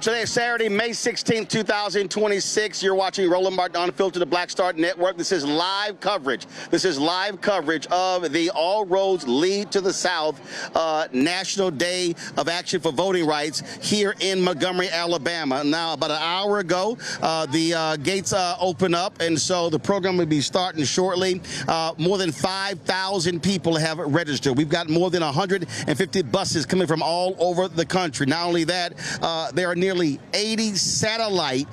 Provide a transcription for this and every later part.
Today is Saturday, May 16, 2026. You're watching Roland Unfiltered, the Black Star Network. This is live coverage. This is live coverage of the All Roads Lead to the South National Day of Action for Voting Rights here in Montgomery, Alabama. Now, about an hour ago, the gates open up, and so the program will be starting shortly. More than 5,000 people have registered. We've got more than 150 buses coming from all over the country. Not only that, there are nearly 80 satellite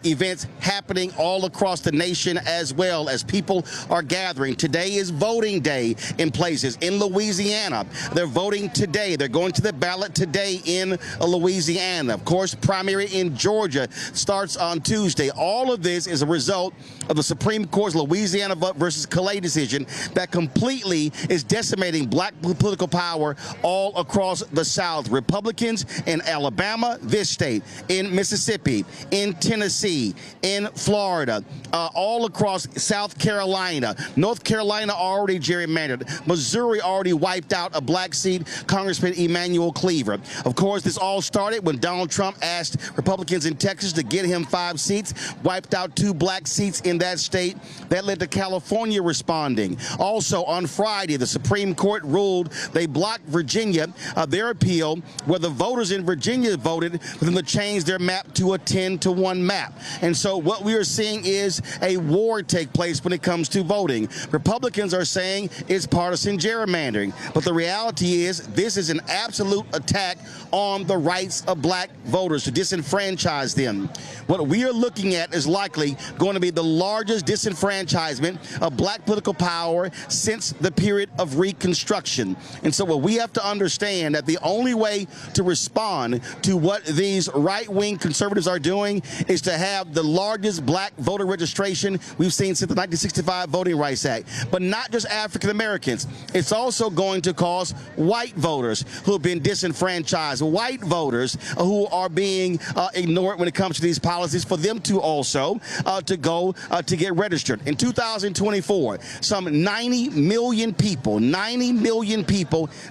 events happening all across the nation, as well as people are gathering. Today is voting day in places. In Louisiana, they're voting today. They're going to the ballot today in Louisiana. Of course, primary in Georgia starts on Tuesday. All of this is a result of the Supreme Court's Louisiana versus Calais decision that completely is decimating black political power all across the South. Republicans in Alabama, this state, in Mississippi, in Tennessee, in Florida, all across South Carolina, North Carolina already gerrymandered, Missouri already wiped out a black seat, Congressman Emanuel Cleaver. Of course, this all started when Donald Trump asked Republicans in Texas to get him 5 seats, wiped out 2 black seats in that state. That led to California responding. Also on Friday, the Supreme Court ruled they blocked Virginia, their appeal, where the voters in Virginia voted for them to change their map to a 10-to-1 map. And so what we are seeing is a war take place when it comes to voting. Republicans are saying it's partisan gerrymandering, but the reality is this is an absolute attack on the rights of black voters, to disenfranchise them. What we are looking at is likely going to be the largest disenfranchisement of black political power since the period of Reconstruction. And so what we have to understand that the only way to respond to what these right-wing conservatives are doing is to have the largest black voter registration we've seen since the 1965 Voting Rights Act. But not just African Americans. It's also going to cause white voters who have been disenfranchised, white voters who are being ignored when it comes to these policies, for them to also to go to get registered. In 2024, some 90 million people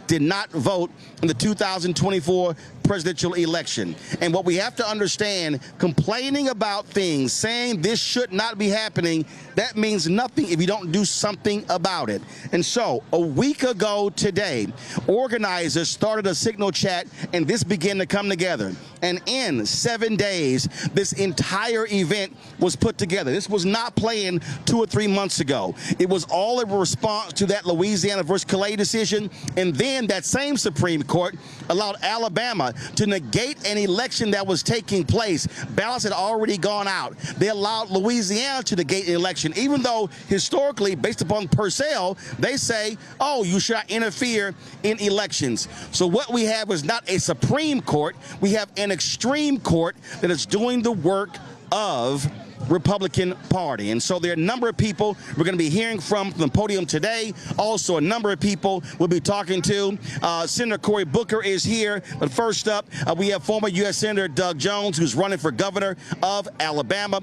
did not vote in the 2024 presidential election. And what we have to understand, complaining about things, saying this should not be happening, that means nothing if you don't do something about it. And so a week ago today, organizers started a signal chat, and this began to come together. And in 7 days, this entire event was put together. This was not planned 2 or 3 months ago. It was all a response to that Louisiana versus Calais decision. And then that same Supreme Court allowed Alabama to negate an election that was taking place. Ballots had already gone out. They allowed Louisiana to negate an election, even though historically, based upon Purcell, they say, oh, you should not interfere in elections. So what we have is not a Supreme Court. We have an extreme court that is doing the work of Republican Party. And so there are a number of people we're going to be hearing from the podium today. Also, a number of people we'll be talking to. Senator Cory Booker is here. But first up, we have former U.S. Senator Doug Jones, who's running for governor of Alabama.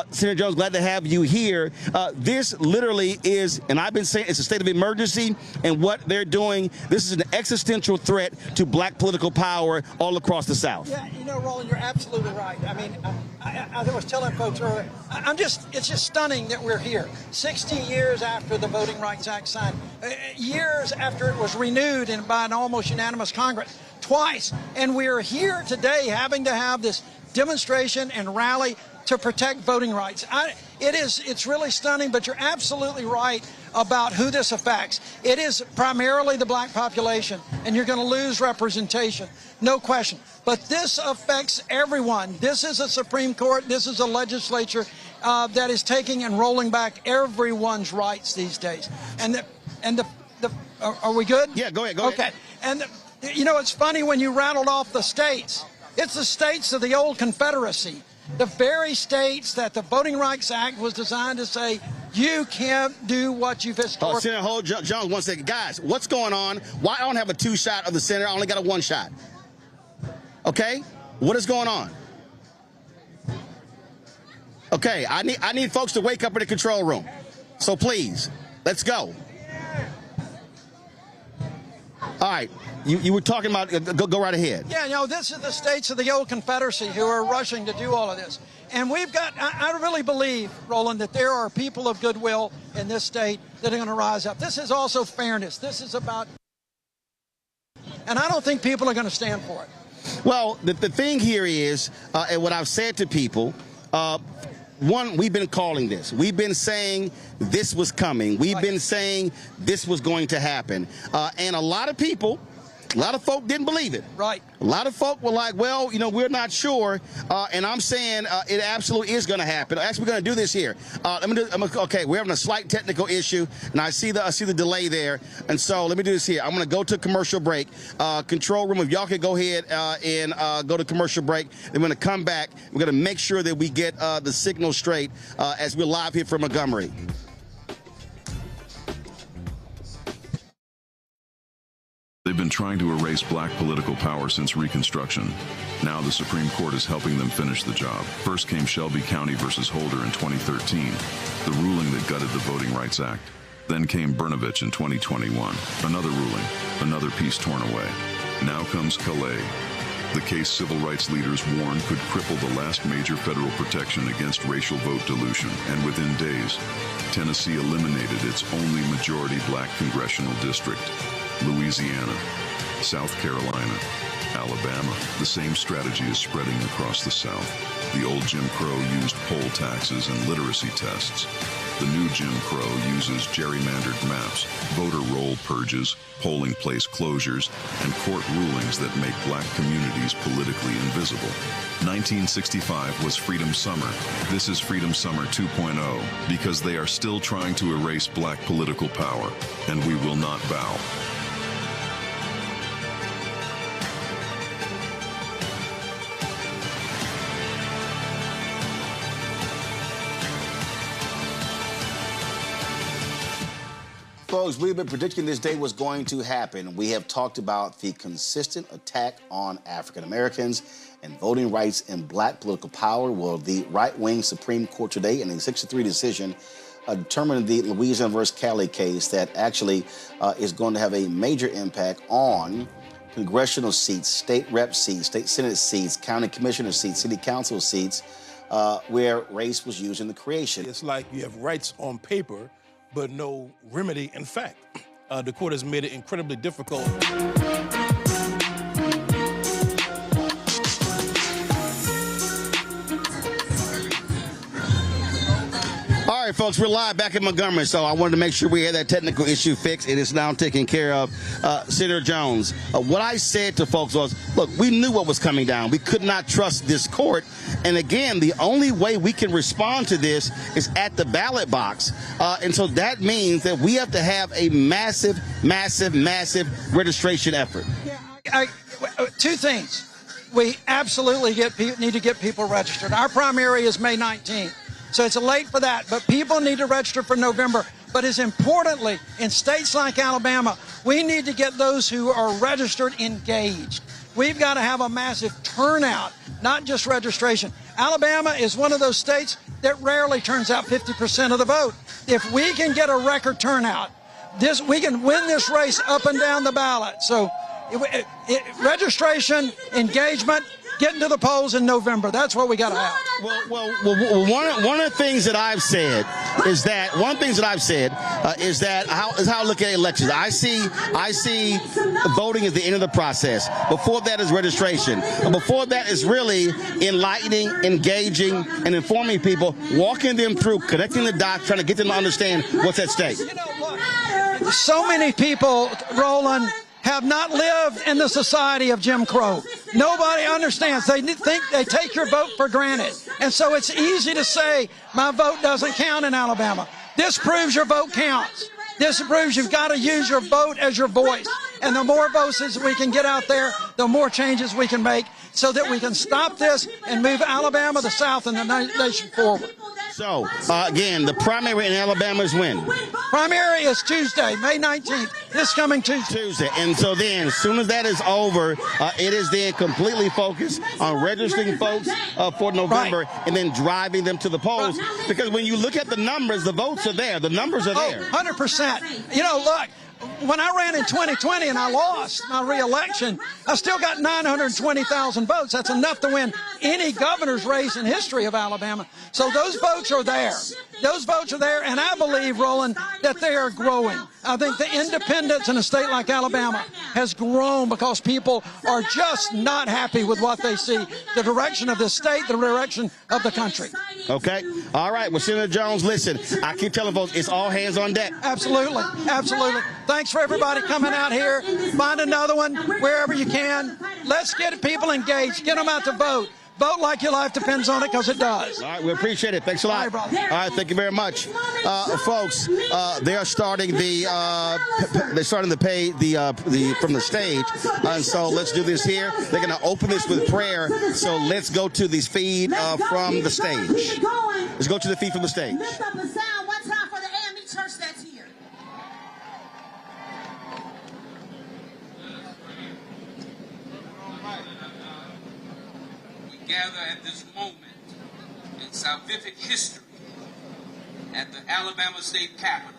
Senator Jones, glad to have you here. This literally is, and I've been saying it's a state of emergency, and what they're doing, this is an existential threat to black political power all across the South. Yeah, you know, Roland, you're absolutely right. I mean, I was telling folks earlier, it's just stunning that we're here. 60 years after the Voting Rights Act signed, years after it was renewed and by an almost unanimous Congress twice, and we're here today having to have this demonstration and rally to protect voting rights. It's really stunning, but you're absolutely right about who this affects. It is primarily the black population, and you're going to lose representation, no question. But this affects everyone. This is a Supreme Court. This is a legislature that is taking and rolling back everyone's rights these days. Are we good? Yeah, go ahead. Okay. And you know, it's funny when you rattled off the states. It's the states of the old Confederacy, the very states that the Voting Rights Act was designed to say, you can't do what you've historically... Senator hold Jones, 1 second. Guys, what's going on? Why I don't have a 2 shot of the senator? I only got a 1 shot. Okay? What is going on? Okay, I need folks to wake up in the control room. So please, let's go. All right. You were talking about, go right ahead. Yeah, you know, this is the states of the old Confederacy who are rushing to do all of this. And we've got, I really believe, Roland, that there are people of goodwill in this state that are going to rise up. This is also fairness. This is about, and I don't think people are going to stand for it. Well, the thing here is, and what I've said to people, one, we've been calling this. We've been saying this was coming. We've been saying this was going to happen. And a lot of people, a lot of folk didn't believe it. Right. A lot of folk were like, well, you know, we're not sure. And I'm saying it absolutely is going to happen. Actually, we're going to do this here. Okay, we're having a slight technical issue, and I see the delay there. And so let me do this here. I'm going to go to commercial break. Control room, if y'all could go ahead and go to commercial break. Then we're going to come back. We're going to make sure that we get the signal straight as we're live here from Montgomery. They've been trying to erase black political power since Reconstruction. Now the Supreme Court is helping them finish the job. First came Shelby County versus Holder in 2013, the ruling that gutted the Voting Rights Act. Then came Brnovich in 2021, another ruling, another piece torn away. Now comes Calais, the case civil rights leaders warned could cripple the last major federal protection against racial vote dilution. And within days, Tennessee eliminated its only majority black congressional district. Louisiana, South Carolina, Alabama. The same strategy is spreading across the South. The old Jim Crow used poll taxes and literacy tests. The new Jim Crow uses gerrymandered maps, voter roll purges, polling place closures, and court rulings that make black communities politically invisible. 1965 was Freedom Summer. This is Freedom Summer 2.0, because they are still trying to erase black political power, and we will not bow. Folks, we've been predicting this day was going to happen. We have talked about the consistent attack on African Americans and voting rights and black political power. Well, the right-wing Supreme Court today, in a 6-3 decision, determined the Louisiana versus Cali case that actually is going to have a major impact on congressional seats, state rep seats, state senate seats, county commissioner seats, city council seats, where race was used in the creation. It's like you have rights on paper, but no remedy in fact. The court has made it incredibly difficult. All right, folks, we're live back in Montgomery, so I wanted to make sure we had that technical issue fixed. It is now taken care of. Senator Jones, what I said to folks was, look, we knew what was coming down. We could not trust this court. And again, the only way we can respond to this is at the ballot box. And so that means that we have to have a massive, massive, massive registration effort. Yeah, two things. We absolutely need to get people registered. Our primary is May 19th. So it's late for that, but people need to register for November. But as importantly, in states like Alabama, we need to get those who are registered engaged. We've got to have a massive turnout, not just registration. Alabama is one of those states that rarely turns out 50% of the vote. If we can get a record turnout, we can win this race up and down the ballot. So registration, engagement, getting to the polls in November. That's what we got to have. Well, one of the things that I've said is that how I look at elections. I see voting as the end of the process. Before that is registration. Before that is really enlightening, engaging, and informing people, walking them through, connecting the dots, trying to get them to understand what's at stake. You know, look, so many people, Roland, have not lived in the society of Jim Crow. Nobody understands. They think they take your vote for granted. And so it's easy to say, my vote doesn't count in Alabama. This proves your vote counts. This proves you've got to use your vote as your voice. And the more voices we can get out there, the more changes we can make so that we can stop this and move Alabama, the South, and the nation forward. So, again, the primary in Alabama is when? Primary is Tuesday, May 19th, this coming Tuesday. And so then, as soon as that is over, it is then completely focused on registering folks for November, right, and then driving them to the polls. Right. Because when you look at the numbers, the votes are there. The numbers are there. 100%. You know, look, when I ran in 2020 and I lost my re-election, I still got 920,000 votes. That's enough to win any governor's race in history of Alabama. So those votes are there. Those votes are there, and I believe, Roland, that they are growing. I think the independence in a state like Alabama has grown because people are just not happy with what they see, the direction of the state, the direction of the country. Okay. All right. Well, Senator Jones, listen, I keep telling folks, it's all hands on deck. Absolutely. Absolutely. Thanks for everybody coming out here. Find another one wherever you can. Let's get people engaged. Get them out to vote. Vote like your life depends on it, because it does. All right, we appreciate it. Thanks a lot. All right, brother. All right, thank you very much, folks. They are starting the pay from the stage, and so let's do this here. They're going to open this with prayer. So let's go to this feed from the stage. Let's go to the feed from the stage. Lift up the sound one time for the AME church that's here. Gather at this moment in salvific history at the Alabama State Capitol,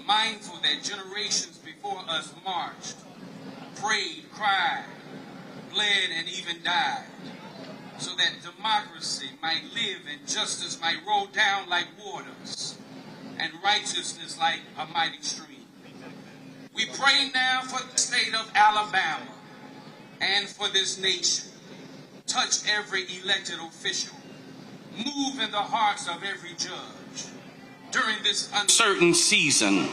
mindful that generations before us marched, prayed, cried, bled, and even died, so that democracy might live and justice might roll down like waters and righteousness like a mighty stream. We pray now for the state of Alabama and for this nation. Touch every elected official. Move in the hearts of every judge. During this uncertain season,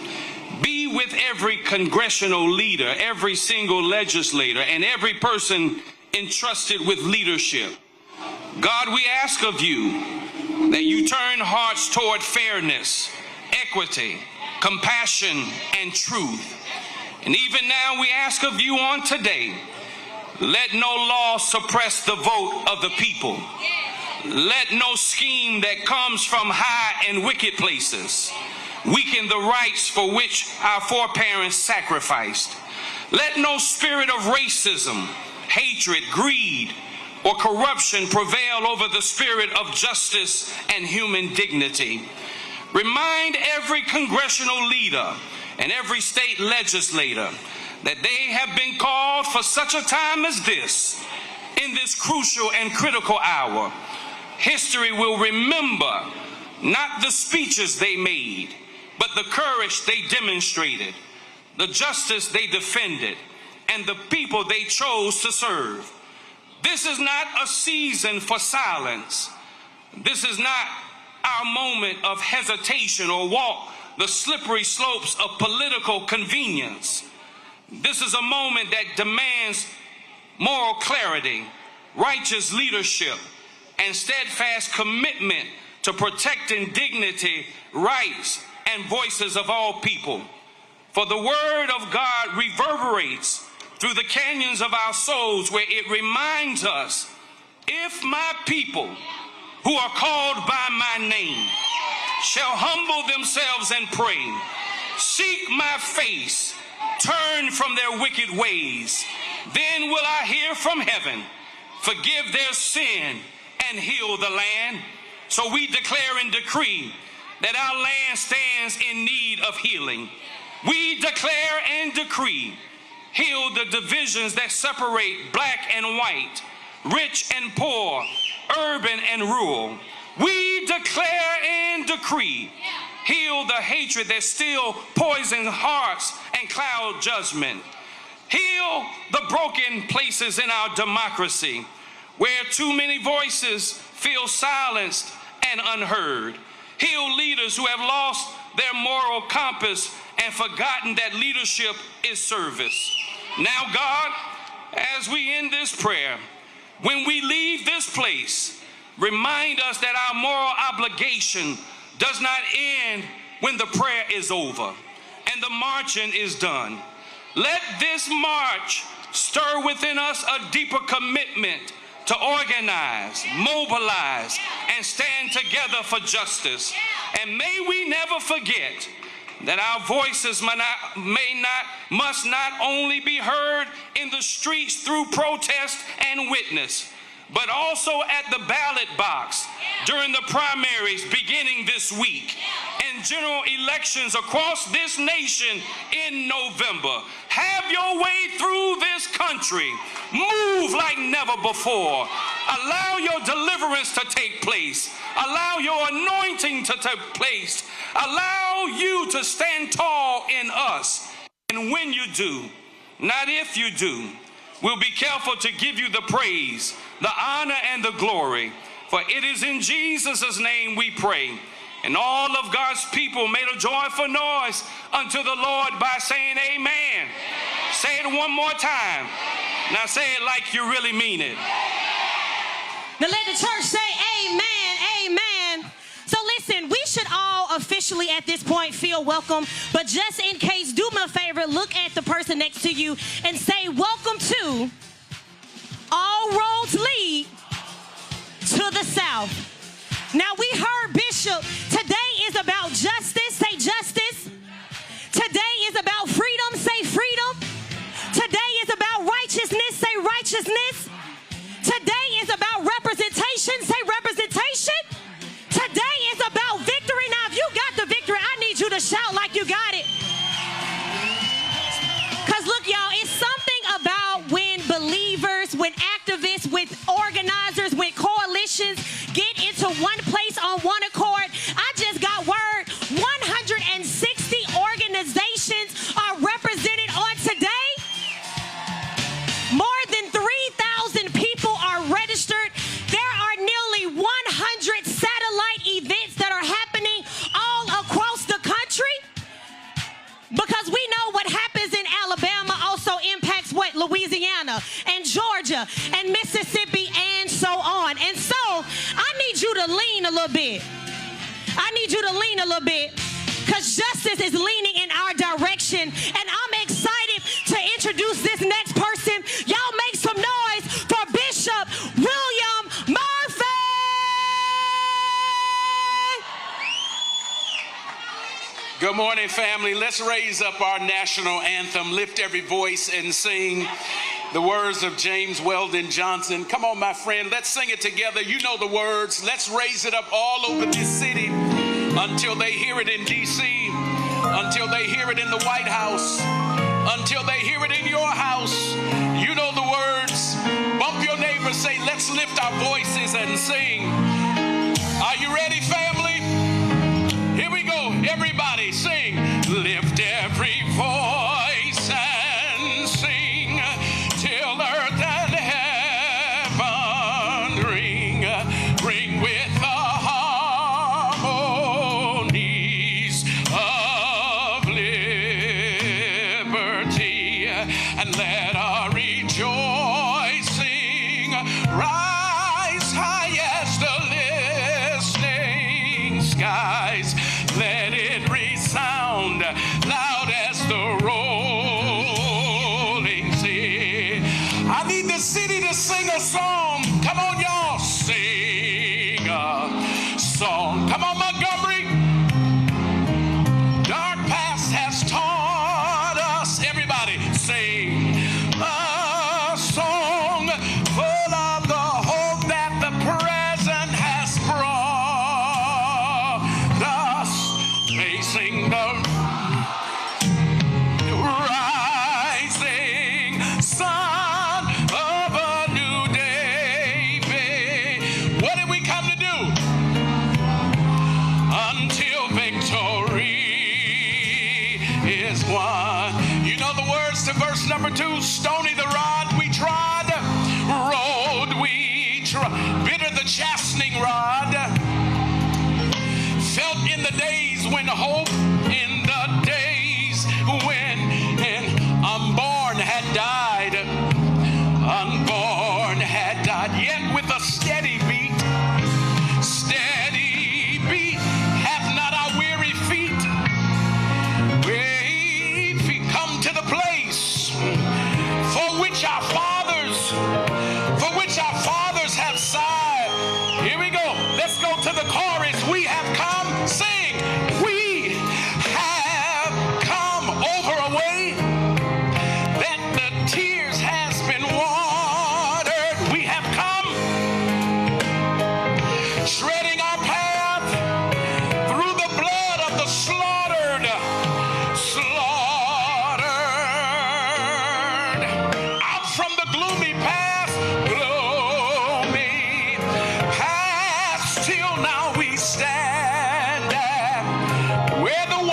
be with every congressional leader, every single legislator, and every person entrusted with leadership. God, we ask of you that you turn hearts toward fairness, equity, compassion, and truth. And even now we ask of you on today, let no law suppress the vote of the people. Let no scheme that comes from high and wicked places weaken the rights for which our foreparents sacrificed. Let no spirit of racism, hatred, greed, or corruption prevail over the spirit of justice and human dignity. Remind every congressional leader and every state legislator that they have been called for such a time as this. In this crucial and critical hour, history will remember not the speeches they made, but the courage they demonstrated, the justice they defended, and the people they chose to serve. This is not a season for silence. This is not our moment of hesitation or walk the slippery slopes of political convenience. This is a moment that demands moral clarity, righteous leadership, and steadfast commitment to protecting dignity, rights, and voices of all people. For the word of God reverberates through the canyons of our souls, where it reminds us, if my people who are called by my name shall humble themselves and pray, seek my face, turn from their wicked ways, then will I hear from heaven, forgive their sin, and heal the land. So we declare and decree that our land stands in need of healing. We declare and decree, heal the divisions that separate black and white, rich and poor, urban and rural. We declare and decree, heal the hatred that still poisons hearts and cloud judgment. Heal the broken places in our democracy, where too many voices feel silenced and unheard. Heal leaders who have lost their moral compass and forgotten that leadership is service. Now, God, as we end this prayer, when we leave this place, remind us that our moral obligation does not end when the prayer is over and the marching is done. Let this march stir within us a deeper commitment to organize, mobilize, and stand together for justice. And may we never forget that our voices must not only be heard in the streets through protest and witness, but also at the ballot box during the primaries beginning this week, and general elections across this nation in November. Have your way through this country. Move like never before. Allow your deliverance to take place. Allow your anointing to take place. Allow you to stand tall in us. And when you do, not if you do, we'll be careful to give you the praise, the honor, and the glory. For it is in Jesus' name we pray. And all of God's people made a joyful noise unto the Lord by saying amen. Say it one more time. Now say it like you really mean it. Now let the church say amen, amen. So listen, we should all officially at this point feel welcome, but just in case, do me a favor, look at the person next to you and say, welcome to All Roads Lead to the South. Now we heard Bishop, today is about justice, say justice. Today is about freedom, say freedom. Today is about righteousness, say righteousness. Today is about representation, say representation. Today is about victory. Now if you got the victory, I need you to shout like you got it. Because look, y'all, it's something about when believers, when activists, with organizers, when coalitions get into one place on one accord. I just got word, 160 organizations are represented on today. More than 3,000 people are registered. There are nearly 100 satellite events that are happening all across the country. Because we know what happens in Alabama also impacts what? Louisiana and Georgia and Mississippi and so on. And so I need you to lean a little bit. I need you to lean a little bit because justice is leaning in our direction. And I'm excited to introduce this next person. Y'all make some noise for Bishop William Murphy. Good morning, family. Let's raise up our national anthem. Lift every voice and sing the words of James Weldon Johnson. Come on, my friend. Let's sing it together. You know the words. Let's raise it up all over this city until they hear it in D.C., until they hear it in the White House, until they hear it in your house. You know the words. Bump your neighbor. Say, let's lift our voices and sing. Are you ready, family? Here we go. Everybody sing. Lift every voice and sing till earth and heaven ring. Ring with the harmonies of liberty. And let our rejoicing rise high as the listening skies. Let it resound loud as the rolling sea. I need the city to sing a song. Come on, y'all. Sing a song. Come on, Montgomery. Dark past has taught us. Everybody sing a song full of the hope that the present has brought us. Facing the rising sun of a new day. What did we come to do? Until victory is won. You know the words to verse number 2. Stony the rod we trod, road we trod, bitter the chastening rod. Felt in the days when hope, in the days when unborn had died, unborn had died, yet with a steady beat, hath not our weary feet come to the place for which our fathers have sighed. Here we go. Let's go to the chorus. We have come. Sing. We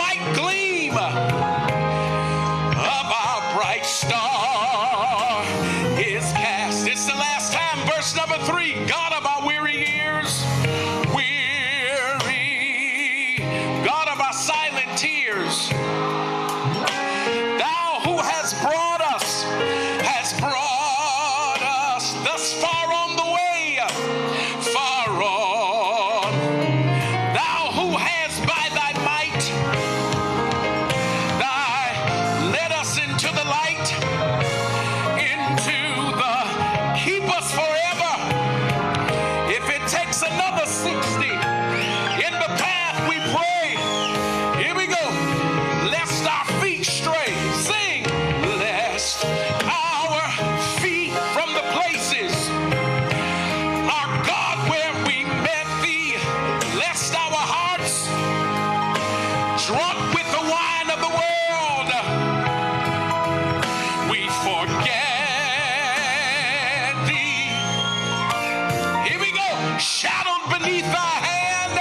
bright gleam of our bright star is cast. It's the last time, verse number 3. God of our weary years, weary, God of our silent tears, thou who has brought us thus far on the way, far on. Thou who has by thy might, thy led us into the light, into the keep us forever. If it takes another 60 in the path we pray, here we go. Lest our feet stray, sing, lest our feet from the places, our God, where we met thee, lest our hearts, drunk with the wine of the world, we forget thee. Here we go, shadowed beneath thy hand,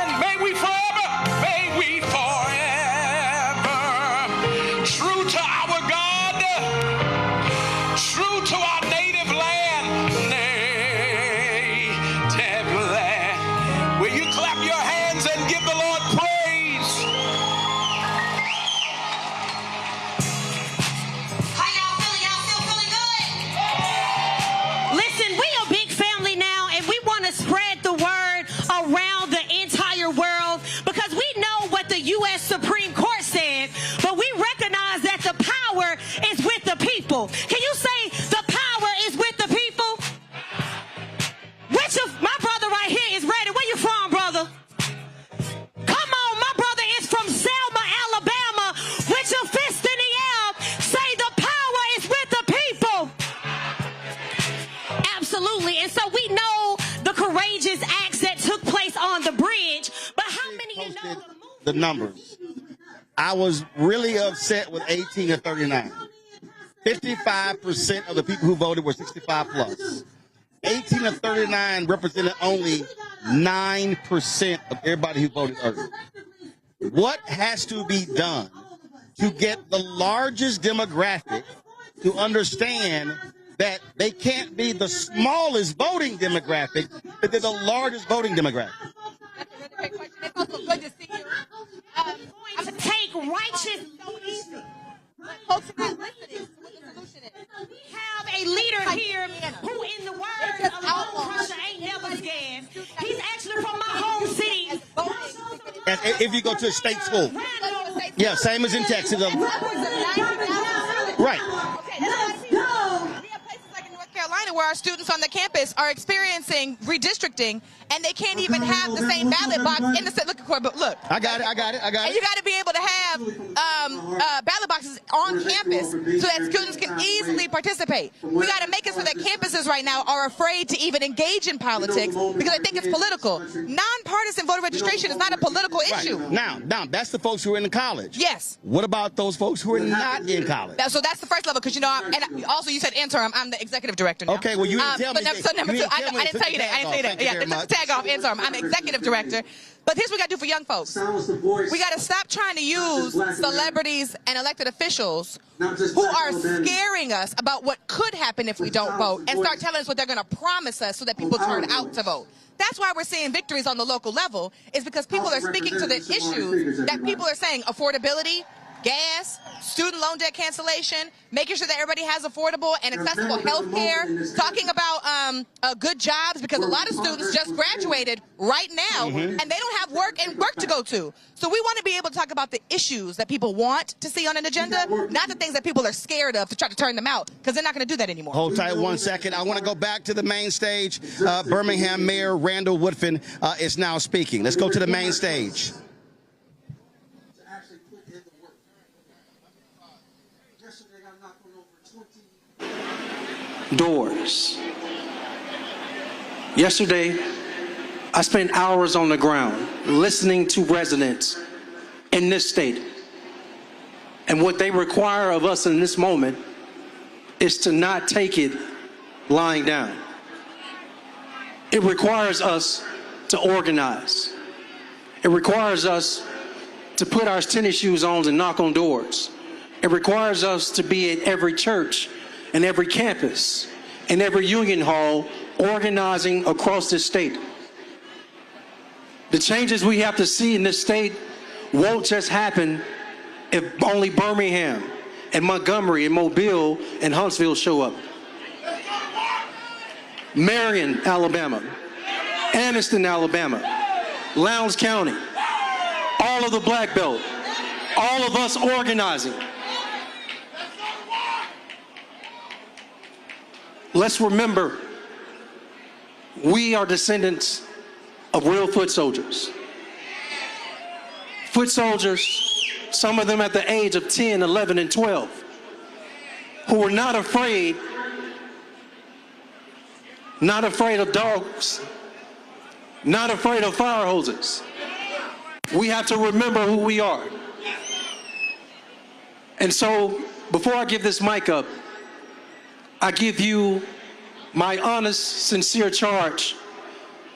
and may we forever, true to our God, true to our native land, native land. Will you clap your hands and give the Lord praise? How y'all feeling? Y'all still feeling good? Listen, we a big family now, and we want to spread the word around the entire world because we know what the U.S. Supreme Court said, but we recognize that the power is with the people. Can you say the power is with the people? Which of my brother right here is ready? Where you from, brother? Come on, my brother is from Selma, Alabama. With your fist in the air, say the power is with the people. Absolutely. And so we know the courageous acts that took place on the bridge, but how many of you know The numbers. I was really upset with 18 to 39. 55% of the people who voted were 65 plus. 18 to 39 represented only 9% of everybody who voted early. What has to be done to get the largest demographic to understand that they can't be the smallest voting demographic, but they're the largest voting demographic? That's a really great question. It's also good to see you. I'm to take righteous so easy? Folks are not listening to what the solution is. We have a leader here who, in the words of Old Crusher, ain't never scared. He's actually from my home city. If you go to a state school. Yeah, same as in Texas. Right. Carolina, where our students on the campus are experiencing redistricting, and they can't even have the same ballot box in the look. I got it. And you got to be able to have ballot boxes on campus so that students can easily participate. We got to make it so that campuses right now are afraid to even engage in politics because they think it's political. Nonpartisan voter registration is not a political issue. Now, that's the folks who are in college. Yes. What about those folks who are not in college? So that's the first level, because and also you said interim. I'm the executive director now. Okay, well you didn't tell me. So number two, I didn't tell you that. I didn't say that. Yeah, tag off interim. I'm the executive director. But here's what we got to do for young folks. We got to stop trying to use celebrities and elected officials who are scaring us about what could happen if we don't vote and start telling us what they're going to promise us so that people turn out to vote. That's why we're seeing victories on the local level, is because people are speaking to the issues that people are saying: affordability, gas, student loan debt cancellation, making sure that everybody has affordable and accessible health care, talking about good jobs, because a lot of students just graduated right now and they don't have work to go to. So we want to be able to talk about the issues that people want to see on an agenda, not the things that people are scared of to try to turn them out, because they're not going to do that anymore. Hold tight 1 second. I want to go back to the main stage. Birmingham Mayor Randall Woodfin is now speaking. Let's go to the main stage. Doors. Yesterday, I spent hours on the ground listening to residents in this state. And what they require of us in this moment is to not take it lying down. It requires us to organize. It requires us to put our tennis shoes on and knock on doors. It requires us to be at every church and every campus and every union hall organizing across this state. The changes we have to see in this state won't just happen if only Birmingham and Montgomery and Mobile and Huntsville show up. Marion, Alabama, Anniston, Alabama, Lowndes County, all of the Black Belt, all of us organizing. Let's remember, we are descendants of real foot soldiers. Foot soldiers, some of them at the age of 10, 11, and 12, who were not afraid of dogs, not afraid of fire hoses. We have to remember who we are. And so, before I give this mic up, I give you my honest, sincere charge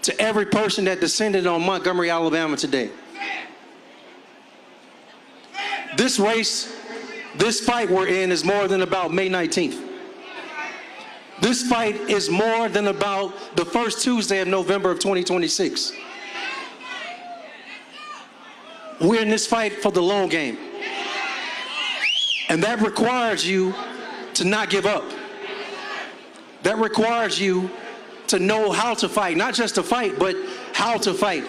to every person that descended on Montgomery, Alabama today. This race, this fight we're in is more than about May 19th. This fight is more than about the first Tuesday of November of 2026. We're in this fight for the long game. And that requires you to not give up. That requires you to know how to fight, not just to fight, but how to fight.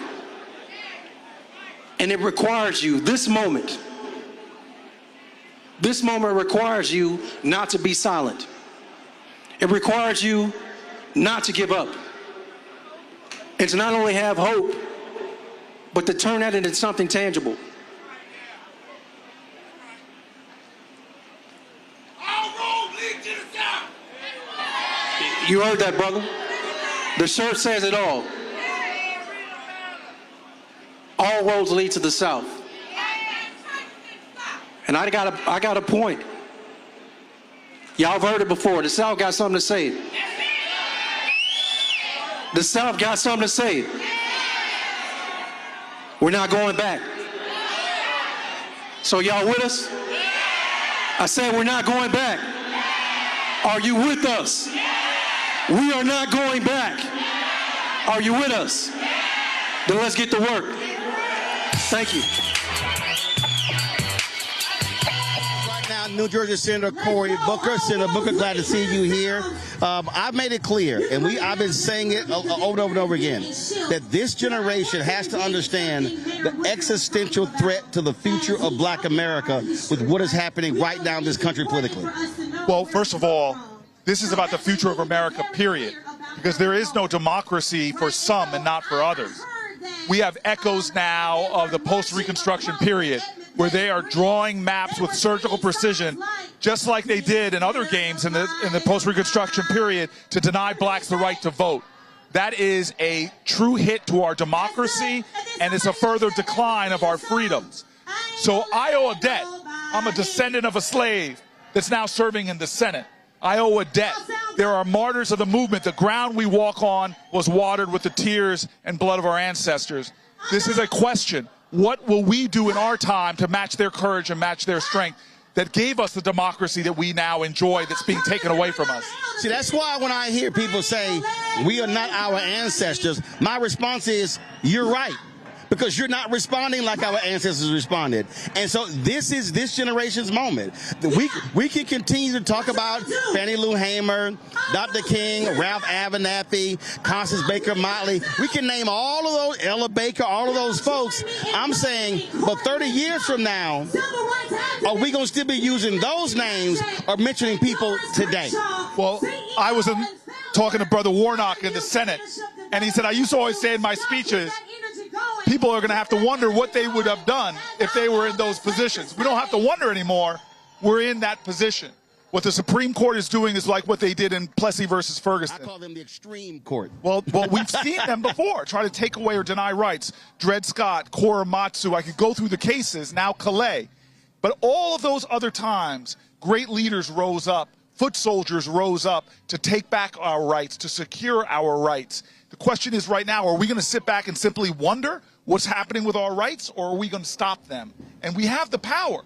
And it requires you, this moment requires you not to be silent. It requires you not to give up. And to not only have hope, but to turn that into something tangible. You heard that, brother? The shirt says it all. All roads lead to the South. And I got a point. Y'all have heard it before. The South got something to say. The South got something to say. We're not going back. So y'all with us? I said we're not going back. Are you with us? We are not going back. Are you with us? Then let's get to work. Thank you. Right now, New Jersey Senator Cory Booker. Senator Booker, glad to see you here. I've made it clear, and I've been saying it over and over again, that this generation has to understand the existential threat to the future of Black America with what is happening right now in this country politically. Well, first of all, this is about the future of America, period, because there is no democracy for some and not for others. We have echoes now of the post-Reconstruction period, where they are drawing maps with surgical precision, just like they did in other games in the post-Reconstruction period, to deny blacks the right to vote. That is a true hit to our democracy, and it's a further decline of our freedoms. So I owe a debt. I'm a descendant of a slave that's now serving in the Senate. I owe a debt. There are martyrs of the movement. The ground we walk on was watered with the tears and blood of our ancestors. This is a question. What will we do in our time to match their courage and match their strength that gave us the democracy that we now enjoy that's being taken away from us? See, that's why when I hear people say, we are not our ancestors, my response is, you're right. Because you're not responding like our ancestors responded. And so this is this generation's moment. We can continue to talk about Fannie Lou Hamer, Dr. King, Ralph Abernathy, Constance Baker Motley. We can name all of those, Ella Baker, all of those folks. I'm saying, but 30 years from now, are we going to still be using those names or mentioning people today? Well, I was talking to Brother Warnock in the Senate, and he said, I used to always say in my speeches, people are going to have to wonder what they would have done if they were in those positions. We don't have to wonder anymore. We're in that position. What the Supreme Court is doing is like what they did in Plessy versus Ferguson. I call them the extreme court. Well, we've seen them before, try to take away or deny rights. Dred Scott, Korematsu, I could go through the cases, now Calais. But all of those other times, great leaders rose up, foot soldiers rose up to take back our rights, to secure our rights. The question is right now, are we going to sit back and simply wonder what's happening with our rights, or are we going to stop them? And we have the power.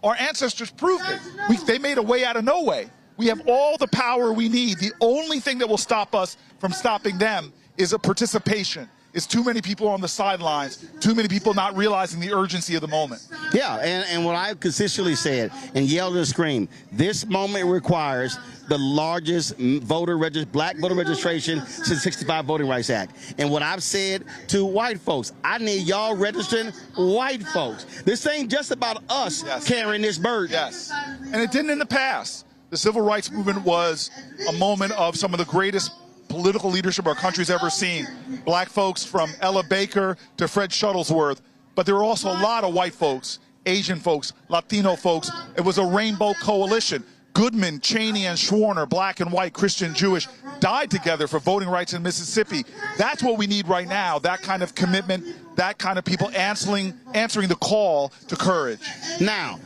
Our ancestors proved it. They made a way out of no way. We have all the power we need. The only thing that will stop us from stopping them is a participation. It's too many people on the sidelines, too many people not realizing the urgency of the moment. Yeah, and what I've consistently said and yelled and screamed, this moment requires the largest black voter registration since the 65 Voting Rights Act. And what I've said to white folks, I need y'all registering white folks. This ain't just about us carrying this burden. Yes, and it didn't in the past. The civil rights movement was a moment of some of the greatest political leadership our country's ever seen. Black folks from Ella Baker to Fred Shuttlesworth, but there were also a lot of white folks, Asian folks, Latino folks. It was a rainbow coalition. Goodman, Cheney, and Schwerner, black and white, Christian, Jewish, died together for voting rights in Mississippi. That's what we need right now, that kind of commitment, that kind of people answering the call to courage. Now,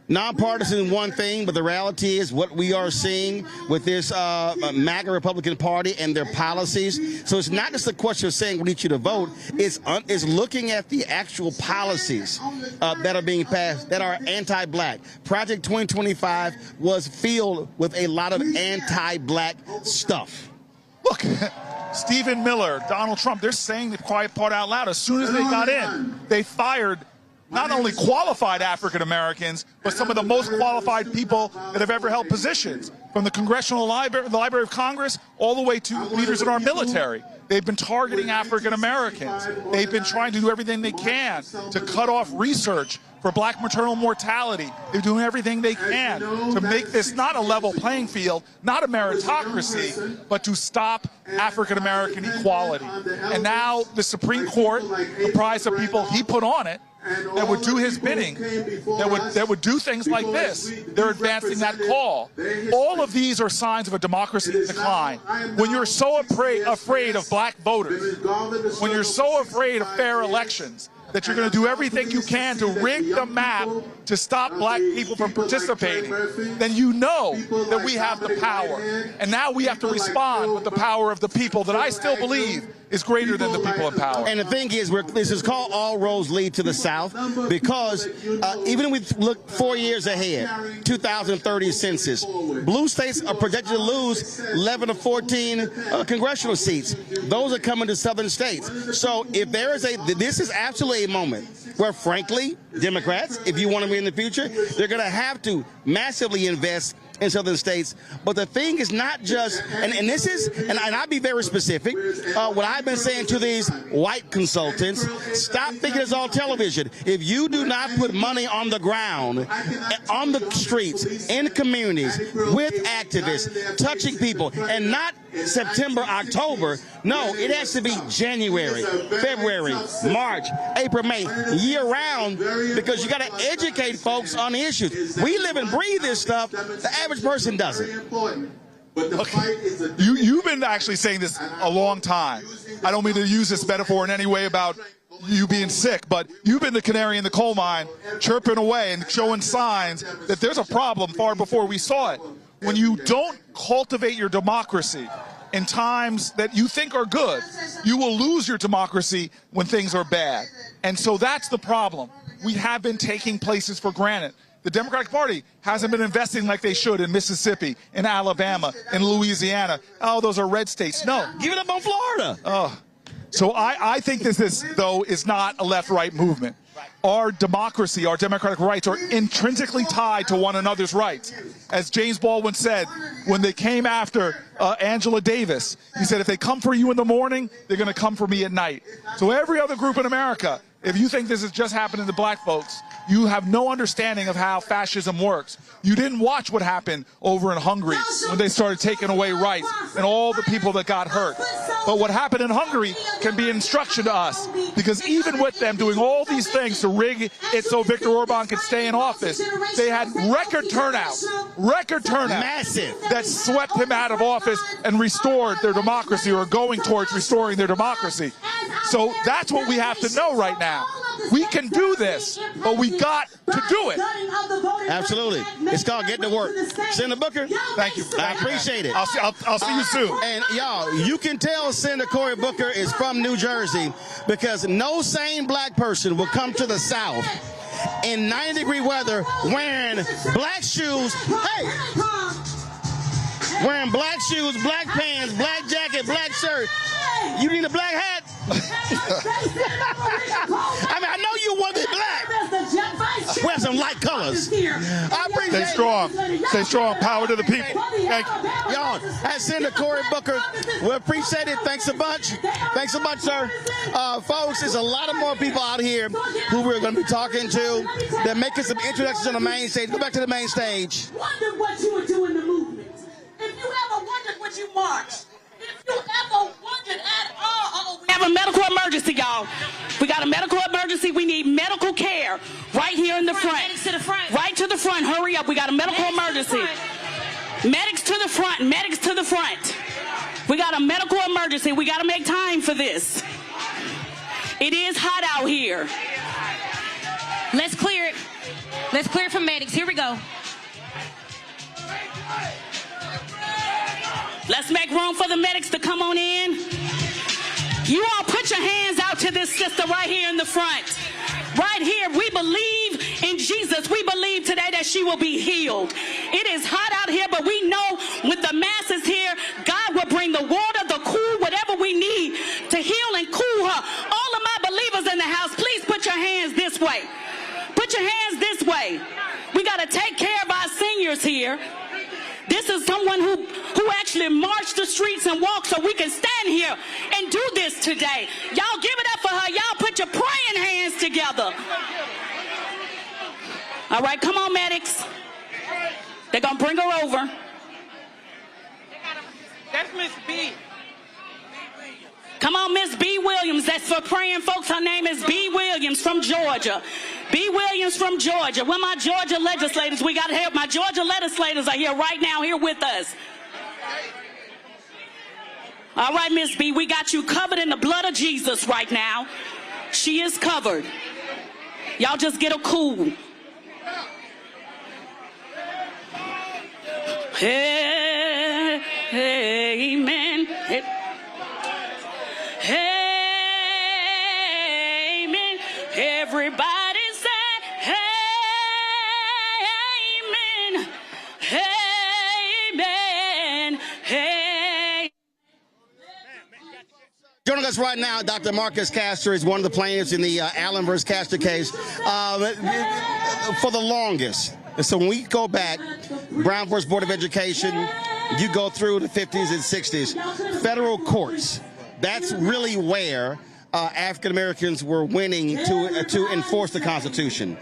nonpartisan one thing, but the reality is what we are seeing with this MAGA Republican Party and their policies. So it's not just a question of saying we need you to vote. It's looking at the actual policies that are being passed that are anti-black. Project 2025 was filled with a lot of anti-black stuff. Look, Stephen Miller, Donald Trump, they're saying the quiet part out loud. As soon as they got in, they fired not only qualified African Americans, but some of the most qualified people that have ever held positions, from the Congressional Library, the Library of Congress, all the way to leaders in our military. They've been targeting African Americans. They've been trying to do everything they can to cut off research for black maternal mortality. They're doing everything they can to make this not a level playing field, not a meritocracy, but to stop African American equality. And now the Supreme Court, comprised of people he put on it, that would do his bidding, that would do things like this. They're advancing that call. All of these are signs of a democracy in decline. When you're so afraid of black voters, when you're so afraid of fair elections, that you're going to do everything you can to rig the map to stop black people from participating, then you know that we have the power. And now we have to respond with the power of the people that I still believe is greater than the people in power. And the thing is, this is called All Roads Lead to the South, because even if we look 4 years ahead, 2030 census, blue states are projected to lose 11 to 14 congressional seats. Those are coming to southern states. So if there is this is absolutely a moment where, frankly, Democrats, if you want to be in the future, they're going to have to massively invest in southern states. But the thing is not just, and I'll be very specific, what I've been saying to these white consultants, stop thinking it's all television. If you do not put money on the ground, on the streets, in communities, with activists, touching people, and not September, October, no, it has to be January, February, March, April, May, year round, because you got to educate folks on the issues. We live and breathe this stuff. The average person doesn't. Okay. You've been actually saying this a long time. I don't mean to use this metaphor in any way about you being sick, but you've been the canary in the coal mine, chirping away and showing signs that there's a problem far before we saw it. When you don't cultivate your democracy in times that you think are good, you will lose your democracy when things are bad. And so that's the problem. We have been taking places for granted. The Democratic Party hasn't been investing like they should in Mississippi, in Alabama, in Louisiana. Oh, those are red states. No. Give it up on Florida. Oh. So I think this is not a left-right movement. Our democracy, our democratic rights are intrinsically tied to one another's rights. As James Baldwin said, when they came after Angela Davis, he said, if they come for you in the morning, they're going to come for me at night. So every other group in America, if you think this is just happening to black folks, you have no understanding of how fascism works. You didn't watch what happened over in Hungary when they started taking away rights and all the people that got hurt. But what happened in Hungary can be an instruction to us, because even with them doing all these things to rig it so Viktor Orban could stay in office, they had record turnout, massive, that swept him out of office and restored their democracy, or going towards restoring their democracy. So that's what we have to know right now. We can do this, but we got to do it. Absolutely. It's called getting to work. Senator Booker, thank you. I appreciate it. I'll see you soon. And y'all, you can tell Senator Cory Booker is from New Jersey because no sane black person will come to the South in 90-degree weather wearing black shoes. Hey! Wearing black shoes, black pants, black jacket, black shirt. You need a black hat? I mean, I know you want to be black. Wear some light colors. I appreciate it. Stay strong. Stay strong. Power to the people. Thank you. Y'all, as Senator Cory Booker, we appreciate it. Thanks a bunch. Thanks a bunch, sir. Folks, there's a lot of more people out here who we're going to be talking to. They're making some introductions on the main stage. Go back to the main stage. Wondered what you would do in the movement. If you ever wondered what you marched. If you ever wondered at all. We have a medical emergency, y'all. We got a medical emergency. We need medical care right here in the front. Medics to the front. Right to the front. Hurry up. We got a medical emergency. Medics to the front. Medics to the front. We got a medical emergency. We got to make time for this. It is hot out here. Let's clear it. Let's clear it for medics. Here we go. Let's make room for the medics to come on in. You all put your hands out to this sister right here in the front. Right here, we believe in Jesus. We believe today that she will be healed. It is hot out here, but we know with the masses here, God will bring the water, the cool, whatever we need to heal and cool her. All of my believers in the house, please put your hands this way. Put your hands this way. We got to take care of our seniors here. This is someone who actually marched the streets and walked so we can stand here and do this today. Y'all give it up for her. Y'all put your praying hands together. All right, come on, medics. They're going to bring her over. That's Miss B. Come on, Miss B. Williams. That's for praying folks. Her name is B. Williams from Georgia. B. Williams from Georgia. Where my Georgia legislators? We got to help. My Georgia legislators are here right now, here with us. All right, Miss B, we got you covered in the blood of Jesus right now. She is covered. Y'all just get her cool. Hey, amen. Hey. Amen. Everybody say amen. Amen. Hey. Joining us right now, Dr. Marcus Castor is one of the plaintiffs in the Allen versus Castor case for the longest. So when we go back, Brown versus Board of Education, you go through the 50s and 60s, federal courts. That's really where African Americans were winning to enforce the Constitution.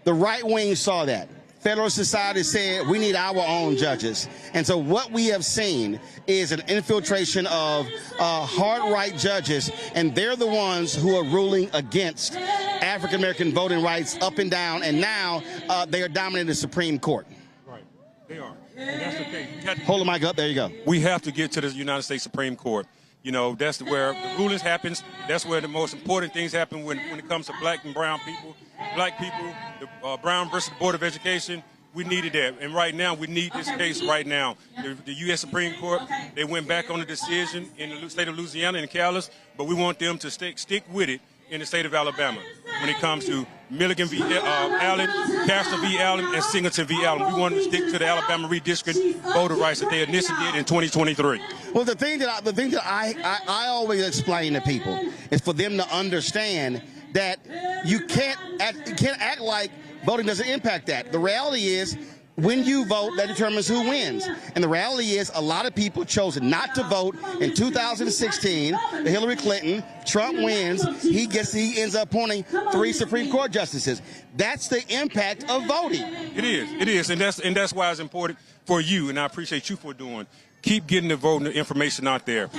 The right wing saw that. Federalist Society said we need our own judges. And so what we have seen is an infiltration of hard right judges, and they're the ones who are ruling against African American voting rights up and down, and now they are dominating the Supreme Court. Right, they are. And that's the case. Hold the mic up, there you go. We have to get to the United States Supreme Court. You know, that's where the rulings happens. That's where the most important things happen when it comes to black and brown people. Black people, the Brown versus the Board of Education, we needed that. And right now, we need this case right now. The U.S. Supreme Court, they went back on the decision in the state of Louisiana and Calais, but we want them to stick with it in the state of Alabama when it comes to Milligan v. Allen, Castor v. Allen, and Singleton v. Allen. We want to stick to the Alabama redistricting voter rights that they initially did in 2023. Well, the thing that I always explain to people is for them to understand that you can't act like voting doesn't impact that. The reality is, when you vote, that determines who wins. And the reality is, a lot of people chose not to vote in 2016. Hillary Clinton, Trump wins. He ends up appointing 3 Supreme Court justices. That's the impact of voting. It is, and that's why it's important for you, and I appreciate you for doing. Keep getting the voting information out there.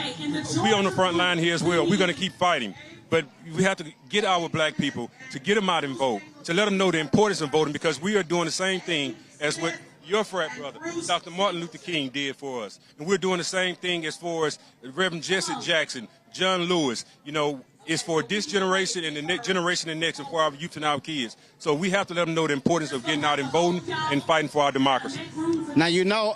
We on the front line here as well. We're going to keep fighting. But we have to get our black people to get them out and vote, to let them know the importance of voting, because we are doing the same thing as what your frat brother, Dr. Martin Luther King, did for us. And we're doing the same thing as far as Reverend Jesse Jackson, John Lewis, you know, is for this generation and the next generation and next, and for our youth and our kids. So we have to let them know the importance of getting out and voting and fighting for our democracy. Now you know,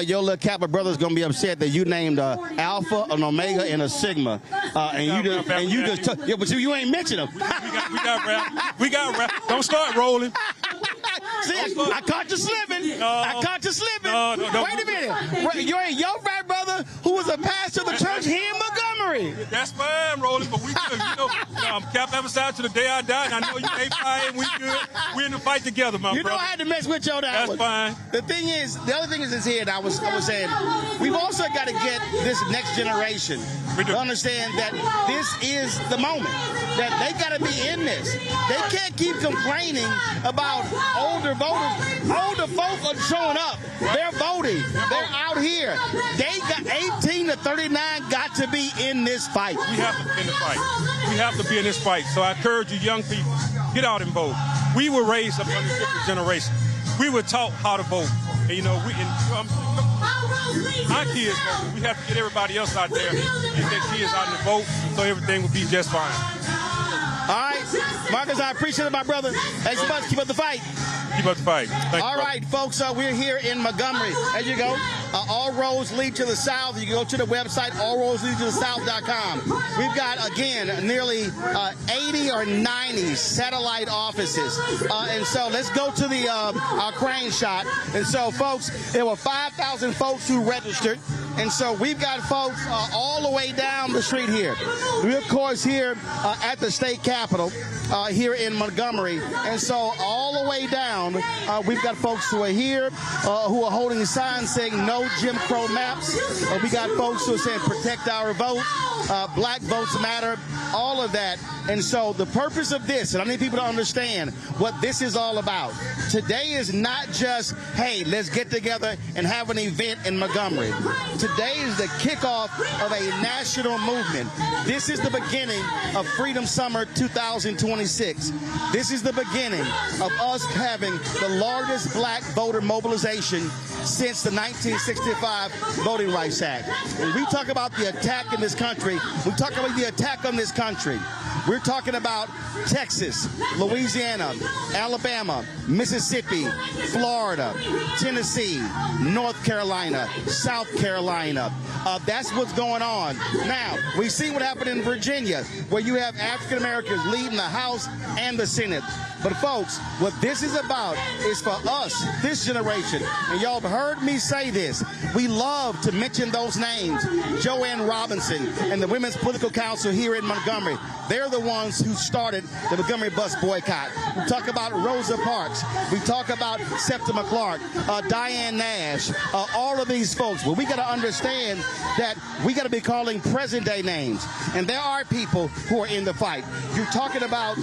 your little Kappa brother's gonna be upset that you named Alpha, an Omega, and a Sigma, and you just yeah, but you ain't mentioned them. We got rap. Don't start rolling. See, I caught you slipping. I caught you slipping. No. Wait a minute. Your frat brother, who was a pastor of the church here in Montgomery. That's fine, Roland, but we good. I'm Cap Everside to the day I die, and I know you ain't fine. We good. We're in the fight together, my brother. You know I had to mess with you on that one. That's fine. The other thing is this here, and I was saying, we've also got to get this next generation to understand that this is the moment, that they got to be in this. They can't keep complaining about older voters. Older folk are showing up. They're voting. They're out here. They got 18 to 39 got to be in this fight. We have to be in the fight. We have to be in this fight. So I encourage you young people, get out and vote. We were raised up under different generations. We were taught how to vote. And, my kids vote. We have to get everybody else out there and get kids out and vote so everything will be just fine. All right, Marcus, I appreciate it, my brother. Thanks so much. Keep up the fight. Keep up the fight. All right, folks, we're here in Montgomery. There you go. All roads lead to the south. You can go to the website, allroadsleadtothesouth.com. We've got, again, nearly 80 or 90 satellite offices. And so let's go to the our crane shot. And so, folks, there were 5,000 folks who registered. And so we've got folks all the way down the street here. We're, of course, here at the state capitol here in Montgomery. And so all the way down, we've got folks who are here who are holding signs saying no Jim Crow maps. We got folks who are saying protect our vote, black votes matter, all of that. And so the purpose of this, and I need people to understand what this is all about. Today is not just, hey, let's get together and have an event in Montgomery. Today is the kickoff of a national movement. This is the beginning of Freedom Summer 2026. This is the beginning of us having the largest black voter mobilization since the 1965 Voting Rights Act. When we talk about the attack in this country, we talk about the attack on this country. We're talking about Texas, Louisiana, Alabama, Mississippi, Florida, Tennessee, North Carolina, South Carolina. That's what's going on. Now, we see what happened in Virginia, where you have African Americans leading the House and the Senate. But folks, what this is about is for us, this generation. And y'all have heard me say this. We love to mention those names. Joanne Robinson and the Women's Political Council here in Montgomery. They're the ones who started the Montgomery bus boycott. We talk about Rosa Parks. We talk about Septima Clark, Diane Nash, all of these folks. Well, we got to understand that we got to be calling present day names. And there are people who are in the fight. You're talking about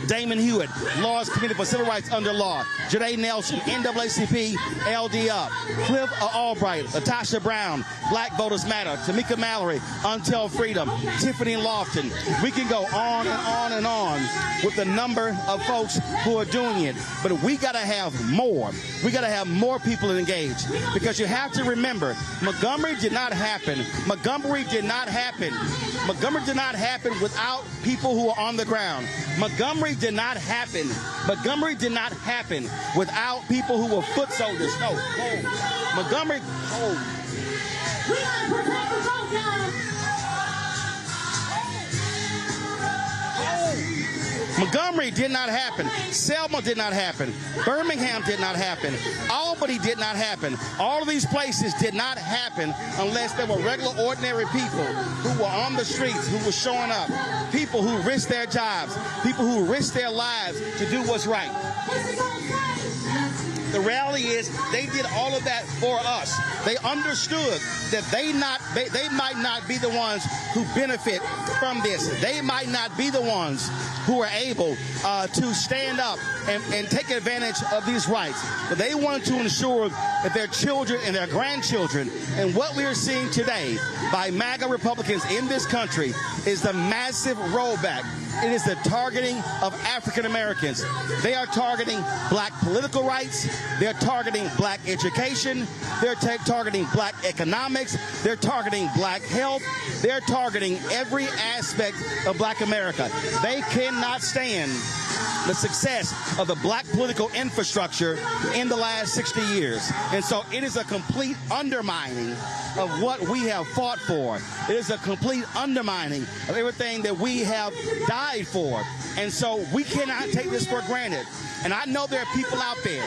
Damon Hewitt, Laws Committee for Civil Rights Under Law, Janae Nelson, NAACP, LD Up, Cliff Albright, Latasha Brown, Black Voters Matter, Tamika Mallory, Until Freedom, Tiffany Lofton. We can go on and on and on with the number of folks who are doing it. But we got to have more. We got to have more people engaged, because you have to remember, Montgomery did not happen. Montgomery did not happen. Montgomery did not happen without people who are on the ground. Montgomery did not happen. Montgomery did not happen without people who were foot soldiers. No, cold. Montgomery, cold. We gotta protect the vote, guys. Montgomery did not happen. Selma did not happen. Birmingham did not happen. Albany did not happen. All of these places did not happen unless there were regular, ordinary people who were on the streets, who were showing up. People who risked their jobs. People who risked their lives to do what's right. The reality is they did all of that for us. They understood that they might not be the ones who benefit from this. They might not be the ones who are able to stand up and take advantage of these rights. But they wanted to ensure that their children and their grandchildren, and what we are seeing today by MAGA Republicans in this country is the massive rollback. It is the targeting of African Americans. They are targeting black political rights. They're targeting black education. They're targeting black economics. They're targeting black health. They're targeting every aspect of black America. They cannot stand the success of the black political infrastructure in the last 60 years. And so it is a complete undermining of what we have fought for. It is a complete undermining of everything that we have died for. And so we cannot take this for granted. And I know there are people out there,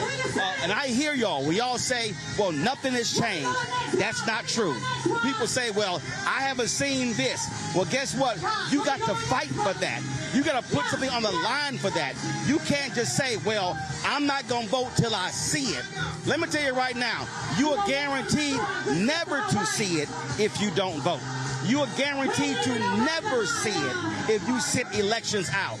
and I hear y'all, we all say, well, nothing has changed. That's not true. People say, well, I haven't seen this. Well, guess what? You got to fight for that. You got to put something on the line for that. You can't just say, well, I'm not going to vote till I see it. Let me tell you right now, you are guaranteed never to see it if you don't vote. You are guaranteed to never see it if you sit elections out.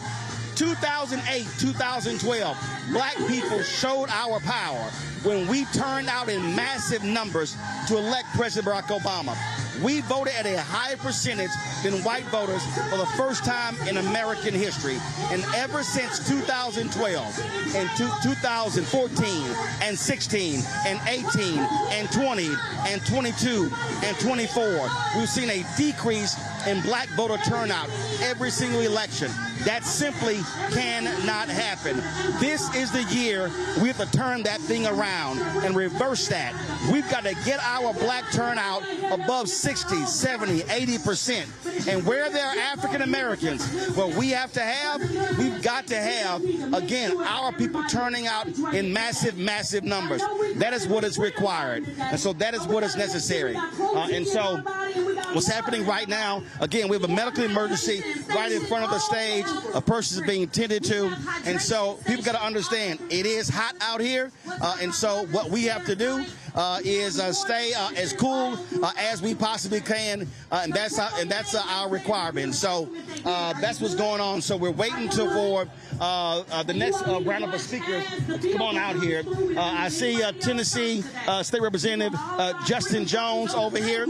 2008, 2012, black people showed our power when we turned out in massive numbers to elect President Barack Obama. We voted at a higher percentage than white voters for the first time in American history. And ever since 2012 and 2014 and 16 and 18 and 20 and 22 and 24, we've seen a decrease in black voter turnout every single election. That simply cannot happen. This is the year we have to turn that thing around and reverse that. We've got to get our black turnout above 60, 70, 80%. And where there are African Americans, what we've got to have, again, our people turning out in massive, massive numbers. That is what is required. And so that is what is necessary. And so what's happening right now, again, we have a medical emergency right in front of the stage. A person is being tended to. And so people got to understand it is hot out here. And so what we have to do is stay as cool as we possibly can. And that's our requirement. So that's what's going on. So we're waiting for the next round of speakers to come on out here. I see Tennessee State Representative Justin Jones over here.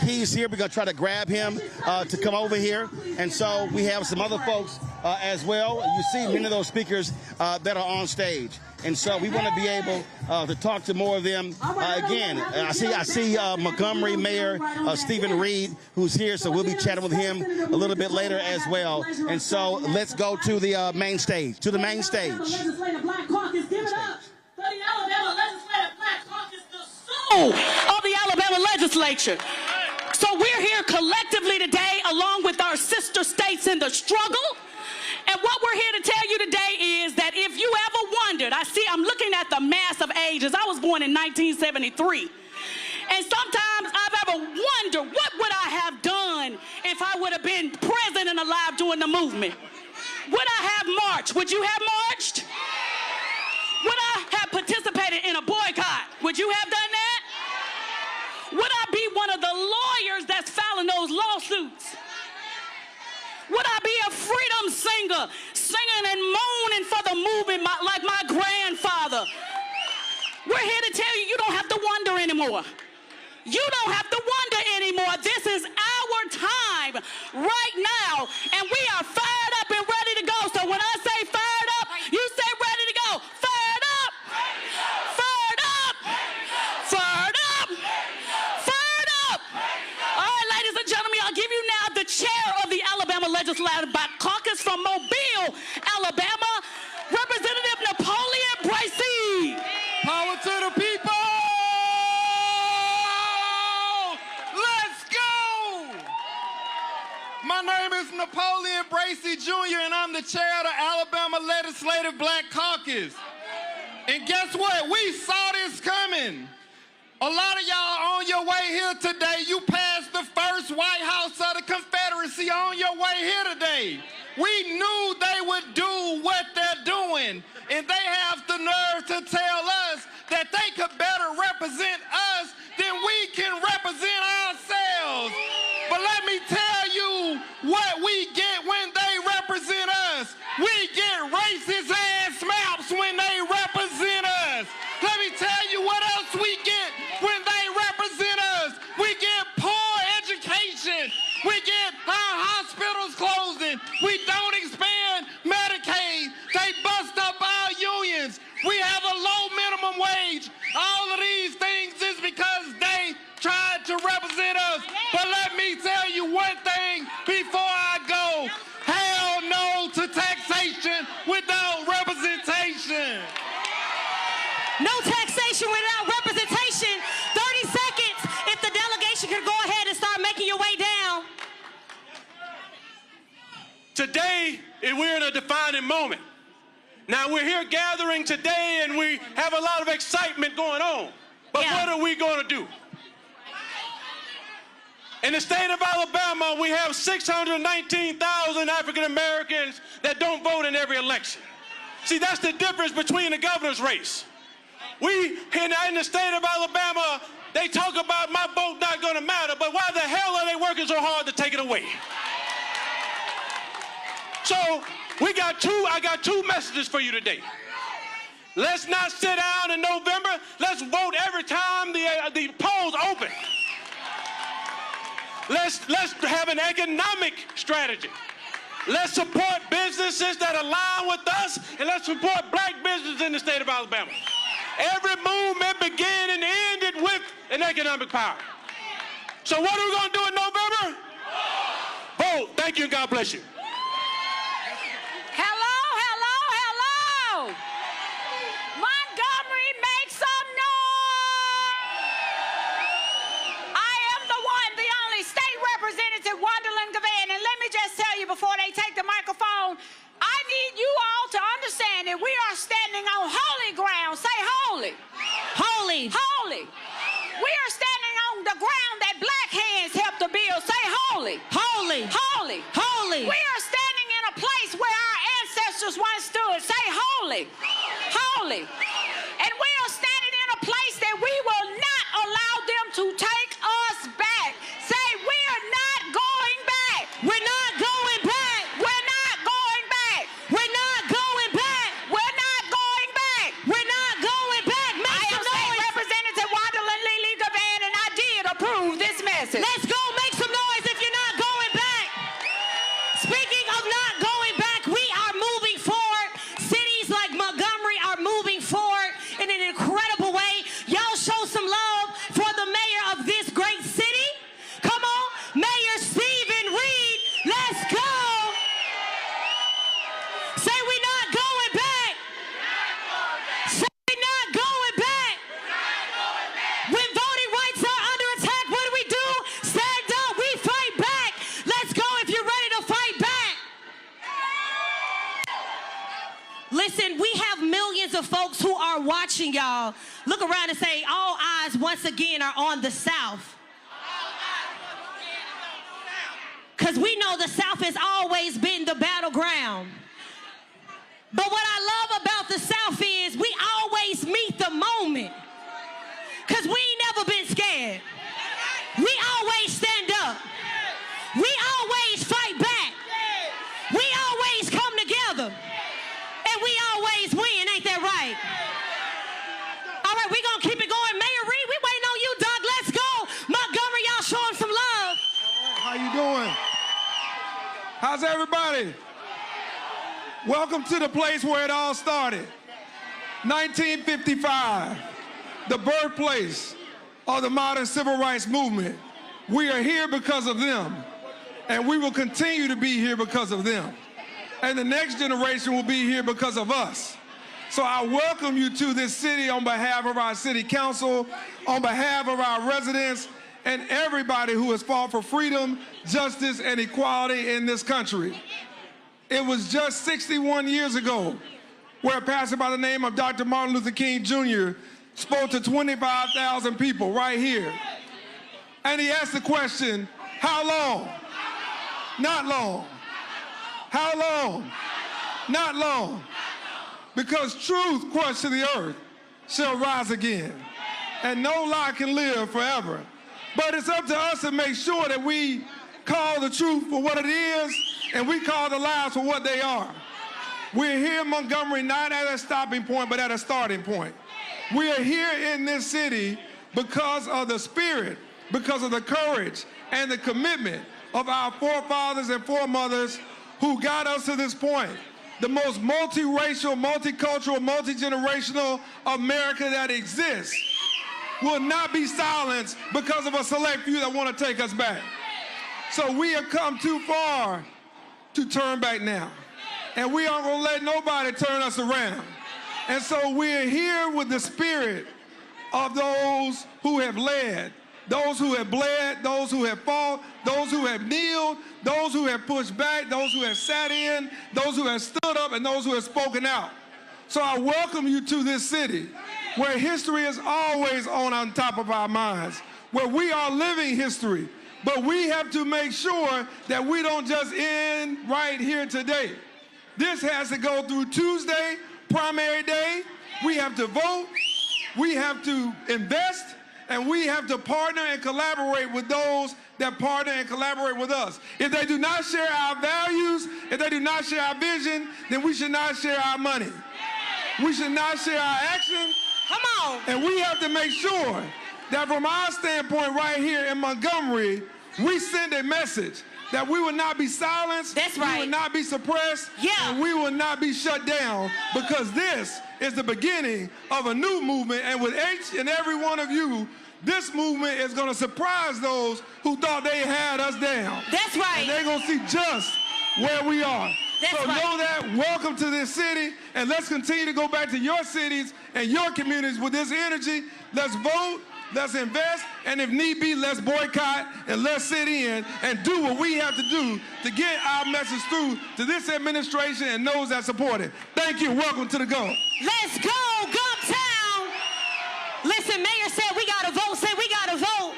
He's here. We're going to try to grab him to come over here. And so we have some other folks as well. You see many of those speakers that are on stage. And so we want to be able to talk to more of them. Again, I see Montgomery Mayor Stephen Reed, who's here, so we'll be chatting with him a little bit later as well. And so let's go to the main stage, Of the Alabama legislature. So we're here collectively today along with our sister states in the struggle. And what we're here to tell you today is that if you ever wondered, I'm looking at the mass of ages. I was born in 1973. And sometimes I've ever wondered, what would I have done if I would have been present and alive during the movement? Would I have marched? Would you have marched? Would I have participated in a boycott? Would you have done that? Would I be one of the lawyers that's filing those lawsuits? Would I be a freedom singer, singing and moaning for the movement like my grandfather? We're here to tell you, you don't have to wonder anymore. You don't have to wonder anymore. This is our time right now, and we are fired up and ready to go. So when I say fired up, you say ready to go. Fired up! Fired up! Fired up! Fired up! All right, ladies and gentlemen, I'll give you now the chair of the Alabama Legislative Caucus from Mobile, Alabama, Representative Napoleon Bracey. Power to the people! Let's go! My name is Napoleon Bracey Jr., and I'm the chair of the Alabama Legislative Black Caucus. And guess what? We saw this coming. A lot of y'all on your way here today, you passed the first White House of the Confederacy on your way here today. We knew they would do what they're doing, and they have the nerve to tell us that they could better represent us than we can represent ourselves. But let me tell you what we get when they represent us. We get racist ass maps Today, we're in a defining moment. Now, we're here gathering today, and we have a lot of excitement going on. But what are we going to do? In the state of Alabama, we have 619,000 African Americans that don't vote in every election. See, that's the difference between the governor's race. We, in the state of Alabama, they talk about my vote not going to matter, but why the hell are they working so hard to take it away? So, I got two messages for you today. Let's not sit down in November. Let's vote every time the polls open. Let's have an economic strategy. Let's support businesses that align with us, and let's support black businesses in the state of Alabama. Every movement began and ended with an economic power. So what are we going to do in November? Vote. Thank you, and God bless you. Hello, hello, hello. Montgomery, make some noise. I am the one, the only state representative, Wonderland Gavan. And let me just tell you before they take the microphone, I need you all to understand that we are standing on holy ground. Say holy. Holy. Holy. We are standing on the ground that black hands helped to build. Say holy. Holy. Holy. Holy. We are standing in a place where our ancestors once stood. Say holy. Holy. And we are standing in a place that we will not allow them to take us back. Say we are not going back. We're not going back. We're not going back. We're not going back. We're not going back. We're not going back. Make I am some State noise. Representative Wonderland Lily Gavan, and I did approve this message. Let's go. Make some noise if you're not going back. Speaking of not going back, we are moving forward. Cities like Montgomery are moving forward in an incredible way. Y'all show some love for the mayor of this great city. Come on, Mayor Stephen Reed. Let's go. Say we're not going back. Say we're not going back. When voting rights are under attack, what do? Stand up. We fight back. Let's go if you're ready to fight back. Listen, we have millions of folks who are watching y'all. Look around and say, all eyes once again are on the South. Because we know the South has always been the battleground. But what I love about the South is we always meet the moment. Because we ain't never been scared. We always stand up. We always fight back. We always come together. And we always win, ain't that right? All right, we're going to keep it going. Mayor Reed, we waiting on you, Doug. Let's go. Montgomery, y'all show him some love. How you doing? How's everybody? Welcome to the place where it all started. 1955, the birthplace of the modern civil rights movement. We are here because of them, and we will continue to be here because of them. And the next generation will be here because of us. So I welcome you to this city on behalf of our city council, on behalf of our residents, and everybody who has fought for freedom, justice, and equality in this country. It was just 61 years ago where a pastor by the name of Dr. Martin Luther King Jr. spoke to 25,000 people right here. And he asked the question, how long? Not long. How long? Not long. Because truth crushed to the earth shall rise again, and no lie can live forever. But it's up to us to make sure that we call the truth for what it is, and we call the lies for what they are. We're here in Montgomery not at a stopping point, but at a starting point. We are here in this city because of the spirit, because of the courage and the commitment of our forefathers and foremothers who got us to this point. The most multiracial, multicultural, multi-generational America that exists will not be silenced because of a select few that want to take us back. So we have come too far to turn back now. And we aren't going to let nobody turn us around. And so we're here with the spirit of those who have led those who have bled, those who have fought, those who have kneeled, those who have pushed back, those who have sat in, those who have stood up, and those who have spoken out. So I welcome you to this city where history is always on top of our minds, where we are living history. But we have to make sure that we don't just end right here today. This has to go through Tuesday, primary day. We have to vote, we have to invest, and we have to partner and collaborate with those that partner and collaborate with us. If they do not share our values, if they do not share our vision, then we should not share our money. We should not share our action. Come on. And we have to make sure that from our standpoint right here in Montgomery, we send a message that we will not be silenced, That's right. we will not be suppressed, and we will not be shut down, because this is the beginning of a new movement, and with each and every one of you, this movement is going to surprise those who thought they had us down. That's right. And they're going to see just where we are. That's so right. know that, welcome to this city, and let's continue to go back to your cities and your communities with this energy. Let's vote, let's invest, and if need be, let's boycott and let's sit in and do what we have to do to get our message through to this administration and those that support it. Thank you. Welcome to the Gump. Let's go, Gumptown. Listen, Mayor said we got to vote. Say we got to vote.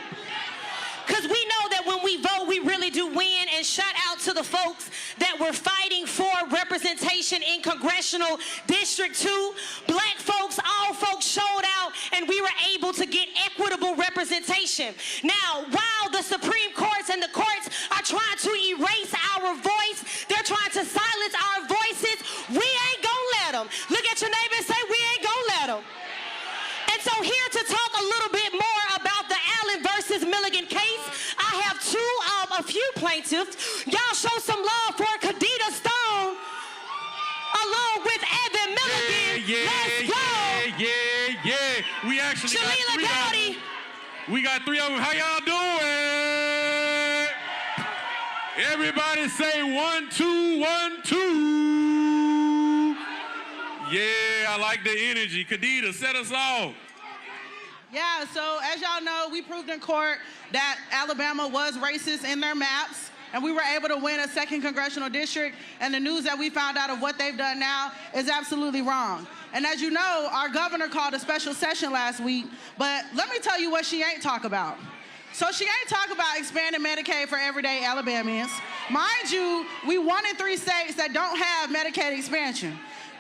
Because we know that when we vote, we really do win. And shout out to the folks that were fighting for representation in Congressional District 2. Black folks, all folks showed out, and we were able to get equitable representation. Now, while the Supreme Courts and the courts are trying to erase our voice, they're trying to silence our voices, we ain't gonna let them. Look at your neighbor and say, we ain't gonna let them. And so here to talk a little bit more about the Allen versus Milligan case, I have a few plaintiffs. Y'all show some love for Kadita Stone along with Evan Milligan. Let's go. Yeah. We actually Shalila got three Dowdy. of them. We got three of them. How y'all doing? Everybody say 1, 2, 1, 2. Yeah, I like the energy. Kadita, set us off. Yeah, so as y'all know, we proved in court that Alabama was racist in their maps, and we were able to win a 2nd congressional district, and the news that we found out of what they've done now is absolutely wrong. And as you know, our governor called a special session last week, but let me tell you what she ain't talk about. So she ain't talk about expanding Medicaid for everyday Alabamians. Mind you, we 1 in 3 states that don't have Medicaid expansion.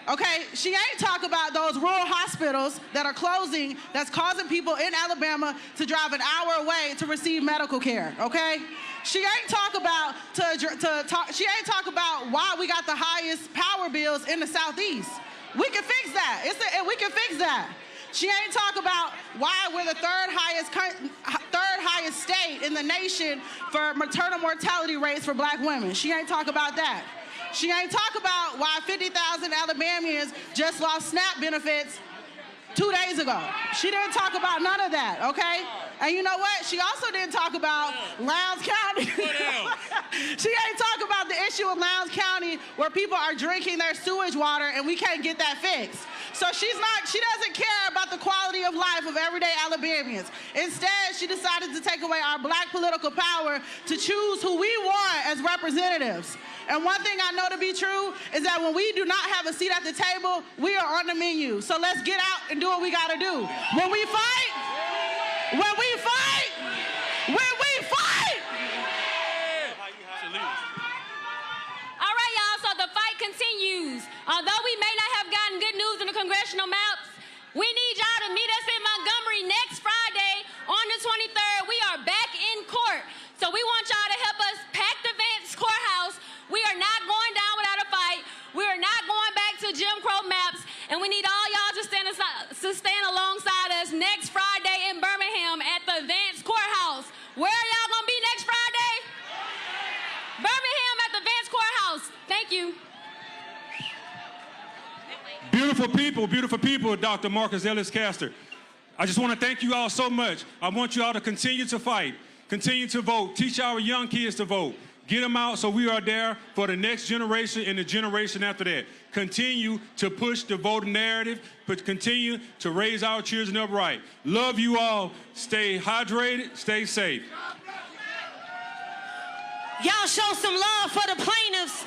Okay, she ain't talk about those rural hospitals that are closing, that's causing people in Alabama to drive an hour away to receive medical care, okay? She ain't talk about she ain't talk about why we got the highest power bills in the Southeast. We can fix that. We can fix that. She ain't talk about why we're the third highest state in the nation for maternal mortality rates for black women. She ain't talk about that. She ain't talk about why 50,000 Alabamians just lost SNAP benefits 2 days ago. She didn't talk about none of that, okay? And you know what? She also didn't talk about Lowndes County. She ain't talk about the issue of Lowndes County where people are drinking their sewage water and we can't get that fixed. So she doesn't care about the quality of life of everyday Alabamians. Instead, she decided to take away our black political power to choose who we want as representatives. And one thing I know to be true is that when we do not have a seat at the table, we are on the menu. So let's get out and do what we gotta do. When we fight, when we fight, when we fight. All right, y'all, so the fight continues. Although we may not have gotten good news in the congressional maps, we need y'all to meet us in Montgomery next Friday on the 23rd. We are back in court. So we want y'all to help us pack the Vance courthouse. We are not going down without a fight. We are not going back to Jim Crow maps. And we need all y'all to stand alongside us next Friday in Birmingham at the Vance courthouse. Where are y'all going to be next Friday? Birmingham at the Vance courthouse. Thank you. Beautiful people, Dr. Marcus Ellis Castor. I just want to thank you all so much. I want you all to continue to fight, continue to vote, teach our young kids to vote. Get them out so we are there for the next generation and the generation after that. Continue to push the voting narrative, but continue to raise our children upright. Love you all. Stay hydrated. Stay safe. Y'all show some love for the plaintiffs.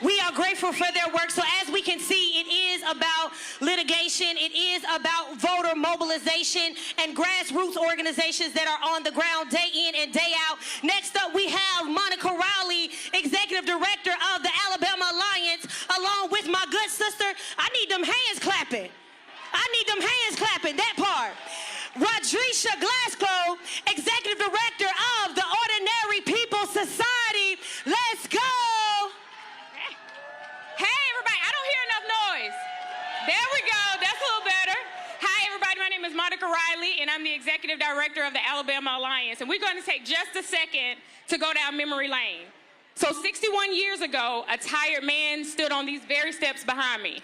We are grateful for their work. So as we can see, it is about litigation. It is about voter mobilization and grassroots organizations that are on the ground day in and day out. Next up, we have Monica Rowley, Executive Director of the Alabama Alliance, along with my good sister. I need them hands clapping. I need them hands clapping, that part. Rodrisha Glasgow, Executive Director of the Ordinary People Society. Let's go. Hey, everybody, I don't hear enough noise. There we go, that's a little better. Hi, everybody, my name is Monica Riley, and I'm the Executive Director of the Alabama Alliance. And we're going to take just a second to go down memory lane. So 61 years ago, a tired man stood on these very steps behind me.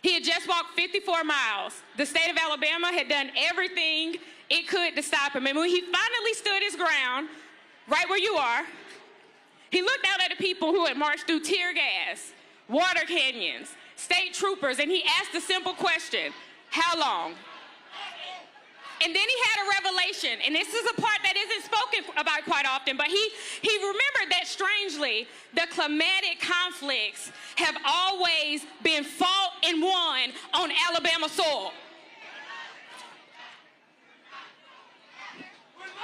He had just walked 54 miles. The state of Alabama had done everything it could to stop him. And when he finally stood his ground, right where you are, he looked out at the people who had marched through tear gas, water canyons, state troopers, and he asked a simple question: how long? And then he had a revelation, and this is a part that isn't spoken about quite often, but he remembered that strangely, the climatic conflicts have always been fought and won on Alabama soil.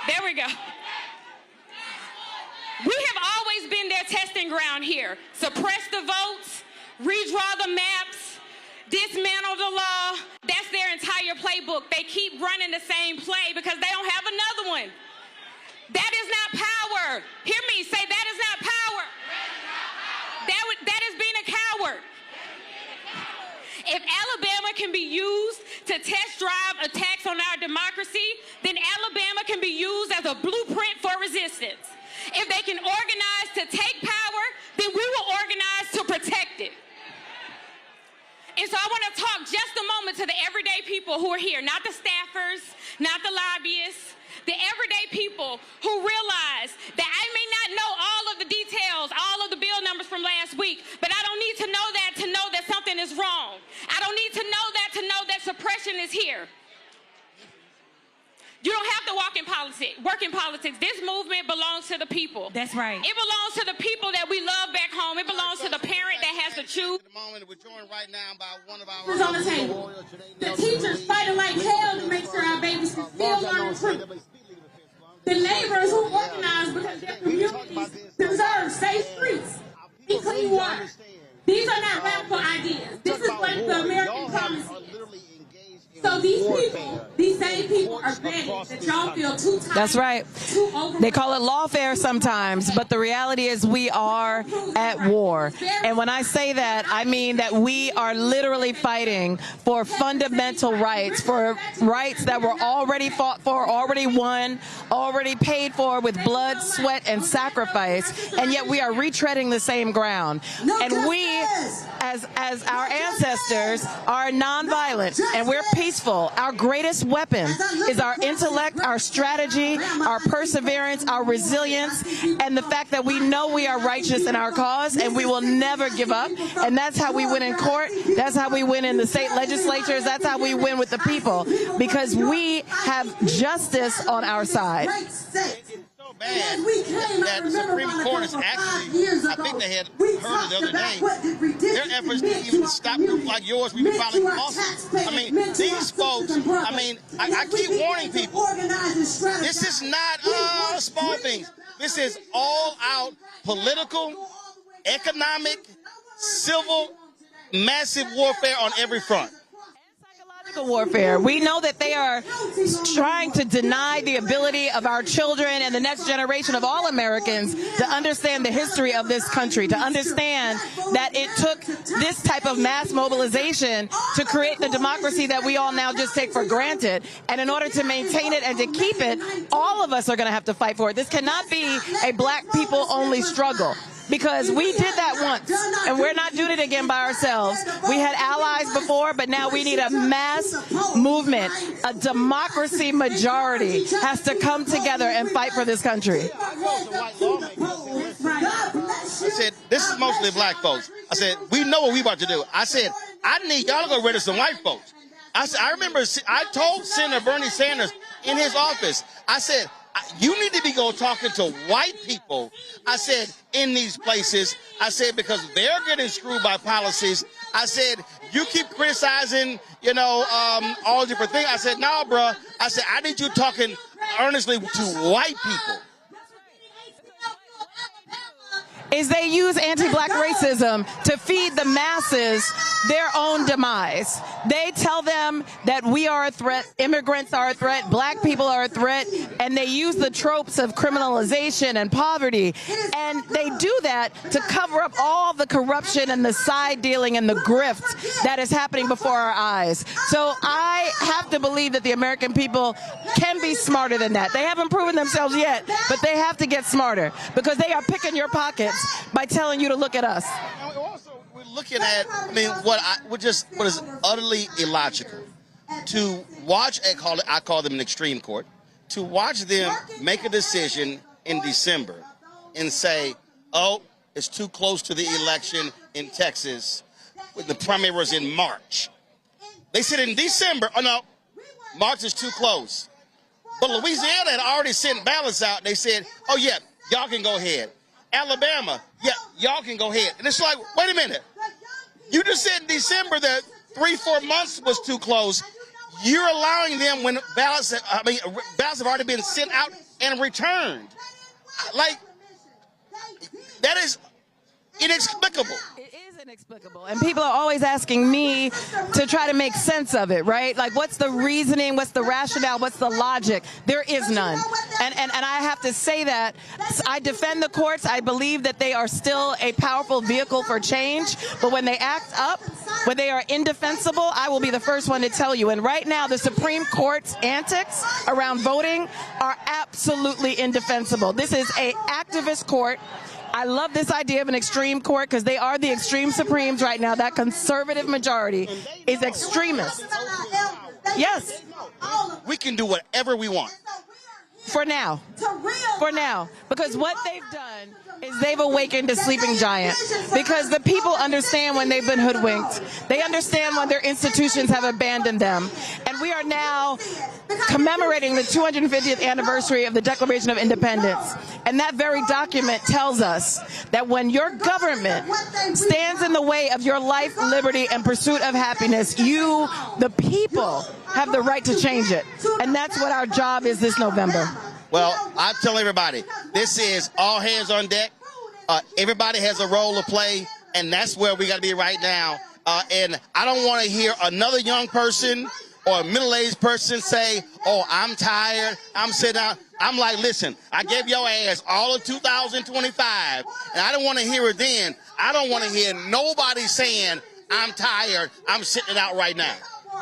There we go. We have always been their testing ground here. Suppress the votes, redraw the maps, dismantle the law. That's their entire playbook. They keep running the same play because they don't have another one. That is not power. Hear me say, that is not power. That is being a coward. If Alabama can be used to test drive attacks on our democracy, then Alabama can be used as a blueprint for resistance. If they can organize to take power, then we will organize to protect it. And so I want to talk just a moment to the everyday people who are here, not the staffers, not the lobbyists, the everyday people who realize that I may not know all of the details, all of the bill numbers from last week, but I don't need to know that something is wrong. I don't need to know that suppression is here. You don't have to work in politics. This movement belongs to the people. That's right. It belongs to the people that we love back home. It belongs to the parent that has to choose. We're joined right now by one of our on the table. The teachers fighting like hell to make sure our babies can still learn the truth. The neighbors who organize because their communities deserve safe streets and clean water. These are not radical ideas. This is what the American promise is. So these people, these same people are betting that y'all feel too tired. That's right. They call it lawfare sometimes, but the reality is we are at war. And when I say that, I mean that we are literally fighting for fundamental rights, for rights that were already fought for, already won, already paid for with blood, sweat, and sacrifice, and yet we are retreading the same ground. And we, as our ancestors, are nonviolent, and we're peaceful. Our greatest weapon is our intellect, our strategy, our perseverance, our resilience, and the fact that we know we are righteous in our cause, and we will never give up. And that's how we win in court. That's how we win in the state legislatures. That's how we win with the people, because we have justice on our side. Bad that the Supreme Court is actually, I think they had heard it the other day, their efforts to even stop groups like yours, we've been filing lawsuits. I mean, these folks, I keep warning people, this is not small things. This is all out political, economic, civil, massive warfare on every front. Warfare. We know that they are trying to deny the ability of our children and the next generation of all Americans to understand the history of this country, to understand that it took this type of mass mobilization to create the democracy that we all now just take for granted. And in order to maintain it and to keep it, all of us are going to have to fight for it. This cannot be a black people only struggle, because we did that once, and we're not doing it again by ourselves. We had allies before, but now we need a mass movement. A democracy majority has to come together and fight for this country. Right. I said, this is mostly black folks. I said, we know what we about to do. I said, I need y'all to go rid of some white folks. I said, I remember I told Senator Bernie Sanders in his office, I said, you need to be go talking to white people. I said, in these places, I said, because they're getting screwed by policies. I said, you keep criticizing, you know, all different things. I said, no, bro. I said, I need you talking earnestly to white people. Is they use anti-black racism to feed the masses their own demise. They tell them that we are a threat, immigrants are a threat, black people are a threat, and they use the tropes of criminalization and poverty. And they do that to cover up all the corruption and the side dealing and the grift that is happening before our eyes. So I have to believe that the American people can be smarter than that. They haven't proven themselves yet, but they have to get smarter because they are picking your pockets by telling you to look at us. We're looking at, I mean, what is utterly illogical to watch. I call them an extreme court. To watch them make a decision in December and say, "Oh, it's too close to the election in Texas, with the primary was in March." They said in December, "Oh no, March is too close." But Louisiana had already sent ballots out. They said, "Oh yeah, y'all can go ahead." Alabama, yeah, y'all can go ahead. And it's like, wait a minute. You just said in December that 3-4 months was too close. You're allowing them when ballots have already been sent out and returned. Like, that is inexplicable. It is inexplicable. And people are always asking me to try to make sense of it, right? Like, what's the reasoning? What's the rationale? What's the logic? There is none. And I have to say that I defend the courts. I believe that they are still a powerful vehicle for change. But when they act up, when they are indefensible, I will be the first one to tell you. And right now, the Supreme Court's antics around voting are absolutely indefensible. This is an activist court. I love this idea of an extreme court because they are the extreme Supremes right now. That conservative majority is extremist. Yes. We can do whatever we want. For now. For now. Because what they've done is they've awakened a sleeping giant. Because the people understand when they've been hoodwinked. They understand when their institutions have abandoned them. And we are now commemorating the 250th anniversary of the Declaration of Independence. And that very document tells us that when your government stands in the way of your life, liberty, and pursuit of happiness, you, the people, have the right to change it. And that's what our job is this November. Well, I'm telling everybody, this is all hands on deck. Everybody has a role to play, and that's where we got to be right now. And I don't want to hear another young person or a middle-aged person say, "Oh, I'm tired, I'm sitting down." I'm like, listen, I gave your ass all of 2025, and I don't want to hear it then. I don't want to hear nobody saying, "I'm tired, I'm sitting out right now."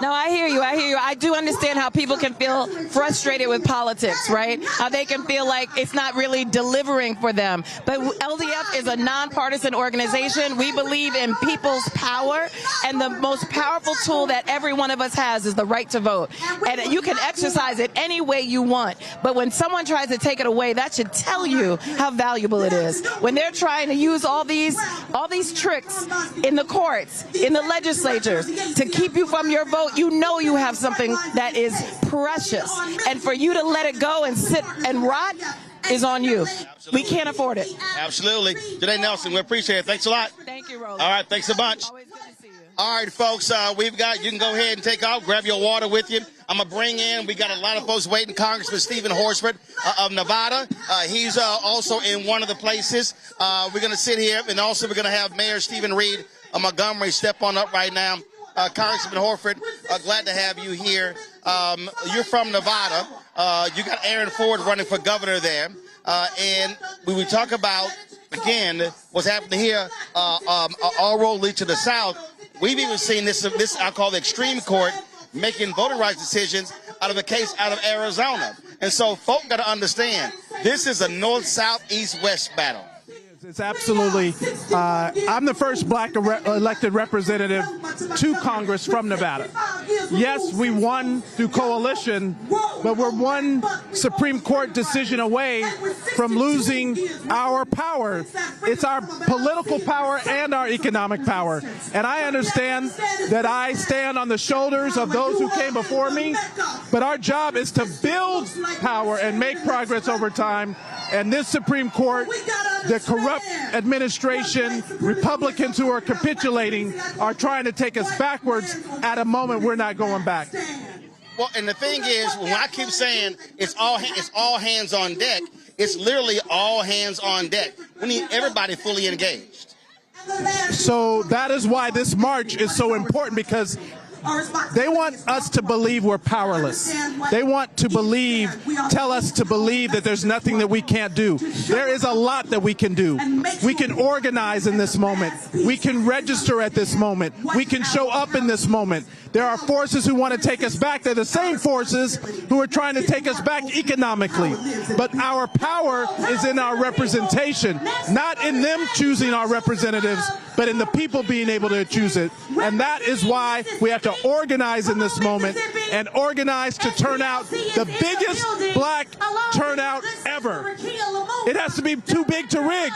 No, I hear you. I hear you. I do understand how people can feel frustrated with politics, right? How they can feel like it's not really delivering for them. But LDF is a nonpartisan organization. We believe in people's power, and the most powerful tool that every one of us has is the right to vote. And you can exercise it any way you want. But when someone tries to take it away, that should tell you how valuable it is. When they're trying to use all these tricks in the courts, in the legislatures, to keep you from your vote, you know you have something that is precious. And for you to let it go and sit and rot is on you. Absolutely. We can't afford it. Absolutely. Janae Nelson, we appreciate it. Thanks a lot. Thank you, Roland. All right, thanks a bunch. Always good to see you. All right, folks, you can go ahead and take off. Grab your water with you. I'm going to bring in, we got a lot of folks waiting. Congressman Stephen Horsford of Nevada. He's also in one of the places. We're going to sit here, and also we're going to have Mayor Stephen Reed of Montgomery step on up right now. Congressman Horford, glad to have you here. You're from Nevada. You got Aaron Ford running for governor there. And when we talk about, again, what's happening here, all road lead to the south, we've even seen this I call the extreme court, making voting rights decisions out of a case out of Arizona. And so folk got to understand, this is a north, south, east, west battle. It's absolutely, I'm the first black elected representative to Congress from Nevada. Yes, we won through coalition, but we're one Supreme Court decision away from losing our power. It's our political power and our economic power. And I understand that I stand on the shoulders of those who came before me, but our job is to build power and make progress over time. And this Supreme Court, the corrupt administration, Republicans who are capitulating, are trying to take us backwards at a moment we're not going back. Well, and the thing is, when I keep saying it's all hands on deck, it's literally all hands on deck. We need everybody fully engaged. So that is why this march is so important, because they want us to believe we're powerless. They want to tell us to believe that there's nothing that we can't do. There is a lot that we can do. We can organize in this moment. We can register at this moment. We can show up in this moment. There are forces who want to take us back. They're the same forces who are trying to take us back economically. But our power is in our representation, not in them choosing our representatives, but in the people being able to choose it. And that is why we have to organize in this moment, and organize to turn out the biggest black turnout ever. It has to be too big to rig,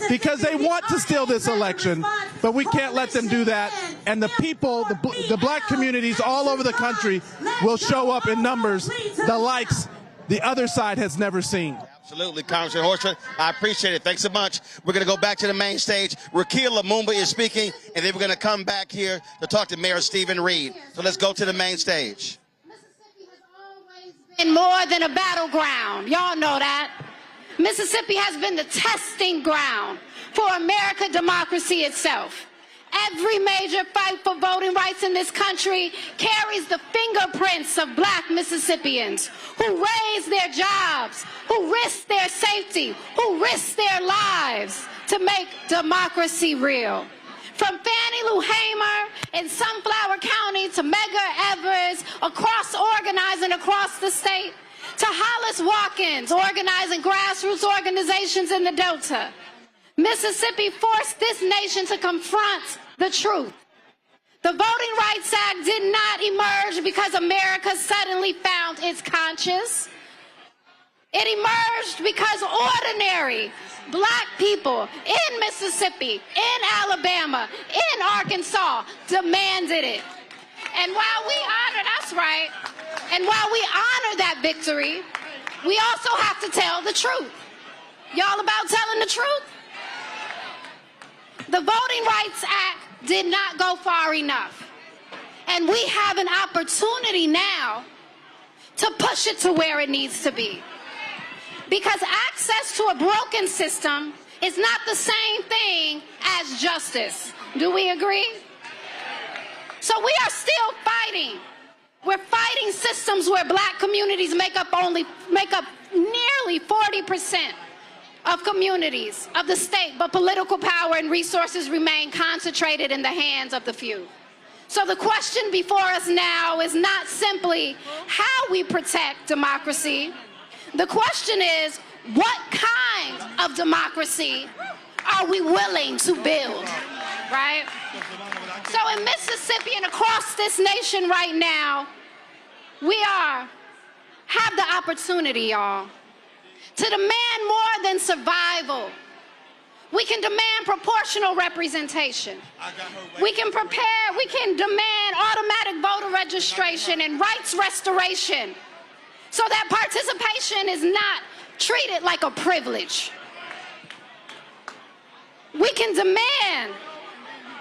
because they want to steal this election, but we can't let them do that. And the people, the black communities all over the country will show up in numbers the likes the other side has never seen. Absolutely, Congressman Horsford. I appreciate it. Thanks so much. We're going to go back to the main stage. Roland Lumumba is speaking, and then we're going to come back here to talk to Mayor Stephen Reed. So let's go to the main stage. Been more than a battleground. Y'all know that. Mississippi has been the testing ground for American democracy itself. Every major fight for voting rights in this country carries the fingerprints of black Mississippians who raised their jobs, who risked their safety, who risked their lives to make democracy real. From Fannie Lou Hamer in Sunflower County to Medgar Evers, organizing across the state, to Hollis Watkins organizing grassroots organizations in the Delta. Mississippi forced this nation to confront the truth. The Voting Rights Act did not emerge because America suddenly found its conscience. It emerged because ordinary black people in Mississippi, in Alabama, in Arkansas demanded it. And while we honor, that's right, and while we honor that victory, we also have to tell the truth. Y'all about telling the truth? The Voting Rights Act did not go far enough. And we have an opportunity now to push it to where it needs to be. Because access to a broken system is not the same thing as justice. Do we agree? So we are still fighting. We're fighting systems where black communities make up nearly 40% of communities of the state, but political power and resources remain concentrated in the hands of the few. So the question before us now is not simply how we protect democracy. The question is, what kind of democracy are we willing to build, right? So in Mississippi and across this nation right now, we have the opportunity, y'all, to demand more than survival. We can demand proportional representation. We can demand automatic voter registration and rights restoration so that participation is not treated like a privilege. We can demand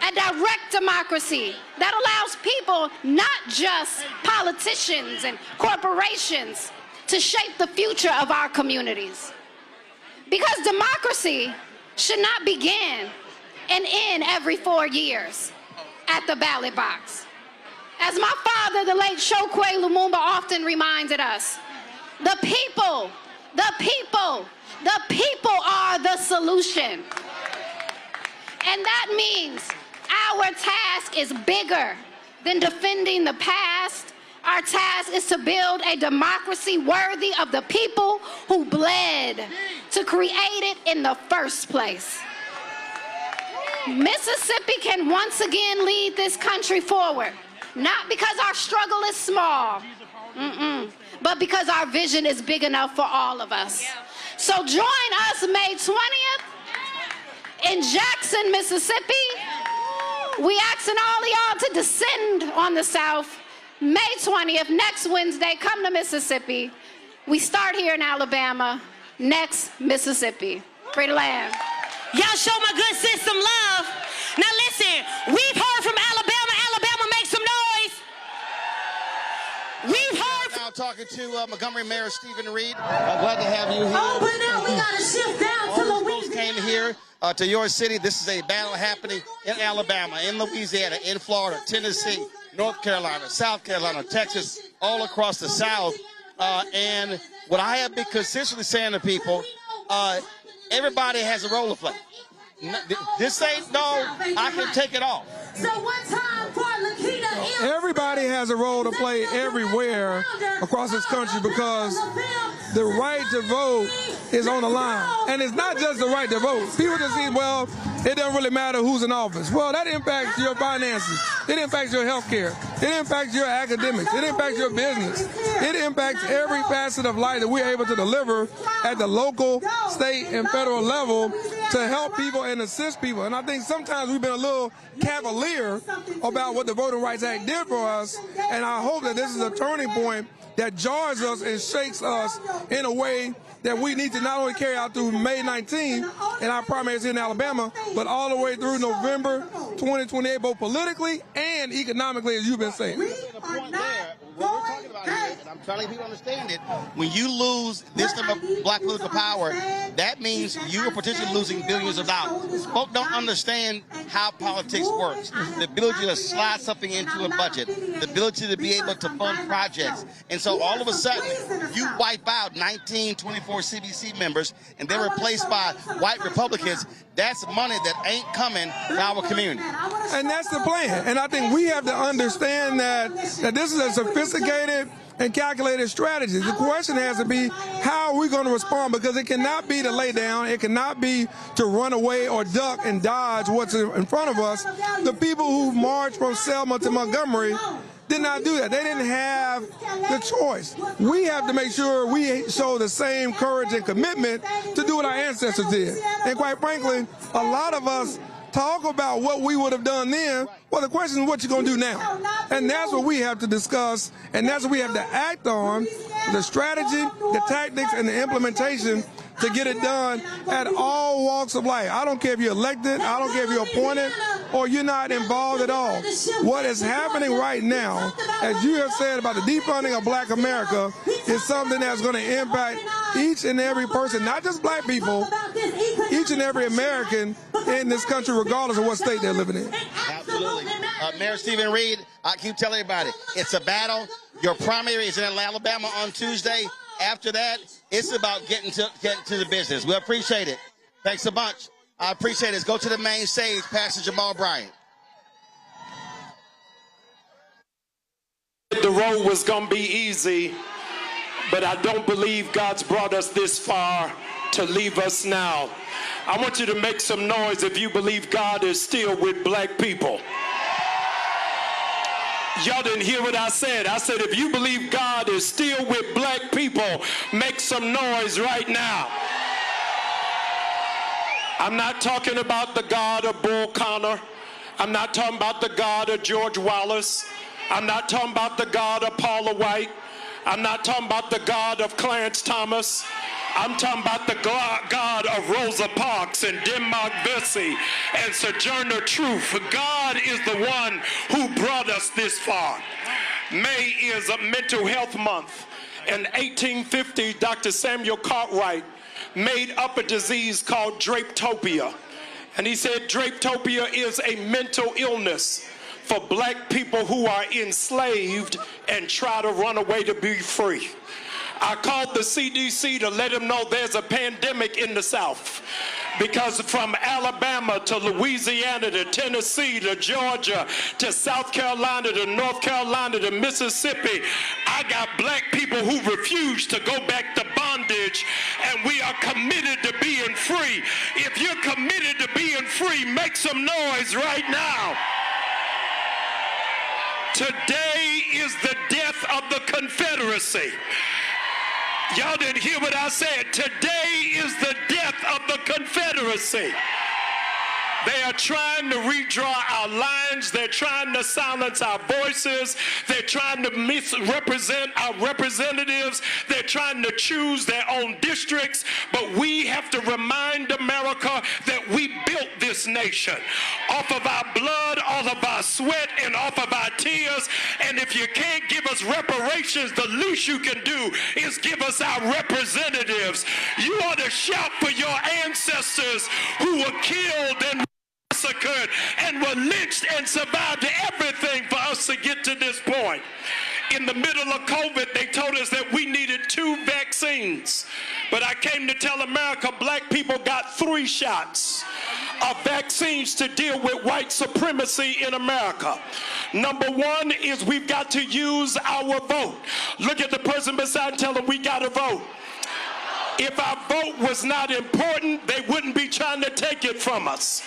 a direct democracy that allows people, not just politicians and corporations, to shape the future of our communities. Because democracy should not begin and end every 4 years at the ballot box. As my father, the late Chokwe Lumumba, often reminded us, the people are the solution. And that means our task is bigger than defending the past. Our task is to build a democracy worthy of the people who bled to create it in the first place. Mississippi can once again lead this country forward, not because our struggle is small, but because our vision is big enough for all of us. So join us May 20th in Jackson, Mississippi. We asking all of y'all to descend on the South May 20th, next Wednesday. Come to Mississippi. We start here in Alabama, next Mississippi. Free the land. Y'all show my good sis some love. Now listen, we've heard from Alabama. Alabama, make some noise. We've heard now talking to Montgomery Mayor Stephen Reed. Glad to have you here. Oh, but now we got to shift down to Louisiana. Came here to your city. This is a battle happening in Alabama, in Louisiana, in Florida, Tennessee, North Carolina, South Carolina, Texas, all across the South. And what I have been consistently saying to people, everybody has a role to play. This ain't no, I can take it off. So one time for Lakita. Everybody has a role to play everywhere across this country because the right to vote is on the line. And it's not just the right to vote. People just say, well, it doesn't really matter who's in office. Well, that impacts your finances. It impacts your health care. It impacts your academics. It impacts your business. It impacts every facet of life that we're able to deliver at the local, state, and federal level to help people and assist people. And I think sometimes we've been a little cavalier about what the Voting Rights Act did for us. And I hope that this is a turning point that jars us and shakes us in a way that we need to not only carry out through May 19 in our primaries here in Alabama, but all the way through November 2028, both politically and economically, as you've been saying. What we're talking about here, and I'm trying to let people understand it, when you lose this number of black political power, that means you are potentially losing billions of dollars. Folks don't understand how politics works. The ability to slide something into a budget, the ability to be able to fund projects. And so all of a sudden, you wipe out 1924 CBC members, and they're replaced by white Republicans. That's money that ain't coming to our community. And that's the plan. And I think we have to understand that this is a sophisticated and calculated strategy. The question has to be, how are we going to respond? Because it cannot be to lay down. It cannot be to run away or duck and dodge what's in front of us. The people who marched from Selma to Montgomery did not do that. They didn't have the choice. We have to make sure we show the same courage and commitment to do what our ancestors did. And quite frankly, a lot of us talk about what we would have done then. Well, the question is what you're going to do now. And that's what we have to discuss, and that's what we have to act on, the strategy, the tactics, and the implementation to get it done at all walks of life. I don't care if you're elected, I don't care if you're appointed, or you're not involved at all. What is happening right now, as you have said about the defunding of Black America, is something that's going to impact each and every person, not just black people, each and every American in this country, regardless of what state they're living in. Absolutely. Mayor Stephen Reed, I keep telling everybody, it's a battle. Your primary is in Alabama on Tuesday. After that, it's about getting to the business. We appreciate it. Thanks a bunch. I appreciate it. Let's go to the main stage, Pastor Jamal Bryant. The road was going to be easy, but I don't believe God's brought us this far to leave us now. I want you to make some noise if you believe God is still with black people. Y'all didn't hear what I said. I said, if you believe God is still with black people, make some noise right now. I'm not talking about the God of Bull Connor. I'm not talking about the God of George Wallace. I'm not talking about the God of Paula White. I'm not talking about the God of Clarence Thomas. I'm talking about the God of Rosa Parks and Denmark Vesey and Sojourner Truth. God is the one who brought us this far. May is a mental health month. In 1850, Dr. Samuel Cartwright made up a disease called drapetopia. And he said drapetopia is a mental illness for black people who are enslaved and try to run away to be free. I called the CDC to let them know there's a pandemic in the South, because from Alabama to Louisiana to Tennessee to Georgia to South Carolina to North Carolina to Mississippi, I got black people who refuse to go back to bondage, and we are committed to being free. If you're committed to being free, make some noise right now. Today is the death of the Confederacy. Y'all didn't hear what I said. Today is the death of the Confederacy. They are trying to redraw our lines. They're trying to silence our voices. They're trying to misrepresent our representatives. They're trying to choose their own districts. But we have to remind America that we built this nation off of our blood, off of our sweat, and off of our tears. And if you can't give us reparations, the least you can do is give us our representatives. You ought to shout for your ancestors who were killed and massacred and were lynched and survived everything for us to get to this point. In the middle of COVID, they told us that we needed 2 vaccines. But I came to tell America black people got 3 shots of vaccines to deal with white supremacy in America. Number 1 is we've got to use our vote. Look at the person beside and tell them we got to vote. If our vote was not important, they wouldn't be trying to take it from us.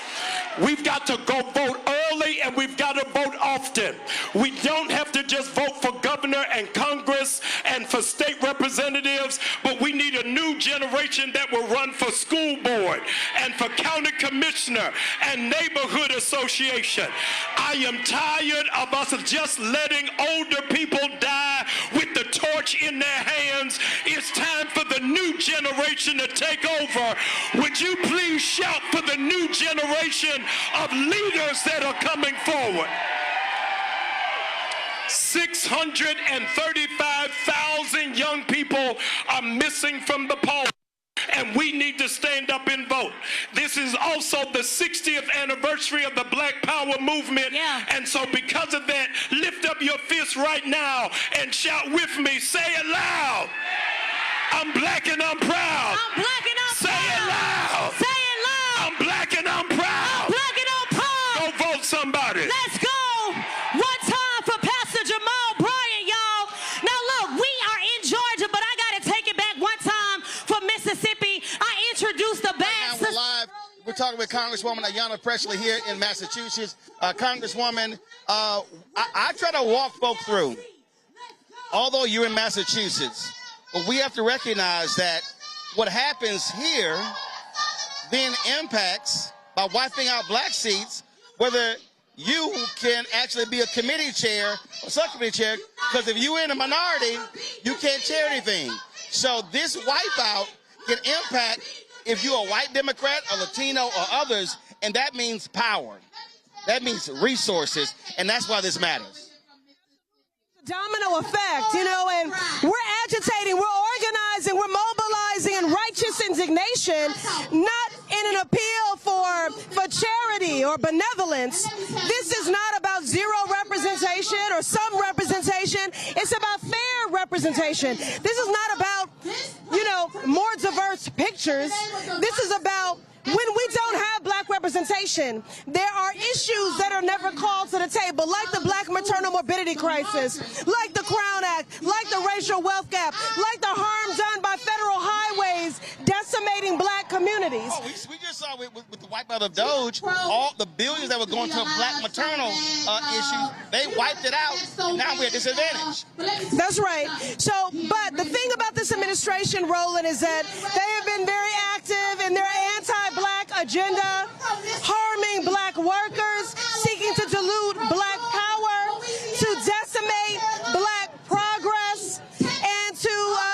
We've got to go vote early, and we've got to vote often. We don't have to just vote for governor and Congress and for state representatives, but we need a new generation that will run for school board and for county commissioner and neighborhood association. I am tired of us just letting older people die with the torch in their hands. It's time for the new generation to take over. Would you please shout for the new generation of leaders that are coming forward? 635,000 young people are missing from the polls, and we need to stand up and vote. This is also the 60th anniversary of the Black Power movement, and so because of that, lift up your fist right now and shout with me. Say it loud. I'm black and I'm proud. I'm black and I'm Say proud. it loud. Say it loud. I'm black and I'm proud. I'm black and I'm proud. Go vote somebody. Let's go. One time for Pastor Jamal Bryant, y'all. Now look, we are in Georgia, but I got to take it back one time for Mississippi. I introduced the band. We're live. We're talking with Congresswoman Ayanna Pressley here in Massachusetts. Congresswoman, I try to walk folk through, although you're in Massachusetts, but we have to recognize that what happens here then impacts by wiping out black seats, whether you can actually be a committee chair or subcommittee chair, because if you're in a minority, you can't chair anything. So this wipeout can impact if you're a white Democrat, a Latino, or others, and that means power. That means resources, and that's why this matters. Domino effect, you know, and we're agitating, we're organizing, we're mobilizing in righteous indignation, not in an appeal for charity or benevolence. This is not about zero representation or some representation. It's about fair representation. This is not about, you know, more diverse pictures. This is about when we don't have black representation, there are issues that are never called to the table, like the black maternal morbidity crisis, like the Crown Act, like the racial wealth gap, like the harm done by federal highways decimating black communities. Oh, we just saw with the wipeout of Doge, all the billions that were going to black maternal issues, they wiped it out, and now we're at disadvantage. That's right. So, but the thing about this administration, Roland, is that they have been very active in their anti-black agenda, harming black workers, seeking to dilute black power, to decimate black progress, and to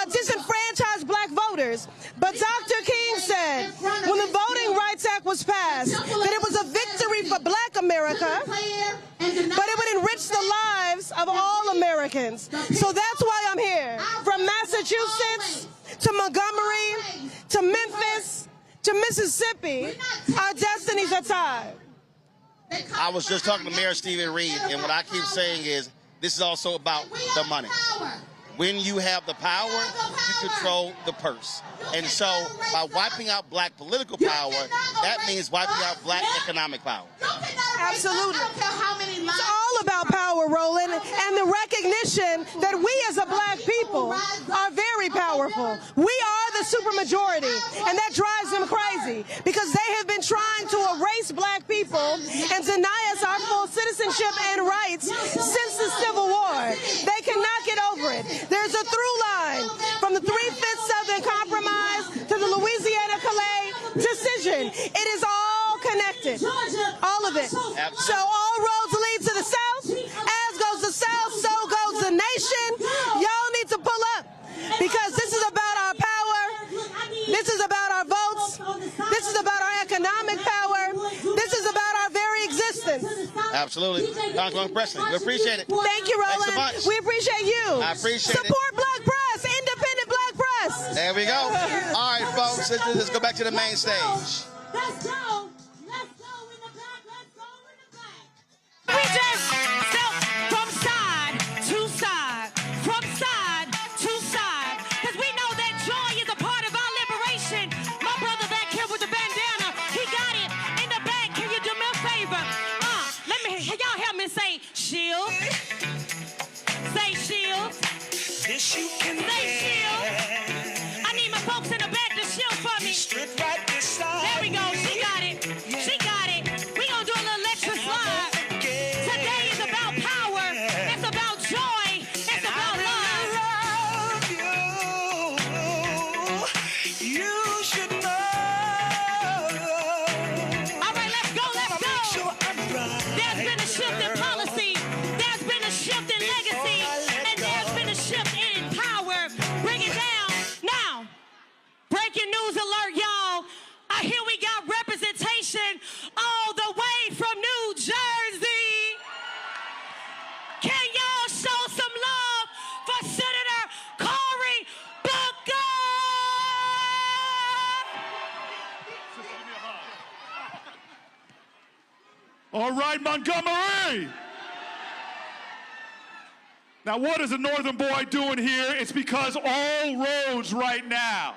disenfranchise black voters. But Dr. King said, when the Voting Rights Act was passed, that it was a victory for black America, but it would enrich the lives of all Americans. So that's why I'm here. From Massachusetts to Montgomery to Memphis to Mississippi, our destinies are tied. I was just talking to Mayor Stephen Reed, and what I keep saying is this is also about the money. When you have the power, you control the purse. And so by wiping out black political power, that means wiping out black economic power. Absolutely. It's all about power, Roland, and the recognition that we as a black people are very powerful. We are the supermajority, and that drives them crazy because they have been trying trying to erase black people and deny us our full citizenship and rights since the Civil War. They cannot get over it. There's a through line from the 3/5 Southern Compromise to the Louisiana-Calais decision. It is all connected, all of it. So all roads lead to the South. As goes the South, so goes the nation. Y'all need to pull up because this is about our power. This is about our votes. This is about our economic power. This is about our very existence. Absolutely. Congresswoman Presley, we appreciate it. Thank you, Roland. Thanks so much. We appreciate you. I appreciate it. Support black press, independent black press. There we go. All right, folks, let's go back to the main stage. Let's go. We just step from side to side, because we know that joy is a part of our liberation. My brother back here with the bandana, he got it in the back. Can you do me a favor? Y'all help me say shield. Say shield. This you can say shield. I need my folks in the back to shield for me. Right beside there we go. She got it. She got it. We gonna do a little extra slide. Today is about power. It's about joy. It's about love. You should know. All right, let's go. Let's go. There's been a shift in policy. There's been a shift in legacy. And there's been a shift in power. Bring it down. Now, breaking news alert, y'all. I hear we got representation all the way from New Jersey. Can y'all show some love for Senator Cory Booker? All right, Montgomery. Now, what is a northern boy doing here? It's because all roads right now.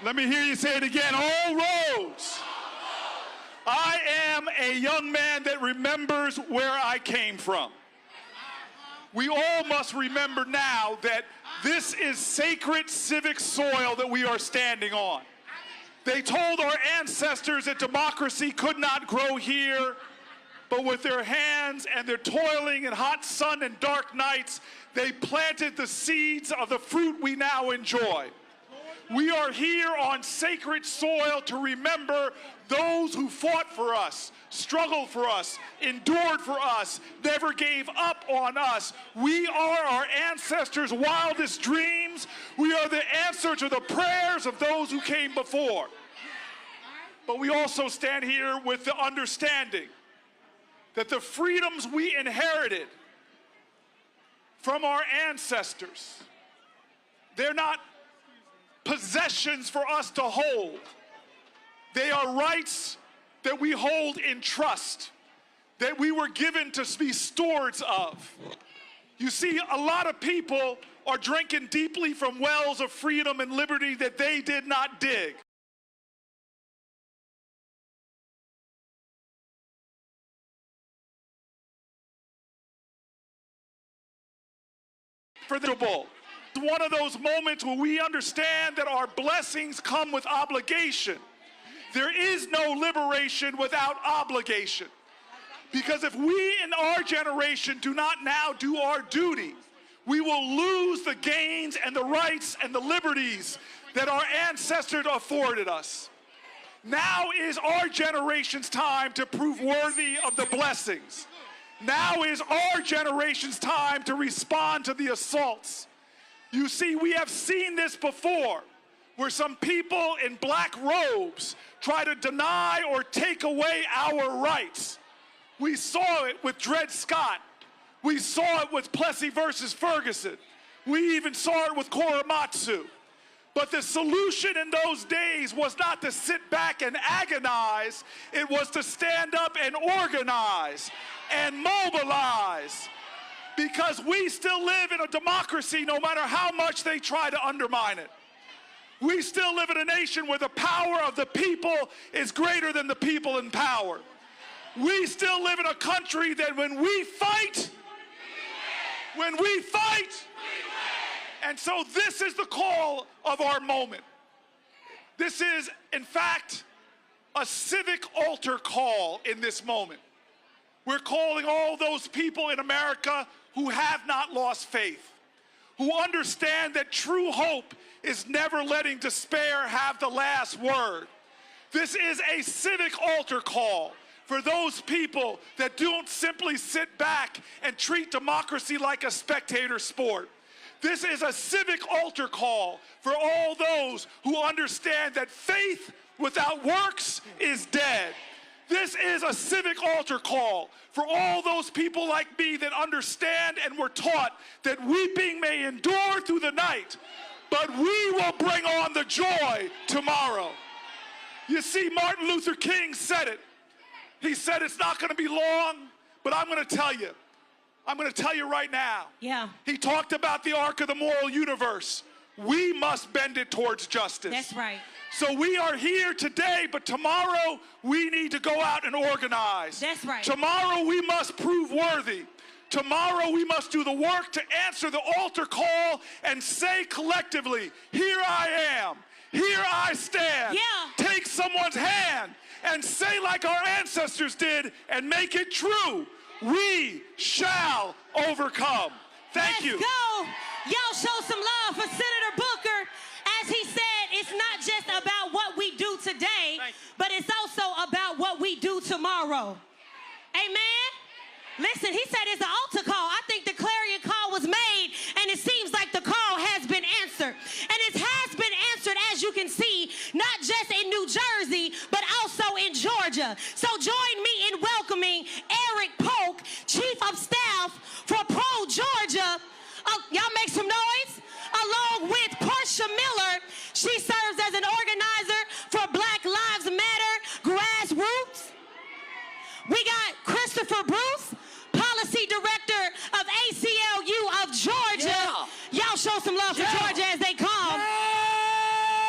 Let me hear you say it again, all roads. I am a young man that remembers where I came from. We all must remember now that this is sacred civic soil that we are standing on. They told our ancestors that democracy could not grow here, but with their hands and their toiling in hot sun and dark nights, they planted the seeds of the fruit we now enjoy. We are here on sacred soil to remember those who fought for us, struggled for us, endured for us, never gave up on us. We are our ancestors' wildest dreams. We are the answer to the prayers of those who came before. But we also stand here with the understanding that the freedoms we inherited from our ancestors, they're not possessions for us to hold. They are rights that we hold in trust, that we were given to be stewards of. You see, a lot of people are drinking deeply from wells of freedom and liberty that they did not dig. It's one of those moments where we understand that our blessings come with obligation. There is no liberation without obligation. Because if we in our generation do not now do our duty, we will lose the gains and the rights and the liberties that our ancestors afforded us. Now is our generation's time to prove worthy of the blessings. Now is our generation's time to respond to the assaults. You see, we have seen this before, where some people in black robes try to deny or take away our rights. We saw it with Dred Scott. We saw it with Plessy versus Ferguson. We even saw it with Korematsu. But the solution in those days was not to sit back and agonize. It was to stand up and organize and mobilize. Because we still live in a democracy no matter how much they try to undermine it. We still live in a nation where the power of the people is greater than the people in power. We still live in a country that when we fight, and so this is the call of our moment. This is, in fact, a civic altar call in this moment. We're calling all those people in America who have not lost faith, who understand that true hope is never letting despair have the last word. This is a civic altar call for those people that don't simply sit back and treat democracy like a spectator sport. This is a civic altar call for all those who understand that faith without works is dead. This is a civic altar call for all those people like me that understand and were taught that weeping may endure through the night, but we will bring on the joy tomorrow. You see, Martin Luther King said it. He said it's not going to be long, but I'm going to tell you. I'm going to tell you right now. Yeah. He talked about the arc of the moral universe. We must bend it towards justice. That's right. So we are here today, but tomorrow we need to go out and organize. That's right. Tomorrow we must prove worthy. Tomorrow we must do the work to answer the altar call and say collectively, here I am, here I stand. Yeah. Take someone's hand and say like our ancestors did and make it true. We shall overcome. Thank you. Let's go. Y'all show some love for Senator Booker. As he said, it's not just about what we do today, but it's also about what we do tomorrow. Amen? Listen, he said it's an altar call. I think the clarion call was made, and it seems like the call has been answered. And it has been answered, as you can see, not just in New Jersey, but also in Georgia. So join me in welcoming Eric Polk, Chief of Staff for Pro Georgia. Y'all make some noise. Along with Portia Miller, she serves as an organizer for Black Lives Matter Grassroots. We got Christopher Bruce, Policy Director of ACLU of Georgia. Yeah. Y'all show some love for Georgia as they come. Yeah.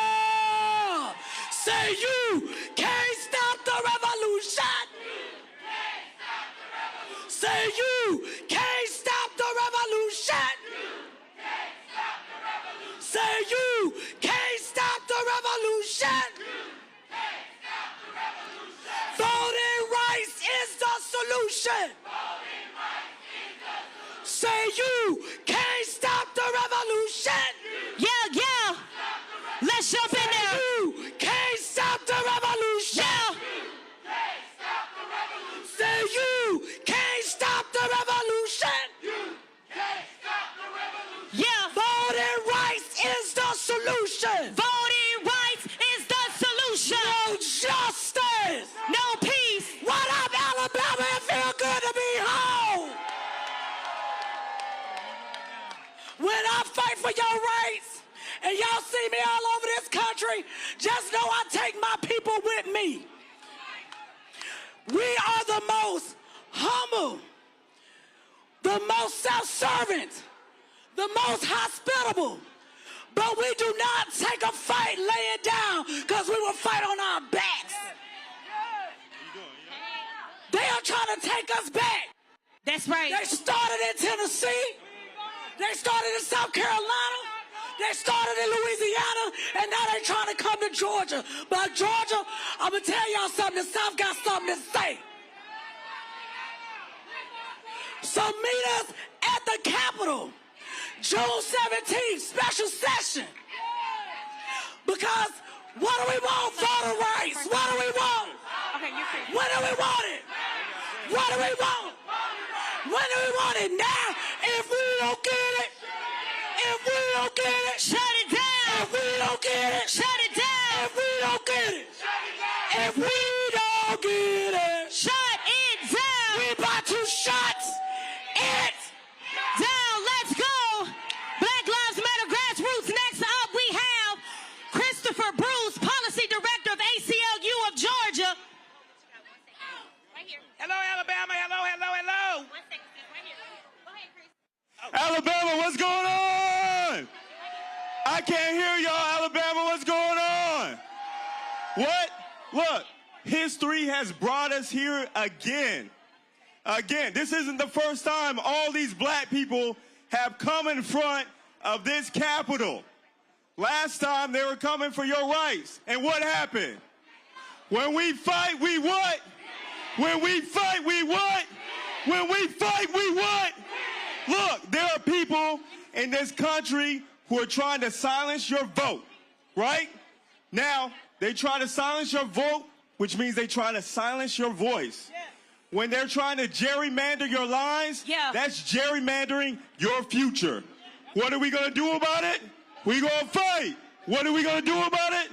Say you can't stop the revolution. Say you can't stop the revolution. Say you can't stop the revolution. Voting rights is the solution. Say you can't stop the revolution. Yeah, yeah. Let's jump in there. You can't stop the revolution. Yeah. Say you can't stop the revolution. Yeah. Voting rights is the solution. Voting rights is the solution. No justice. No peace. What up, Alabama? It feel good to be home. When I fight for your rights, and y'all see me all over this country, just know I take my people with me. We are the most humble, the most self-servant, the most hospitable, but we do not take a fight laying down because we will fight on our backs. They are trying to take us back. That's right. They started in Tennessee. They started in South Carolina. They started in Louisiana, and now they're trying to come to Georgia. But Georgia, I'm going to tell y'all something. The South got something to say. So meet us at the Capitol, June 17th, special session. Because what do we want? Voter rights. What do we want? When do we want it? What do we want? When do we want it? Now, if we don't get it, if we don't get it, shut it down. If we don't get it, shut it down. If we don't get it, if we don't get it, shut it down. We about to shut it down. Let's go. Black Lives Matter Grassroots. Next up, we have Christopher Bruce, Policy Director of ACLU of Georgia. Hello, Alabama. Hello, hello, hello. Alabama, what's going on? I can't hear y'all, Alabama. What's going on? What? Look, history has brought us here again. Again, this isn't the first time all these black people have come in front of this Capitol. Last time they were coming for your rights. And what happened? When we fight, we what? When we fight, we what? When we fight, we what? Look, there are people in this country who are trying to silence your vote, right? Now, they try to silence your vote, which means they try to silence your voice. When they're trying to gerrymander your lives, that's gerrymandering your future. What are we going to do about it? We're going to fight. What are we going to do about it?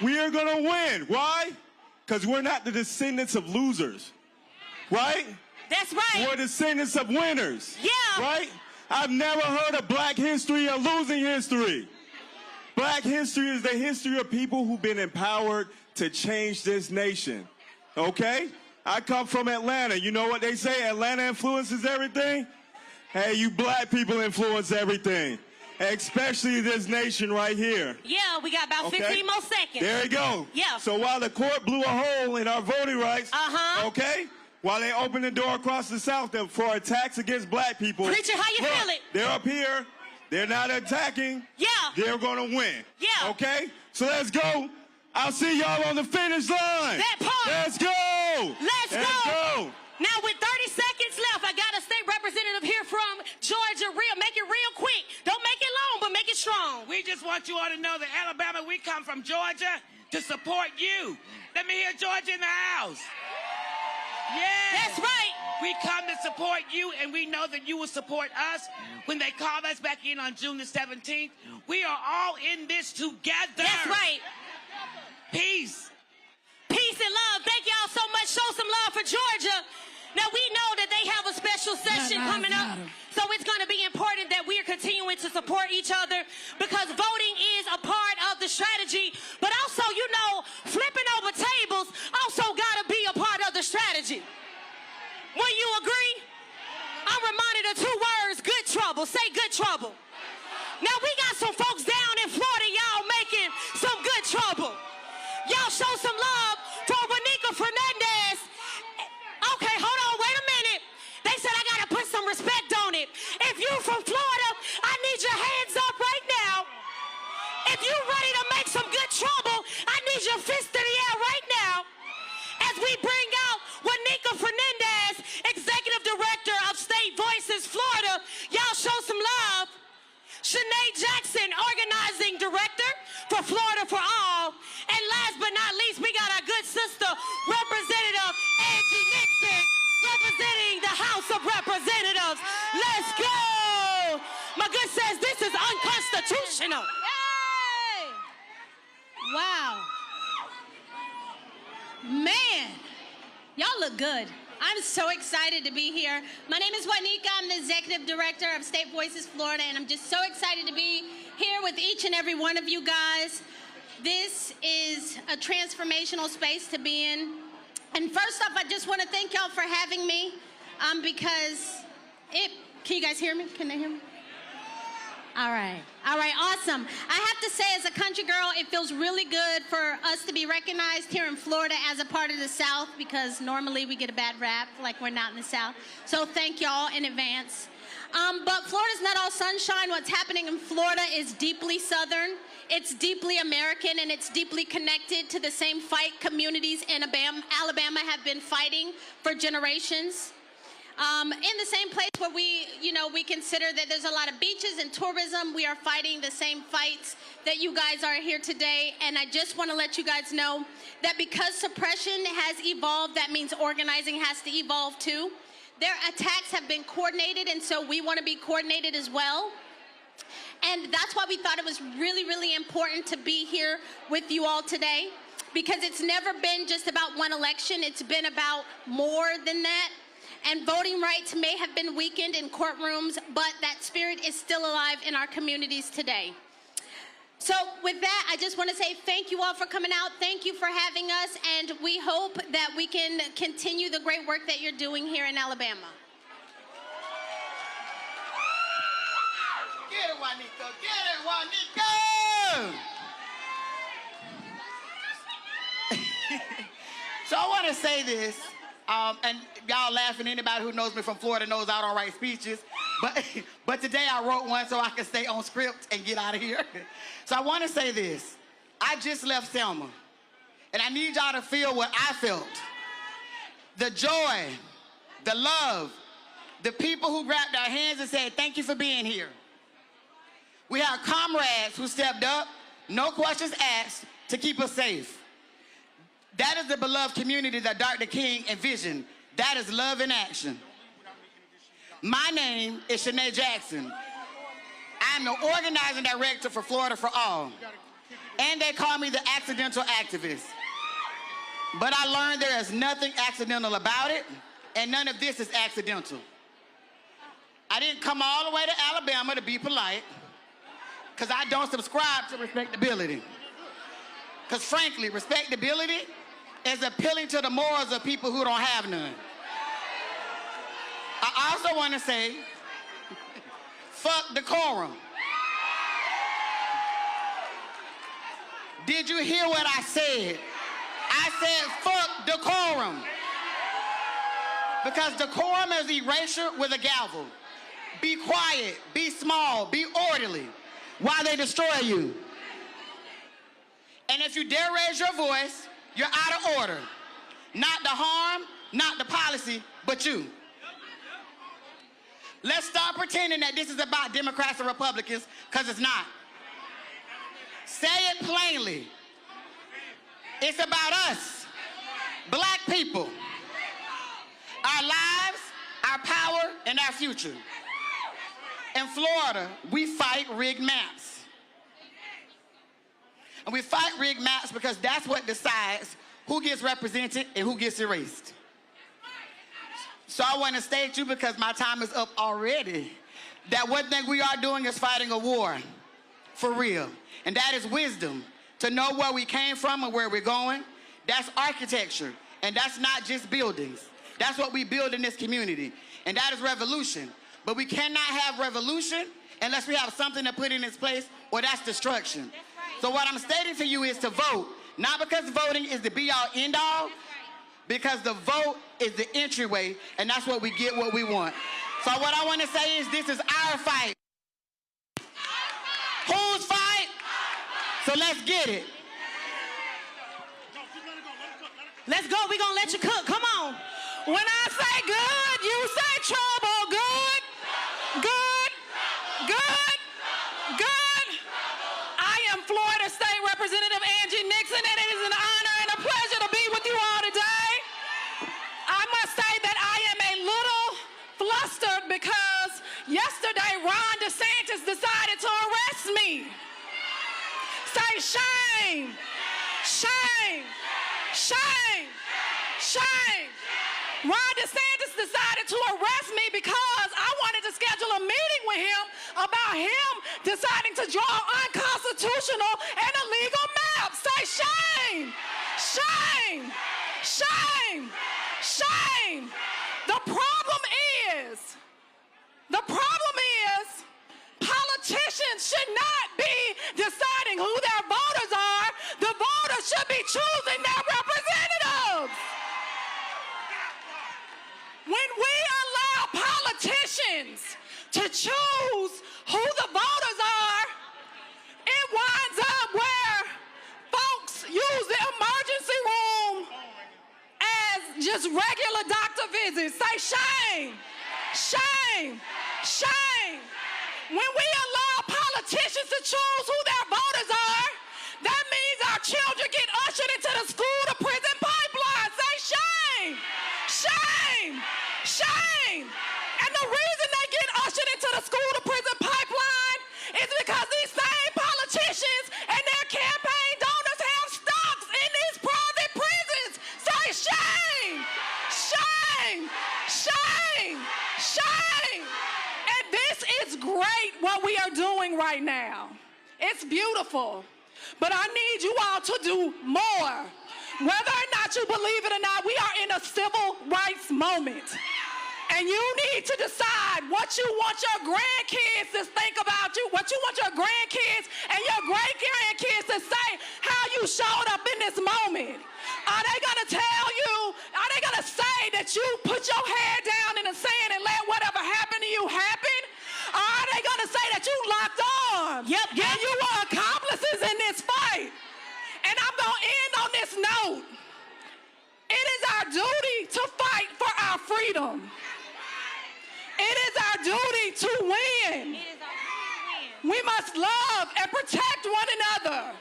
We are going to win. Why? Because we're not the descendants of losers, right? That's right. We're descendants of winners. Yeah. Right? I've never heard of black history or losing history. Black history is the history of people who've been empowered to change this nation. Okay? I come from Atlanta. You know what they say? Atlanta influences everything. Hey, you black people influence everything. Especially this nation right here. Yeah, we got about 15 more seconds. There you go. Yeah. So while the court blew a hole in our voting rights, okay, while they opened the door across the South for attacks against black people. Preacher, how you feel it? They're up here. They're not attacking. Yeah. They're going to win. Yeah. Okay? So let's go. I'll see y'all on the finish line. That part. Let's go. Let's go. Now, with 30 seconds left, I got a state representative here from Georgia. Make it real quick. Don't make it long, but make it strong. We just want you all to know that Alabama, we come from Georgia to support you. Let me hear Georgia in the house. Yeah. That's right. We come to support you, and we know that you will support us when they call us back in on June the 17th. We are all in this together. That's right. Peace. Peace and love. Thank y'all so much. Show some love for Georgia. Now, we know that they have a special session coming up, so it's going to be important that we are continuing to support each other because voting is a part of the strategy, but also, you know, flipping over tables also got to be a part of the strategy. Will you agree? I'm reminded of two words, good trouble. Say good trouble. Now, we got some folks down in Florida, y'all making some good trouble. Y'all show some love for Wanika Fernandez. Okay, hold on, wait a minute. They said I gotta put some respect on it. If you from Florida, I need your hands up right now. If you ready to make some good trouble, I need your fist in the air right now. As we bring out Wanika Fernandez, Executive Director of State Voices Florida. Y'all show some love. Shanae Jackson, Organizing Director for Florida for All. And last but not least, we got our good sister, Representative Angie Nixon, representing the House of Representatives. Let's go! My good says this is unconstitutional. Hey! Wow. Man, y'all look good. I'm so excited to be here. My name is Wanika. I'm the Executive Director of State Voices Florida, and I'm just so excited to be here with each and every one of you guys. This is a transformational space to be in. And first off, I just want to thank y'all for having me because can you guys hear me? Can they hear me? All right, awesome. I have to say, as a country girl, it feels really good for us to be recognized here in Florida as a part of the South because normally we get a bad rap like we're not in the South. So thank y'all in advance. But Florida's not all sunshine. What's happening in Florida is deeply Southern. It's deeply American, and it's deeply connected to the same fight communities in Alabama have been fighting for generations. In the same place where we consider that there's a lot of beaches and tourism, we are fighting the same fights that you guys are here today. And I just want to let you guys know that because suppression has evolved, that means organizing has to evolve too. Their attacks have been coordinated, and so we want to be coordinated as well. And that's why we thought it was really, really important to be here with you all today, because it's never been just about one election. It's been about more than that. And voting rights may have been weakened in courtrooms, but that spirit is still alive in our communities today. So with that, I just want to say thank you all for coming out. Thank you for having us, and we hope that we can continue the great work that you're doing here in Alabama. Get it, Juanito. Get it, Juanito. So I want to say this, and y'all laughing. Anybody who knows me from Florida knows I don't write speeches, but today I wrote one so I can stay on script and get out of here. So I want to say this. I just left Selma, And I need y'all to feel what I felt. The joy, the love, the people who grabbed our hands and said, thank you for being here. We have comrades who stepped up, no questions asked, to keep us safe. That is the beloved community that Dr. King envisioned. That is love in action. My name is Shanae Jackson. I'm the organizing director for Florida for All. And they call me the accidental activist. But I learned there is nothing accidental about it, and none of this is accidental. I didn't come all the way to Alabama to be polite, because I don't subscribe to respectability. Because frankly, respectability is appealing to the morals of people who don't have none. I also want to say, fuck decorum. Did you hear what I said? I said fuck decorum. Because decorum is erasure with a gavel. Be quiet, be small, be orderly while they destroy you. And if you dare raise your voice, you're out of order. Not the harm, not the policy, but you. Let's stop pretending that this is about Democrats and Republicans, because it's not. Say it plainly. It's about us, black people, our lives, our power, and our future. In Florida, we fight rigged maps. And we fight rigged maps because that's what decides who gets represented and who gets erased. So I want to state to you, because my time is up already, that one thing we are doing is fighting a war for real. And that is wisdom, to know where we came from and where we're going. That's architecture, and that's not just buildings. That's what we build in this community, and that is revolution. But we cannot have revolution unless we have something to put in its place, or that's destruction. So what I'm stating to you is to vote, not because voting is the be-all, end-all, because the vote is the entryway, and that's what we get what we want. So what I want to say is this is our fight. Whose fight? So let's get it. Let's go. We're going to let you cook. Come on. When I say good, you say trouble. Good. Good. Good. Good. I am Florida State Representative Angie Nixon, and it is an honor and a pleasure to be with you all today. I must say that I am a little flustered because yesterday Ron DeSantis decided to arrest me. Say shame, shame, shame, shame. Ron DeSantis decided to arrest me because I wanted to schedule a meeting with him about him deciding to draw unconstitutional and illegal maps. Say shame, shame, shame, shame. The problem is politicians should not be deciding who their voters are. The voters should be choosing their representatives. When we allow politicians to choose who the voters are, it winds up where folks use the emergency room as just regular doctor visits. Say shame, shame, shame. When we allow politicians to choose who their voters are, that means our children get ushered into the school-to-prison pipeline. Say shame, shame, shame. And the reason they get ushered into the school-to-prison pipeline is because these same politicians and their campaign donors have stocks in these private prisons. Say shame, shame, shame, shame. And this is great what we are doing right now. It's beautiful. But I need you all to do more. Whether or not you believe it or not, we are in a civil rights moment. And you need to decide what you want your grandkids to think about you, what you want your grandkids and your great-grandkids to say how you showed up in this moment. Are they going to tell you, are they going to say that you put your head down in the sand and let whatever happened to you happen? Or are they going to say that you locked arms? Yep. And you were accomplices in this fight? And I'm going to end on this note. freedom. It is our duty to win. We must love and protect one another.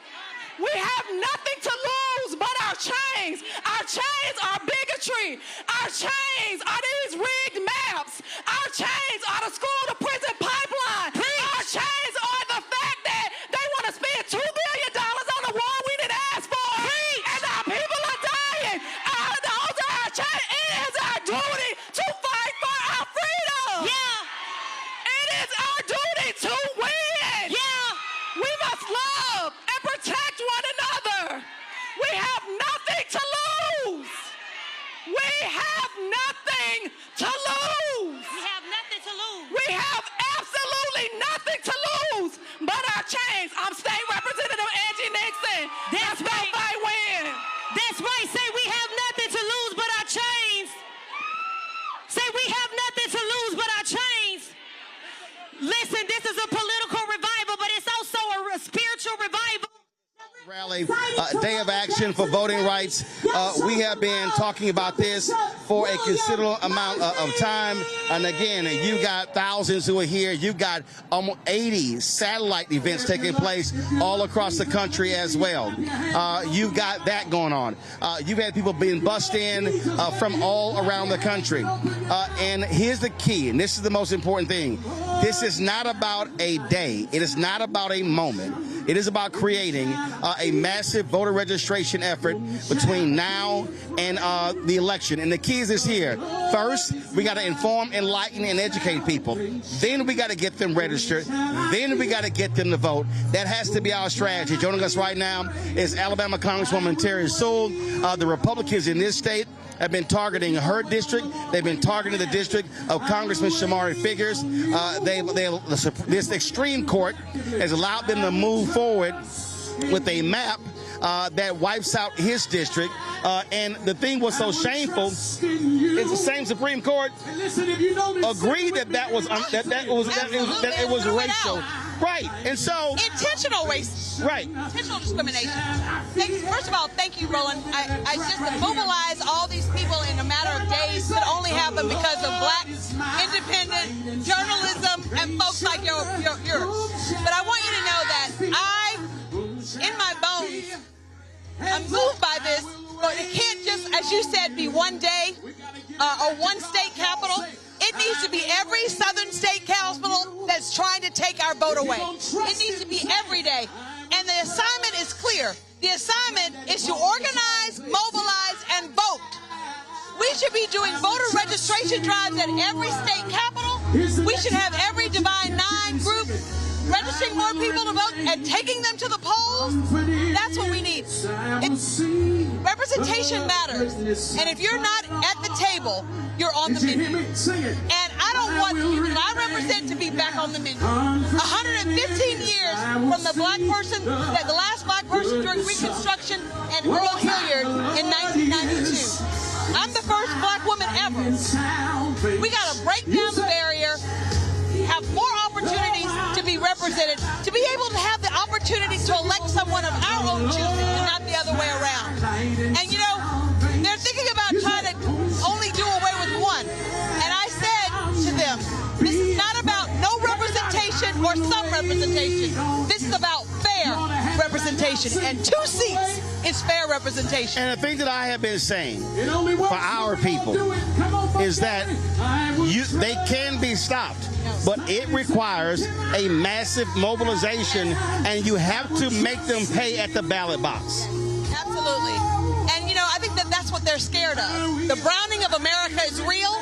We have nothing to lose but our chains. Our chains are bigotry. Our chains are these rigged maps. Our chains are the school-to-prison pipeline. Our chains are the fact that they want to spend $2 billion on a war we didn't ask for. And our people are dying. Those are our chains. It is our duty to fight for our freedom. Yeah. It is our duty to win. Yeah. We must love and protect one another. We have nothing to lose. We have nothing to lose. We have nothing to lose. We have absolutely nothing to lose but our chains. I'm State Representative Angie Nixon. That's right. Fight win. That's right. Say we have nothing to lose but our chains. Say we have nothing to lose but our chains. Listen, this is a political revival, but it's also a spiritual revival. Rally, day of action for voting rights. We have been talking about this for a considerable amount of time. And again, you got thousands who are here. You've got almost 80 satellite events taking place all across the country as well. You've got that going on. You've had people being bussed in from all around the country. And here's the key, and this is the most important thing. This is not about a day. It is not about a moment. It is about creating a massive voter registration effort between now and the election. And the key is this here. First, we got to inform, enlighten, and educate people. Then we got to get them registered. Then we got to get them to vote. That has to be our strategy. Joining us right now is Alabama Congresswoman Terry Sewell. The Republicans in this state have been targeting her district. They've been targeting the district of Congressman Shamari Figures. This extreme court has allowed them to move forward with a map that wipes out his district. And the thing was so shameful is the same Supreme Court agreed that it was racial. Right, and so intentional racism. Right, intentional discrimination. First of all, thank you, Roland. I just mobilize all these people in a matter of days could only happen because of black, independent journalism and folks like yours. But I want you to know that in my bones, I'm moved by this. But it can't just, as you said, be one day or one state capital. It needs to be every southern state capital that's trying to take our vote away. It needs to be every day. And the assignment is clear. The assignment is to organize, mobilize, and vote. We should be doing voter registration drives at every state capital. We should have every Divine Nine group registering more people to vote and taking them to the polls. That's what we need. Representation matters. And if you're not at the table, you're on the menu. And I don't want the people that I represent to be back on the menu. 115 years from the last black person during Reconstruction and Earl Hilliard in 1992. I'm the first black woman ever. We got to break down the barrier, have more opportunities to be represented, to be able to have the opportunity to elect someone of our own choosing and not the other way around. And you know, they're thinking about trying to only do away with one. And I said to them, this is not about no representation or some representation. This is about fair representation. And 2 seats is fair representation. And the thing that I have been saying for our people is that they can be stopped, but it requires a massive mobilization, and you have to make them pay at the ballot box. Absolutely. And, you know, I think that's what they're scared of. The browning of America is real,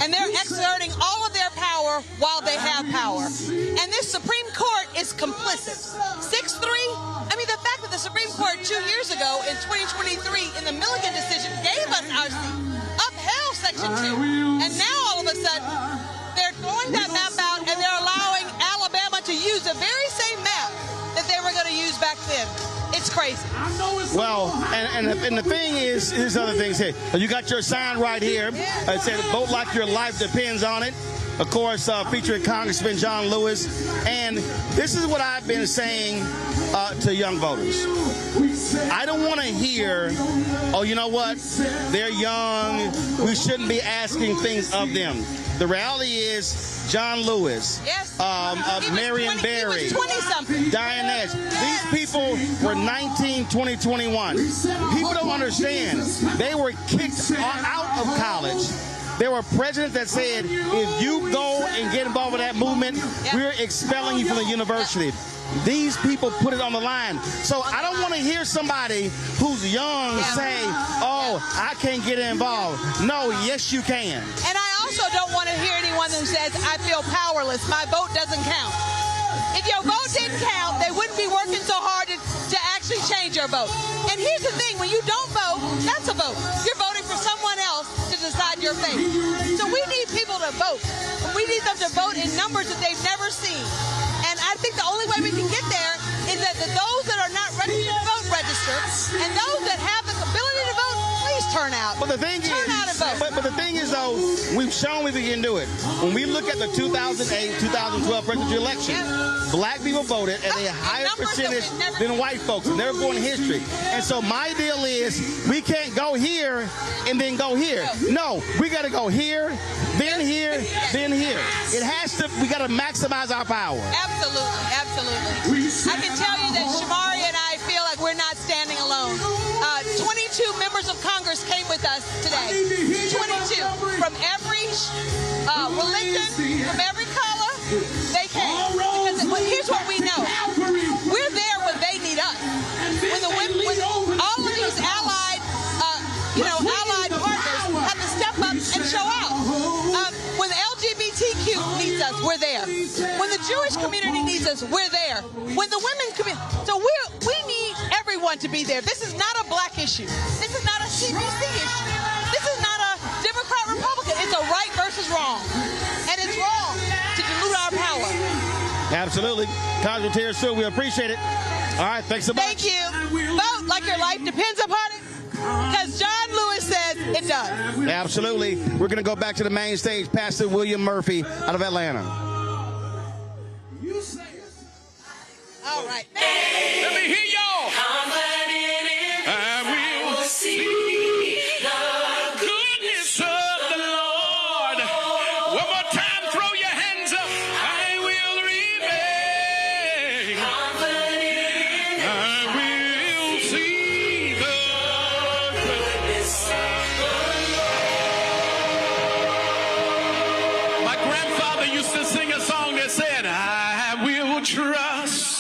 and they're exerting all of their power while they have power. And this Supreme Court is complicit. 6-3, I mean, the fact that the Supreme Court 2 years ago in 2023 in the Milligan decision gave us our seat, upheld Section 2, and now all of a sudden they're throwing that map out and they're allowing Alabama to use the very same map that they were going to use back then. It's crazy. Well, and the thing is, here's other things here. You got your sign right here. It said, vote like your life depends on it. of course, featuring Congressman John Lewis. And this is what I've been saying to young voters. I don't want to hear, oh, you know what, they're young, we shouldn't be asking things of them. The reality is John Lewis, yes. Marion Barry, Diane Nash, these people were 19, 20, 21. People don't understand. They were kicked out of college. There were presidents that said, if you go and get involved with that movement, we're expelling you from the university. These people put it on the line. So I don't want to hear somebody who's young say, oh, I can't get involved. No, yes, you can. And I also don't want to hear anyone who says, I feel powerless. My vote doesn't count. If your vote didn't count, they wouldn't be working so hard to actually change your vote. And here's the thing, when you don't vote, that's a vote. You're voting for someone else to decide your fate. So we need people to vote. We need them to vote in numbers that they've never seen. And I think the only way we can get there is that those that are not registered to vote register, and those that have the ability to vote, please turn out. But the thing turn out and vote. But the thing is, though, we've shown we can do it. When we look at the 2008, 2012 presidential election, black people voted at a higher percentage than white folks, and they're going in history. And so my deal is, we can't go here and then go here. No, we got to go here, then here, then here. It has to. We got to maximize our power. Absolutely, absolutely. I can tell you that Shamari and I feel like we're not standing alone. 22 members of Congress came with us today. 22 from every religion, from every color. They came. Because here's what we know: we're there when they need us. When all of these allied, allied partners have to step up and show out. When the LGBTQ needs us, we're there. When the Jewish community needs us, we're there. When the women community, so we need everyone to be there. This is not a black issue. This is not a CBC issue. This is not a Democrat Republican. It's a right versus wrong, and it's wrong to dilute our power. Absolutely, Congressman Terry Sewell, we appreciate it. All right, thanks so much. Thank you. Vote like your life depends upon it, because John Lewis says it does. Absolutely. We're going to go back to the main stage. Pastor William Murphy out of Atlanta. All right. Let me hear y'all. I will see the goodness of the Lord. One more time, throw your hands up. I will remain. I will see the goodness of the Lord. My grandfather used to sing a song that said, I will trust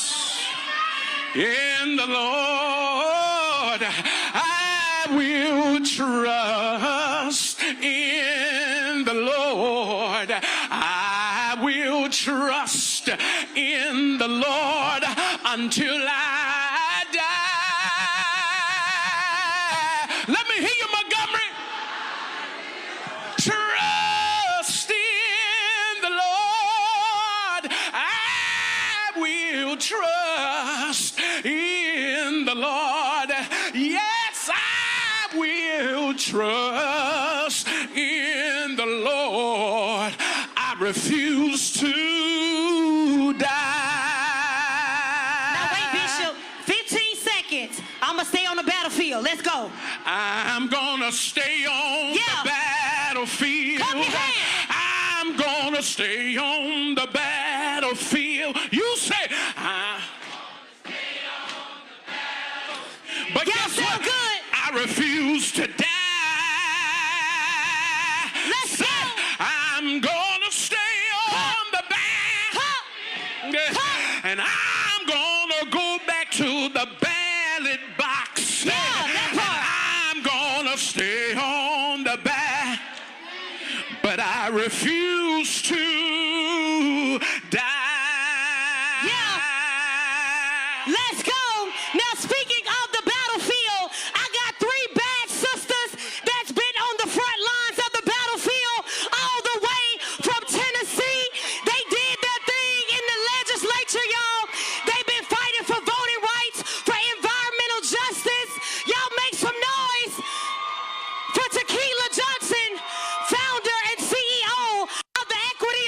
in the Lord. I will trust in the Lord. I will trust in the Lord until I die. Let me hear you, Montgomery. Trust in the Lord. I will trust in the Lord. Yes, I will trust in the Lord. I refuse to die. Now wait, Bishop. 15 seconds. I'm going to stay on the battlefield. Let's go. I'm going to stay on the battlefield. Clap your hands. I'm going to stay on the battlefield. You say, but guess what? Good. I refuse to die. Let's go. I'm gonna stay on the back, and I'm gonna go back to the ballot box. Yeah, that part. I'm gonna stay on the back, but I refuse to die. Let's go. Now, speaking of the battlefield, I got 3 bad sisters that's been on the front lines of the battlefield all the way from Tennessee. They did their thing in the legislature, y'all. They've been fighting for voting rights, for environmental justice. Y'all make some noise for Tequila Johnson, founder and CEO of the Equity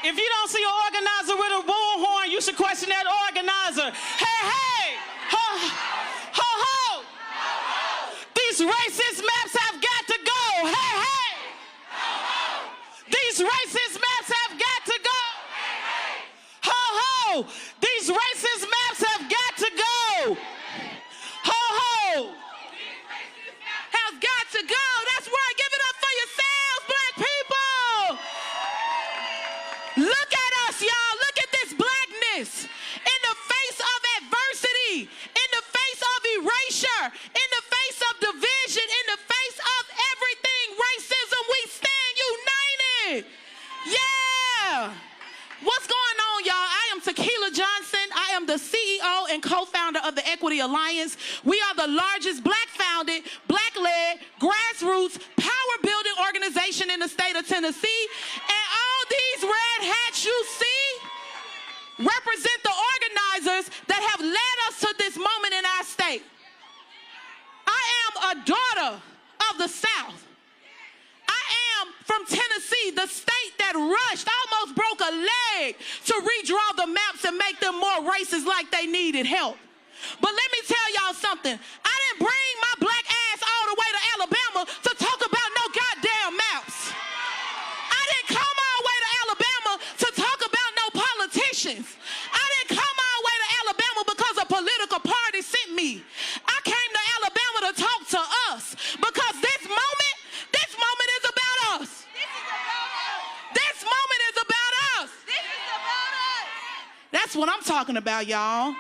If you don't see an organizer with a bullhorn, you should question that organizer. Hey, hey! Ho, ho, ho! These racist maps have got to go. Hey, hey! These racist maps have got to go. Ho, ho! These racist maps have got to go. Ho, ho! Has got to go. That's right. Give it up for yourselves, black people. Look at us, y'all. Look at this blackness. In the face of adversity, in the face of erasure, in the face of division, in the face of everything racism, we stand united. Yeah. What's going on, y'all? I am Tequila Johnson. I am the CEO and co-founder of the Equity Alliance. We are the largest black-founded, black-led, grassroots, power-building organization in the state of Tennessee. And all these red hats you see represent the organizers that have led us to this moment in our state. I am a daughter of the South. I am from Tennessee, the state that rushed, almost broke a leg to redraw the maps and make them more racist like they needed help. But let me tell y'all something. I didn't bring my black ass all the way to Alabama to talk about no goddamn maps. I didn't come all the way to Alabama to talk about no politicians. I didn't come all the way to Alabama because a political party sent me. I came to Alabama to talk to us because this moment is about us. This moment is about us. That's what I'm talking about, y'all.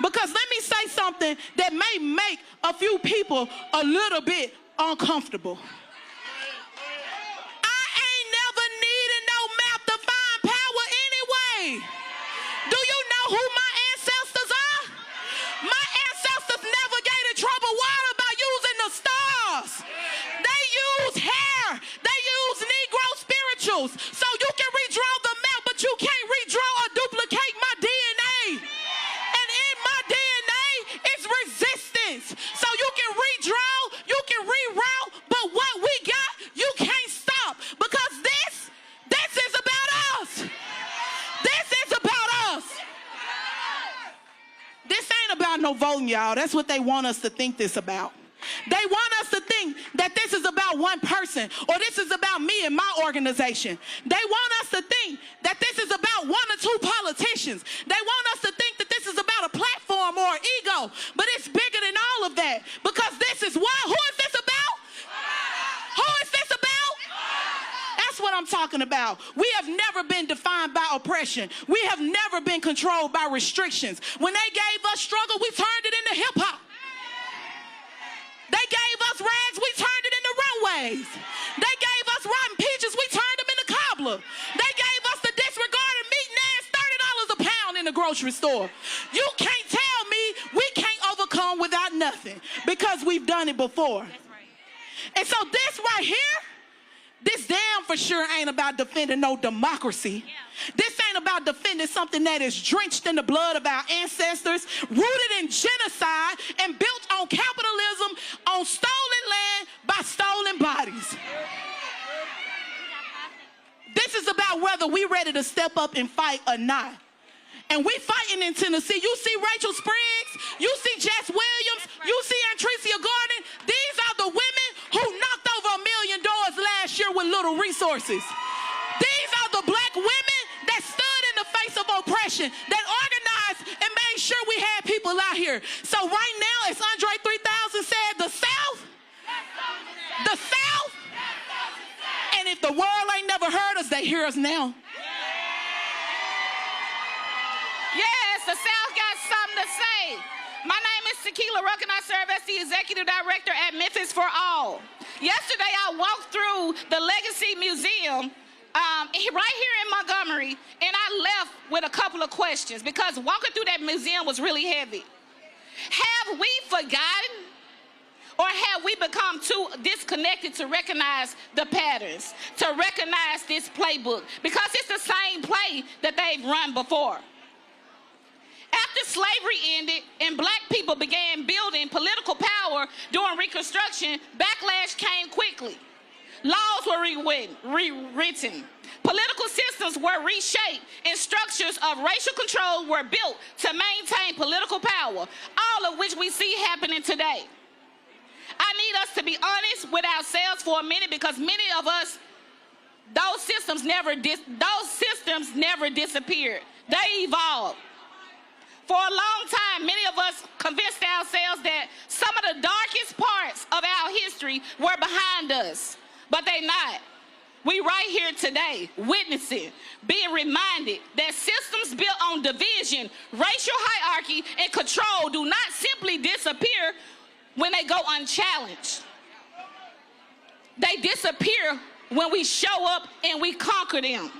Because let me say something that may make a few people a little bit uncomfortable. I ain't never needed no map to find power anyway. Do you know who my ancestors are? My ancestors navigated troubled water by using the stars. They use hair. They use Negro spirituals. So you can redraw the map, but you can't redraw or duplicate my DNA. And in my DNA is resistance. So you can redraw, you can reroute, but what we got, you can't stop. Because this is about us. This is about us. This ain't about no voting, y'all. That's what they want us to think this about. They want us to think that this is about one person or this is about me and my organization. They want us to think that this is about one or two politicians. They want us to think that this is about a platform or an ego, but it's bigger than all of that because this is what? Who is this about? Who is this about? That's what I'm talking about. We have never been defined by oppression. We have never been controlled by restrictions. When they gave us struggle, we turned it into hip hop. They gave us rags, we turned it into runways. They gave us rotten peaches, we turned them into cobbler. They gave us the disregarded meat nads, $30 a pound in the grocery store. You can't tell me we can't overcome without nothing because we've done it before. And so this right here, this damn for sure ain't about defending no democracy. This ain't about defending something that is drenched in the blood of our ancestors, rooted in genocide, and built on capitalism, on stolen land by stolen bodies. This is about whether we ready to step up and fight or not. And we fighting in Tennessee. You see Rachel Spriggs, you see Jess Williams, you see Antrecia Gordon. These are the women who knocked over $1 million last year with little resources. These are the black women that stood in the face of oppression, that organized and made sure we had people out here. So right now, as Andre 3000 said, the South, and if the world ain't never heard us, they hear us now. Yes, the South got something to say. My name is Tequila Ruck, and I serve as the Executive Director at Memphis for All. Yesterday, I walked through the Legacy Museum right here in Montgomery, and I left with a couple of questions because walking through that museum was really heavy. Have we forgotten or have we become too disconnected to recognize the patterns, to recognize this playbook? Because it's the same play that they've run before. After slavery ended and black people began building political power during Reconstruction, backlash came quickly. Laws were rewritten. Political systems were reshaped and structures of racial control were built to maintain political power, all of which we see happening today. I need us to be honest with ourselves for a minute, because many of us, those systems never disappeared. They evolved. For a long time, many of us convinced ourselves that some of the darkest parts of our history were behind us, but they're not. We right here today, witnessing, being reminded that systems built on division, racial hierarchy, and control do not simply disappear when they go unchallenged. They disappear when we show up and we conquer them.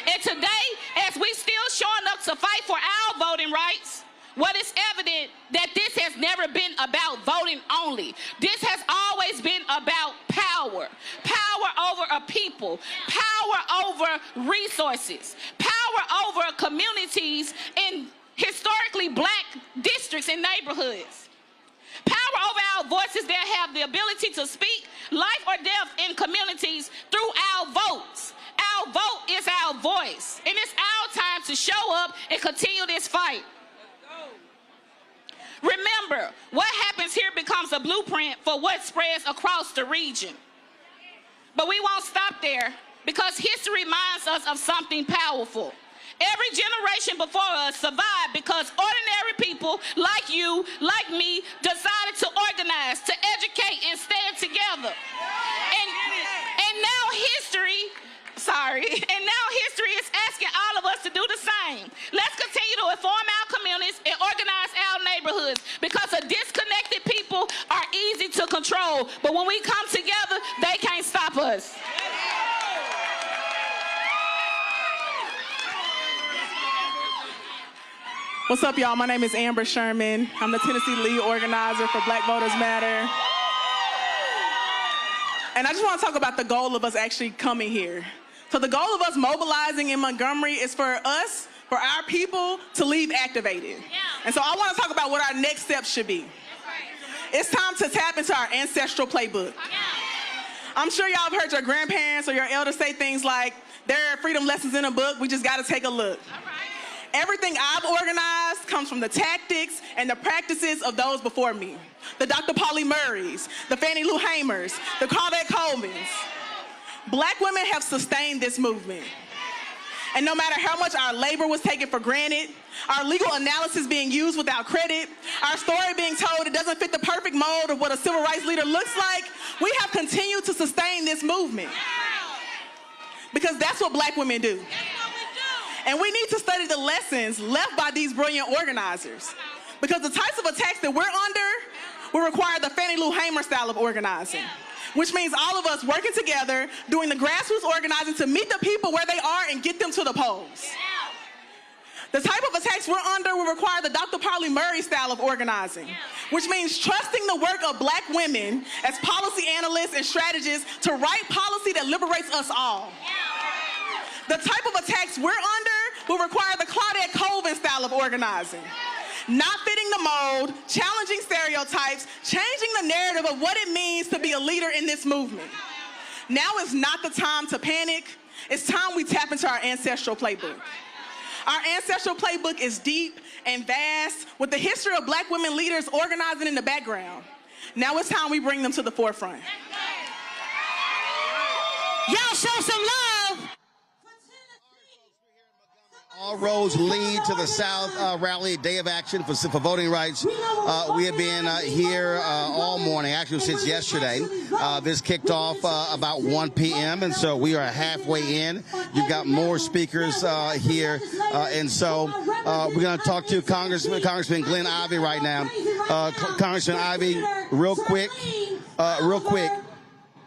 And today, as we still showing up to fight for our voting rights, what is evident that this has never been about voting only. This has always been about power. Power over a people. Power over resources. Power over communities in historically black districts and neighborhoods. Power over our voices that have the ability to speak life or death in communities through our votes. Our vote is our voice, and it's our time to show up and continue this fight. Remember, what happens here becomes a blueprint for what spreads across the region. But we won't stop there, because history reminds us of something powerful. Every generation before us survived because ordinary people like you, like me, decided to organize, to educate, and stand together. And now history is asking all of us to do the same. Let's continue to inform our communities and organize our neighborhoods, because a disconnected people are easy to control, but when we come together, they can't stop us. What's up, y'all? My name is Amber Sherman. I'm the Tennessee lead organizer for Black Voters Matter. And I just want to talk about the goal of us actually coming here. So the goal of us mobilizing in Montgomery is for us, for our people, to leave activated. And so I want to talk about what our next steps should be. It's time to tap into our ancestral playbook. I'm sure y'all have heard your grandparents or your elders say things like, there are freedom lessons in a book, we just got to take a look. Everything I've organized comes from the tactics and the practices of those before me. The Dr. Pauli Murrays, the Fannie Lou Hamers, the Claudette Colvins. Black women have sustained this movement. And no matter how much our labor was taken for granted, our legal analysis being used without credit, our story being told it doesn't fit the perfect mold of what a civil rights leader looks like, we have continued to sustain this movement. Because that's what black women do. And we need to study the lessons left by these brilliant organizers. Because the types of attacks that we're under will require the Fannie Lou Hamer style of organizing. Which means all of us working together, doing the grassroots organizing to meet the people where they are and get them to the polls. The type of attacks we're under will require the Dr. Pauli Murray style of organizing, which means trusting the work of black women as policy analysts and strategists to write policy that liberates us all. The type of attacks we're under will require the Claudette Colvin style of organizing. Not fitting the mold, challenging stereotypes, changing the narrative of what it means to be a leader in this movement. Now is not the time to panic. It's time we tap into our ancestral playbook. Our ancestral playbook is deep and vast, with the history of black women leaders organizing in the background. Now it's time we bring them to the forefront. Y'all show some love. All roads lead to the South rally, day of action for voting rights. We have been here all morning, actually since yesterday. This kicked off about 1 p.m., and so we are halfway in. You've got more speakers here, and so we're going to talk to Congressman Glenn Ivey right now. Congressman Ivey, real quick,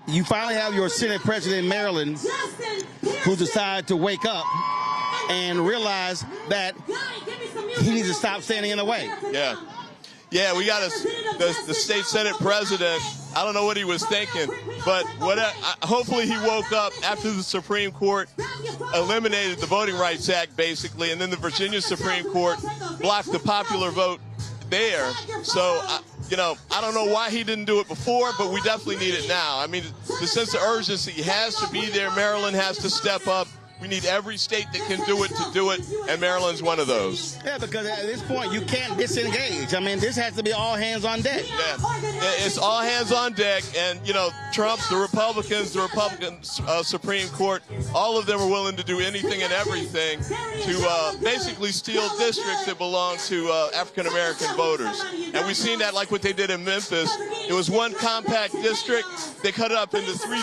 you finally have your Senate President in Maryland who decided to wake up and realize that he needs to stop standing in the way. Yeah, we got the state Senate president. I don't know what he was thinking, but hopefully he woke up after the Supreme Court eliminated the Voting Rights Act, basically, and then the Virginia Supreme Court blocked the popular vote there. So, you know, I don't know why he didn't do it before, but we definitely need it now. I mean, the sense of urgency has to be there. Maryland has to step up. We need every state that can do it to do it, and Maryland's one of those. Yeah, because at this point, you can't disengage. I mean, this has to be all hands on deck. Yeah, it's all hands on deck, and, you know, Trump, the Republican Supreme Court, all of them are willing to do anything and everything to basically steal districts that belong to African-American voters. And we've seen that like what they did in Memphis. It was one compact district. They cut it up into 3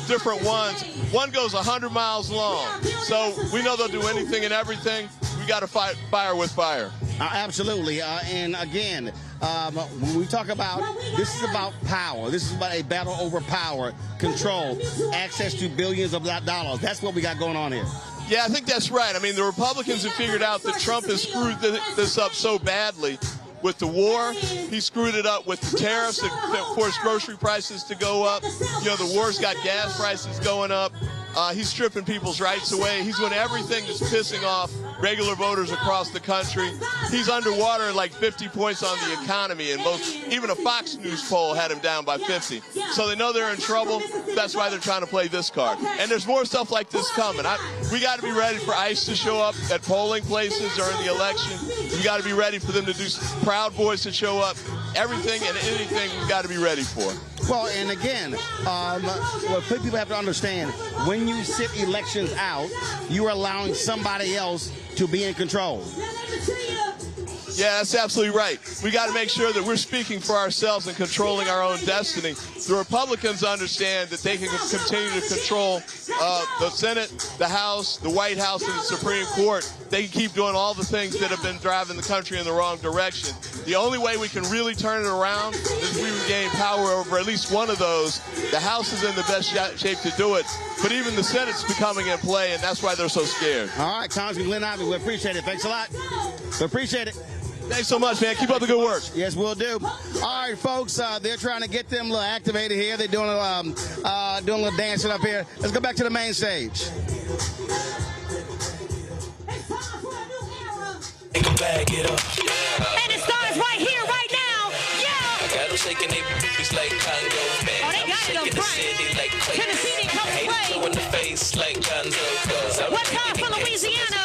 different ones. One goes 100 miles long. So we know they'll do anything and everything. We got to fight fire with fire. Absolutely. And again, when we talk about, this is about power. This is about a battle over power, control, access to billions of dollars. That's what we got going on here. Yeah, I think that's right. I mean, the Republicans have figured out that Trump has screwed this up so badly. With the war, he screwed it up with the tariffs that forced grocery prices to go up. You know, the war's got gas prices going up. He's stripping people's rights away. He's doing everything that's pissing off regular voters across the country. He's underwater like 50 points on the economy, and even a Fox News poll had him down by 50. So they know they're in trouble. That's why they're trying to play this card. And there's more stuff like this coming. We got to be ready for ICE to show up at polling places during the election. We got to be ready for them to do Proud Boys to show up. Everything and anything we've got to be ready for. Well, and again, what people have to understand, when you sit elections out, you are allowing somebody else to be in control. Yeah, that's absolutely right. We got to make sure that we're speaking for ourselves and controlling our own destiny. The Republicans understand that they can continue to control the Senate, the House, the White House, and the Supreme Court. They can keep doing all the things that have been driving the country in the wrong direction. The only way we can really turn it around is we regain power over at least one of those. The House is in the best shape to do it, but even the Senate's becoming in play, and that's why they're so scared. All right, Congressman Glenn Ivey, we appreciate it. Thanks a lot. We appreciate it. Thanks so much, man. Keep up the good work. Yes, we'll do. All right, folks, they're trying to get them a little activated here. They're doing a little dancing up here. Let's go back to the main stage. Bag it up. And it starts right here, right now. Yeah. I got them shaking their booties like Congo, man. Oh, they got to go like Tennessee didn't come to play. In the face like Gonzo. What time for Louisiana?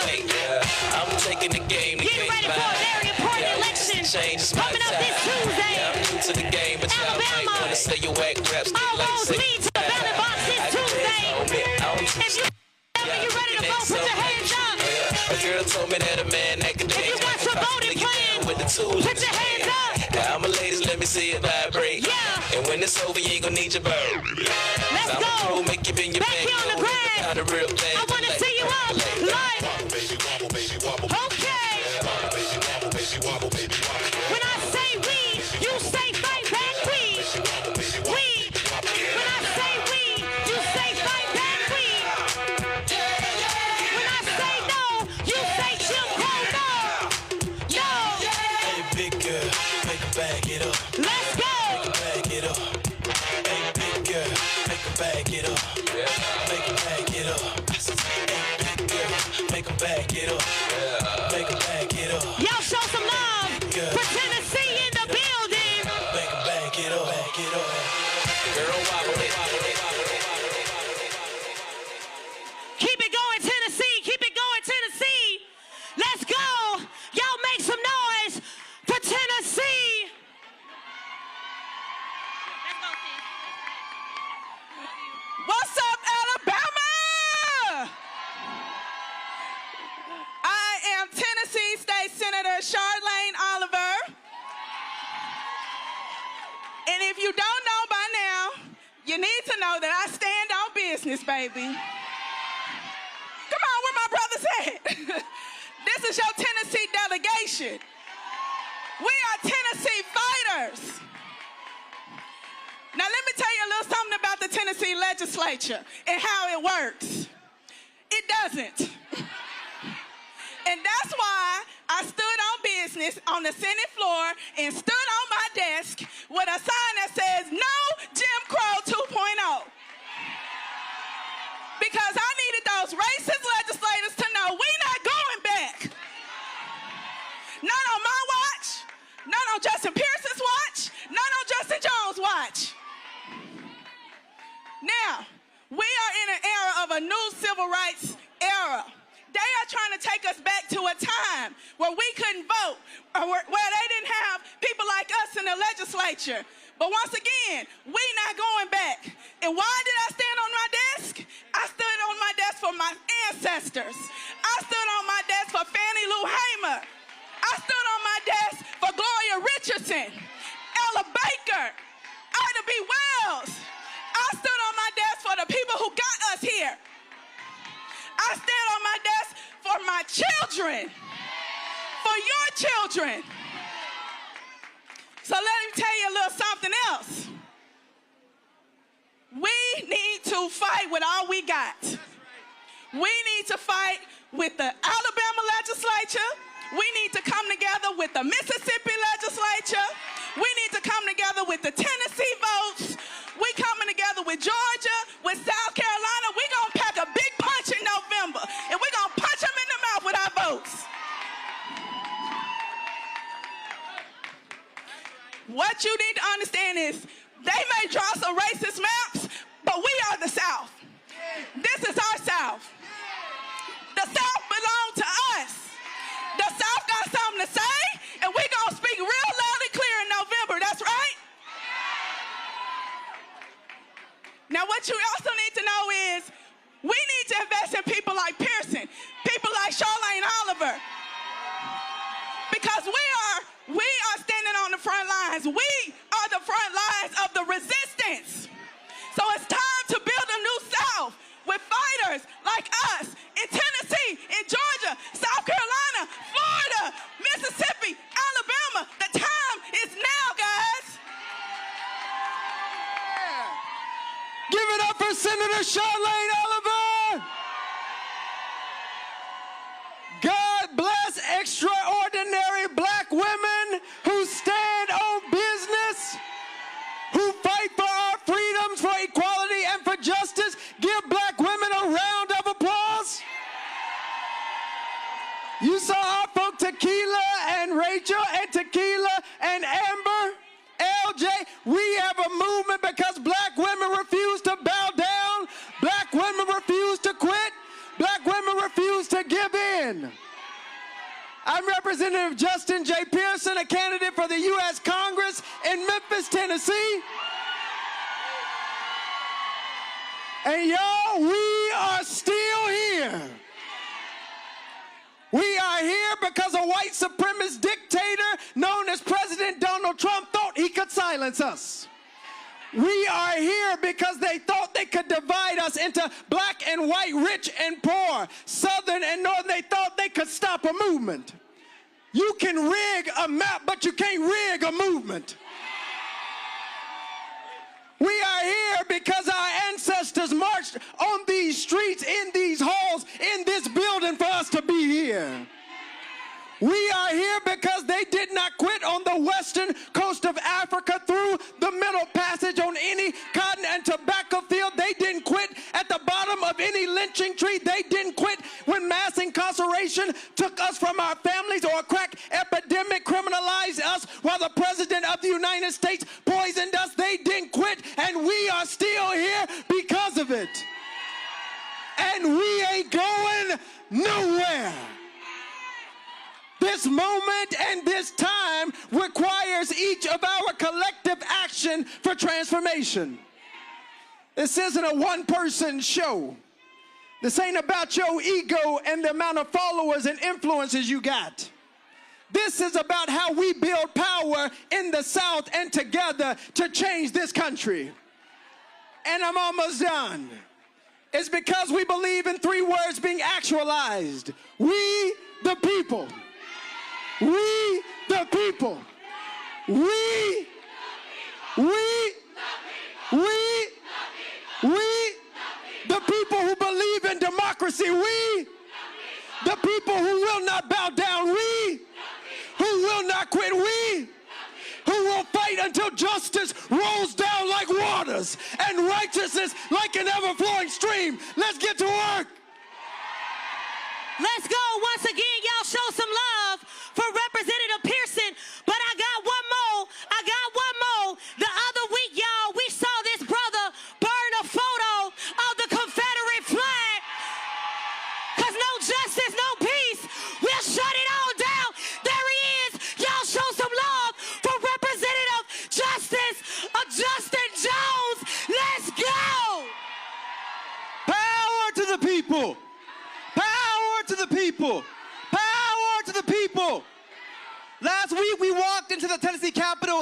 I'm taking the game. Get ready for a very important election coming up this Tuesday. I'm new to the game, but y'all might want to say your whack raps. All roads lead to the ballot box this Tuesday. If you're ready to vote, put your hands up. A girl told me that a man that could dance. If you want your voting plan, put your hands up. Now, I'm a ladies, let me see it vibrate. Yeah. And when it's over, you ain't gonna need your bird. Let's go. Make you bend your back here on the ground. I want to see you up. Like. Okay. When I say we, you say fight back we. We. When I say we, you say fight back we. When I say no, you say Jim Crow no. No. Hey, big girl, make her bag it up. Let's go. Make her bag it up. Hey, big girl, make her bag it up. Make her bag it up. Hey, big girl, make her bag it up. Make her bag it up. Y'all show some love for Tennessee in the building. Make her bag it up. Bag it up. Girl, wobble it. Keep it going, Tennessee. Keep it going, Tennessee. Let's go. Y'all make some noise for Tennessee. What's up, Alabama? I am Tennessee State Senator Charlene Oliver. And if you don't know by now, you need to know that I stand on business, baby. Come on, where my brothers at? This is your Tennessee delegation. We are Tennessee fighters. Now, let me tell you a little something about the Tennessee legislature and how it works. It doesn't. And that's why I stood on business on the Senate floor and stood on my desk with a sign that says, no Jim Crow 2.0. Because I needed those racist legislators to know we're not going back. Not on my watch, not on Justin Pearson's watch, a new civil rights era. They are trying to take us back to a time where we couldn't vote, or where they didn't have people like us in the legislature. But once again, we not going back. And why did I stand on my desk? I stood on my desk for my ancestors. I stood on my desk for Fannie Lou Hamer. I stood on my desk for Gloria Richardson, Ella Baker, Ida B. Wells. I stood on my desk for the people who got us here. I stand on my desk for my children, for your children. So let me tell you a little something else. We need to fight with all we got. We need to fight with the Alabama legislature. We need to come together with the Mississippi legislature. We need to come together with the Tennessee votes. We coming together with Georgia, with South Carolina. We gonna pack a big punch in November, and we gonna punch them in the mouth with our votes. What you need to understand is they may draw some racist maps, but we are the South. This is our South. The South belongs to us. The South got something to say, and we gonna speak real loud and clear in November. That's right. Now, what you also need to know is we need to invest in people like Pearson, people like Charlene Oliver, because we are standing on the front lines. We are the front lines of the resistance. So it's time to build a new South with fighters like us in Tennessee, in Georgia, South Carolina, Florida, Mississippi, Alabama. The time is now, guys. Give it up for Senator Charlene Oliver. God bless extraordinary black women who stand on business, who fight for our freedoms, for equality, and for justice. Give black women a round of applause. You saw our folk Tequila and Rachel and Tequila and Amber, LJ. We have a movement because black women refuse to bow down. Black women refuse to quit. Black women refuse to give in. I'm Representative Justin J. Pearson, a candidate for the U.S. Congress in Memphis, Tennessee. And y'all, we are still here. We are here because a white supremacist dictator known as President Donald Trump thought he could silence us. We are here because they thought they could divide us into black and white, rich and poor, southern and northern. They thought they could stop a movement. You can rig a map, but you can't rig a movement. We are here because our ancestors marched on these streets, in these halls, in this building for us to be here. We are here because they did not quit on the western coast of Africa through the Middle Passage on any cotton and tobacco field. They didn't quit at the bottom of any lynching tree. They didn't quit when mass incarceration took us from our families, or a crack epidemic criminalized us while the President of the United States poisoned us. They didn't quit, and we are still here because of it. And we ain't going nowhere. This moment and this time requires each of our collective action for transformation. This isn't a one-person show. This ain't about your ego and the amount of followers and influences you got. This is about how we build power in the South and together to change this country. And I'm almost done. It's because we believe in three words being actualized. We, the people. We, the people. We, the people who believe in democracy. We, the people who will not bow down. We, who will not quit. We, who will fight until justice rolls down like waters and righteousness like an ever-flowing stream. Let's get to work. Let's go. Once again, y'all show some love for Representative Pearson. But I got one more. The other week, y'all, we saw this brother burn a photo of the Confederate flag.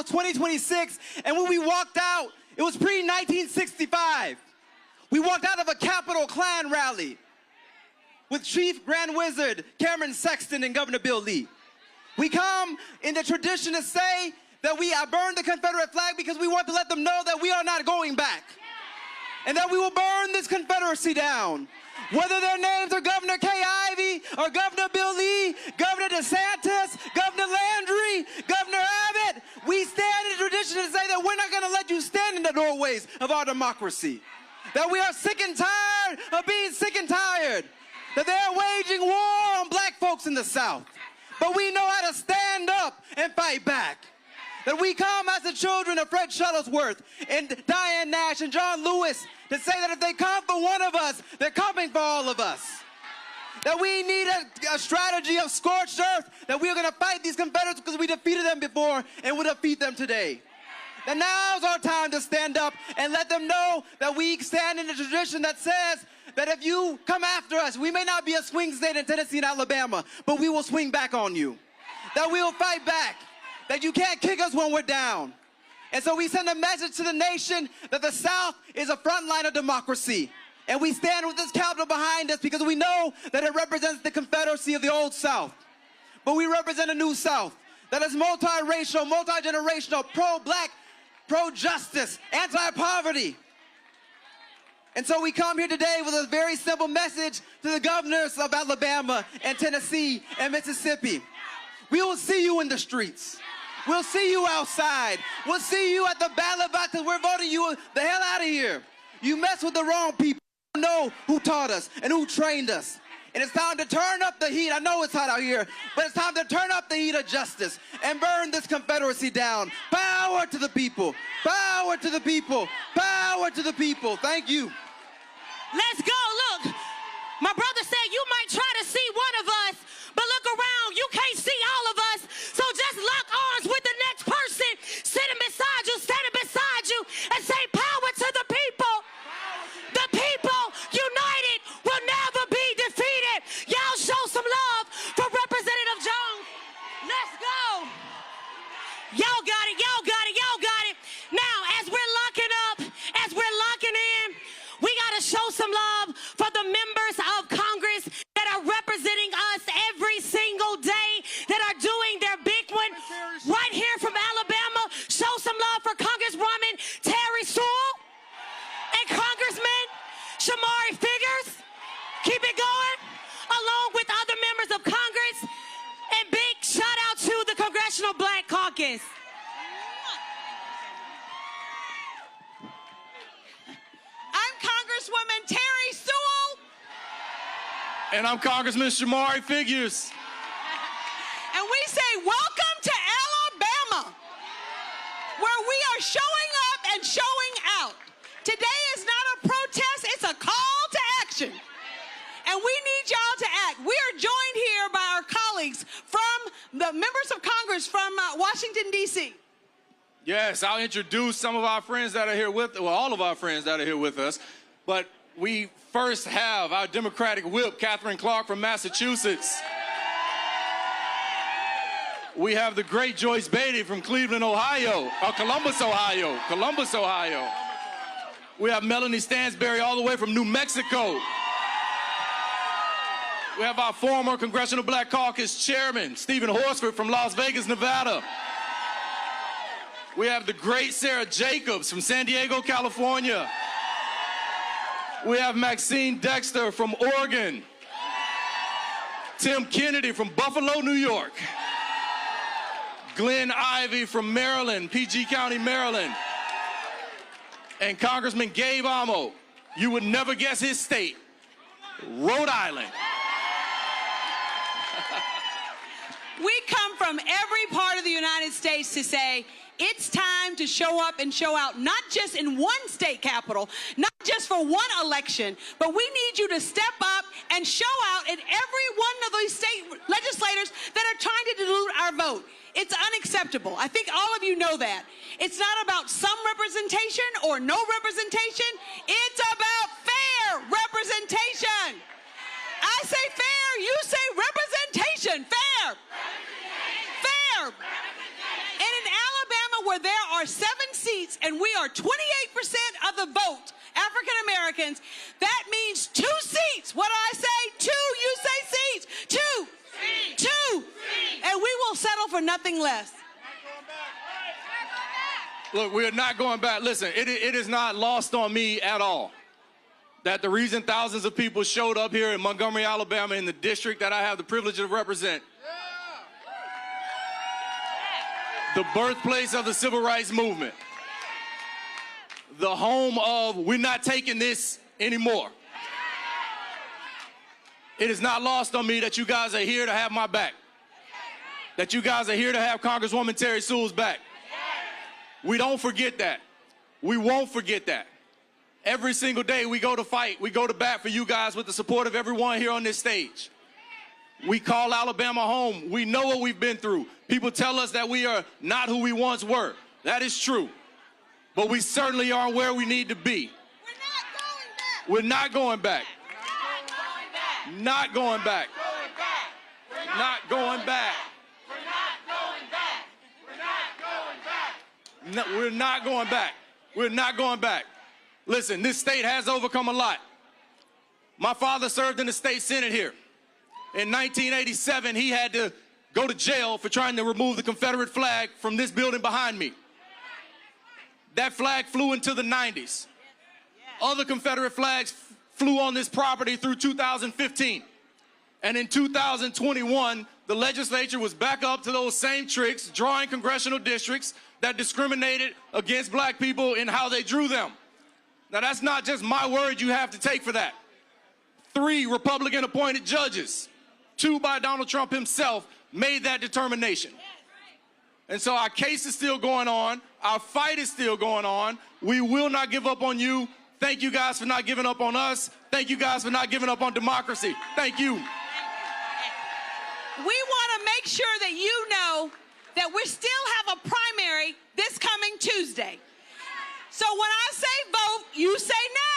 was 2026, and when we walked out, it was pre-1965. We walked out of a Capitol Klan rally with Chief Grand Wizard Cameron Sexton and Governor Bill Lee. We come in the tradition to say that we burned the Confederate flag because we want to let them know that we are not going back. And that we will burn this Confederacy down. Whether their names are Governor Kay Ivey or Governor Bill Lee, Governor DeSantis, Governor Landry, Governor Abbott, we stand in the tradition to say that we're not going to let you stand in the doorways of our democracy. That we are sick and tired of being sick and tired. That they're waging war on black folks in the South. But we know how to stand up and fight back. That we come as the children of Fred Shuttlesworth and Diane Nash and John Lewis to say that if they come for one of us, they're coming for all of us. That we need a strategy of scorched earth, that we are going to fight these Confederates because we defeated them before and will defeat them today. That now's our time to stand up and let them know that we stand in a tradition that says that if you come after us, we may not be a swing state in Tennessee and Alabama, but we will swing back on you. That we will fight back. That you can't kick us when we're down. And so we send a message to the nation that the South is a front line of democracy. And we stand with this Capitol behind us because we know that it represents the Confederacy of the old South. But we represent a new South that is multiracial, multi-generational, pro-black, pro-justice, anti-poverty. And so we come here today with a very simple message to the governors of Alabama and Tennessee and Mississippi. We will see you in the streets. We'll see you outside. We'll see you at the ballot box because we're voting you the hell out of here. You mess with the wrong people. You know who taught us and who trained us. And it's time to turn up the heat. I know it's hot out here, but it's time to turn up the heat of justice and burn this Confederacy down. Power to the people. Power to the people. Power to the people. Thank you. Let's go. Look, my brother said you might try to see one of us, but look around. You can't see all of us. So just lock arms with the next person sitting beside you, standing beside you, and say power to the people. The people united will never be defeated. Y'all show some love for Representative Jones. Let's go. Y'all got it. Y'all got it. Y'all got it. Now, as we're locking up, as we're locking in, we got to show some love for the members of Congress that are representing us every single day, that are doing their big one right here from Alabama. Show some love for Congresswoman Terry Sewell and Congressman Shamari Figures. Keep it going, along with other members of Congress. And big shout out to the Congressional Black Caucus. I'm Congresswoman Terry Sewell. And I'm Congressman Shamari Figures. And we say, welcome to Alabama, where we are showing up and showing out. Today is not a protest, it's a call to action. And we need y'all to act. We are joined here by our colleagues from the members of Congress from Washington, D.C. Yes, I'll introduce some of our friends that are here with, well, all of our friends that are here with us. But we first have our Democratic whip, Catherine Clark from Massachusetts. We have the great Joyce Beatty from Cleveland, Ohio, or Columbus, Ohio. Columbus, Ohio. We have Melanie Stansberry all the way from New Mexico. We have our former Congressional Black Caucus Chairman, Stephen Horsford from Las Vegas, Nevada. We have the great Sarah Jacobs from San Diego, California. We have Maxine Dexter from Oregon. Tim Kennedy from Buffalo, New York. Glenn Ivey from Maryland, PG County, Maryland. And Congressman Gabe Amo, you would never guess his state, Rhode Island. We come from every part of the United States to say, it's time to show up and show out, not just in one state capital, not just for one election, but we need you to step up and show out in every one of these state legislators that are trying to dilute our vote. It's unacceptable. I think all of you know that. It's not about some representation or no representation. It's about fair representation. I say fair, you say representation. Fair. Fair. And in Alabama, where seats, and we are 28% of the vote, African Americans. That means 2 seats. What do I say? 2. You say seats. 2. Seats. 2. Seats. And we will settle for nothing less. Look, we are not going back. Listen, it is not lost on me at all that the reason thousands of people showed up here in Montgomery, Alabama, in the district that I have the privilege to represent, the birthplace of the civil rights movement, the home of we're not taking this anymore. It is not lost on me that you guys are here to have my back, that you guys are here to have Congresswoman Terry Sewell's back. We don't forget that. We won't forget that. Every single day we go to fight, we go to bat for you guys with the support of everyone here on this stage. We call Alabama home. We know what we've been through. People tell us that we are not who we once were. That is true. But we certainly are where we need to be. We're not going back. Not going back. Not going back. No, we're not going back. We're not going back. Listen, this state has overcome a lot. My father served in the state Senate here. In 1987, he had to go to jail for trying to remove the Confederate flag from this building behind me. That flag flew into the 90s. Other Confederate flags flew on this property through 2015. And in 2021, the legislature was back up to those same tricks, drawing congressional districts that discriminated against black people in how they drew them. Now, that's not just my word you have to take for that. 3 Republican-appointed judges, 2 by Donald Trump himself, made that determination. And so our case is still going on. Our fight is still going on. We will not give up on you. Thank you guys for not giving up on us. Thank you guys for not giving up on democracy. Thank you. We want to make sure that you know that we still have a primary this coming Tuesday. So when I say vote, you say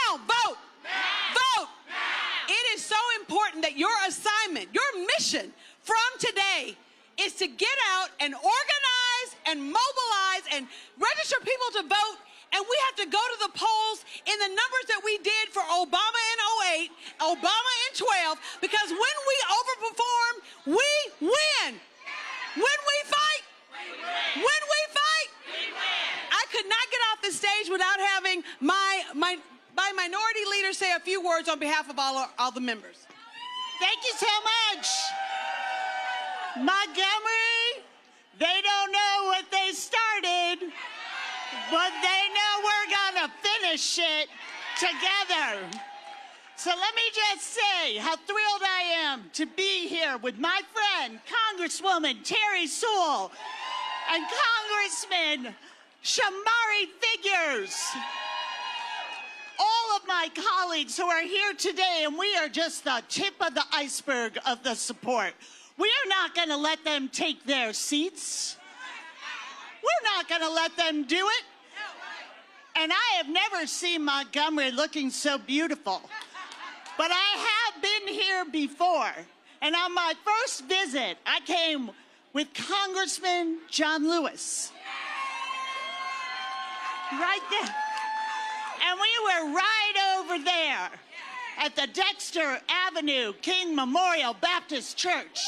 now. Vote. Now. Vote. Now. It is so important that your assignment, your mission from today is to get out and organize and mobilize and register people to vote. And we have to go to the polls in the numbers that we did for Obama in 08, Obama in 12, because when we overperform, we win. When we fight, when we fight, I could not get off the stage without having my minority leader say a few words on behalf of all the members. Thank you so much. Montgomery, they don't know what they started, but they know we're gonna finish it together. So let me just say how thrilled I am to be here with my friend, Congresswoman Terry Sewell, and Congressman Shamari Figures. All of my colleagues who are here today, and we are just the tip of the iceberg of the support. We are not gonna let them take their seats. We're not gonna let them do it. And I have never seen Montgomery looking so beautiful. But I have been here before. And on my first visit, I came with Congressman John Lewis. Right there. And we were right over there at the Dexter Avenue King Memorial Baptist Church.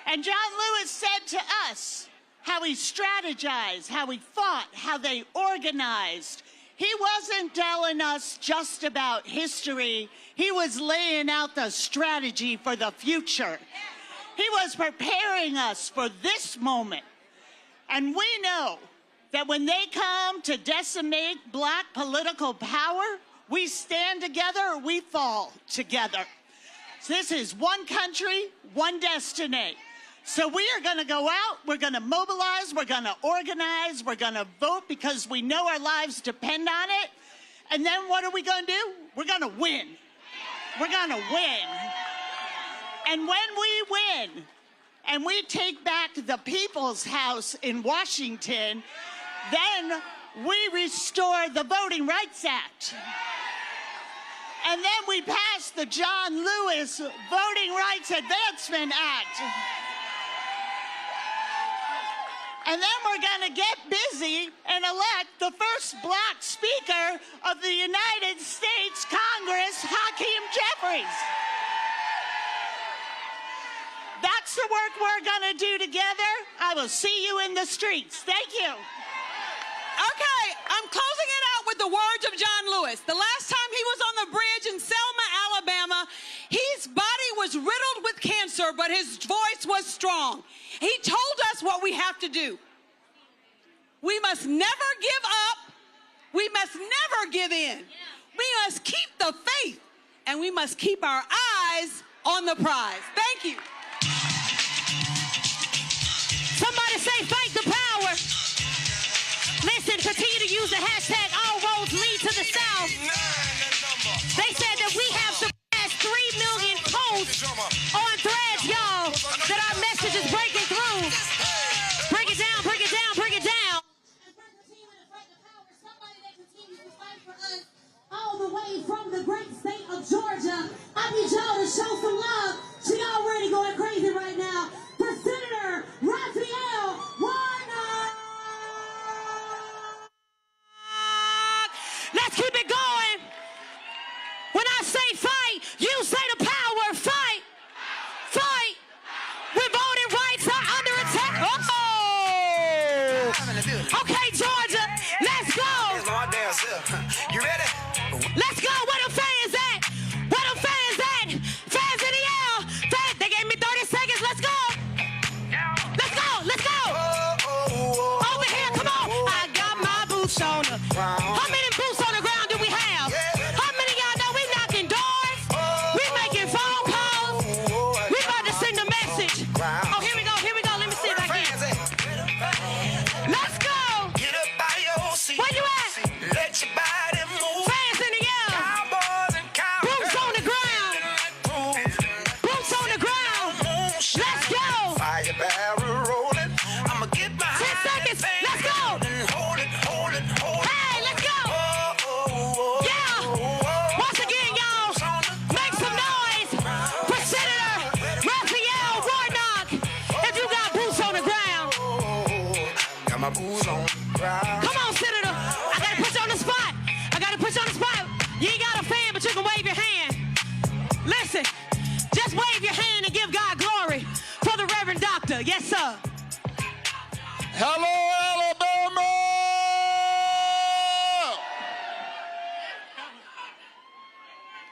And John Lewis said to us how he strategized, how he fought, how they organized. He wasn't telling us just about history. He was laying out the strategy for the future. He was preparing us for this moment. And we know that when they come to decimate black political power, we stand together or we fall together. So this is one country, one destiny. So we are going to go out, we're going to mobilize, we're going to organize, we're going to vote because we know our lives depend on it. And then what are we going to do? We're going to win. We're going to win. And when we win and we take back the People's House in Washington, then we restore the Voting Rights Act. And then we pass the John Lewis Voting Rights Advancement Act. And then we're going to get busy and elect the first black Speaker of the United States Congress, Hakeem Jeffries. That's the work we're going to do together. I will see you in the streets. Thank you. Okay, I'm closing it out with the words of John Lewis. The last time he was on the bridge in Selma, Alabama, his body was riddled with cancer, but his voice was strong. He told us what we have to do. We must never give up. We must never give in. We must keep the faith, and we must keep our eyes on the prize. Thank you. Somebody say fight the power. Listen, continue to use the hashtag all roads lead to the South. They said that we have surpassed 3 million posts on Threads, y'all, that our message is breaking through. Break it down, break it down, break it down. All the way from the great state of Georgia, I need y'all to show some love. She already going crazy right now. For Senator Raphael Warnock. Let's keep it going. When I say fight, you say the power. Fight. Fight. When voting rights are under attack. Oh! Okay, Georgia, let's go. You ready? Let's go. Where the fans at? Where the fans at? Fans in the air. Fans, they gave me 30 seconds. Let's go. Let's go. Let's go. Over here, come on. I got my boots on. How many boots on the ground do we have? How many of y'all know we knocking doors? We making phone calls. We about to send a message. Oh, here we go. Here we go. Let me see if I can. Let's go. Get up by your seat. Where you at? Let your body move. Fans in the air. Cowboys and cowgirls. Boots on the ground. Boots on the ground. Let's go. Fire barrel rolling. I'ma get my 10 seconds. Let's go. Hold it, hold it, hold it. Hey, let's go. Yeah. Once again, y'all, make some noise for Senator Raphael Warnock. If you got boots on the ground. Got my boots on the ground. Come on, Senator. I gotta put you on the spot. I gotta put you on the spot. You ain't got a fan, but you can wave your hand. Listen, just wave your hand and give God glory for the Reverend Doctor. Yes, sir. Hello, Alabama!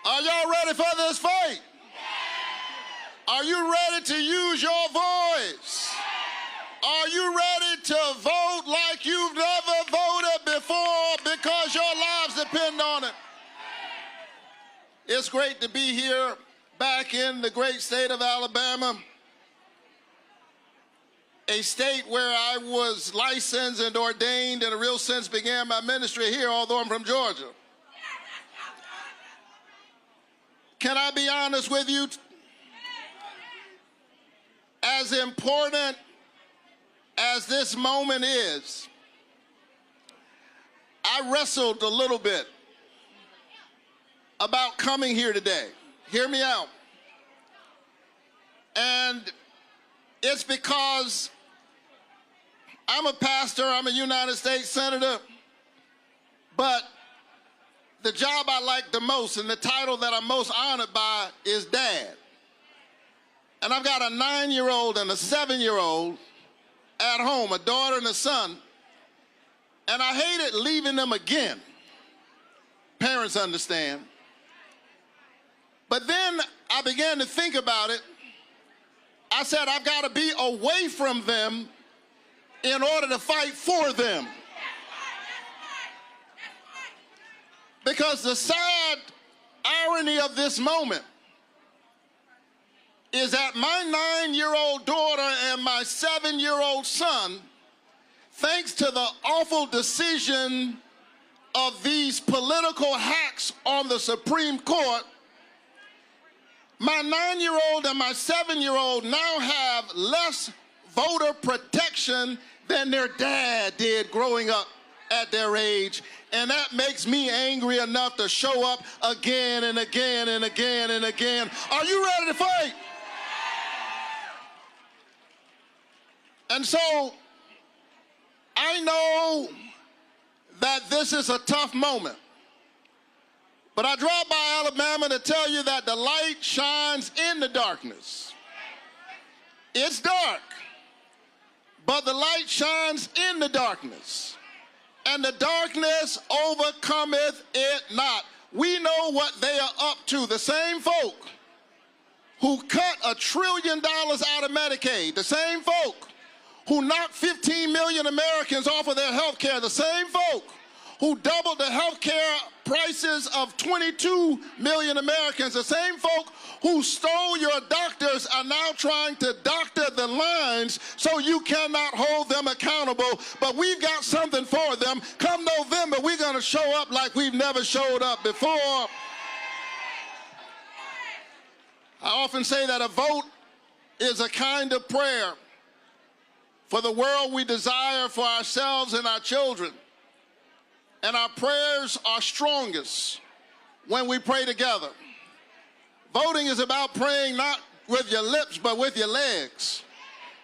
Are y'all ready for this fight? Are you ready to use your voice? Are you ready to vote like you've never voted before because your lives depend on it? It's great to be here back in the great state of Alabama, a state where I was licensed and ordained in a real sense began my ministry here, although I'm from Georgia. Can I be honest with you? As important as this moment is, I wrestled a little bit about coming here today. Hear me out. And it's because I'm a pastor, I'm a United States Senator, but the job I like the most and the title that I'm most honored by is Dad. And I've got a 9-year-old and a 7-year-old at home, a daughter and a son, and I hated leaving them again. Parents understand. But then I began to think about it. I said, I've got to be away from them in order to fight for them. Because the sad irony of this moment is that my 9-year-old daughter and my 7-year-old son, thanks to the awful decision of these political hacks on the Supreme Court, my 9-year-old and my 7-year-old now have less voter protection than their dad did growing up at their age. And that makes me angry enough to show up again and again and again and again. Are you ready to fight? And so I know that this is a tough moment, but I drove by Alabama to tell you that the light shines in the darkness. It's dark, but the light shines in the darkness, and the darkness overcometh it not. We know what they are up to. The same folk who cut $1 trillion out of Medicaid, the same folk who knocked 15 million Americans off of their health care, the same folk who doubled the health care prices of 22 million Americans, the same folk who stole your doctors are now trying to doctor the lines so you cannot hold them accountable. But we've got something for them. Come November, we're going to show up like we've never showed up before. I often say that a vote is a kind of prayer for the world we desire for ourselves and our children. And our prayers are strongest when we pray together. Voting is about praying not with your lips, but with your legs.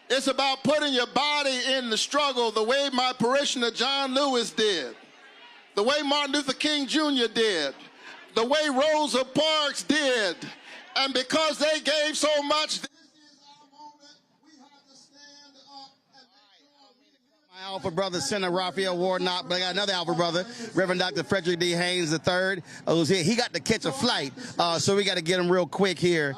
It's about putting your body in the struggle the way my parishioner John Lewis did, the way Martin Luther King Jr. did, the way Rosa Parks did. And because they gave so much, my alpha brother, Senator Raphael Warnock, but I got another alpha brother, Reverend Dr. Frederick D. Haynes III, who's here. He got to catch a flight, so we got to get him real quick here.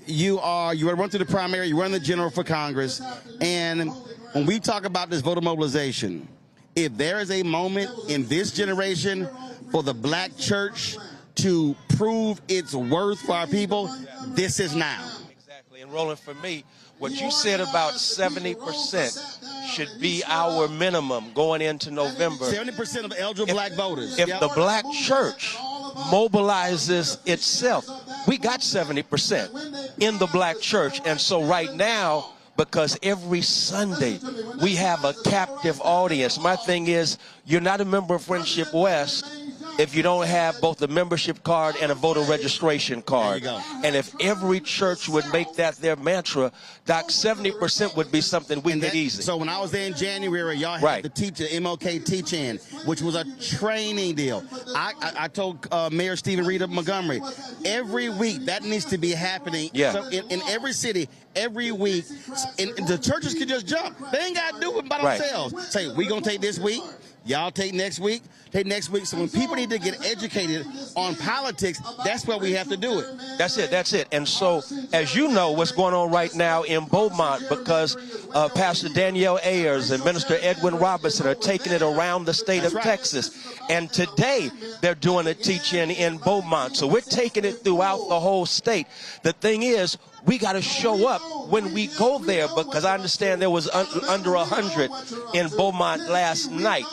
You run through the primary, you run the general for Congress, and when we talk about this voter mobilization, if there is a moment in this generation for the black church to prove its worth for our people, this is now. Exactly, and Roland, for me, what you said about 70% should be our minimum going into November. 70% of eligible black voters. If the black church mobilizes itself, we got 70% in the black church. And so right now, because every Sunday we have a captive audience, my thing is, you're not a member of Friendship West if you don't have both a membership card and a voter registration card. There you go. And if every church would make that their mantra, Doc, 70% would be something we could easy. So when I was there in January, y'all had the MLK Teach-In, which was a training deal. I told Mayor Stephen Reed of Montgomery, every week that needs to be happening. Yeah. So in every city, every week, and the churches can just jump. They ain't got to do it by themselves. Say, we going to take this week. Y'all take next week, take next week. So when people need to get educated on politics, that's where we have to do it. That's it, that's it. And so, as you know, what's going on right now in Beaumont, because Pastor Danielle Ayers and Minister Edwin Robinson are taking it around the state of Texas. And today, they're doing a teach-in in Beaumont. So we're taking it throughout the whole state. The thing is, we got to show up when we go there, because I understand there was under 100 in Beaumont last night.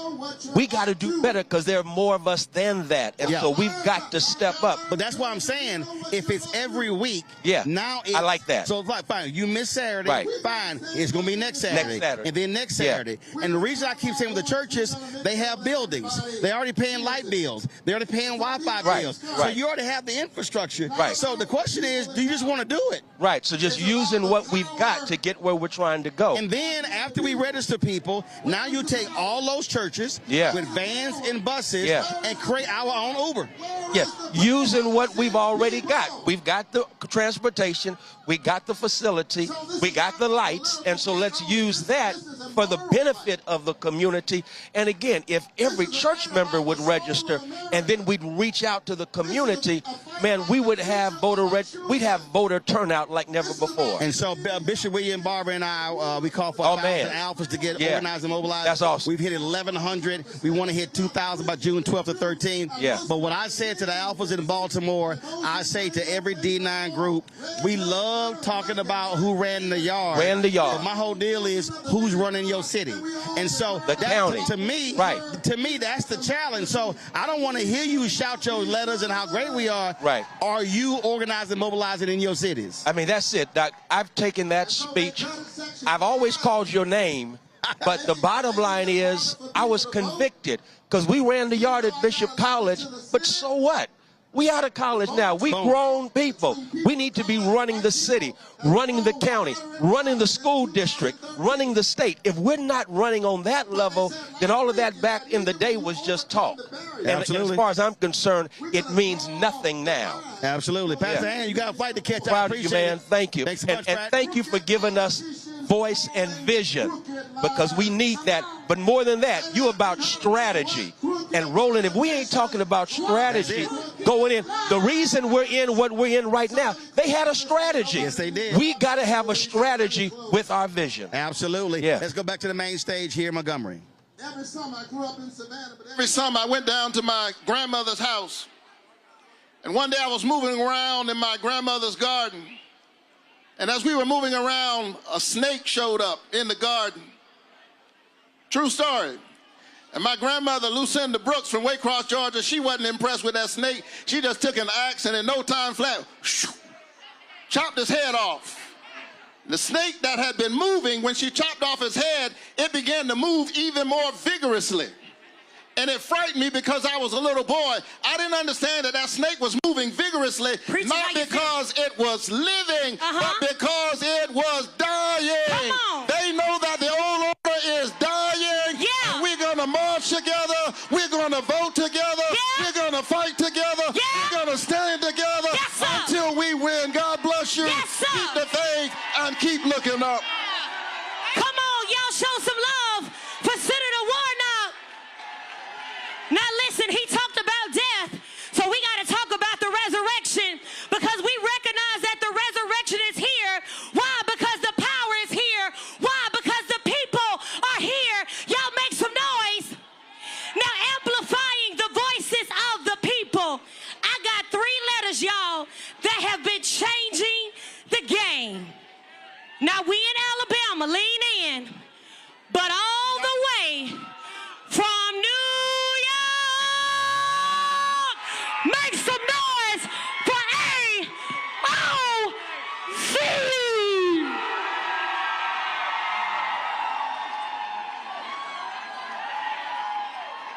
We got to do better because there are more of us than that. And so we've got to step up. But that's why I'm saying, if it's every week, now it's, I like that. So fine, you miss Saturday, fine, it's going to be next Saturday. And then next Saturday. And the reason I keep saying with the churches, they have buildings. They're already paying light bills. They're already paying Wi-Fi bills. So you already have the infrastructure. So the question is, do you just want to do it? Right, so just using what we've got to get where we're trying to go. And then after we register people, now you take all those churches with vans and buses and create our own Uber. Yeah, using what we've already got. We've got the transportation, we got the facility, we got the lights, and so let's use that for the benefit of the community. And again, if every church member would register and then we'd reach out to the community, man, we would have voter turnout like never before. And so Bishop William Barber and I, we call for 1,000 alphas to get organized and mobilized. That's awesome. We've hit 1,100. We want to hit 2,000 by June 12th or 13th. Yeah. But what I said to the alphas in Baltimore, I say to every D9 group, we love talking about who ran the yard. But my whole deal is who's running your city. And so the county. To me, that's the challenge. So I don't want to hear you shout your letters and how great we are. Right. Are you organizing, mobilizing in your cities? I mean, that's it, Doc. I've taken that speech. I've always called your name, but the bottom line is I was convicted because we ran the yard at Bishop College, but so what? We out of college now. We grown people. We need to be running the city, running the county, running the school district, running the state. If we're not running on that level, then all of that back in the day was just talk. And as far as I'm concerned, it means nothing now. Absolutely. Pastor Ann, you got to fight to catch up. Proud of you, man. Thank you. Thanks so much, and thank you for giving us voice and vision, because we need that. But more than that, you about strategy. And Roland, if we ain't talking about strategy going in, the reason we're in what we're in right now, they had a strategy. Yes, they did. We got to have a strategy with our vision. Absolutely. Yeah. Let's go back to the main stage here in Montgomery. Every summer I grew up in Savannah, but every summer I went down to my grandmother's house. And one day I was moving around in my grandmother's garden. And as we were moving around, a snake showed up in the garden. True story. And my grandmother, Lucinda Brooks from Waycross, Georgia, she wasn't impressed with that snake. She just took an axe and in no time flat, chopped his head off. The snake that had been moving, when she chopped off his head, it began to move even more vigorously. And it frightened me because I was a little boy. I didn't understand that that snake was moving vigorously, not because it was living, but because it was dying. They know that the old order is dying. Yeah. And we're going to march together. We're going to vote together. Yeah. We're going to fight together. Yeah. We're going to stand together until we win. God bless you. Keep the faith and keep looking up. Come on, y'all show some love for Senator Warnock. Now listen, he talked about death, so we got to talk about the resurrection, because we recognize that the resurrection is here. Why? Because the power is here. Why? Because the people are here. Y'all make some noise. Now, amplifying the voices of the people. I got 3 letters, y'all, that have been changing the game. Now, we in Alabama, lean in, but all the way from New York, make some noise for AOC.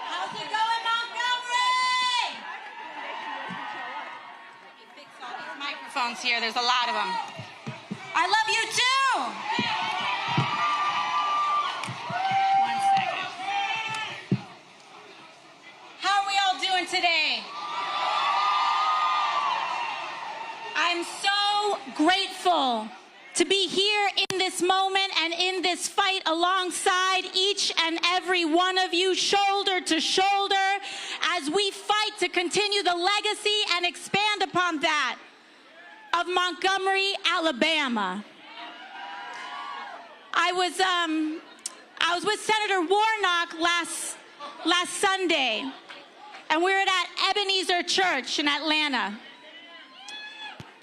How's it going, Montgomery? Fix all these microphones here. There's a lot of them. I love you too. One second. How are we all doing today? I'm so grateful to be here in this moment and in this fight alongside each and every one of you, shoulder to shoulder, as we fight to continue the legacy and expand upon that of Montgomery, Alabama. I was with Senator Warnock last Sunday, and we were at Ebenezer Church in Atlanta.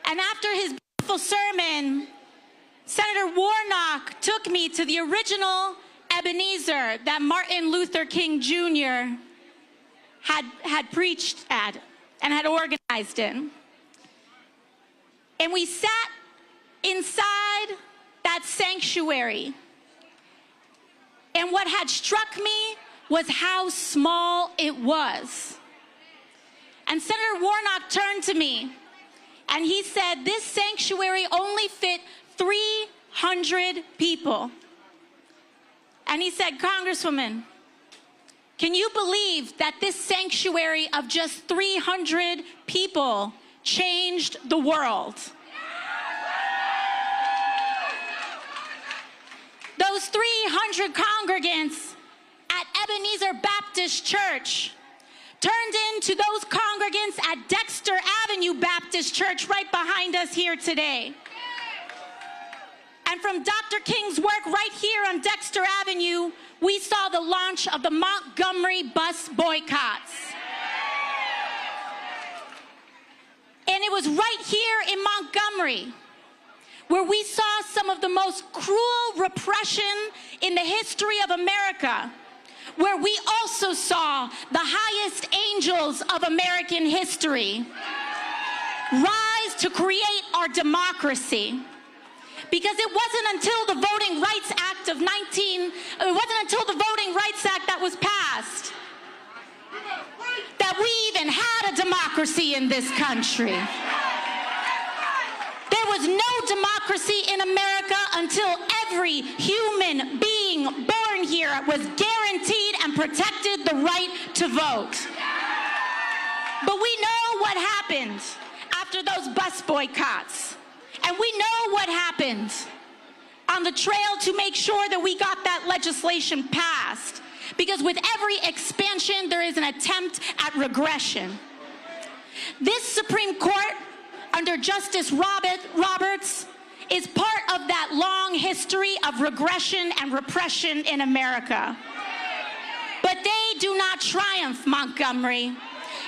And after his beautiful sermon, Senator Warnock took me to the original Ebenezer that Martin Luther King Jr. had preached at and had organized in. And we sat inside that sanctuary. And what had struck me was how small it was. And Senator Warnock turned to me and he said, this sanctuary only fit 300 people. And he said, Congresswoman, can you believe that this sanctuary of just 300 people changed the world? Those 300 congregants at Ebenezer Baptist Church turned into those congregants at Dexter Avenue Baptist Church right behind us here today. And from Dr. King's work right here on Dexter Avenue, we saw the launch of the Montgomery bus boycotts. And it was right here in Montgomery where we saw some of the most cruel repression in the history of America, where we also saw the highest angels of American history rise to create our democracy. Because it wasn't until the Voting Rights Act of that was passed that we even had a democracy in this country. There was no democracy in America until every human being born here was guaranteed and protected the right to vote. But we know what happened after those bus boycotts. And we know what happened on the trail to make sure that we got that legislation passed. Because with every expansion, there is an attempt at regression. This Supreme Court, under Justice Roberts, is part of that long history of regression and repression in America. But they do not triumph, Montgomery.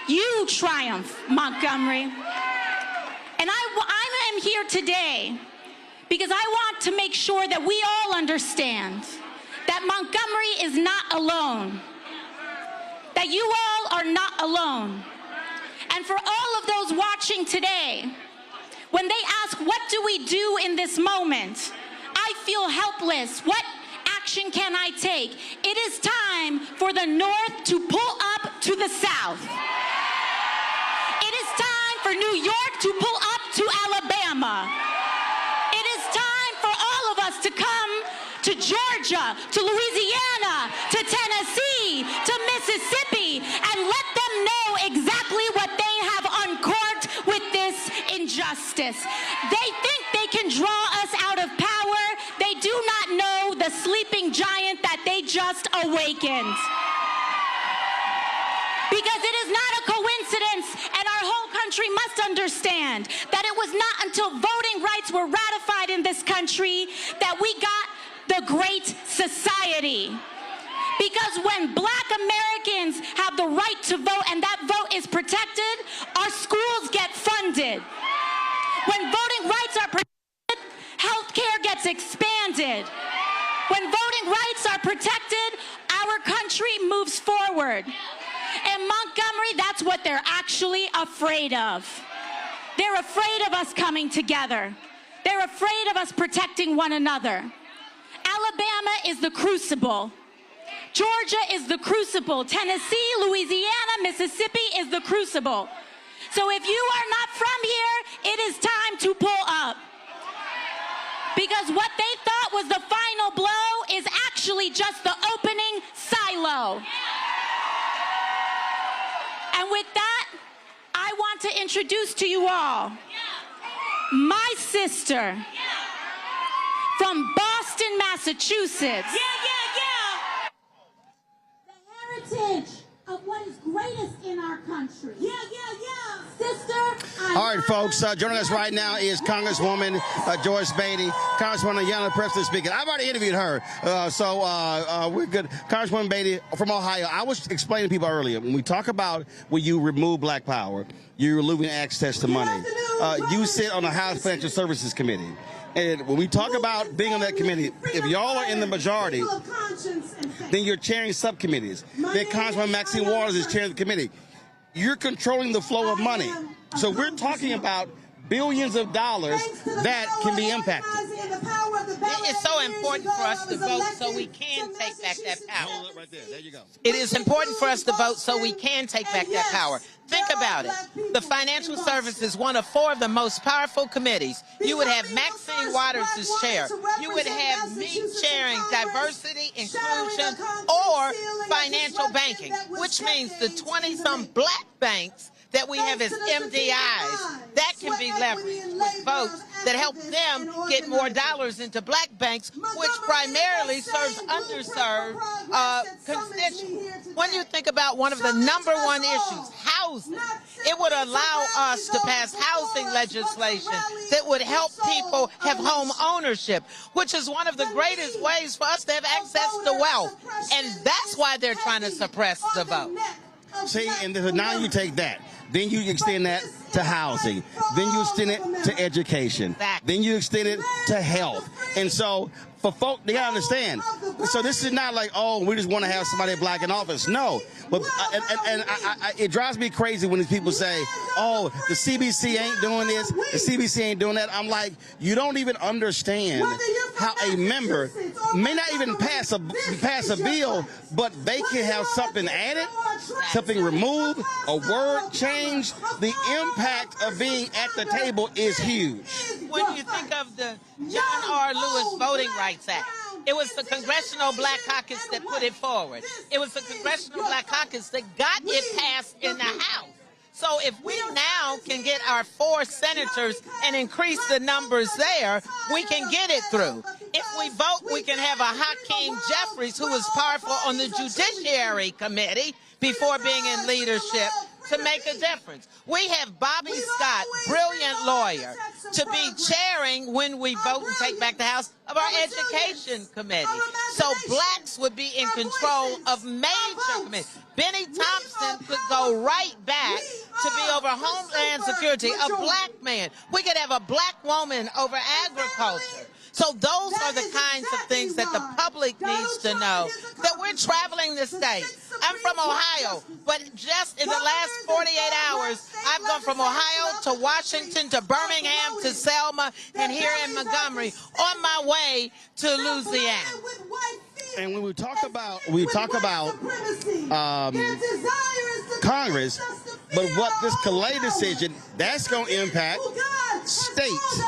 You triumph, Montgomery. And I am here today because I want to make sure that we all understand that Montgomery is not alone, that you all are not alone. And for all of those watching today, when they ask, what do we do in this moment? I feel helpless. What action can I take? It is time for the North to pull up to the South. It is time for New York to pull up to Alabama. It is time for all of us to come to Georgia, to Louisiana, to Tennessee, to Mississippi, and let them know exactly what they have uncorked with this injustice. They think they can draw us out of power. They do not know the sleeping giant that they just awakened. Because it is not a coincidence, and our whole country must understand that it was not until voting rights were ratified in this country that we got the Great Society. Because when Black Americans have the right to vote and that vote is protected, our schools get funded. When voting rights are protected, health care gets expanded. When voting rights are protected, our country moves forward. And Montgomery, that's what they're actually afraid of. They're afraid of us coming together. They're afraid of us protecting one another. Alabama is the crucible. Georgia is the crucible. Tennessee, Louisiana, Mississippi is the crucible. So if you are not from here, it is time to pull up. Because what they thought was the final blow is actually just the opening silo. And with that, I want to introduce to you all my sister from Boston, Massachusetts. The heritage of what is greatest in our country. Sister. All right, folks, joining us right now is Congresswoman Joyce Beatty. Congresswoman Ayanna Preston speaking. I've already interviewed her, so we're good. Congresswoman Beatty from Ohio. I was explaining to people earlier, when we talk about when you remove Black Power, you're removing access to money. You sit on the House Financial Services Committee. And when we talk about being on that committee, if y'all are in the majority, then you're chairing subcommittees. Then Congresswoman Maxine Waters is chairing the committee. You're controlling the flow of money. So we're talking about billions of dollars that can be impacted. It's so important for us to vote so we can take back that power. Hold it right there. There you go. It is important for us to vote so we can take back that power. Think about it. The Financial Service is one of 4 of the most powerful committees. You would have Maxine Waters as chair. You would have me chairing diversity, inclusion, or financial banking, which means the 20-some Black banks that we have as MDIs, that can be leveraged with votes that help them get more dollars into Black banks, which primarily serves underserved constituents. When you think about one of the #1 issues, housing, it would allow us to pass housing legislation that would help people have home ownership, which is one of the greatest ways for us to have access to wealth. And that's why they're trying to suppress the vote. See, and now you take that. Then you extend that to housing. Then you extend it to education. Then you extend it to health. And so for folk, they gotta understand. So this is not like, oh, we just want to have somebody Black in office. No. But it drives me crazy when these people say, oh, the CBC ain't doing this, the CBC ain't doing that. I'm like, you don't even understand how a member may not even pass a bill, but they can have something added, something removed, a word changed. The impact of being at the table is huge. When you think of the John R. Lewis Voting Rights Act, it was the Congressional Black Caucus that put it forward. It was the Congressional Black Caucus that got it passed in the House. So if we now can get our 4 senators and increase the numbers there, we can get it through. If we vote, we can have a Hakeem Jeffries, who was powerful on the Judiciary Committee before being in leadership, to make a difference. We have Bobby Scott, brilliant lawyer, to be chairing when we vote and take back the House of our Education Committee. So blacks would be in control of major committees. Benny Thompson could go right back to be over Homeland Security, a black man. We could have a black woman over agriculture. So those are the kinds of things that the public needs to know, that we're traveling the state. I'm from Ohio, but just in the last 48 hours, I've gone from Ohio to Washington to Birmingham to Selma and here in Montgomery on my way to Louisiana. And when we talk about Congress, but what this Calais decision, that's going to impact states,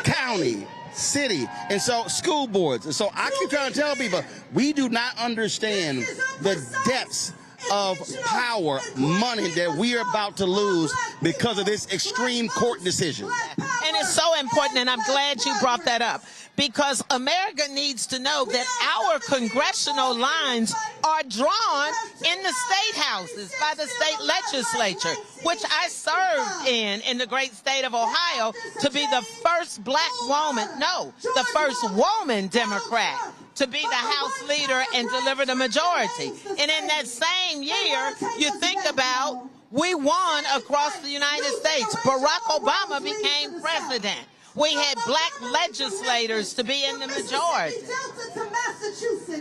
county, city, and so school boards. And so I keep trying to tell people, we do not understand the depths of power, money that we are about to lose because of this extreme court decision. And it's so important, and I'm glad you brought that up, because America needs to know that our congressional lines are drawn in the state houses by the state legislature, which I served in the great state of Ohio, to be the first black woman, the first woman Democrat to be the House leader and deliver the majority. And in that same year, you think about, we won across the United States. Barack Obama became president. We had black legislators to be in the majority.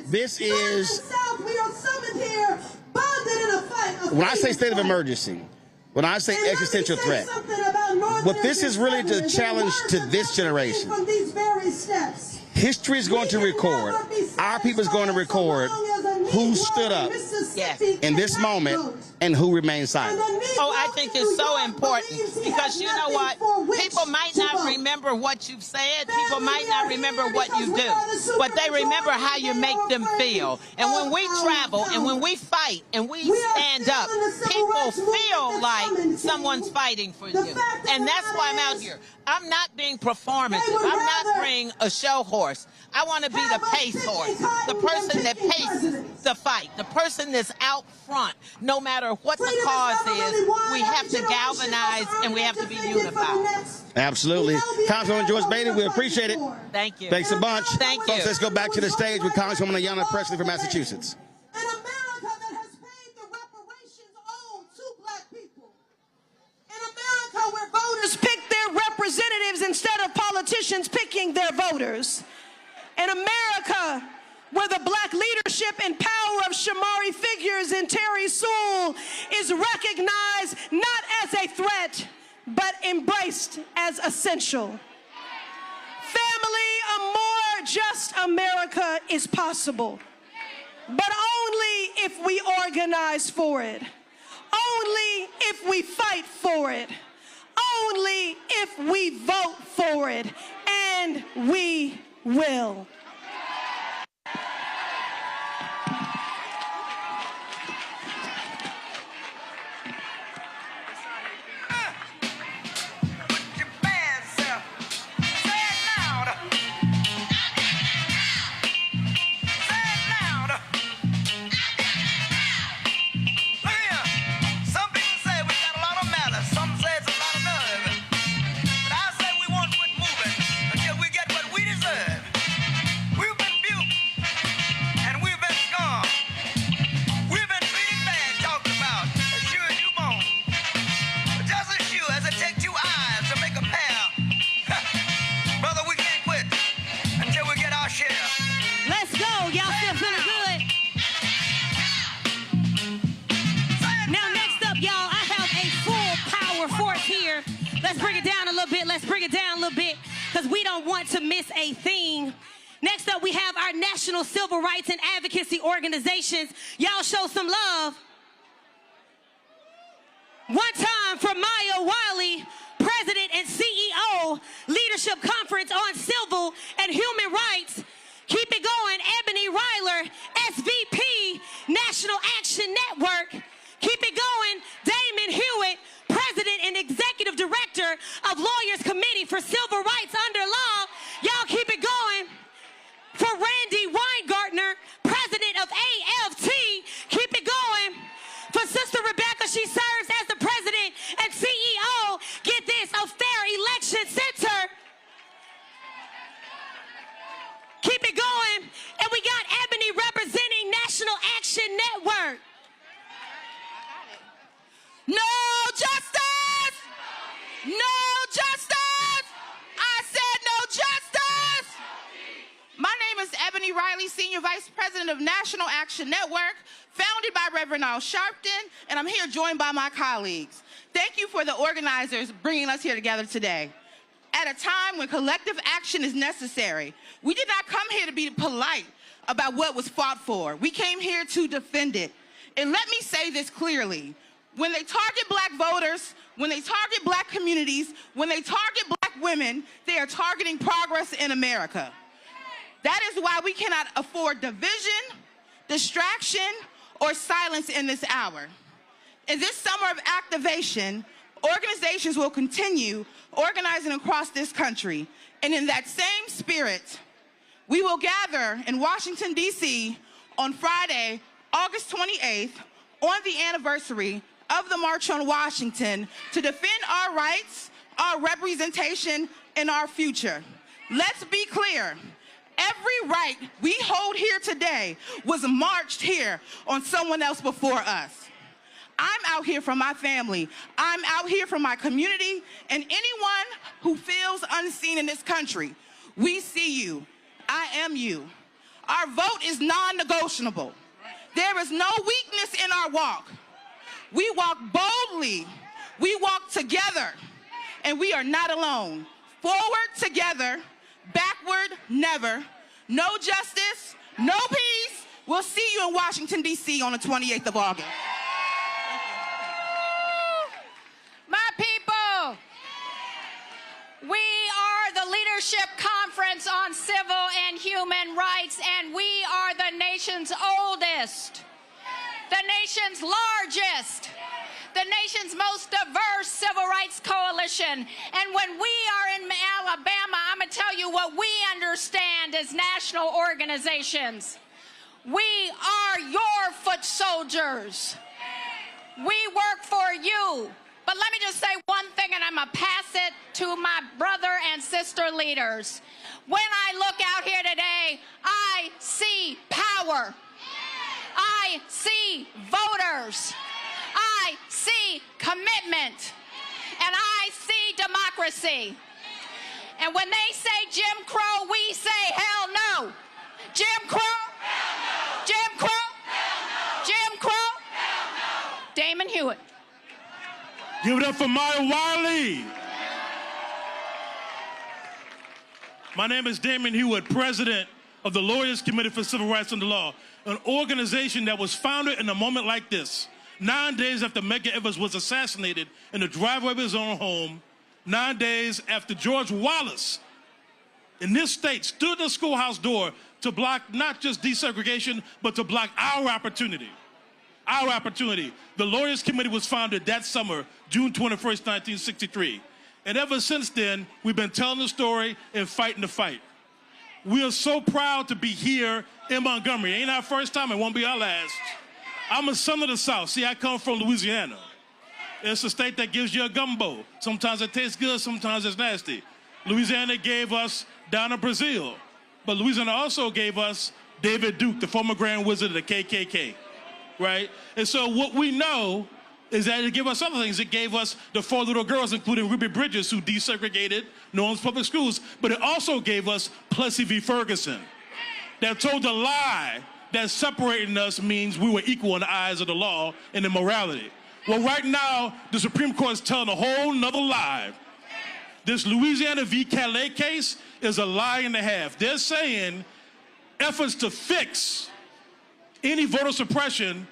This is, when I say state of emergency, when I say existential threat, what this is really the challenge to this generation. History is going to record, our people is going to record who stood up in this moment and who remained silent. Oh, I think it's so important, because you know what? People might not remember what you've said. People might not remember what you do, but they remember how you make them feel. And when we travel and when we fight and we stand up, people feel like someone's fighting for you. And that's why I'm out here. I'm not being performative. I'm not being a show horse. I want to be the pace horse, the person that paces the fight, the person that's out front. No matter what the cause is, we have to galvanize and we have to be unified. Absolutely. Councilwoman Joyce Beatty, we appreciate it. Thank you. Thanks a bunch. Thank you. Folks, let's go back to the stage with Congresswoman Ayanna Pressley from Massachusetts. An America that has paid the reparations owed to black people. An America where voters pick their representatives instead of politicians picking their voters. An America where the black leadership and power of Shamari figures and Terry Sewell is recognized not as a threat, but embraced as essential. Family, a more just America is possible, but only if we organize for it, only if we fight for it, only if we vote for it, and we will. Let's bring it down a little bit, because we don't want to miss a thing Next up, we have our national civil rights and advocacy organizations. Y'all show some love. One time for Maya Wiley, President and CEO, Leadership Conference on Civil and Human Rights. Keep it going, Ebony Ryler, SVP, National Action Network. Keep it going, Damon Hewitt, President and Executive Director of Lawyers Committee for Civil Rights Under Law. Y'all keep it going. For Randy Weingartner, President of AFT. Keep it going. For Sister Rebecca, she serves as the President and CEO. Get this, a Fair Election Center. Keep it going. And we got Ebony representing National Action Network. No justice! No justice! I said no justice! My name is Ebony Riley, Senior Vice President of National Action Network, founded by Reverend Al Sharpton, and I'm here joined by my colleagues. Thank you for the organizers bringing us here together today. At a time when collective action is necessary, we did not come here to be polite about what was fought for. We came here to defend it. And let me say this clearly. When they target black voters, when they target black communities, when they target black women, they are targeting progress in America. That is why we cannot afford division, distraction, or silence in this hour. In this summer of activation, organizations will continue organizing across this country. And in that same spirit, we will gather in Washington, D.C. on Friday, August 28th, on the anniversary of the March on Washington, to defend our rights, our representation, and our future. Let's be clear. Every right we hold here today was marched here on someone else before us. I'm out here for my family. I'm out here for my community and anyone who feels unseen in this country. We see you. I am you. Our vote is non-negotiable. There is no weakness in our walk. We walk boldly. We walk together. And we are not alone. Forward together, backward never. No justice, no peace. We'll see you in Washington, D.C. on the 28th of August. My people, we are the Leadership Conference on Civil and Human Rights, and we are the nation's oldest, the nation's largest, the nation's most diverse civil rights coalition. And when we are in Alabama, I'm going to tell you what we understand as national organizations. We are your foot soldiers. We work for you. But let me just say one thing, and I'm going to pass it to my brother and sister leaders. When I look out here today, I see power. I see voters. I see commitment. And I see democracy. And when they say Jim Crow, we say hell no. Jim Crow? Hell no. Jim Crow? Hell no. Jim Crow? Hell no. Damon Hewitt. Give it up for Maya Wiley. My name is Damon Hewitt, President of the Lawyers Committee for Civil Rights Under Law, an organization that was founded in a moment like this. 9 days after Medgar Evers was assassinated in the driveway of his own home, 9 days after George Wallace in this state stood at the schoolhouse door to block not just desegregation, but to block our opportunity. Our opportunity. The Lawyers Committee was founded that summer, June 21st, 1963. And ever since then, we've been telling the story and fighting the fight. We are so proud to be here in Montgomery. Ain't our first time, it won't be our last. I'm a son of the South. See, I come from Louisiana. It's a state that gives you a gumbo. Sometimes it tastes good, sometimes it's nasty. Louisiana gave us down in Brazil. But Louisiana also gave us David Duke, the former Grand Wizard of the KKK. Right? And so what we know is that it gave us other things. It gave us the 4 little girls, including Ruby Bridges, who desegregated New Orleans public schools. But it also gave us Plessy v. Ferguson, that told the lie that separating us means we were equal in the eyes of the law and in morality. Well, right now, the Supreme Court is telling a whole nother lie. This Louisiana v. Calais case is a lie and a half. They're saying efforts to fix any voter suppression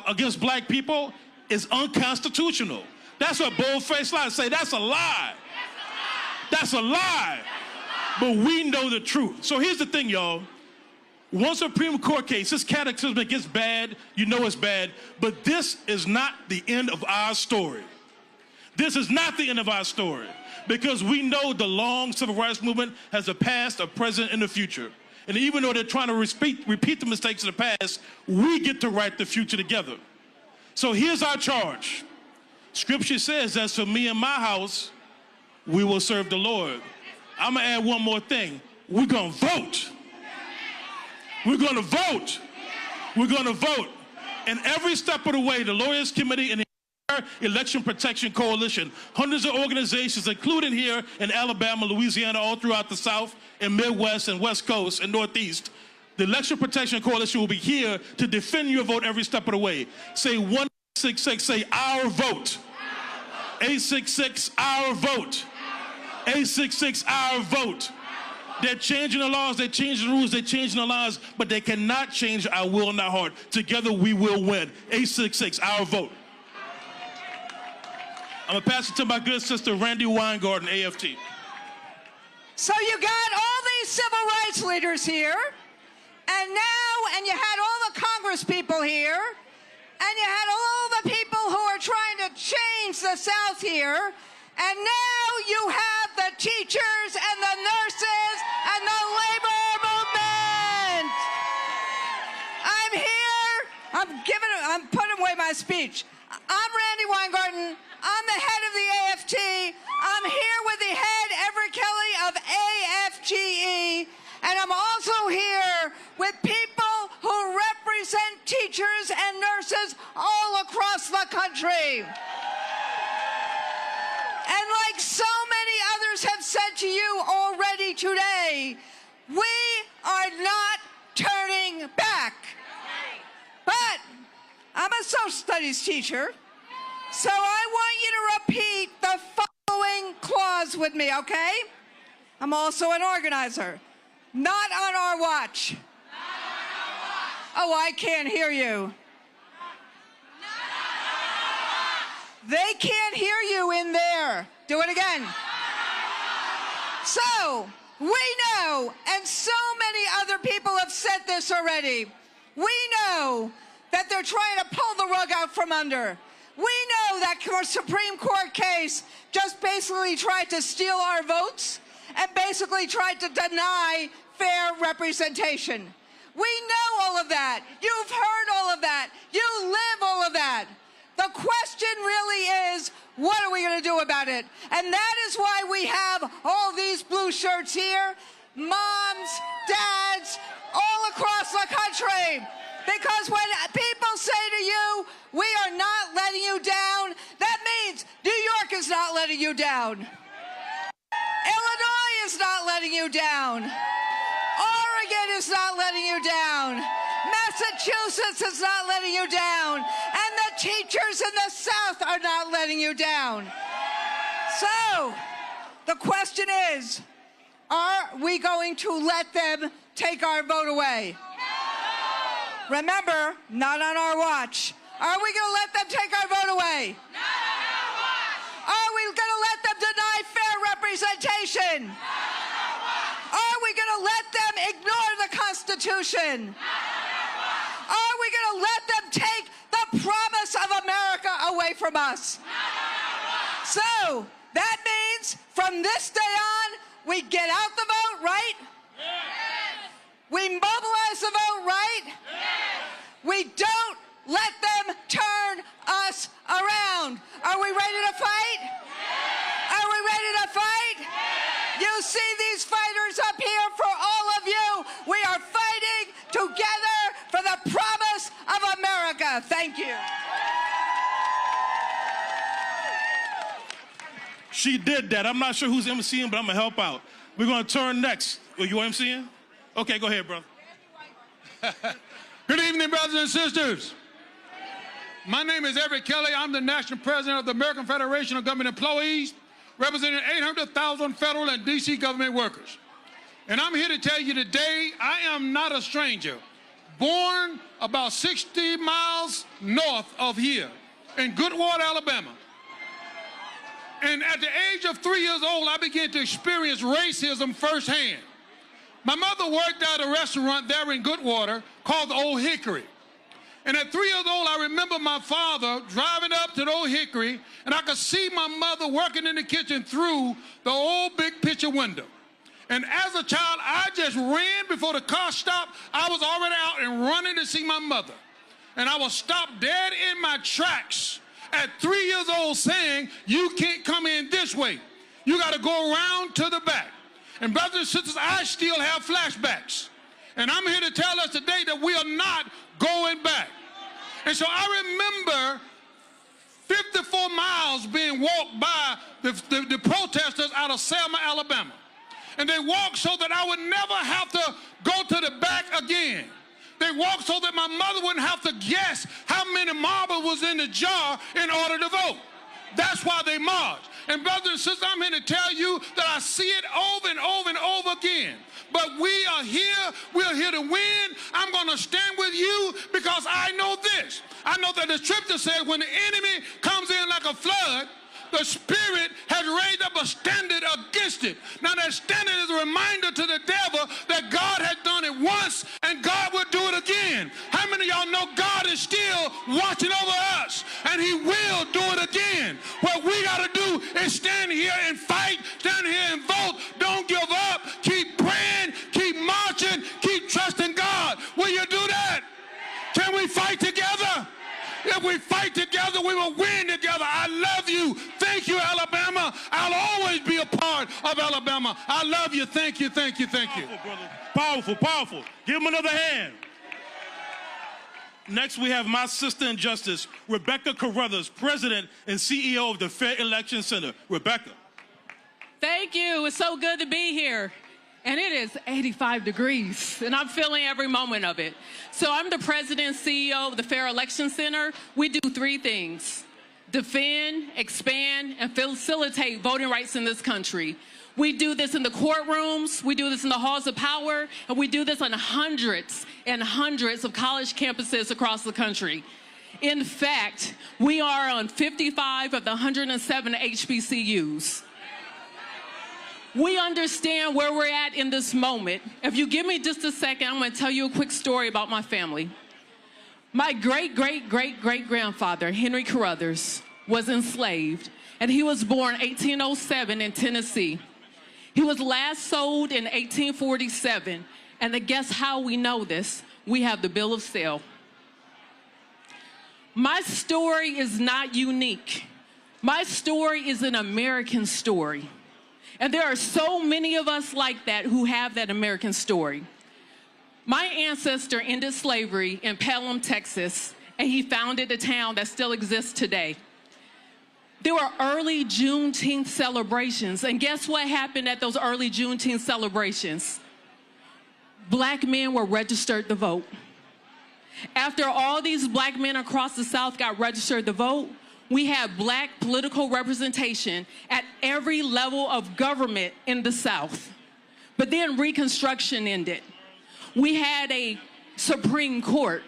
against black people is unconstitutional. That's what bold-faced lies say. That's a lie. That's a lie. But we know the truth. So here's the thing, y'all. One Supreme Court case, this cataclysm gets bad, you know it's bad, but this is not the end of our story. This is not the end of our story, because we know the long civil rights movement has a past, a present, and a future. And even though they're trying to repeat the mistakes of the past, we get to write the future together. So here's our charge. Scripture says that for me and my house, we will serve the Lord. I'm gonna add one more thing. We're gonna vote. We're gonna vote. We're gonna vote. And every step of the way, the Lawyers Committee and the Election Protection Coalition, hundreds of organizations, including here in Alabama, Louisiana, all throughout the South and Midwest and West Coast and Northeast, the Election Protection Coalition will be here to defend your vote every step of the way. Say 166, say our vote. 866, our vote. 866, our vote. They're changing the laws, they're changing the rules, they're changing the laws, but they cannot change our will and our heart. Together we will win. 866, our vote. I'm going to pass it to my good sister, Randy Weingarten, AFT. So you got all these civil rights leaders here, and you had all the Congress people here, and you had all the people who are trying to change the South here, and now you have the teachers and the nurses and the labor movement. I'm here. I'm putting away my speech. I'm Randy Weingarten. I'm the head of the AFT. I'm here with the head, Everett Kelly of AFGE. And I'm also here with people who represent teachers and nurses all across the country. And like so many others have said to you already today, we are not turning back. But I'm a social studies teacher, so I want you to repeat the following clause with me, okay? I'm also an organizer. Not on our watch. Oh, I can't hear you. They can't hear you in there. Do it again. So, we know, and so many other people have said this already, we know that they're trying to pull the rug out from under. We know that Supreme Court case just basically tried to steal our votes and basically tried to deny fair representation. We know all of that. You've heard all of that. You live all of that. The question really is, what are we going to do about it? And that is why we have all these blue shirts here, moms, dads, all across the country. Because when people say to you, we are not letting you down, that means New York is not letting you down. Illinois is not letting you down. Oregon is not letting you down. Massachusetts is not letting you down. And the teachers in the South are not letting you down. So, the question is, are we going to let them take our vote away? Remember, not on our watch. Are we going to let them take our vote away? Not on our watch. Are we going to let them deny fair representation? Not on our watch. Are we going to let them ignore the Constitution? Not on our watch. Are we going to let them take the promise of America away from us? Not on our watch. So, that means from this day on, we get out the vote, right? Yes. We mobilize the vote, right? Yes. We don't let them turn us around. Are we ready to fight? Yes. Are we ready to fight? Yes. You see these fighters up here for all of you. We are fighting together for the promise of America. Thank you. She did that. I'm not sure who's emceeing, but I'm going to help out. We're going to turn next. Are you emceeing? Okay, go ahead, brother. Good evening, brothers and sisters. My name is Everett Kelly. I'm the National President of the American Federation of Government Employees. representing 800,000 federal and D.C. government workers. And I'm here to tell you today, I am not a stranger. Born about 60 miles north of here in Goodwater, Alabama. And at the age of 3 years old, I began to experience racism firsthand. My mother worked at a restaurant there in Goodwater called the Old Hickory. And at 3 years old, I remember my father driving up to the Old Hickory, and I could see my mother working in the kitchen through the old big picture window. And as a child, I just ran before the car stopped. I was already out and running to see my mother. And I was stopped dead in my tracks at 3 years old saying, you can't come in this way. You got to go around to the back. And brothers and sisters, I still have flashbacks. And I'm here to tell us today that we are not going back. And so I remember 54 miles being walked by the protesters out of Selma, Alabama. And they walked so that I would never have to go to the back again. They walked so that my mother wouldn't have to guess how many marbles was in the jar in order to vote. That's why they marched. And brothers and sisters, I'm here to tell you that I see it over and over and over again. But we are here. We're here to win. I'm going to stand with you because I know this. I know that the scripture says when the enemy comes in like a flood, the Spirit has raised up a standard against it. Now that standard is a reminder to the devil that God has done it once and God will do it again. How many of y'all know God is still watching over us and he will do it again? What we got to do is stand here and fight, stand here and vote. Don't give up. Keep praying, keep marching, keep trusting God. Will you do that? Can we fight together? If we fight together, we will win together. I love you. Thank you, Alabama. I'll always be a part of Alabama. I love you. Thank you, thank you, thank you. Powerful, brother. Powerful, powerful. Give him another hand. Next, we have my sister in justice, Rebecca Carruthers, President and CEO of the Fair Election Center. Rebecca. Thank you. It's so good to be here. And it is 85 degrees, and I'm feeling every moment of it. So I'm the president and CEO of the Fair Election Center. We do three things: defend, expand, and facilitate voting rights in this country. We do this in the courtrooms, we do this in the halls of power, and we do this on hundreds and hundreds of college campuses across the country. In fact, we are on 55 of the 107 HBCUs. We understand where we're at in this moment. If you give me just a second, I'm going to tell you a quick story about my family. My great-great-great-great-grandfather, Henry Carruthers, was enslaved, and he was born 1807 in Tennessee. He was last sold in 1847, and guess how we know this? We have the bill of sale. My story is not unique. My story is an American story. And there are so many of us like that who have that American story. My ancestor ended slavery in Pelham, Texas, and he founded a town that still exists today. There were early Juneteenth celebrations, and guess what happened at those early Juneteenth celebrations? Black men were registered to vote. After all these black men across the South got registered to vote, we had black political representation at every level of government in the South. But then Reconstruction ended. We had a Supreme Court.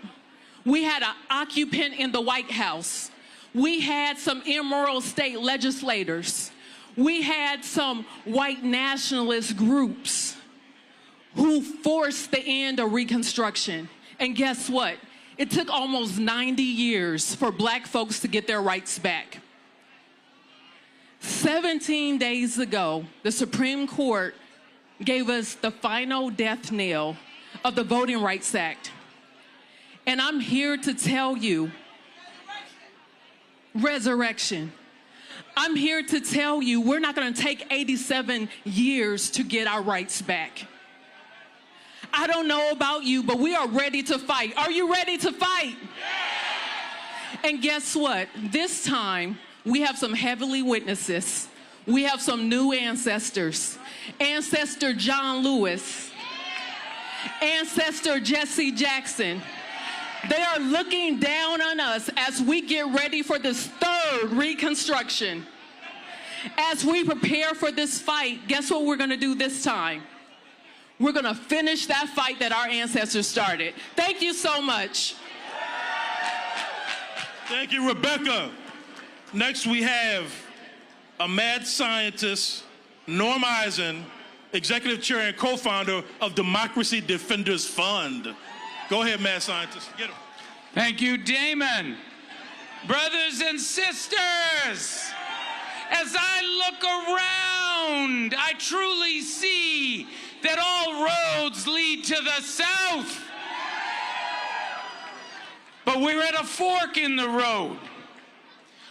We had an occupant in the White House. We had some immoral state legislators. We had some white nationalist groups who forced the end of Reconstruction. And guess what? It took almost 90 years for black folks to get their rights back. 17 days ago, the Supreme Court gave us the final death knell of the Voting Rights Act. And I'm here to tell you, resurrection. I'm here to tell you we're not going to take 87 years to get our rights back. I don't know about you, but we are ready to fight. Are you ready to fight? Yeah. And guess what? This time, we have some heavenly witnesses. We have some new ancestors. Ancestor John Lewis. Ancestor Jesse Jackson. They are looking down on us as we get ready for this third Reconstruction. As we prepare for this fight, guess what we're going to do this time? We're going to finish that fight that our ancestors started. Thank you so much. Thank you, Rebecca. Next, we have a mad scientist, Norm Eisen, Executive Chair and co-founder of Democracy Defenders Fund. Go ahead, mad scientist. Get him. Thank you, Damon. Brothers and sisters, as I look around, I truly see that all roads lead to the south. But we're at a fork in the road.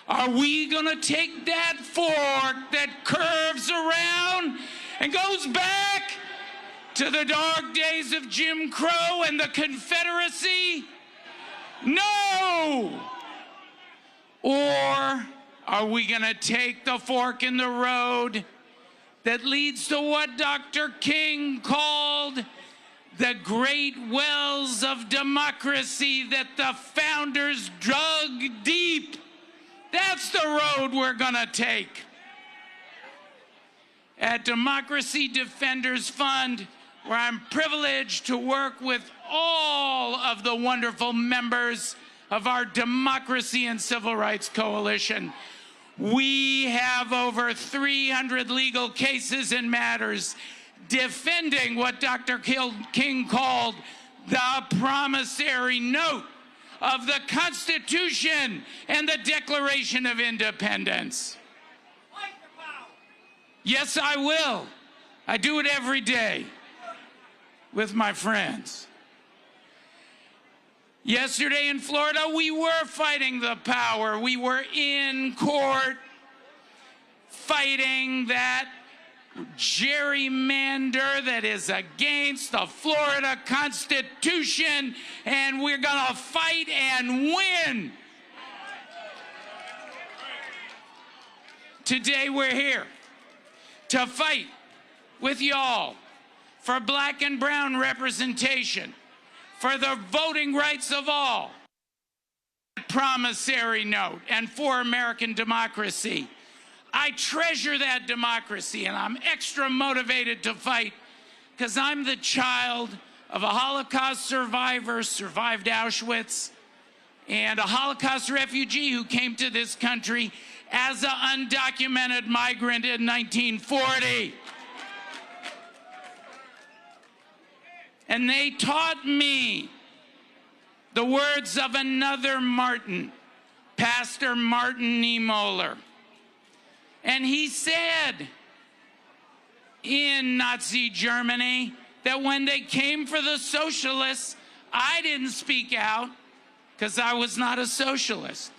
Are we gonna take that fork that curves around and goes back to the dark days of Jim Crow and the Confederacy? No! Or are we gonna take the fork in the road that leads to what Dr. King called the great wells of democracy that the founders dug deep? That's the road we're gonna take. At Democracy Defenders Fund, where I'm privileged to work with all of the wonderful members of our Democracy and Civil Rights Coalition, we have over 300 legal cases and matters defending what Dr. King called the promissory note of the Constitution and the Declaration of Independence. Yes, I will. I do it every day with my friends. Yesterday in Florida, we were fighting the power. We were in court fighting that gerrymander that is against the Florida Constitution, and we're gonna fight and win. Today we're here to fight with y'all for black and brown representation, for the voting rights of all, promissory note, and for American democracy. I treasure that democracy, and I'm extra motivated to fight because I'm the child of a Holocaust survivor, survived Auschwitz, and a Holocaust refugee who came to this country as an undocumented migrant in 1940. And they taught me the words of another Martin, Pastor Martin Niemöller. And he said in Nazi Germany that when they came for the socialists, I didn't speak out because I was not a socialist.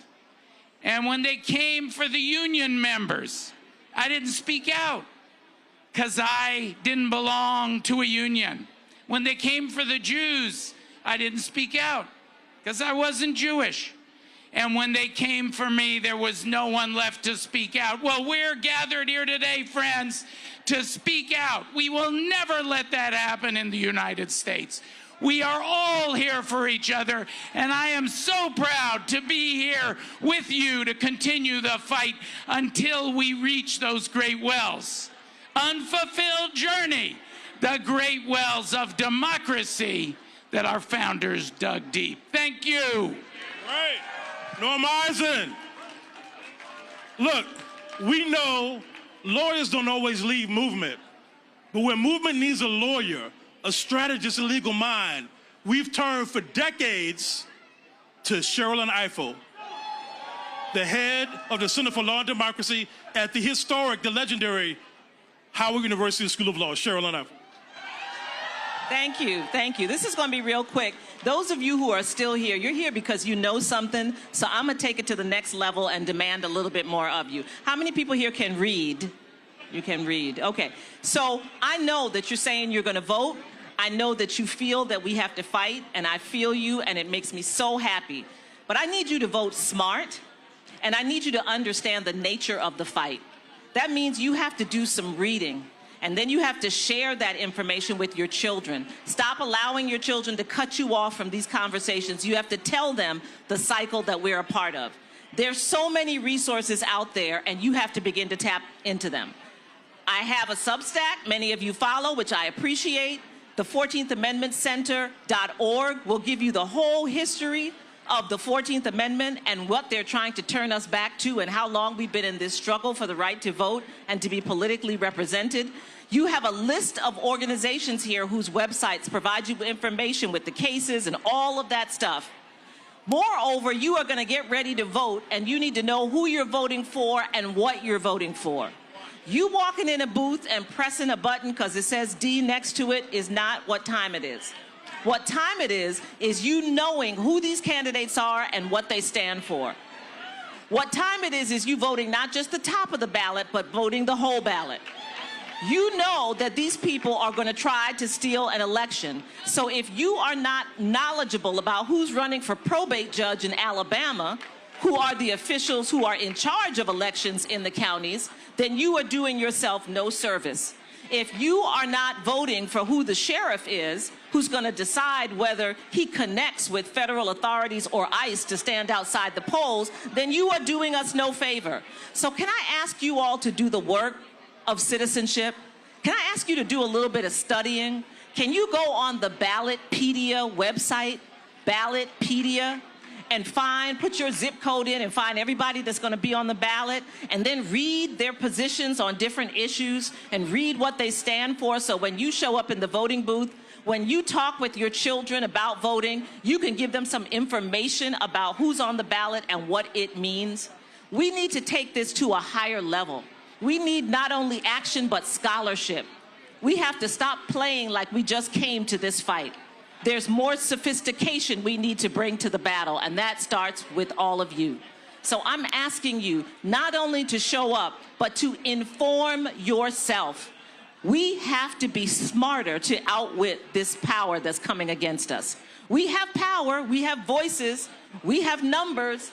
And when they came for the union members, I didn't speak out because I didn't belong to a union. When they came for the Jews, I didn't speak out because I wasn't Jewish. And when they came for me, there was no one left to speak out. Well, we're gathered here today, friends, to speak out. We will never let that happen in the United States. We are all here for each other, and I am so proud to be here with you to continue the fight until we reach those great wells. Unfulfilled journey, the great wells of democracy that our founders dug deep. Thank you. Right. Norm Eisen. Look, we know lawyers don't always lead movement, but when movement needs a lawyer, a strategist, a legal mind, we've turned for decades to Sherrilyn Ifill, the head of the Center for Law and Democracy at the historic, the legendary Howard University School of Law. Sherrilyn Ifill. Thank you, thank you. This is going to be real quick. Those of you who are still here, you're here because you know something, so I'm going to take it to the next level and demand a little bit more of you. How many people here can read? You can read. Okay, so I know that you're saying you're going to vote. I know that you feel that we have to fight, and I feel you, and it makes me so happy. But I need you to vote smart, and I need you to understand the nature of the fight. That means you have to do some reading. And then you have to share that information with your children. Stop allowing your children to cut you off from these conversations. You have to tell them the cycle that we're a part of. There's so many resources out there, and you have to begin to tap into them. I have a Substack many of you follow, which I appreciate. The 14th Amendment Center.org will give you the whole history of the 14th Amendment and what they're trying to turn us back to and how long we've been in this struggle for the right to vote and to be politically represented. You have a list of organizations here whose websites provide you information with the cases and all of that stuff. Moreover, you are going to get ready to vote, and you need to know who you're voting for and what you're voting for. You walking in a booth and pressing a button because it says D next to it is not what time it is. What time it is you knowing who these candidates are and what they stand for. What time it is you voting not just the top of the ballot, but voting the whole ballot. You know that these people are going to try to steal an election. So if you are not knowledgeable about who's running for probate judge in Alabama, who are the officials who are in charge of elections in the counties, then you are doing yourself no service. If you are not voting for who the sheriff is, who's going to decide whether he connects with federal authorities or ICE to stand outside the polls, then you are doing us no favor. So can I ask you all to do the work of citizenship? Can I ask you to do a little bit of studying? Can you go on the Ballotpedia website, Ballotpedia, and put your zip code in and find everybody that's going to be on the ballot, and then read their positions on different issues and read what they stand for, so when you show up in the voting booth, when you talk with your children about voting, you can give them some information about who's on the ballot and what it means. We need to take this to a higher level. We need not only action, but scholarship. We have to stop playing like we just came to this fight. There's more sophistication we need to bring to the battle, and that starts with all of you. So I'm asking you not only to show up, but to inform yourself. We have to be smarter to outwit this power that's coming against us. We have power, we have voices, we have numbers,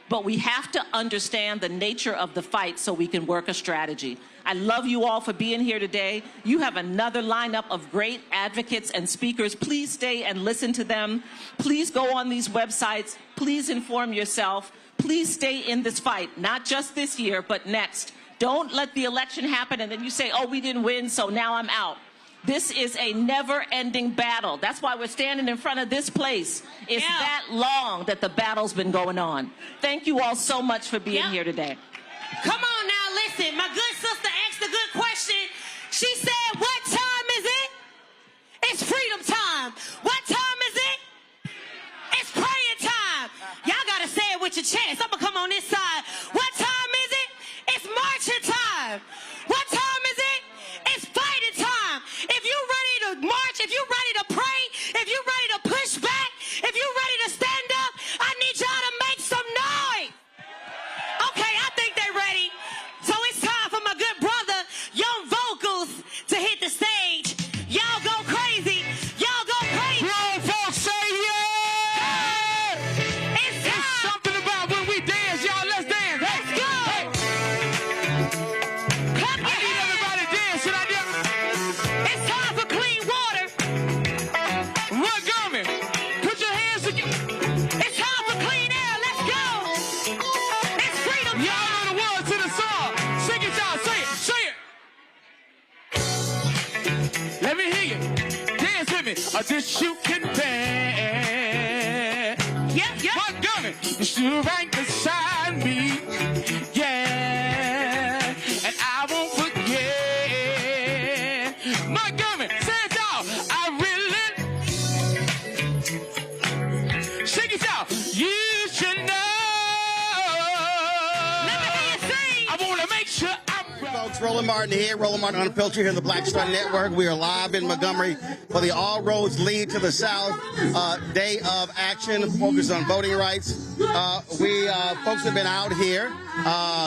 but we have to understand the nature of the fight so we can work a strategy. I love you all for being here today. You have another lineup of great advocates and speakers. Please stay and listen to them. Please go on these websites. Please inform yourself. Please stay in this fight, not just this year, but next. Don't let the election happen and then you say, oh, we didn't win, so now I'm out. This is a never-ending battle. That's why we're standing in front of this place. It's that long that the battle's been going on. Thank you all so much for being here today. Come on now, listen. My good sister asked a good question. She said, what time is it? It's freedom time. What time is it? It's praying time. Y'all got to say it with your chest. I'm going to come on this side. What time is it? It's marching time. What time is it? It's fighting time. If you're ready to march, if you're ready to pray, if you're ready to push back, if you're ready to stand up, I need y'all to make some noise. Okay, I think they're ready. So it's time for my good brother, Young Vocals, to hit the stage. Y'all go crazy. Y'all go crazy. Grown folks say yeah! It's time. It's something about when we dance, y'all. Let's dance. Let's go. Hey. Clap your I need everybody to dance. Should I dance? It's time for clean water. Montgomery, put your hands together. It's time for clean air. Let's go. It's freedom Y'all time. know the words to the song. Sing it, y'all. Say it. Say it. Let me hear you. Dance with me. This you can dance. Yep. Montgomery, you still right beside me. Yeah. And I won't forget. Montgomery, say it, y'all. I really. Sing it, y'all. You should know. Let me hear you sing. I want to make sure I'm Folks, Roland Martin here, Roland Martin Unfiltered here in the Black Star Network. We are live in Montgomery for the All Roads Lead to the South Day of Action, focused on voting rights. Folks have been out here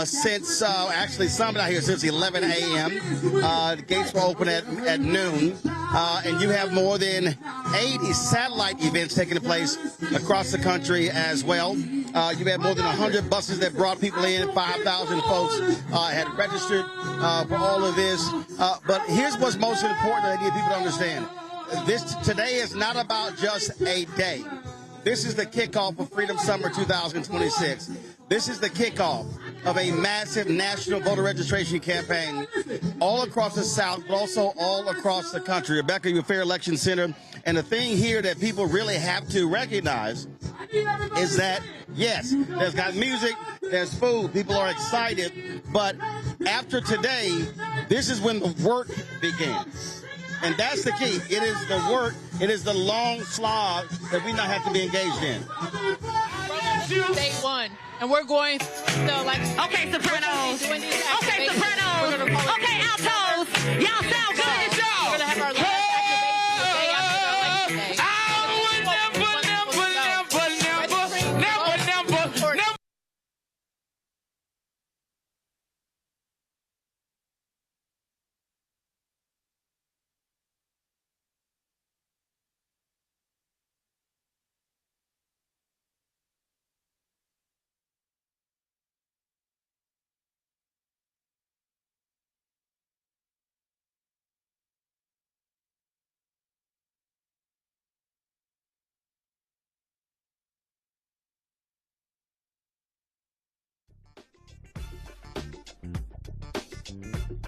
since, actually some out here since 11 a.m. The gates were open at noon. And you have more than 80 satellite events taking place across the country as well. You had more than 100 buses that brought people in. 5,000 folks had registered for all of this. But here's what's most important that I need people to understand. Today is not about just a day. This is the kickoff of Freedom Summer 2026. This is the kickoff of a massive national voter registration campaign all across the South, but also all across the country. Rebecca, you're Fair Election Center. And the thing here that people really have to recognize is that, yes, there's got music, there's food, people are excited, but after today, this is when the work begins. And that's the key. It is the work, it is the long slog that we now have to be engaged in. Day one, and we're going to like. Okay, sopranos. Okay, sopranos. Okay, altos. Y'all sound good. We're gonna have our last activation the day after the election day. Never.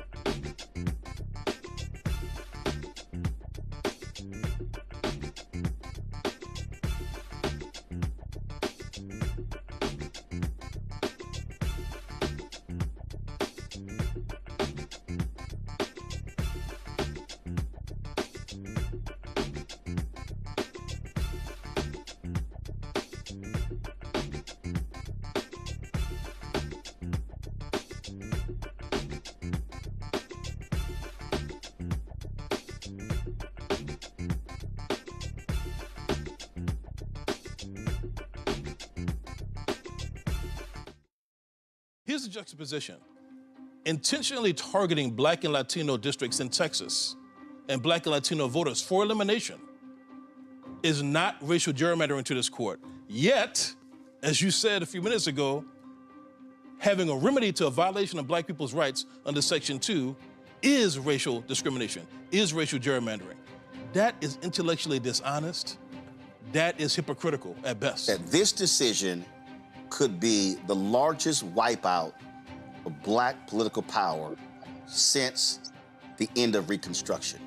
Here's the juxtaposition. Intentionally targeting Black and Latino districts in Texas and Black and Latino voters for elimination is not racial gerrymandering to this court. Yet, as you said a few minutes ago, having a remedy to a violation of Black people's rights under Section 2 is racial discrimination, is racial gerrymandering. That is intellectually dishonest. That is hypocritical at best. That this decision could be the largest wipeout of Black political power since the end of Reconstruction.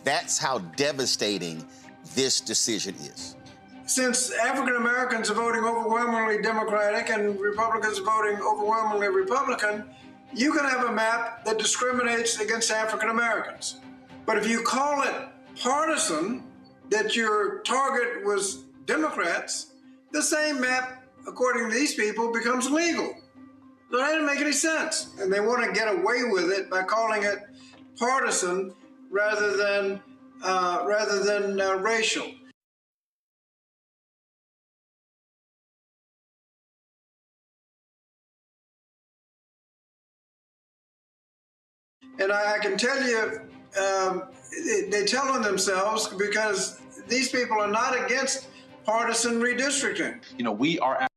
That's how devastating this decision is. Since African Americans are voting overwhelmingly Democratic and Republicans are voting overwhelmingly Republican, you can have a map that discriminates against African Americans. But if you call it partisan, that your target was Democrats, the same map, according to these people, becomes legal. So that didn't make any sense. And they want to get away with it by calling it partisan rather than racial. And I can tell you, they're telling themselves because these people are not against partisan redistricting. You know, we are at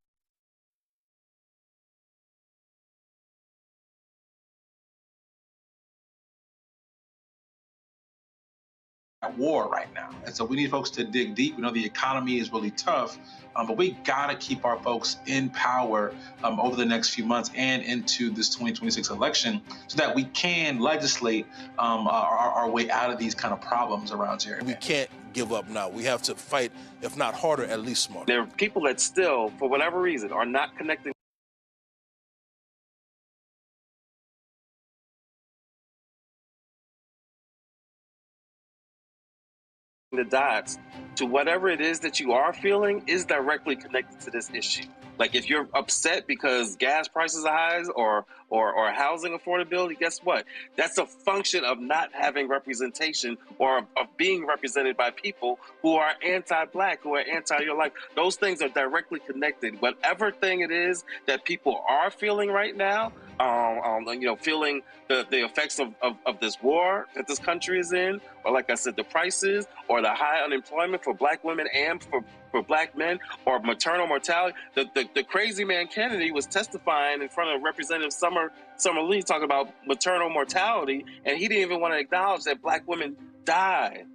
war right now. And so we need folks to dig deep. We know the economy is really tough, but we gotta keep our folks in power over the next few months and into this 2026 election so that we can legislate our way out of these kind of problems around here. We can't give up now. We have to fight, if not harder, at least smarter. There are people that still, for whatever reason, are not connecting the dots to whatever it is that you are feeling is directly connected to this issue. Like if you're upset because gas prices are high or housing affordability, guess what? That's a function of not having representation or of being represented by people who are anti-Black, who are anti your life. Those things are directly connected. Whatever thing it is that people are feeling right now, feeling the effects of this war that this country is in, or like I said, the prices, or the high unemployment for Black women and for Black men, or maternal mortality. The crazy man Kennedy was testifying in front of Representative Summer Lee talking about maternal mortality, and he didn't even want to acknowledge that Black women die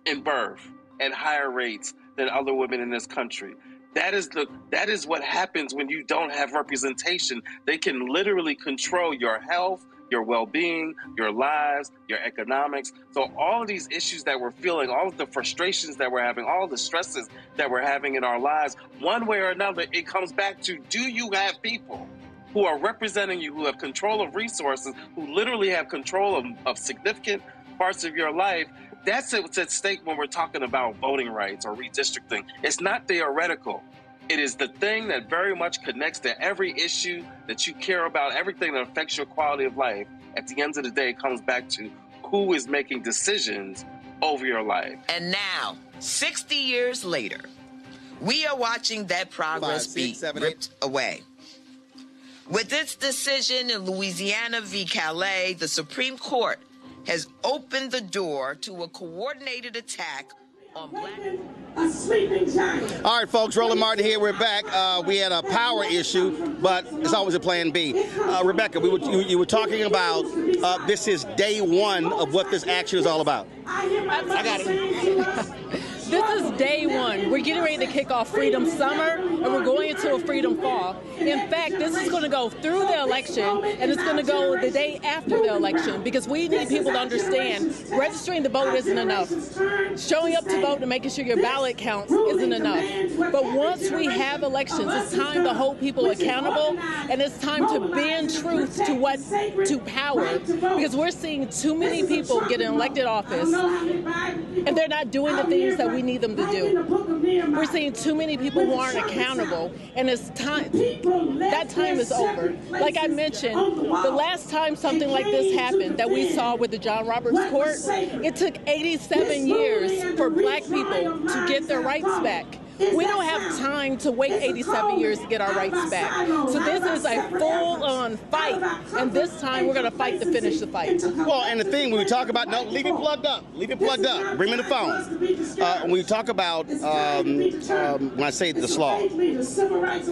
in birth at higher rates than other women in this country. That is what happens when you don't have representation. They can literally control your health, your well-being, your lives, your economics. So all of these issues that we're feeling, all of the frustrations that we're having, all the stresses that we're having in our lives, one way or another, it comes back to, do you have people who are representing you, who have control of resources, who literally have control of significant parts of your life? That's what's at stake when we're talking about voting rights or redistricting. It's not theoretical. It is the thing that very much connects to every issue that you care about, everything that affects your quality of life. At the end of the day, it comes back to who is making decisions over your life. And now, 60 years later, we are watching that progress be ripped away. With its decision in Louisiana v. Calais, the Supreme Court has opened the door to a coordinated attack on black. All right, folks, Roland Martin here. We're back. We had a power issue, but it's always a plan B. Rebecca, you were talking about this is day one of what this action is all about. I got it. This is day one. We're getting ready to kick off Freedom Summer, and we're going into a Freedom Fall. In fact, this is going to go through the election, and it's going to go the day after the election, because we need people to understand registering to vote isn't enough. Showing up to vote and making sure your ballot counts isn't enough. But once we have elections, it's time to hold people accountable, and it's time to bend truth to power, because we're seeing too many people get in elected office, and they're not doing the things that we need them to do. We're seeing too many people who aren't accountable, and it's time. That time is over. Like I mentioned, the last time something like this happened that we saw with the John Roberts Court, it took 87 years for black people to get their rights back. We don't have time to wait 87 years to get our rights back. So this is a full-on fight, and this time we're going to fight to finish the fight. Well, and the thing when we talk about, no, leave it plugged up. Leave it plugged up. Bring me the phone. When we talk about, when I say the slaw,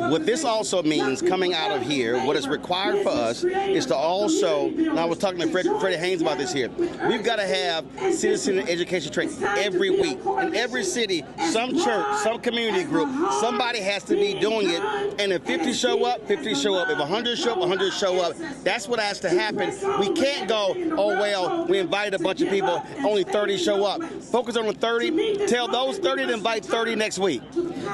what this also means coming out of here, what is required for us is to also, and I was talking to Freddie Haynes about this here, we've got to have citizen education training every week. In every city, some church, some community group, somebody has to be doing it, and if 50 show up, 50 show up. If 100 show up, 100 show up. That's what has to happen. We can't go, oh, well, we invited a bunch of people, only 30 show up. Focus on the 30, tell those 30 to invite 30 next week.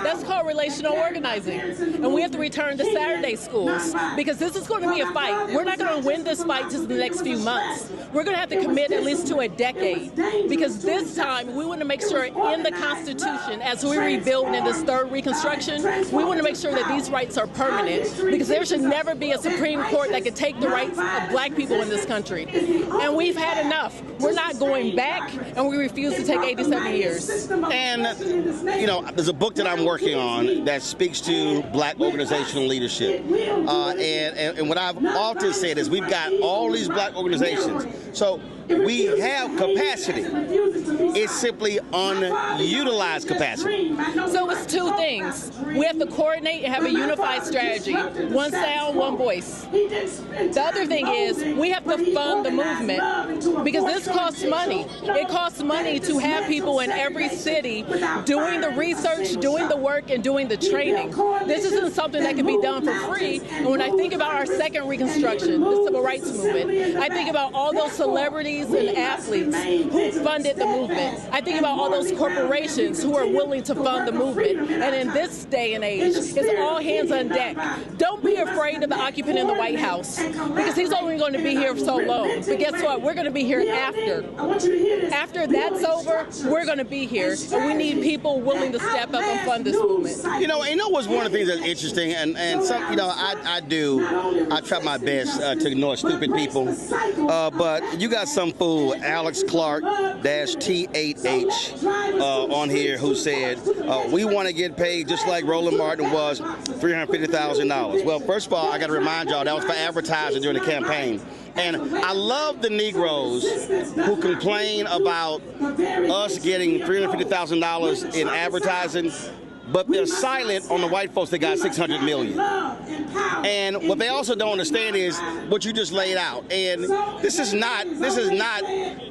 That's called relational organizing, and we have to return to Saturday schools, because this is going to be a fight. We're not going to win this fight just in the next few months. We're going to have to commit at least to a decade, because this time we want to make sure in the Constitution, as we rebuild in this third Reconstruction, we want to make sure that these rights are permanent, because there should never be a Supreme Court that could take the rights of black people in this country. And we've had enough. We're not going back, and we refuse to take 87 years. And, you know, there's a book that I'm working on that speaks to black organizational leadership. And what I've often said is we've got all these black organizations. So we have capacity. It's simply unutilized capacity. So it's two things. We have to coordinate and have a unified strategy. One sound, one voice. The other thing is we have to fund the movement, because this costs money. It costs money to have people in every city doing the research, doing the work, and doing the training. This isn't something that can be done for free. And when I think about our second Reconstruction, the Civil Rights Movement, I think about all those celebrities and athletes who funded the movement. I think about all those corporations who are willing to fund the movement. And in this day and age, it's all hands on deck. Don't be afraid of the occupant in the White House, because he's only going to be here for so long. But guess what? We're going to be here after. After that's over, we're going to be here, and we need people willing to step up and fund this movement. You know what's one of the things that's interesting, and some, you know, I try my best to ignore stupid people, but you got some fool, Alex Clark -T8H, on here who said, we want to get paid just like Roland Martin was, $350,000. Well, first of all, I got to remind y'all that was for advertising during the campaign. And I love the Negroes who complain about us getting $350,000 in advertising. but they're silent on the white folks that got 600 million. And what they also don't understand is what you just laid out. And this is not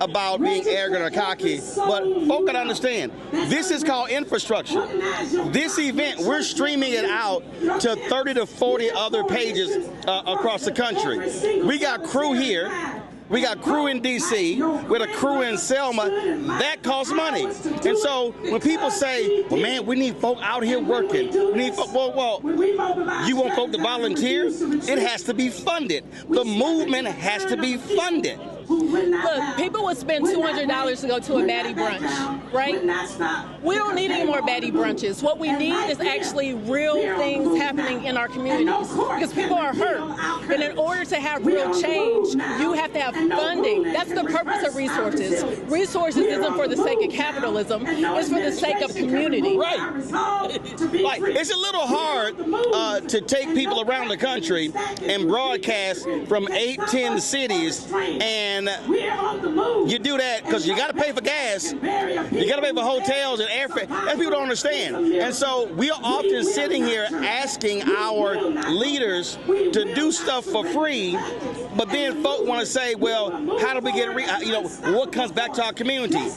about being arrogant or cocky, but folk gotta understand, this is called infrastructure. This event, we're streaming it out to 30 to 40 other pages across the country. We got crew here. We got crew in D.C., with a crew in Selma. That costs money. And so when people say, well, man, we need folk out here working. We need folk, well, you want folk to volunteer? It has to be funded. The movement has to be funded. Look, people would spend $200 to go to a baddie brunch, right? We don't need any more baddie brunches. What we need is actually real things happening in our communities because people are hurt. And in order to have real change, you have to have funding. That's the purpose of resources. Resources isn't for the sake of capitalism. It's for the sake of community. Right. Like, it's a little hard to take people around the country and broadcast from 8-10 cities, and you do that because you got to pay for gas, you got to pay for hotels and airfare. That people don't understand. And so we are often sitting here asking our leaders to do stuff for free, but then folk want to say, well, how do we get what comes back to our community?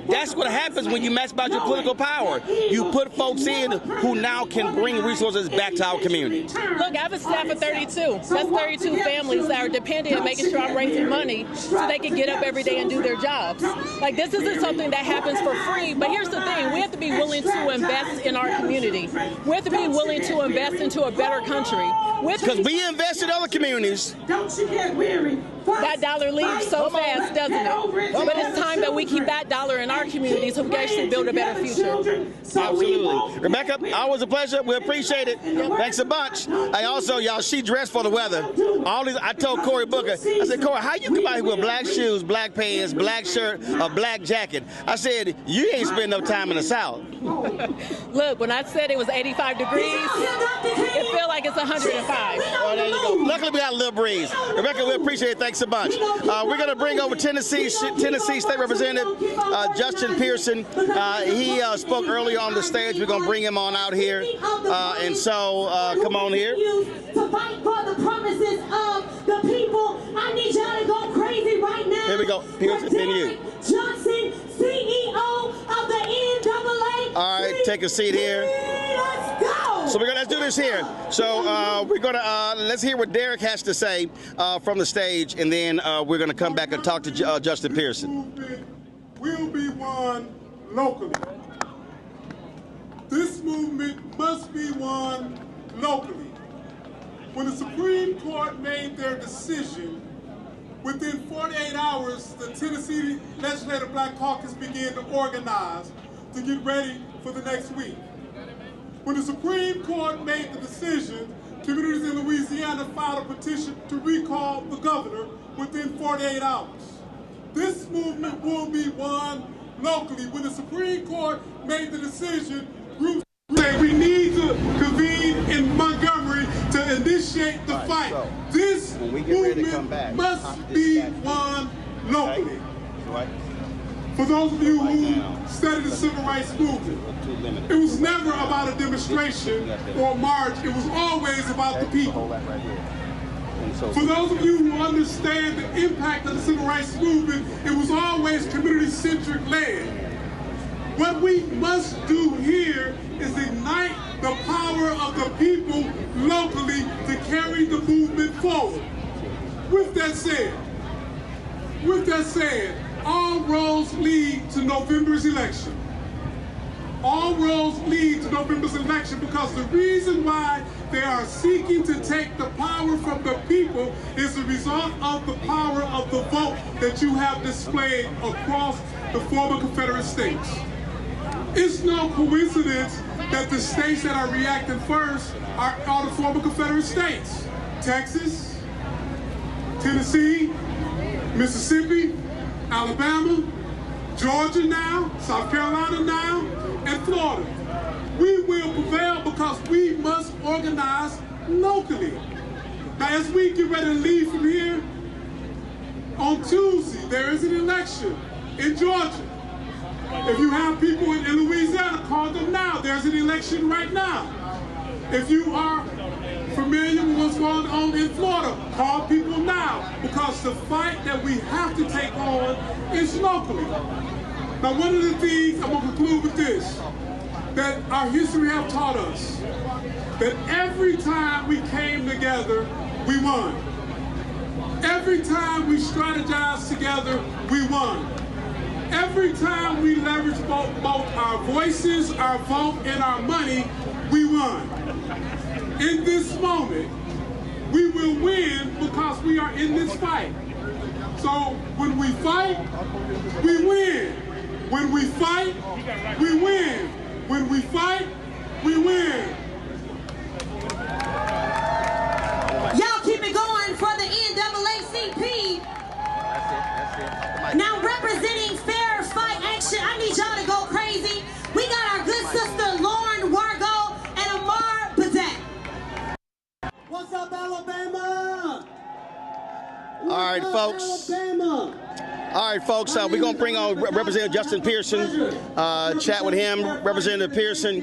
That's what happens when you mess about your political power. You put folks in who now can bring resources back to our community. Look, I have a staff of 32. That's 32 families that are dependent on making sure I'm raising money so they can get up every day and do their jobs. Like, this isn't something that happens for free, but here's the thing. We have to be willing to invest in our community. We have to be willing to invest into a better country. Because we invest in other communities. Don't you get weary. That dollar leaves so fast, doesn't it? But it's time that we keep that dollar in our communities so we can actually build a better future. Absolutely. Rebecca, always a pleasure. We appreciate it. Thanks a bunch. I also, y'all, she dressed for the weather. I told Cory Booker, I said, Cory, how you come out here with black shoes, black pants, black shirt, a black jacket? I said, you ain't spend no time in the South. Look, when I said it was 85 degrees, it felt like it's 105. Oh, there you go. Luckily, we got a little breeze. Rebecca, we appreciate it. Thanks so much. We're going to bring over Tennessee State Representative Justin Pearson. He spoke earlier on the stage. We're going to bring him on out here. And so, come on here. To fight for the promises of the people. I need y'all to go crazy right now. Here we go. Pearson, then you. Johnson, CEO of the NAA. All right, take a seat here. Let's go. So let's do this here. So we're gonna let's hear what Derek has to say from the stage, and then we're gonna come back and talk to Justin Pearson. Will be won locally. This movement must be won locally. When the Supreme Court made their decision, within 48 hours, the Tennessee Legislative Black Caucus began to organize to get ready for the next week. When the Supreme Court made the decision, communities in Louisiana filed a petition to recall the governor within 48 hours. This movement will be won locally. When the Supreme Court made the decision, groups say we need to convene in Montgomery to initiate the fight. So, this movement must be won locally. For those of you who studied the civil rights movement, it was never about a demonstration or a march. It was always about the people. For those of you who understand the impact of the civil rights movement, it was always community-centric led. What we must do here is ignite the power of the people locally to carry the movement forward. With that said, all roads lead to November's election. All roads lead to November's election because the reason why they are seeking to take the power from the people is a result of the power of the vote that you have displayed across the former Confederate states. It's no coincidence that the states that are reacting first are the former Confederate states. Texas, Tennessee, Mississippi, Alabama, Georgia now, South Carolina now, and Florida. We will prevail because we must organize locally. Now, as we get ready to leave from here, on Tuesday, there is an election in Georgia. If you have people in Louisiana, call them now. There's an election right now. If you are familiar with what's going on in Florida, call people now, because the fight that we have to take on is locally. Now, one of the things I'm going to conclude with this, that our history have taught us, that every time we came together, we won. Every time we strategized together, we won. Every time we leveraged both our voices, our vote, and our money, we won. In this moment, we will win because we are in this fight. So when we fight, we win. When we fight, we win. When we fight, we win. Y'all keep it going for the NAACP. Now representing Fair Fight Action, I need y'all to go crazy. We got our good sister Lauren Wargo and Amar Patek. What's up, Alabama? All right, folks. All right, folks, we're going to bring on Representative Justin Pearson, chat with him. Representative Pearson,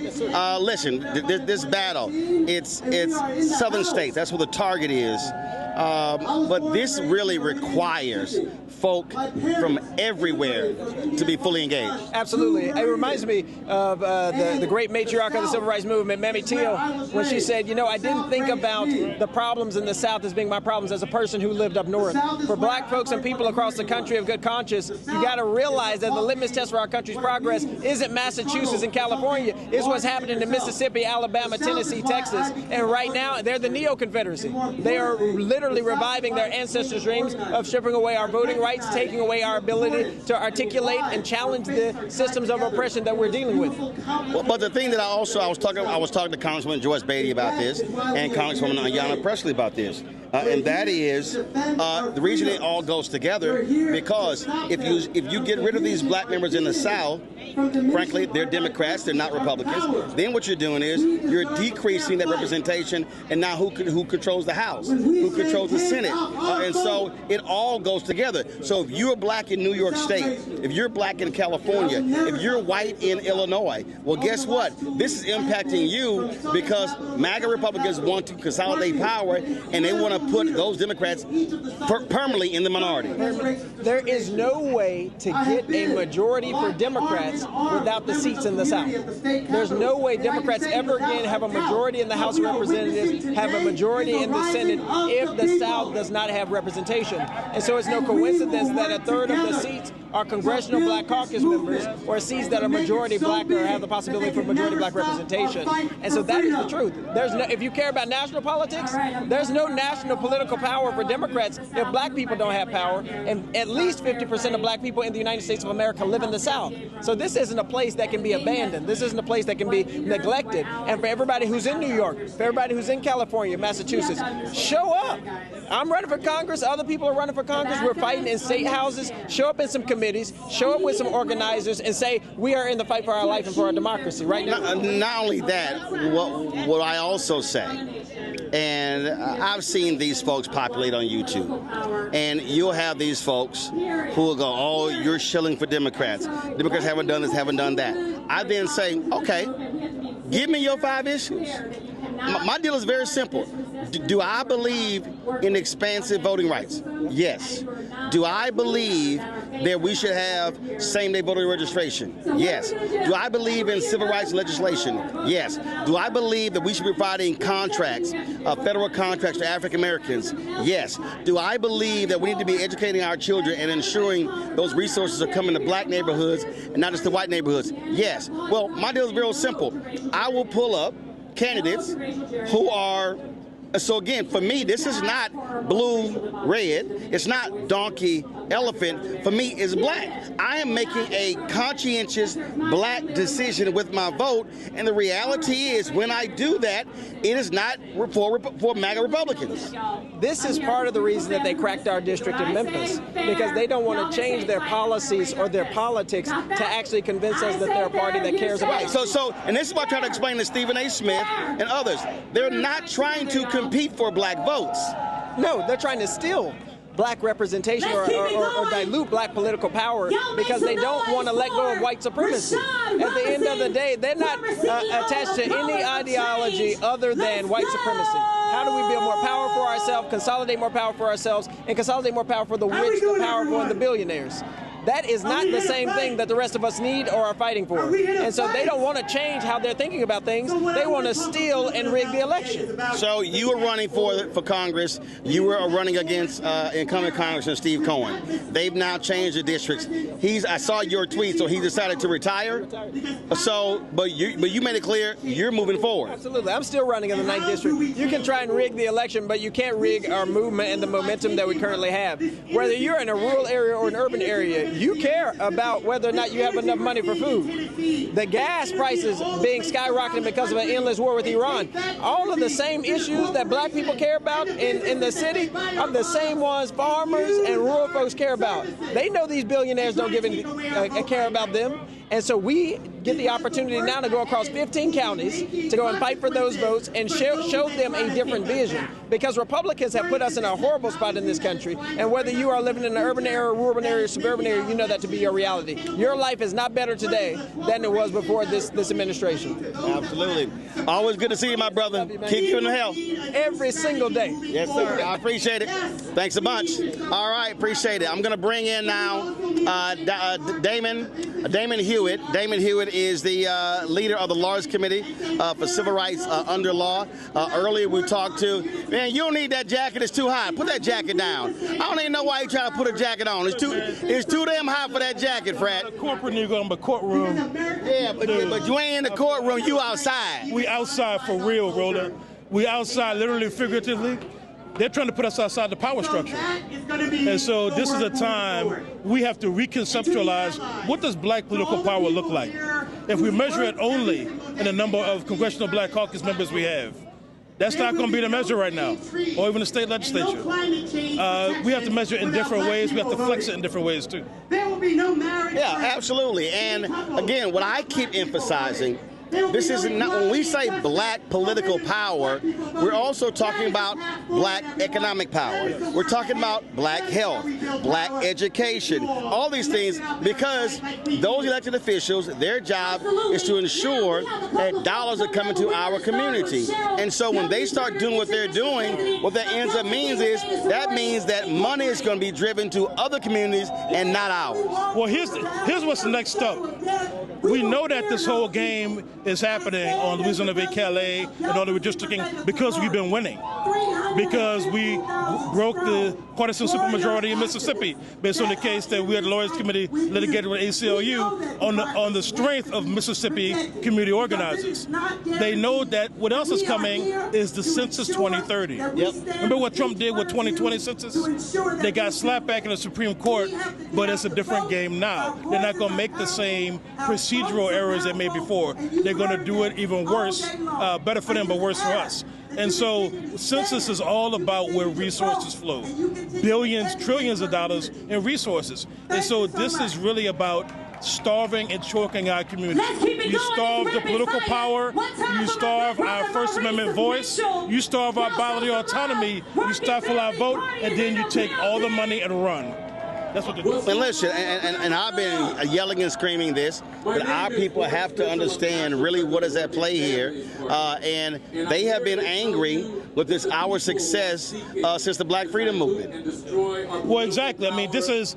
listen, this battle, it's southern states. That's what the target is. But this really requires folk from everywhere to be fully engaged. Absolutely. It reminds me of the great matriarch of the civil rights movement, Mamie Till, when she said, you know, I didn't think about the problems in the South as being my problems as a person who lived up north. For black folks and people across the country of good conscience, you got to realize that the litmus test for our country's progress isn't Massachusetts and California. It's what's happening in Mississippi, Alabama, Tennessee, Texas. And right now, they're the Neo-Confederacy. They are literally reviving their ancestors' dreams of stripping away our voting rights, taking away our ability to articulate and challenge the systems of oppression that we're dealing with. Well, but the thing that I was talking to Congresswoman Joyce Beatty about this, and Congresswoman Ayanna Pressley about this. And that is the reason it all goes together, because if you get rid of these black members in the South, frankly, they're Democrats, they're not Republicans, then what you're doing is you're decreasing that representation, and now who controls the House, who controls the Senate, and so it all goes together. So if you're black in New York State, if you're black in California, if you're white in Illinois, well, guess what? This is impacting you because MAGA Republicans want to consolidate power, and they want to put those Democrats permanently in the minority. There is no way to get a majority for Democrats without the seats in the South. There's no way Democrats ever again have a majority in the House of Representatives, have a majority in the Senate, if the South does not have representation. And so it's no coincidence that a third of the seats are congressional black caucus members, or seats that are majority black or have the possibility for majority black representation. And so that is the truth. There's no, if you care about national politics, there's no national political power for Democrats if black people don't have power, and at least 50% of black people in the United States of America live in the South. So this isn't a place that can be abandoned. This isn't a place that can be neglected. And for everybody who's in New York, for everybody who's in California, Massachusetts, show up. I'm running for Congress. Other people are running for Congress. We're fighting in state houses. Show up in some committees. Show up with some organizers and say, we are in the fight for our life and for our democracy right now. Not only that, what I also say, and I've seen these folks populate on YouTube, and you'll have these folks who will go, oh, you're shilling for Democrats. Democrats haven't done this, haven't done that. I then say, okay, give me your 5 issues. My deal is very simple. Do I believe in expansive voting rights? Yes. Do I believe that we should have same-day voter registration? Yes. Do I believe in civil rights legislation? Yes. Do I believe that we should be providing contracts, federal contracts to African Americans? Yes. Do I believe that we need to be educating our children and ensuring those resources are coming to black neighborhoods and not just to white neighborhoods? Yes. Well, my deal is real simple. I will pull up candidates who are, so again, for me, this is not blue, red. It's not donkey, elephant. For me, it's black. I am making a conscientious black decision with my vote, and the reality is when I do that, it is not for MAGA Republicans. This is part of the reason that they cracked our district in Memphis, because they don't want to change their policies or their politics to actually convince us that they're a party that cares about us. So, and this is what I try to explain to Stephen A. Smith and others. They're not trying to compete for black votes. No, they're trying to steal. black representation or dilute black political power because they don't want to let go of white supremacy. At the end of the day, they're not attached to any ideology other than white supremacy. How do we build more power for ourselves, consolidate more power for ourselves, and consolidate more power for the rich, the powerful, and the billionaires? That is not the same thing that the rest of us need or are fighting for. And so they don't want to change how they're thinking about things. They want to steal and rig the election. So you were running for Congress. You were running against incumbent Congressman Steve Cohen. They've now changed the districts. I saw your tweet, so he decided to retire. So, but you made it clear you're moving forward. Absolutely. I'm still running in the 9th district. You can try and rig the election, but you can't rig our movement and the momentum that we currently have. Whether you're in a rural area or an urban area, you care about whether or not you have enough money for food. The gas prices being skyrocketing because of an endless war with Iran. All of the same issues that black people care about in the city are the same ones farmers and rural folks care about. They know these billionaires don't give a care about them. And so we get the opportunity now to go across 15 counties to go and fight for those votes and show them a different vision. Because Republicans have put us in a horrible spot in this country. And whether you are living in an urban area, rural area, suburban area, you know that to be your reality. Your life is not better today than it was before this administration. Absolutely. Always good to see you, my brother. Keep you in the health. Every single day. Yes, sir. I appreciate it. Thanks a bunch. All right, appreciate it. I'm going to bring in now Damon Hewitt. Damon Hewitt is the leader of the largest committee for civil rights under law. Earlier we talked to, man, you don't need that jacket. It's too high. Put that jacket down. I don't even know why you trying to put a jacket on. It's too damn high for that jacket, Frat. Corporate nigga in the courtroom. Yeah, but you ain't in the courtroom. You outside. We outside for real, Roland. We outside literally, figuratively. They're trying to put us outside the power structure. And so this is a time we have to reconceptualize what does black political power look like. If we measure it only in the number of congressional black caucus members we have, that's not going to be the measure right now, or even the state legislature. We have to measure it in different ways. We have to flex it in different ways, too. Yeah, absolutely. And again, what I keep emphasizing, this is not, when we say black political power, we're also talking about black economic power. We're talking about black health, black education, all these things, because those elected officials, their job is to ensure that dollars are coming to our community. And so when they start doing what they're doing, what that ends up means that money is going to be driven to other communities and not ours. Well, here's what's the next step. We know that this whole game is happening on Louisiana v. Calais and all the redistricting because we've been winning. Because we broke the partisan supermajority in Mississippi based on the case that we had the Lawyers Committee litigated with ACLU on the strength of Mississippi community organizers. They know that what else is coming is the Census 2030. Yep. Remember what Trump did with 2020 census? They got slapped back in the Supreme Court, but it's a different game now. They're not going to make the same procedural errors they made before. They're going to do it even worse, better for them, but worse for us. And so census is all about where resources flow. Billions, trillions of dollars in resources. And so this is really about starving and choking our community. You starve the political power, you starve our First Amendment voice, you starve our bodily autonomy, you stifle our vote, and then you take all the money and run. That's what they're doing. And listen, and I've been yelling and screaming this, but our people have to understand really what is at play here. And they have been angry with our success since the Black Freedom Movement. Well, exactly. I mean, this is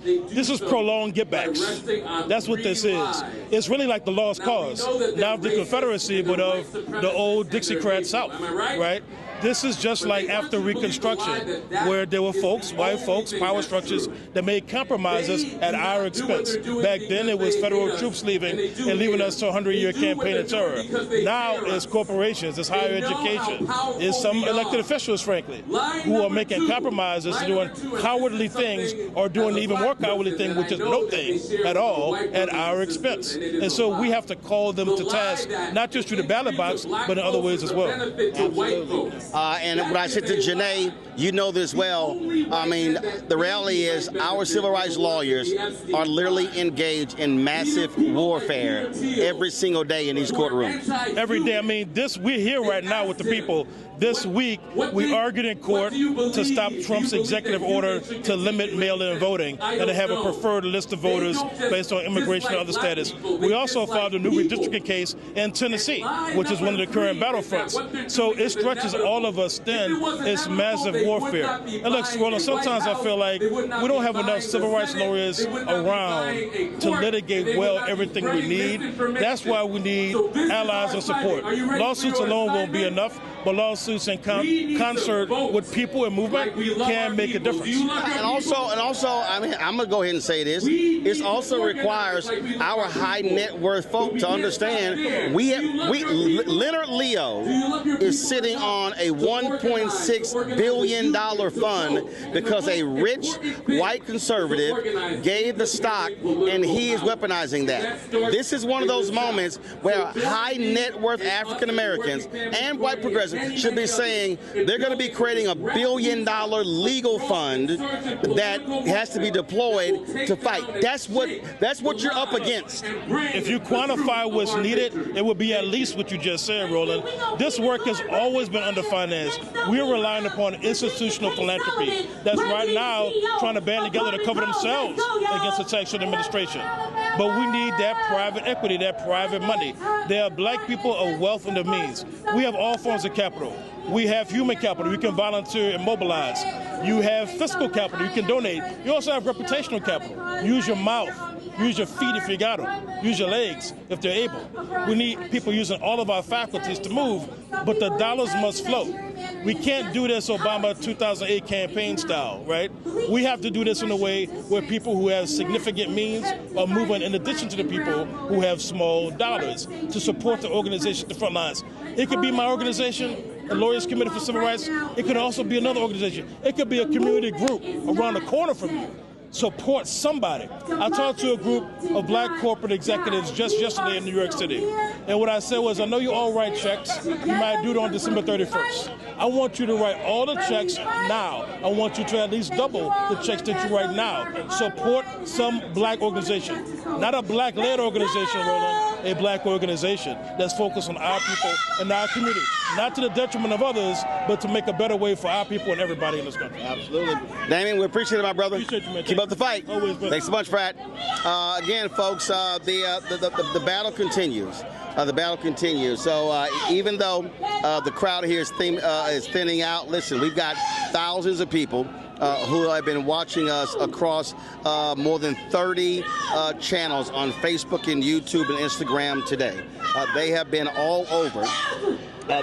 prolonged getbacks. That's what this is. It's really like the lost cause, not of the Confederacy, but of the old Dixiecrat South, right? This is just like after Reconstruction, where there were folks, white folks, power structures that made compromises at our expense. Back then, it was federal troops leaving and leaving us to a 100-year campaign of terror. Now, it's corporations, it's higher education, it's some elected officials, frankly, who are making compromises, doing cowardly things, or doing the even more cowardly thing, which is no thing at all, at our expense. And so we have to call them to task, not just through the ballot box, but in other ways as well. Absolutely. And when I said to Janae, you know this well, I mean, the reality is our civil rights lawyers are literally engaged in massive warfare every single day in these courtrooms. Every day. I mean, we're here right now with the people This week, we argued in court to stop Trump's executive order to limit mail-in voting and to have a preferred list of voters based on immigration and other status. We also filed a new redistricting case in Tennessee, which is one of the current battlefronts. So it stretches all of us thin. It's massive warfare. And look, Roland, sometimes I feel like we don't have enough civil rights lawyers around to litigate well everything we need. That's why we need allies and support. Lawsuits alone won't be enough, but lawsuits in concert with people and movement can make a difference. And also, I mean, I'm gonna go ahead and say this. It also requires our high net worth folk to understand Leonard Leo is sitting on a $1.6 billion fund because a rich white conservative gave the stock and he is weaponizing that. This is one of those moments where high net worth African Americans and white progressives should be saying they're going to be creating a $1 billion legal fund that has to be deployed to fight. That's what you're up against. If you quantify what's needed, it would be at least what you just said, Roland. This work has always been underfinanced. We're relying upon institutional philanthropy that's right now trying to band together to cover themselves against the tax administration. But we need that private equity, that private money. There are black people of wealth and the means. We have all forms of capital. We have human capital. You can volunteer and mobilize. You have fiscal capital. You can donate. You also have reputational capital. Use your mouth. Use your feet if you got them. Use your legs if they're able. We need people using all of our faculties to move, but the dollars must flow. We can't do this Obama 2008 campaign style, right? We have to do this in a way where people who have significant means are moving in addition to the people who have small dollars to support the organization at the front lines. It could be my organization, the Lawyers Committee for Civil Rights. It could also be another organization. It could be a community group around the corner from you. Support somebody. I talked to a group of black corporate executives just yesterday in New York City. And what I said was, I know you all write checks. You might do it on December 31st. I want you to write all the checks now. I want you to at least double the checks that you write now. Support some black organization. Not a black-led organization, Roland, a black organization that's focused on our people and our community. Not to the detriment of others, but to make a better way for our people and everybody in this country. Absolutely. Damien, we appreciate it, my brother. Appreciate you, man. Keep up the fight. Always, brother. Thanks so much, Pratt. Again, folks, the battle continues. The battle continues. So even though the crowd here is thinning out, listen, we've got thousands of people who have been watching us across more than 30 channels on Facebook and YouTube and Instagram today. They have been all over.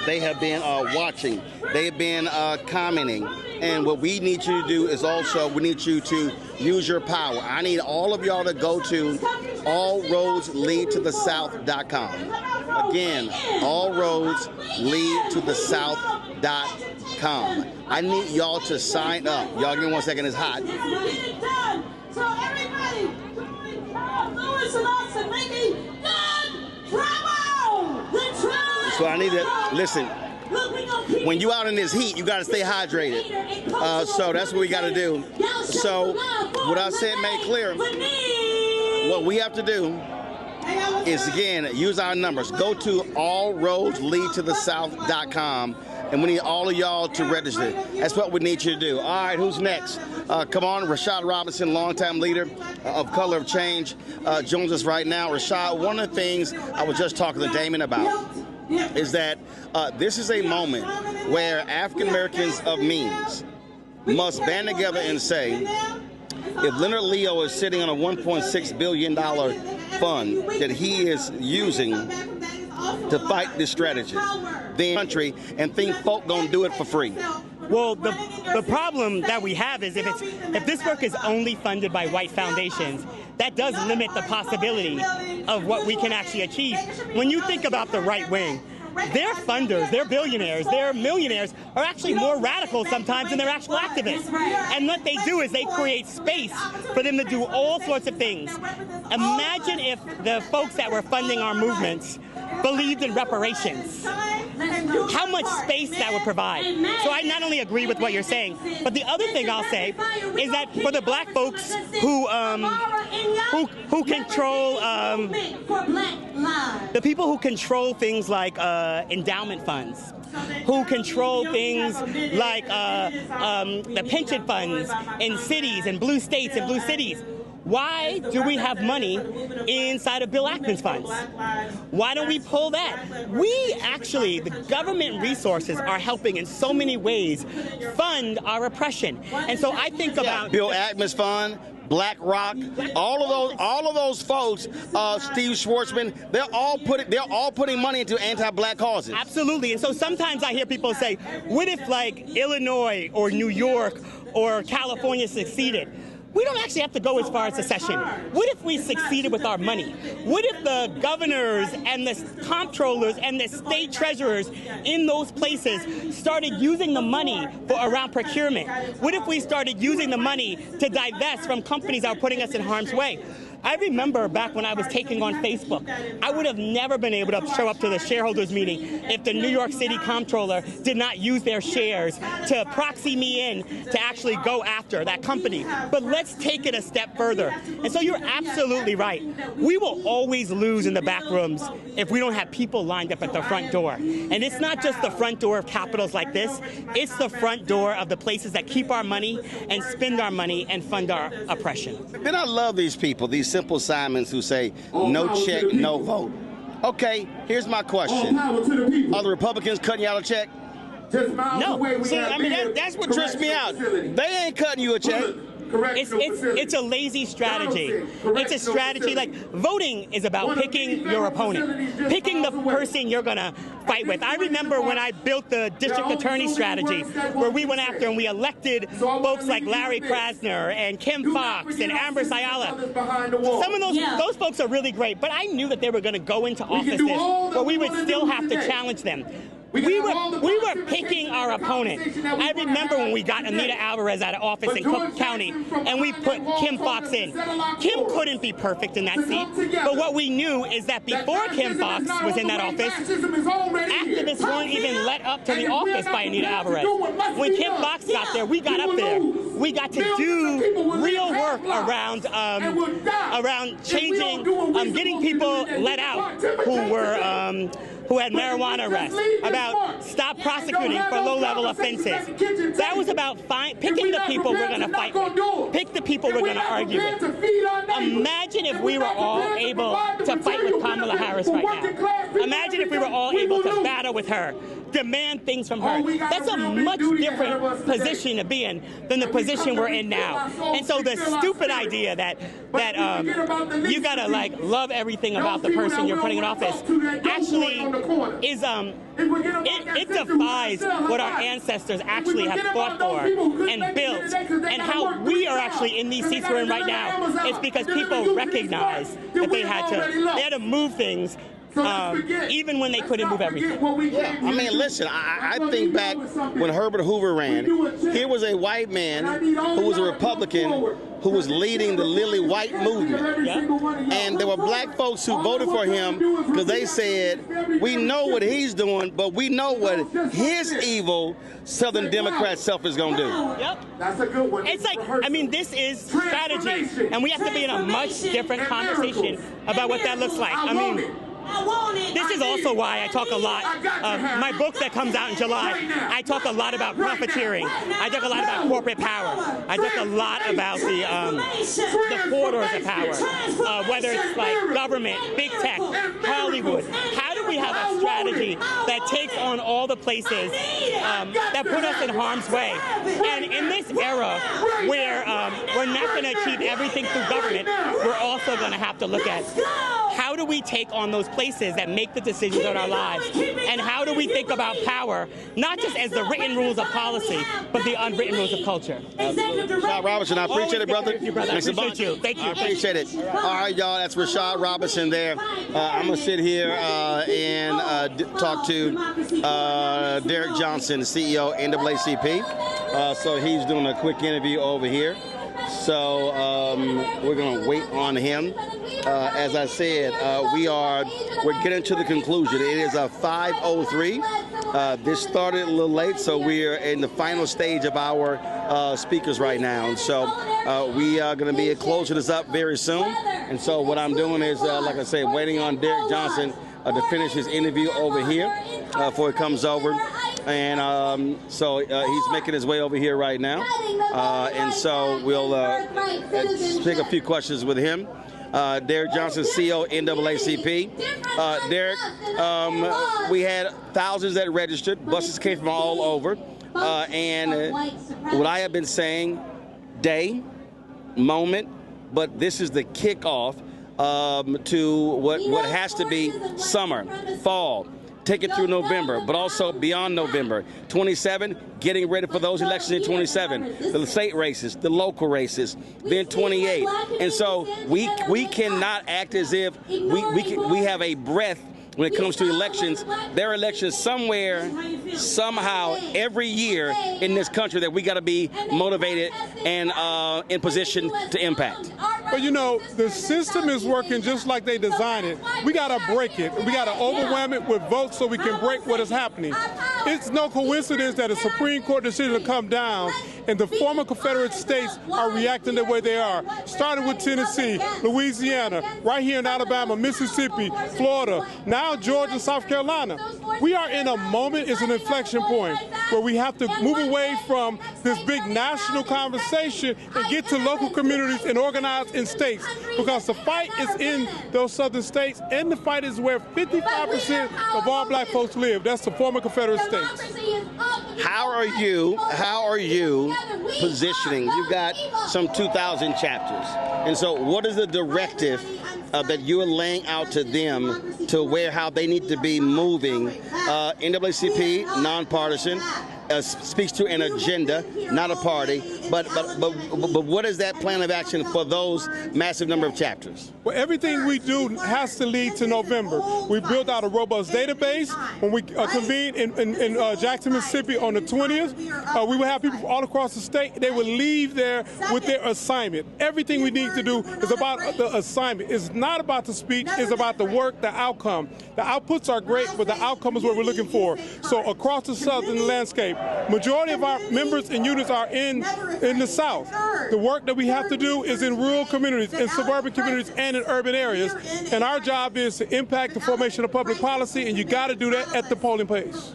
They have been watching. They have been commenting. And what we need you to do is also, we need you to use your power. I need all of y'all to go to allroadsleadtothesouth.com. Again, allroadsleadtothesouth.com. I need y'all to sign up. Y'all give me 1 second, it's hot. So everybody, join Carl Lewis and us in making good trouble. The trouble. So I need to, listen, when you out in this heat, you got to stay hydrated. So that's what we got to do. So what I said made clear, what we have to do is, again, use our numbers. Go to allroadsleadtothesouth.com, and we need all of y'all to register. That's what we need you to do. All right, who's next? Come on, Rashad Robinson, longtime leader of Color of Change, joins us right now. Rashad, one of the things I was just talking to Damon about is that this is a moment where African Americans of means must band together and say, if Leonard Leo is sitting on a $1.6 billion fund that he is using to fight this strategy, then country and think folk gonna do it for free. Well, the problem that we have is if this work is only funded by white foundations, that does limit the possibility of what we can actually achieve. When you think about the right wing, their funders, their billionaires, their millionaires are actually more radical sometimes than their actual activists. And what they do is they create space for them to do all sorts of things. Imagine if the folks that were funding our movements believed in reparations, how much space that would provide. So I not only agree with what you're saying, but the other thing I'll say is that for the black folks who control the people who control things like endowment funds, who control things like the pension funds in cities and blue states and blue cities. Why do we have money inside of Bill Ackman's funds? Why don't we pull that? We actually, the government resources are helping in so many ways fund our oppression. And so I think about Bill Ackman's fund, BlackRock, all of those folks, Steve Schwarzman, they're all putting money into anti-black causes. Absolutely. And so sometimes I hear people say, what if like Illinois or New York or California succeeded? We don't actually have to go as far as secession. What if we succeeded with our money? What if the governors and the comptrollers and the state treasurers in those places started using the money around procurement? What if we started using the money to divest from companies that are putting us in harm's way? I remember back when I was taking on Facebook, I would have never been able to show up to the shareholders meeting if the New York City comptroller did not use their shares to proxy me in to actually go after that company. But let's take it a step further. And so you're absolutely right. We will always lose in the back rooms if we don't have people lined up at the front door. And it's not just the front door of capitals like this, it's the front door of the places that keep our money and spend our money and fund our oppression. Then I love these people, these simple Simons who say, no check, no vote. Okay, here's my question. Are the Republicans cutting you out a check? No. See, I mean, that's what trips me out. They ain't cutting you a check. It's a lazy strategy. It's a strategy like voting is about picking your opponent, picking the person you're going to fight with. I remember when I built the district attorney strategy where we went after and we elected folks like Larry Krasner and Kim Foxx and Amber Sayala. Some of those folks are really great, but I knew that they were going to go into offices where we would still have to challenge them. We were picking our opponent. I remember when we got Anita Alvarez out of office in Cook County and we put Kim Foxx in. Kim couldn't be perfect in that seat, but what we knew is that before Kim Foxx was in that office, activists weren't even let up to the office by Anita Alvarez. When Kim Foxx got there, we got up there. We got to do real work around changing, getting people let out who had marijuana arrests, about stop prosecuting for low-level offenses. That was about picking the people we're going to fight with, pick the people we're going to argue with. Imagine if we were all able to fight with Kamala Harris right now. Imagine if we were all able to battle with her, demand things from her. That's a much different position to be in than the position we're in now. And so the stupid idea that you gotta like love everything about the person you're putting in office actually is it defies what our ancestors actually have fought for and built, and how we are actually in these seats we're in right now. It's because people recognize that they had to move things. Even when they couldn't move everything. Yeah. I mean, listen, I think back when Herbert Hoover ran, here was a white man who was a Republican who was leading the Lily White movement. Yeah. And there were black folks who voted for him because they said, we know what he's doing, but we know what his evil Southern Democrat self is going to do. Yep. That's a good one. It's like, I mean, this is strategy, and we have to be in a much different conversation about what that looks like. I mean, this is also why I talk a lot. My book that comes out in July, I talk a lot about profiteering. I talk a lot about corporate power. I talk a lot about the corridors of power, whether it's like government, big tech, Hollywood. How do we have a strategy that takes on all the places that put us in harm's way? And in this era where we're not going to achieve everything through government, we're also going to have to look at how do we take on those places that make the decisions on our lives? And how do we think about power, not just as the written rules of policy, but the unwritten rules of culture? Rashad Robinson, I appreciate it, brother. Thank you, brother. I appreciate you. Thank you. I appreciate it. All right, y'all, that's Rashad Robinson there. I'm going to sit here and talk to Derek Johnson, the CEO, NAACP. So he's doing a quick interview over here. So we're going to wait on him. As I said, we're getting to the conclusion. It is a 5:03. This started a little late, so we're in the final stage of our speakers right now. And so we are going to be closing this up very soon. And so what I'm doing is, like I say, waiting on Derek Johnson to finish his interview over here before he comes over. And so he's making his way over here right now. And so we'll take a few questions with him. Derek Johnson, CEO, NAACP. Derek, we had thousands that registered. Buses came from all over. And what I have been saying, day, moment, but this is the kickoff to what has to be summer, fall. Take it through November, but also beyond November. 27, getting ready for those elections in 27, the state races, the local races, then 28. And so we cannot act as if we have a breath when it comes to elections. There are elections somewhere, somehow, every year in this country that we got to be motivated and in position to impact. But you know, the system is working just like they designed it. We got to break it. We got to overwhelm it with votes so we can break what is happening. It's no coincidence that a Supreme Court decision will come down and the former Confederate states are reacting the way they are, starting with Tennessee, Louisiana, right here in Alabama, Mississippi, Florida, now Georgia, South Carolina. We are in a moment, it's an inflection point, where we have to move away from this big national conversation and get to local communities and organize in states, because the fight is in those southern states, and the fight is where 55% of all black folks live. That's the former Confederate states. How are you positioning? You've got some 2,000 chapters. And so what is the directive that you are laying out to them to how they need to be moving? NAACP, nonpartisan, speaks to an agenda, not a party. But what is that plan of action for those massive number of chapters? Well, everything we do has to lead to November. We built out a robust database. When we convene in Jackson, Mississippi on the 20th, we will have people from all across the state. They will leave there with their assignment. Everything we need to do is about the assignment. It's not about the speech. It's about the work, the outcome. The outputs are great, but the outcome is what we're looking for. So across the southern landscape, majority of our members and units are in the South. The work that we have to do is in rural communities, in suburban communities, and in urban areas. And our job is to impact the formation of public policy, and you got to do that at the polling place.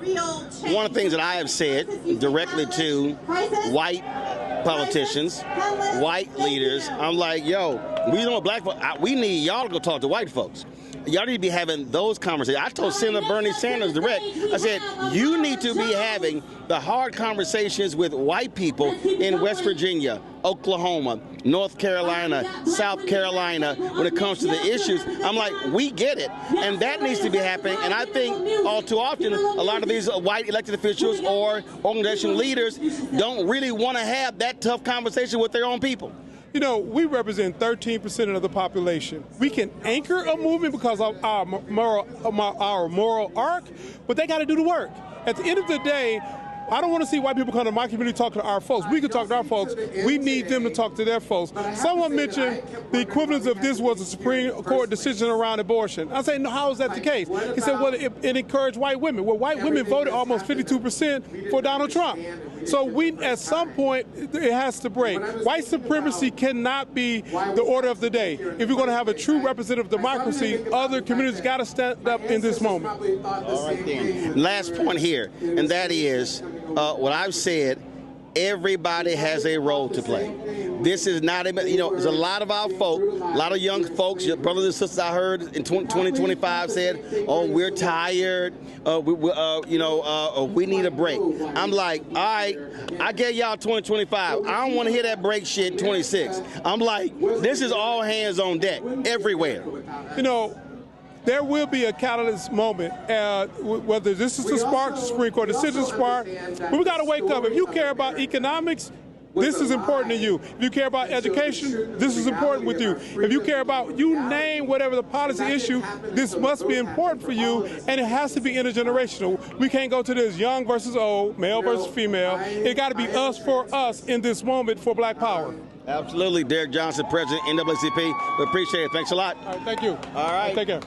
One of the things that I have said directly to white politicians, white leaders, I'm like, yo, we know black folks, we need y'all to go talk to white folks. Y'all need to be having those conversations. I told Senator Bernie Sanders direct, I said, you need to be having the hard conversations with white people in West Virginia, Oklahoma, North Carolina, South Carolina, when it comes to the issues. I'm like, we get it. And that needs to be happening. And I think all too often, a lot of these white elected officials or organizational leaders don't really want to have that tough conversation with their own people. You know, we represent 13% of the population. We can anchor a movement because of our moral arc, but they got to do the work. At the end of the day, I don't want to see white people come to my community talking to our folks. We can talk to our folks. We need them to talk to their folks. Someone mentioned the equivalence of this was a Supreme Court decision around abortion. I say, no, how is that the case? He said, well, it encouraged white women. Well, white women voted almost 52% for Donald Trump. So we, at some point, it has to break. White supremacy cannot be the order of the day. If you're going to have a true representative democracy, other communities got to stand up in this moment. All right, then. Last point here, and that is what I've said, everybody has a role to play. This is not, there's a lot of our folk, a lot of young folks, your brothers and sisters I heard in 2025 said, oh, we're tired, we need a break. I'm like, all right, I gave y'all 2025. I don't want to hear that break shit in 26. I'm like, this is all hands on deck, everywhere. You know, there will be a catalyst moment, whether this is the spark, the Supreme Court decision spark, but we got to wake up. If you care about economics, this is important to you. If you care about education, this is important with you. If you care about, you name whatever the policy issue, this must be important for you, and it has to be intergenerational. We can't go to this young versus old, male versus female. It got to be us for us in this moment for black power. Absolutely. Derek Johnson, President, NAACP. We appreciate it. Thanks a lot. All right, thank you. All right. Take care.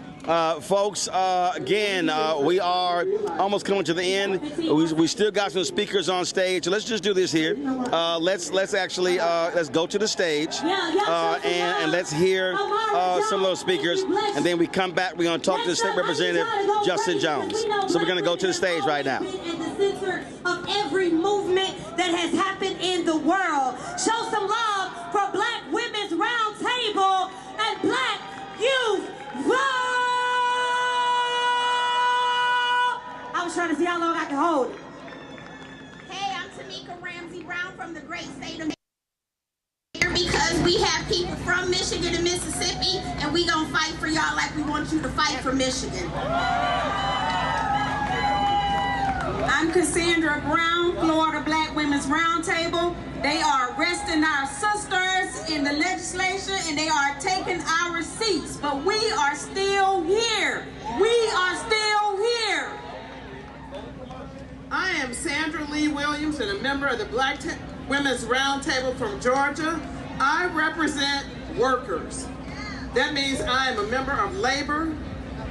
Folks, again, we are almost coming to the end. We still got some speakers on stage. So let's just do this here. Let's go to the stage and let's hear some of those speakers. And then we come back. We're going to talk to the State Representative Justin Jones. So we're going to go to the stage right now. At the center of every movement that has happened in the world. Show some love for Black Women's Roundtable and Black Youth Vote! I was trying to see how long I can hold it. Hey, I'm Tamika Ramsey Brown from the great state of Michigan, because we have people from Michigan and Mississippi, and we gonna fight for y'all like we want you to fight for Michigan. I'm Cassandra Brown, Florida Black Women's Roundtable. They are arresting our sisters in the legislature and they are taking our seats, but we are still here. We are still here. I am Sandra Lee Williams and a member of the Black Women's Roundtable from Georgia. I represent workers. That means I am a member of labor,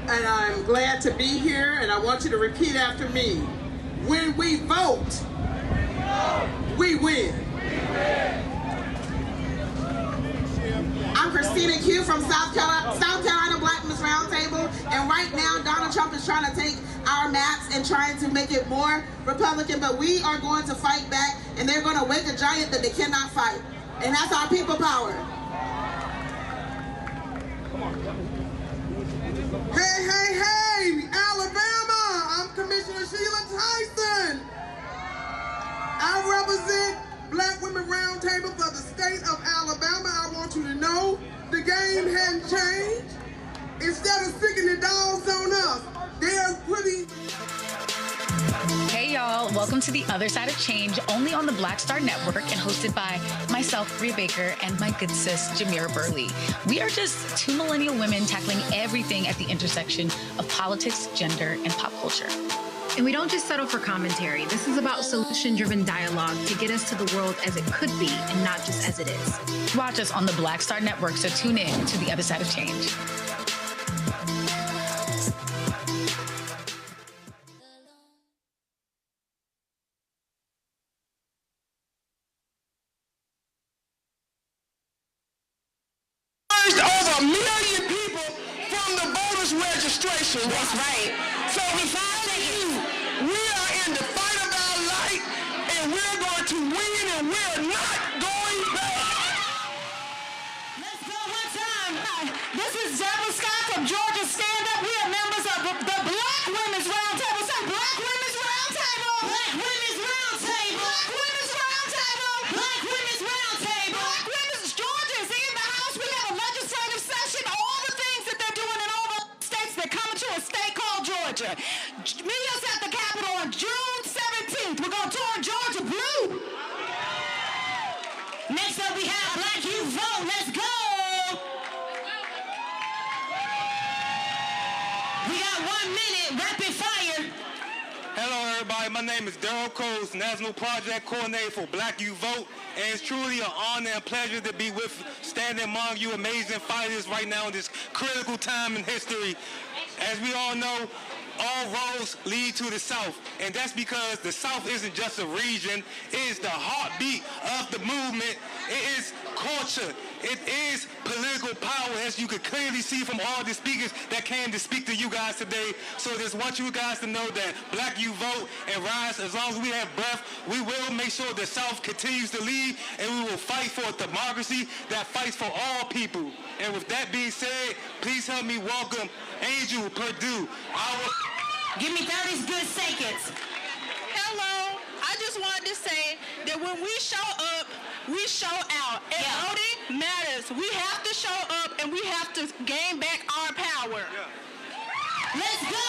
and I'm glad to be here, and I want you to repeat after me. When we vote, we win. I'm Christina Q from South Carolina Black Women's Roundtable, and right now Donald Trump is trying to take our maps and trying to make it more Republican, but we are going to fight back, and they're going to wake a giant that they cannot fight, and that's our people power. Hey, hey, hey, Alabama! I'm Commissioner Sheila Tyson. I represent Black Women Roundtable for the state of Alabama. I want you to know the game hadn't changed. Instead of sticking the dogs on us, they're putting... Hey y'all, welcome to The Other Side of Change, only on the Black Star Network and hosted by myself, Rhea Baker, and my good sis, Jamira Burley. We are just two millennial women tackling everything at the intersection of politics, gender, and pop culture. And we don't just settle for commentary. This is about solution-driven dialogue to get us to the world as it could be and not just as it is. Watch us on the Black Star Network, so tune in to The Other Side of Change. Over 1 million people from the voters registration. That's right. So we are in the fight of our life, and we're going to win, and we're not going back. Let's go one time. This is Deborah Scott from Georgia Stand Up. We are members of the Black Women's Roundtable. Say Black Women's Roundtable. Black Women's Roundtable. Black Women's Roundtable. Black Women's Roundtable. Black Women's Georgia is in the house. We have a legislative session. All the things that they're doing in all the states, they're coming to a state called Georgia. Meet us at the Capitol on June 17th. We're going to turn Georgia blue. Next up, we have Black Youth Vote. Let's go. We got 1 minute, rapid fire. Hello, everybody. My name is Daryl Coles, National Project Coordinator for Black Youth Vote. And it's truly an honor and pleasure to be standing among you amazing fighters right now in this critical time in history. As we all know, all roads lead to the South, and that's because the South isn't just a region, it is the heartbeat of the movement, it is culture, it is political power, as you could clearly see from all the speakers that came to speak to you guys today. So I just want you guys to know that Black Youth Vote and Rise, as long as we have breath, we will make sure the South continues to lead, and we will fight for a democracy that fights for all people. And with that being said, please help me welcome Angel Purdue. Give me 30 good seconds. Hello. I just wanted to say that when we show up, we show out. And voting matters. We have to show up and we have to gain back our power. Let's go.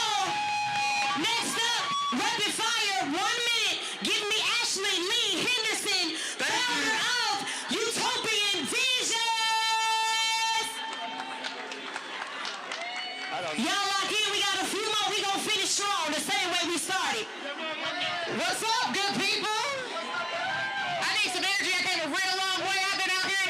Next up, rapid fire, 1 minute. Give me Ashley Lee Henderson, founder of Utopian Visions. Y'all lock in. We got a few more. We gonna finish strong the same way we started. What's up, good people? I need some energy. I came a real long way. I've been out here in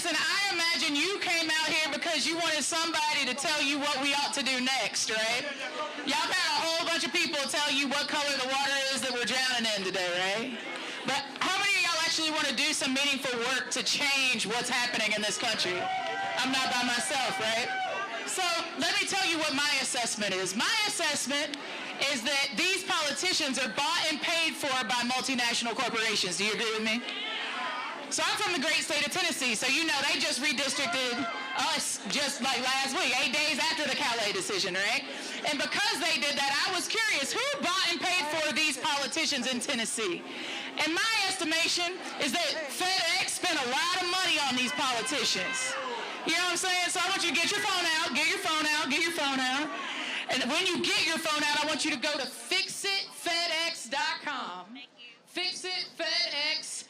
listen, I imagine you came out here because you wanted somebody to tell you what we ought to do next, right? Y'all got a whole bunch of people tell you what color the water is that we're drowning in today, right? But how many of y'all actually want to do some meaningful work to change what's happening in this country? I'm not by myself, right? So let me tell you what my assessment is. My assessment is that these politicians are bought and paid for by multinational corporations. Do you agree with me? So I'm from the great state of Tennessee, so you know they just redistricted us just like last week, 8 days after the Calais decision, right? And because they did that, I was curious, who bought and paid for these politicians in Tennessee? And my estimation is that FedEx spent a lot of money on these politicians. You know what I'm saying? So I want you to get your phone out, get your phone out, get your phone out. And when you get your phone out, I want you to go to fixitfedex.com. Fixitfedex.com.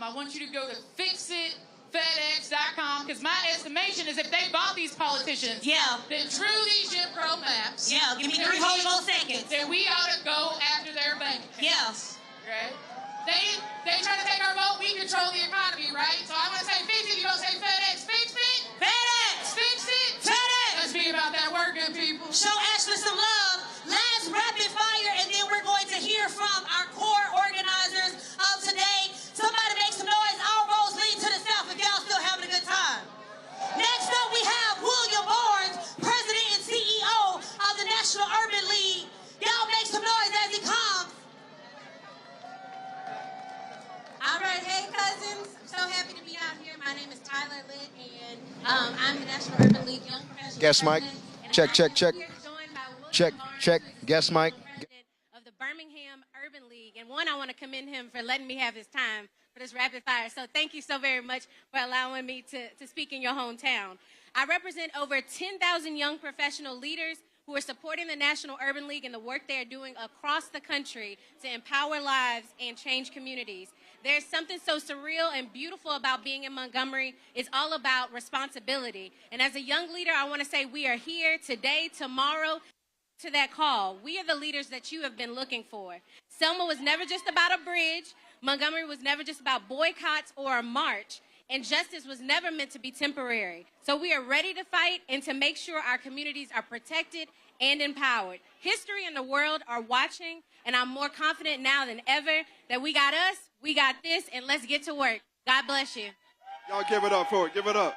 I want you to go to fixitfedex.com because my estimation is if they bought these politicians, then through these Jim Crow maps, give me 3 whole seconds. Then we ought to go after their bank accounts. Right? They try to take our vote, we control the economy, right? So I'm gonna say fix it, you gonna say FedEx, fix it? FedEx! Fix it! FedEx! Let's be about that work, good people. Show Ashley some love. Last rapid fire, and then we're going to hear from our core organizers of today. Somebody make some noise. All roads lead to the south if y'all still having a good time. Next up, we have William Barnes, President and CEO of the National Urban League. Y'all make some noise as he comes. All right, hey cousins. I'm so happy to be out here. My name is Tyler Litt, and I'm the National Urban League Young Professional Guest mic. Check, check, check. Check, check. Guest mic. Of the Birmingham Urban League. And one, I want to commend him for letting me have his time for this rapid fire. So thank you so very much for allowing me to speak in your hometown. I represent over 10,000 young professional leaders who are supporting the National Urban League and the work they are doing across the country to empower lives and change communities. There's something so surreal and beautiful about being in Montgomery. It's all about responsibility. And as a young leader, I want to say we are here today, tomorrow, to that call. We are the leaders that you have been looking for. Selma was never just about a bridge. Montgomery was never just about boycotts or a march. And justice was never meant to be temporary. So we are ready to fight and to make sure our communities are protected and empowered. History and the world are watching, and I'm more confident now than ever that we got us, we got this, and let's get to work. God bless you. Y'all give it up for it. Give it up.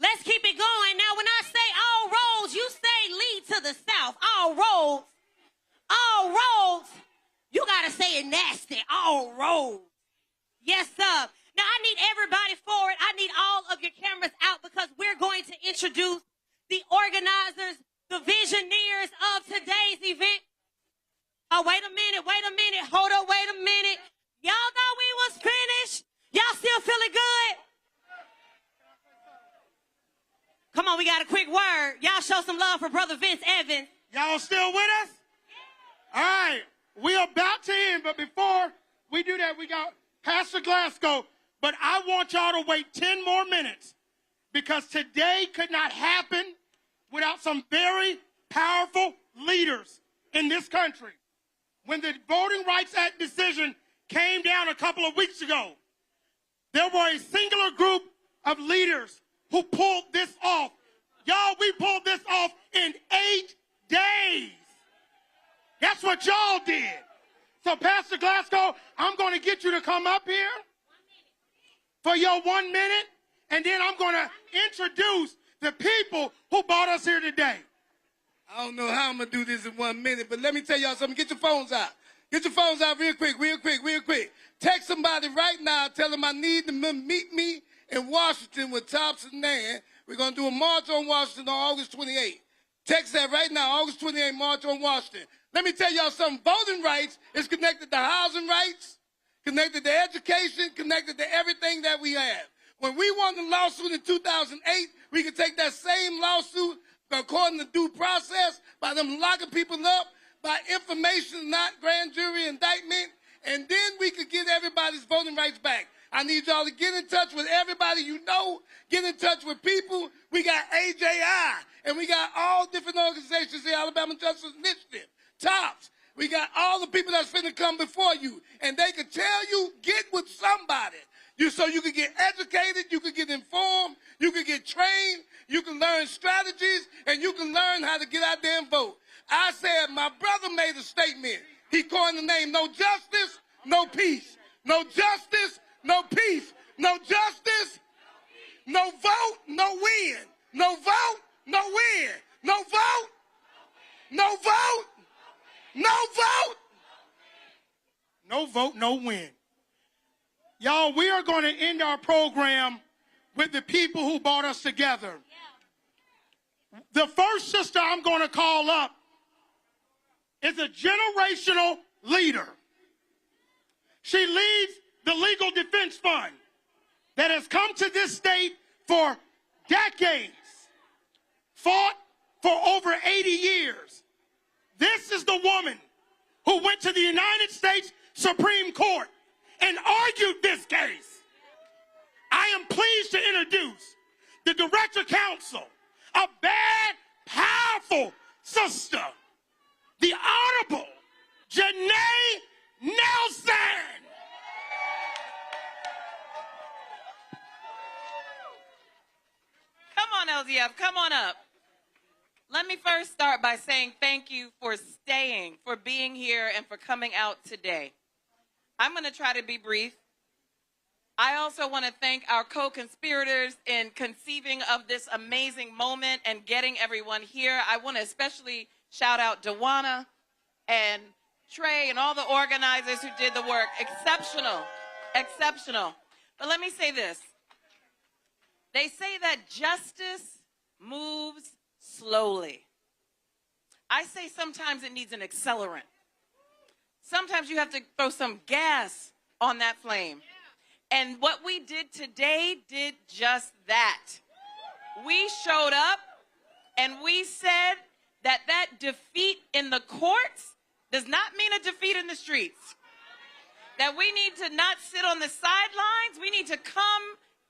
Let's keep it going. Now, when I say all roads, you say lead to the south. All roads, you got to say it nasty. All roads. Yes, sir. Now, I need everybody forward. I need all of your cameras out because we're going to introduce the organizers, the visionaries of today's event. Oh, wait a minute. Hold up, wait a minute. Y'all thought we was finished? Y'all still feeling good? Come on, we got a quick word. Y'all show some love for Brother Vince Evans. Y'all still with us? All right, we're about to end, but before we do that, we got Pastor Glasgow, but I want y'all to wait 10 more minutes because today could not happen without some very powerful leaders in this country. When the Voting Rights Act decision came down a couple of weeks ago, there were a singular group of leaders who pulled this off. Y'all, we pulled this off in 8 days. That's what y'all did. So, Pastor Glasgow, I'm going to get you to come up here for your 1 minute, and then I'm going to introduce the people who brought us here today. I don't know how I'm going to do this in 1 minute, but let me tell y'all something. Get your phones out. Get your phones out real quick. Text somebody right now. Tell them I need them to meet me in Washington with Thompson Nan. We're going to do a march on Washington on August 28th. Text that right now, August 28th, march on Washington. Let me tell y'all something. Voting rights is connected to housing rights, connected to education, connected to everything that we have. When we won the lawsuit in 2008, we could take that same lawsuit according to due process by them locking people up, by information, not grand jury indictment, and then we could get everybody's voting rights back. I need y'all to get in touch with everybody you know, get in touch with people. We got AJI, and we got all different organizations, the Alabama Justice Initiative, TOPS. We got all the people that's finna come before you, and they can tell you, get with somebody. So you could get educated, you could get informed, you could get trained, you can learn strategies, and you can learn how to get out there and vote. I said, my brother made a statement. He coined the name, no justice, no peace. No justice, no peace. No justice, no vote, no win. No vote, no win. No vote, no vote, no vote. No vote, no win. Y'all, we are going to end our program with the people who brought us together. The first sister I'm going to call up is a generational leader. She leads the Legal Defense Fund that has come to this state for decades, fought for over 80 years. This is the woman who went to the United States Supreme Court and argued this case. I am pleased to introduce the Director Counsel, a bad, powerful sister, the Honorable Janae Nelson. Come on, LDF, come on up. Let me first start by saying thank you for staying, for being here, and for coming out today. I'm going to try to be brief. I also want to thank our co-conspirators in conceiving of this amazing moment and getting everyone here. I want to especially shout out Dewana and Trey and all the organizers who did the work. Exceptional, exceptional. But let me say this. They say that justice moves slowly. I say sometimes it needs an accelerant. Sometimes you have to throw some gas on that flame. And what we did today did just that. We showed up and we said that that defeat in the courts does not mean a defeat in the streets. That we need to not sit on the sidelines. We need to come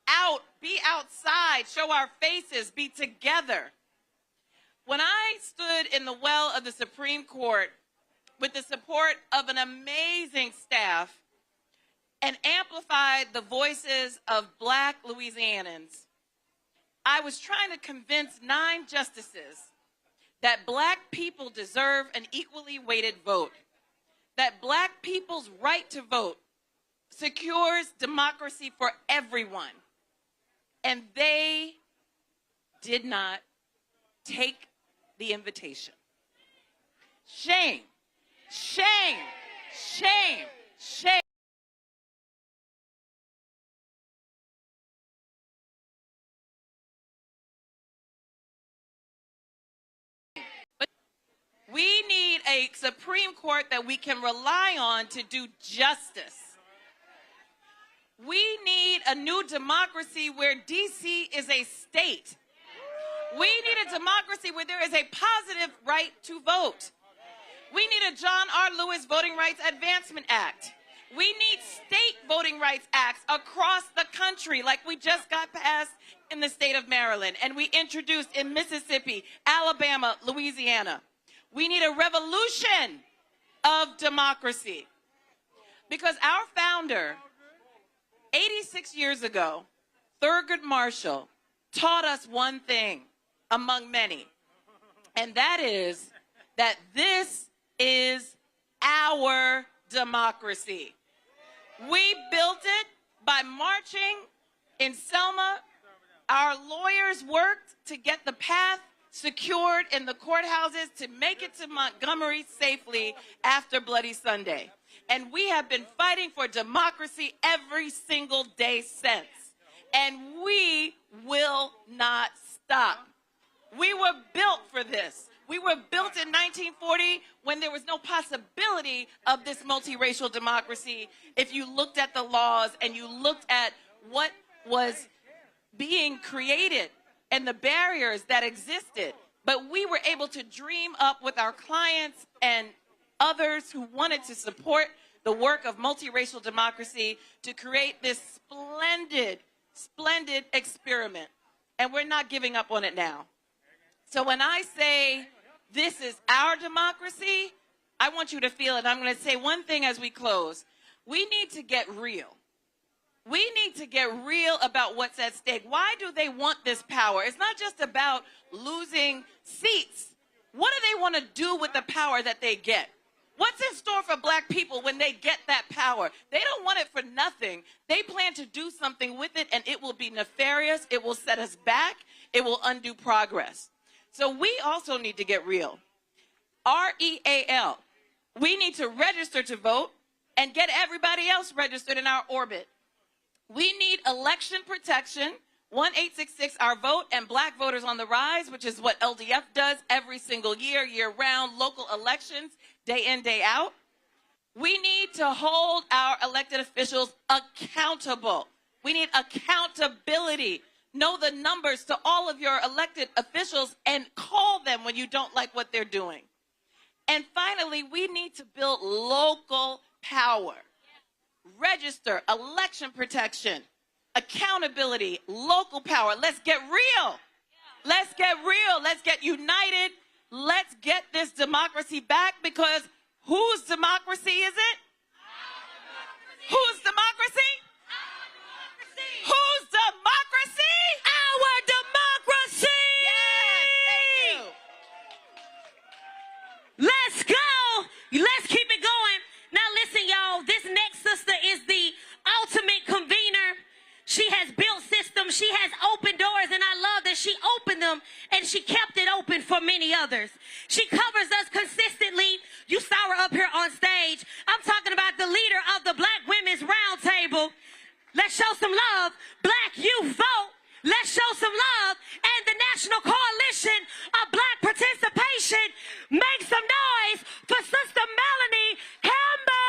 out, be outside, show our faces, be together. When I stood in the well of the Supreme Court with the support of an amazing staff and amplified the voices of Black Louisianans, I was trying to convince 9 justices that Black people deserve an equally weighted vote, that Black people's right to vote secures democracy for everyone. And they did not take the invitation. Shame, shame, shame, shame. But we need a Supreme Court that we can rely on to do justice. We need a new democracy where D.C. is a state. We need a democracy where there is a positive right to vote. We need a John R. Lewis Voting Rights Advancement Act. We need state voting rights acts across the country like we just got passed in the state of Maryland and we introduced in Mississippi, Alabama, Louisiana. We need a revolution of democracy because our founder, 86 years ago, Thurgood Marshall, taught us one thing among many, and that is that this is our democracy. We built it by marching in Selma. Our lawyers worked to get the path secured in the courthouses to make it to Montgomery safely after Bloody Sunday. And we have been fighting for democracy every single day since. And we will not stop. We were built for this. We were built in 1940 when there was no possibility of this multiracial democracy. If you looked at the laws and you looked at what was being created and the barriers that existed, but we were able to dream up with our clients and others who wanted to support the work of multiracial democracy to create this splendid, splendid experiment. And we're not giving up on it now. So when I say this is our democracy, I want you to feel it. I'm going to say one thing as we close. We need to get real. We need to get real about what's at stake. Why do they want this power? It's not just about losing seats. What do they want to do with the power that they get? What's in store for black people when they get that power? They don't want it for nothing. They plan to do something with it, and it will be nefarious. It will set us back. It will undo progress. So we also need to get real. REAL. We need to register to vote and get everybody else registered in our orbit. We need election protection. 1-866 Our Vote and Black Voters on the Rise, which is what LDF does every single year, year-round, local elections, day in, day out. We need to hold our elected officials accountable. We need accountability. Know the numbers to all of your elected officials and call them when you don't like what they're doing. And finally, we need to build local power. Register, election protection, accountability, local power. Let's get real. Let's get real. Let's get united. Let's get this democracy back, because whose democracy is it? Whose democracy? Whose democracy? Our democracy! Yes, thank you. Let's go. Let's keep it going. Now listen, y'all, this next sister is the ultimate convener. She has built systems. She has opened doors, and I love that she opened them and she kept it open for many others. She covers us consistently. You saw her up here on stage. I'm talking about the leader of the Black Women's Roundtable. Let's show some love. Black Youth Vote. Let's show some love. And the National Coalition of Black Participation. Make some noise for Sister Melanie Campbell.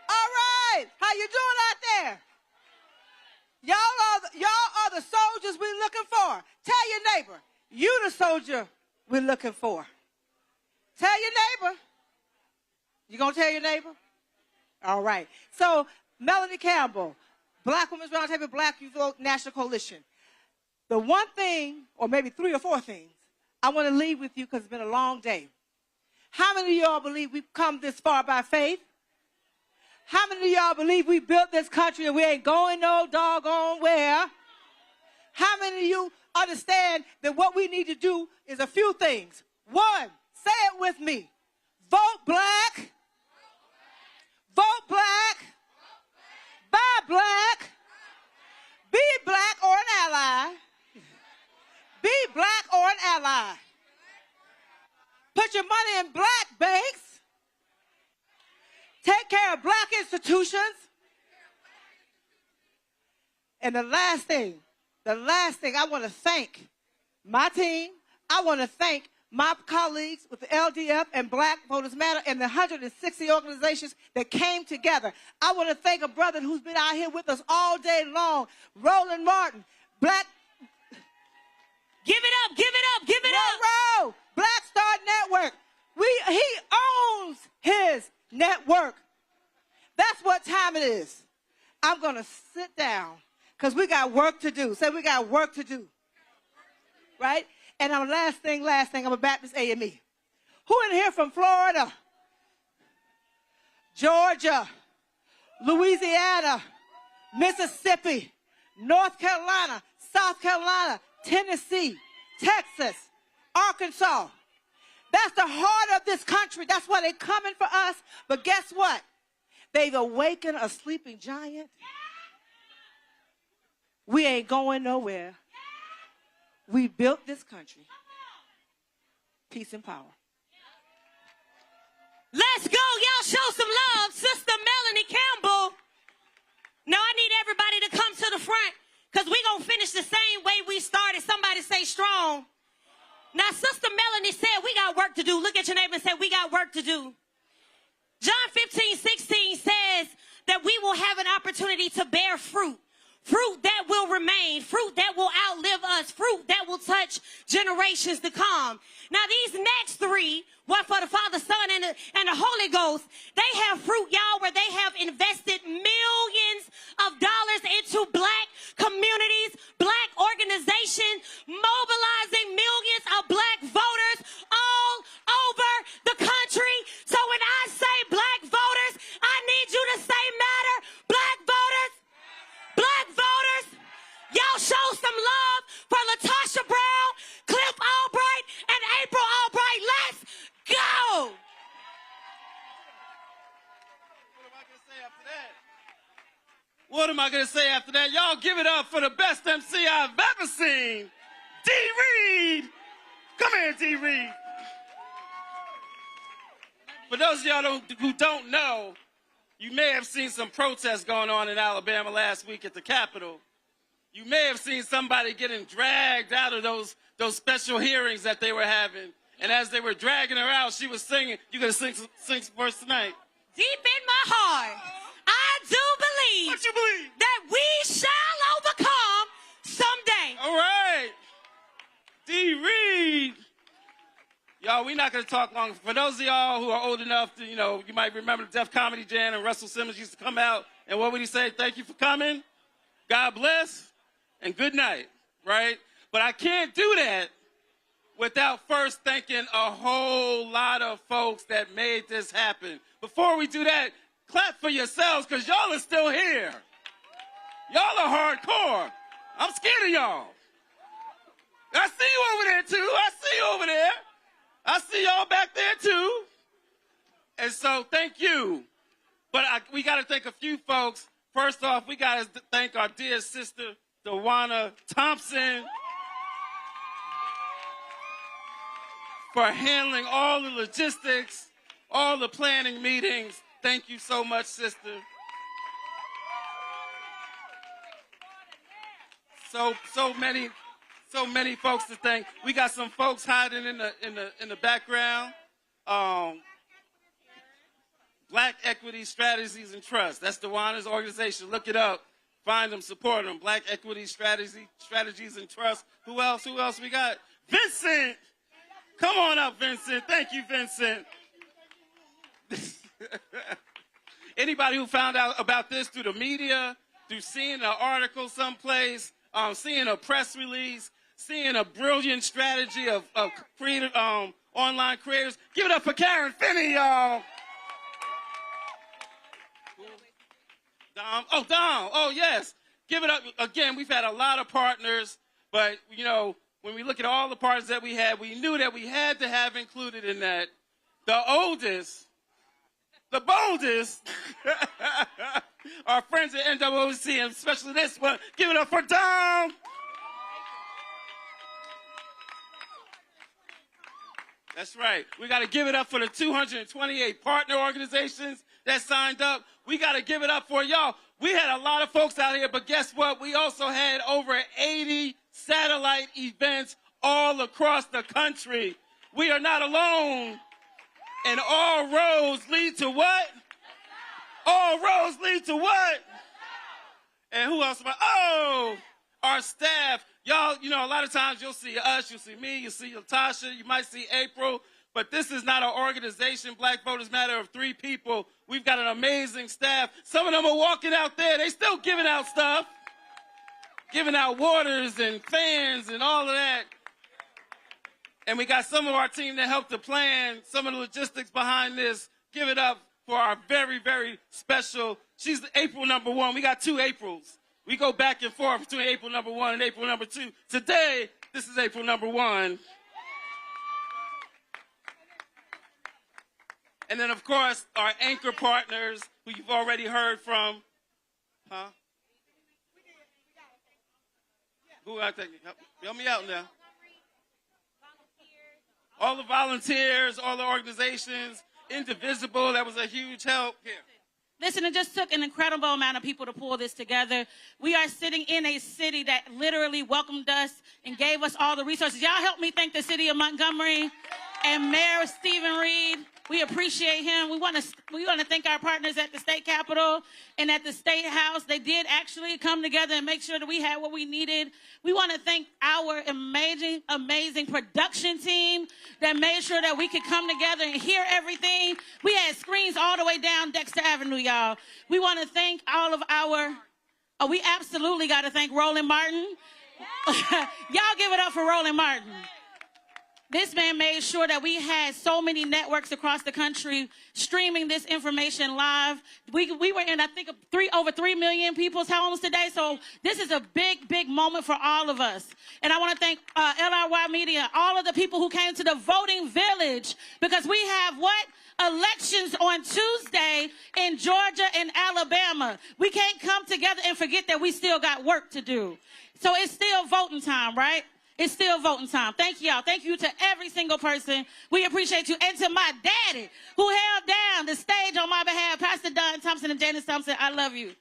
All right. How you doing out there? Y'all are the soldiers we're looking for. Tell your neighbor, you the soldier we're looking for. Tell your neighbor. You gonna tell your neighbor? All right. So, Melanie Campbell, Black Women's Roundtable, Black Youth Vote, National Coalition. The one thing, or maybe 3 or 4 things, I want to leave with you because it's been a long day. How many of y'all believe we've come this far by faith? How many of y'all believe we built this country and we ain't going no doggone where? How many of you understand that what we need to do is a few things? 1, say it with me. Vote black. Vote black. Buy black. Be black or an ally. Be black or an ally. Put your money in black banks. Take care of black institutions. And the last thing, I want to thank my team. I want to thank my colleagues with the LDF and Black Voters Matter and the 160 organizations that came together. I want to thank a brother who's been out here with us all day long, Roland Martin, Black. Give it up, give it up, give it up. Black Star Network. He owns his network. That's what time it is. I'm going to sit down because we got work to do. Say we got work to do. Right? And last thing, I'm a Baptist AME. Who in here from Florida, Georgia, Louisiana, Mississippi, North Carolina, South Carolina, Tennessee, Texas, Arkansas? That's the heart of this country. That's why they're coming for us. But guess what? They've awakened a sleeping giant. We ain't going nowhere. We built this country. Peace and power. Let's go. Y'all show some love. Sister Melanie Campbell. Now I need everybody to come to the front because we're going to finish the same way we started. Somebody say strong. Now, Sister Melanie said we got work to do. Look at your neighbor and say we got work to do. John 15:16 says that we will have an opportunity to bear fruit. Fruit that will remain, fruit that will outlive us, fruit that will touch generations to come. Now, these next 3, one for the Father, Son, and the Holy Ghost, they have fruit, y'all, where they have invested millions of dollars into black communities, black organizations, mobilizing millions of black voters all over the country. So when I say black voters, I need you to say matter What am I going to say after that? Y'all give it up for the best MC I've ever seen, D. Reed. Come here, D. Reed. For those of y'all who don't know, you may have seen some protests going on in Alabama last week at the Capitol. You may have seen somebody getting dragged out of those special hearings that they were having. And as they were dragging her out, she was singing. You going to sing for us tonight? Deep in my heart, I do believe, what you believe? That we shall overcome someday. All right. D. Reed. Y'all, we're not going to talk long. For those of y'all who are old enough to, you might remember the Def Comedy Jam and Russell Simmons used to come out. And what would he say? Thank you for coming. God bless. And good night. Right? But I can't do that without first thanking a whole lot of folks that made this happen. Before we do that, clap for yourselves, because y'all are still here. Y'all are hardcore. I'm scared of y'all. I see you over there, too. I see you over there. I see y'all back there, too. And so, thank you. But we got to thank a few folks. First off, we got to thank our dear sister, DeWanna Thompson, for handling all the logistics, all the planning meetings. Thank you so much, sister. So many folks to thank. We got some folks hiding in the background. Black Equity Strategies and Trust. That's DeWanna's organization. Look it up. Find them, support them. Black Equity Strategies and Trust. Who else? Who else we got? Vincent. Come on up, Vincent. Thank you, Vincent. Anybody who found out about this through the media, through seeing an article someplace, seeing a press release, seeing a brilliant strategy of creative, online creators, give it up for Karen Finney, y'all. Dom. Oh, Dom. Oh, yes. Give it up. Again, we've had a lot of partners, but, when we look at all the partners that we had, we knew that we had to have included in that the oldest, the boldest, our friends at NWOC, and especially this one. Give it up for Dom. That's right. We got to give it up for the 228 partner organizations that signed up. We got to give it up for y'all. We had a lot of folks out here, but guess what? We also had over 80 satellite events all across the country. We are not alone. And all roads lead to what? All roads lead to what? And who else? Oh, our staff. Y'all, a lot of times you'll see us, you'll see me, you'll see Latasha, you might see April, but this is not an organization, Black Voters Matter, of 3 people. We've got an amazing staff. Some of them are walking out there. They still giving out stuff, giving out waters and fans and all of that. And we got some of our team that helped to plan some of the logistics behind this. Give it up for our very, very special, she's April number 1. We got 2 Aprils. We go back and forth between April number 1 and April number 2. Today, this is April number 1. And then, of course, our anchor partners, who you've already heard from. Huh? Who I think? Help me out now. All the volunteers, all the organizations, Indivisible, that was a huge help. Here. Listen, it just took an incredible amount of people to pull this together. We are sitting in a city that literally welcomed us and gave us all the resources. Y'all help me thank the city of Montgomery and Mayor Stephen Reed. We appreciate him. We want to thank our partners at the state capitol and at the state house. They did actually come together and make sure that we had what we needed. We want to thank our amazing, amazing production team that made sure that we could come together and hear everything. We had screens all the way down Dexter Avenue, y'all. We want to thank all of our, we absolutely got to thank Roland Martin. Y'all give it up for Roland Martin. This man made sure that we had so many networks across the country streaming this information live. We were in, I think, over 3 million people's homes today. So this is a big, big moment for all of us. And I want to thank LRY Media, all of the people who came to the voting village, because we have what? Elections on Tuesday in Georgia and Alabama. We can't come together and forget that we still got work to do. So it's still voting time, right? It's still voting time. Thank y'all. Thank you to every single person. We appreciate you. And to my daddy, who held down the stage on my behalf, Pastor Don Thompson and Janice Thompson, I love you.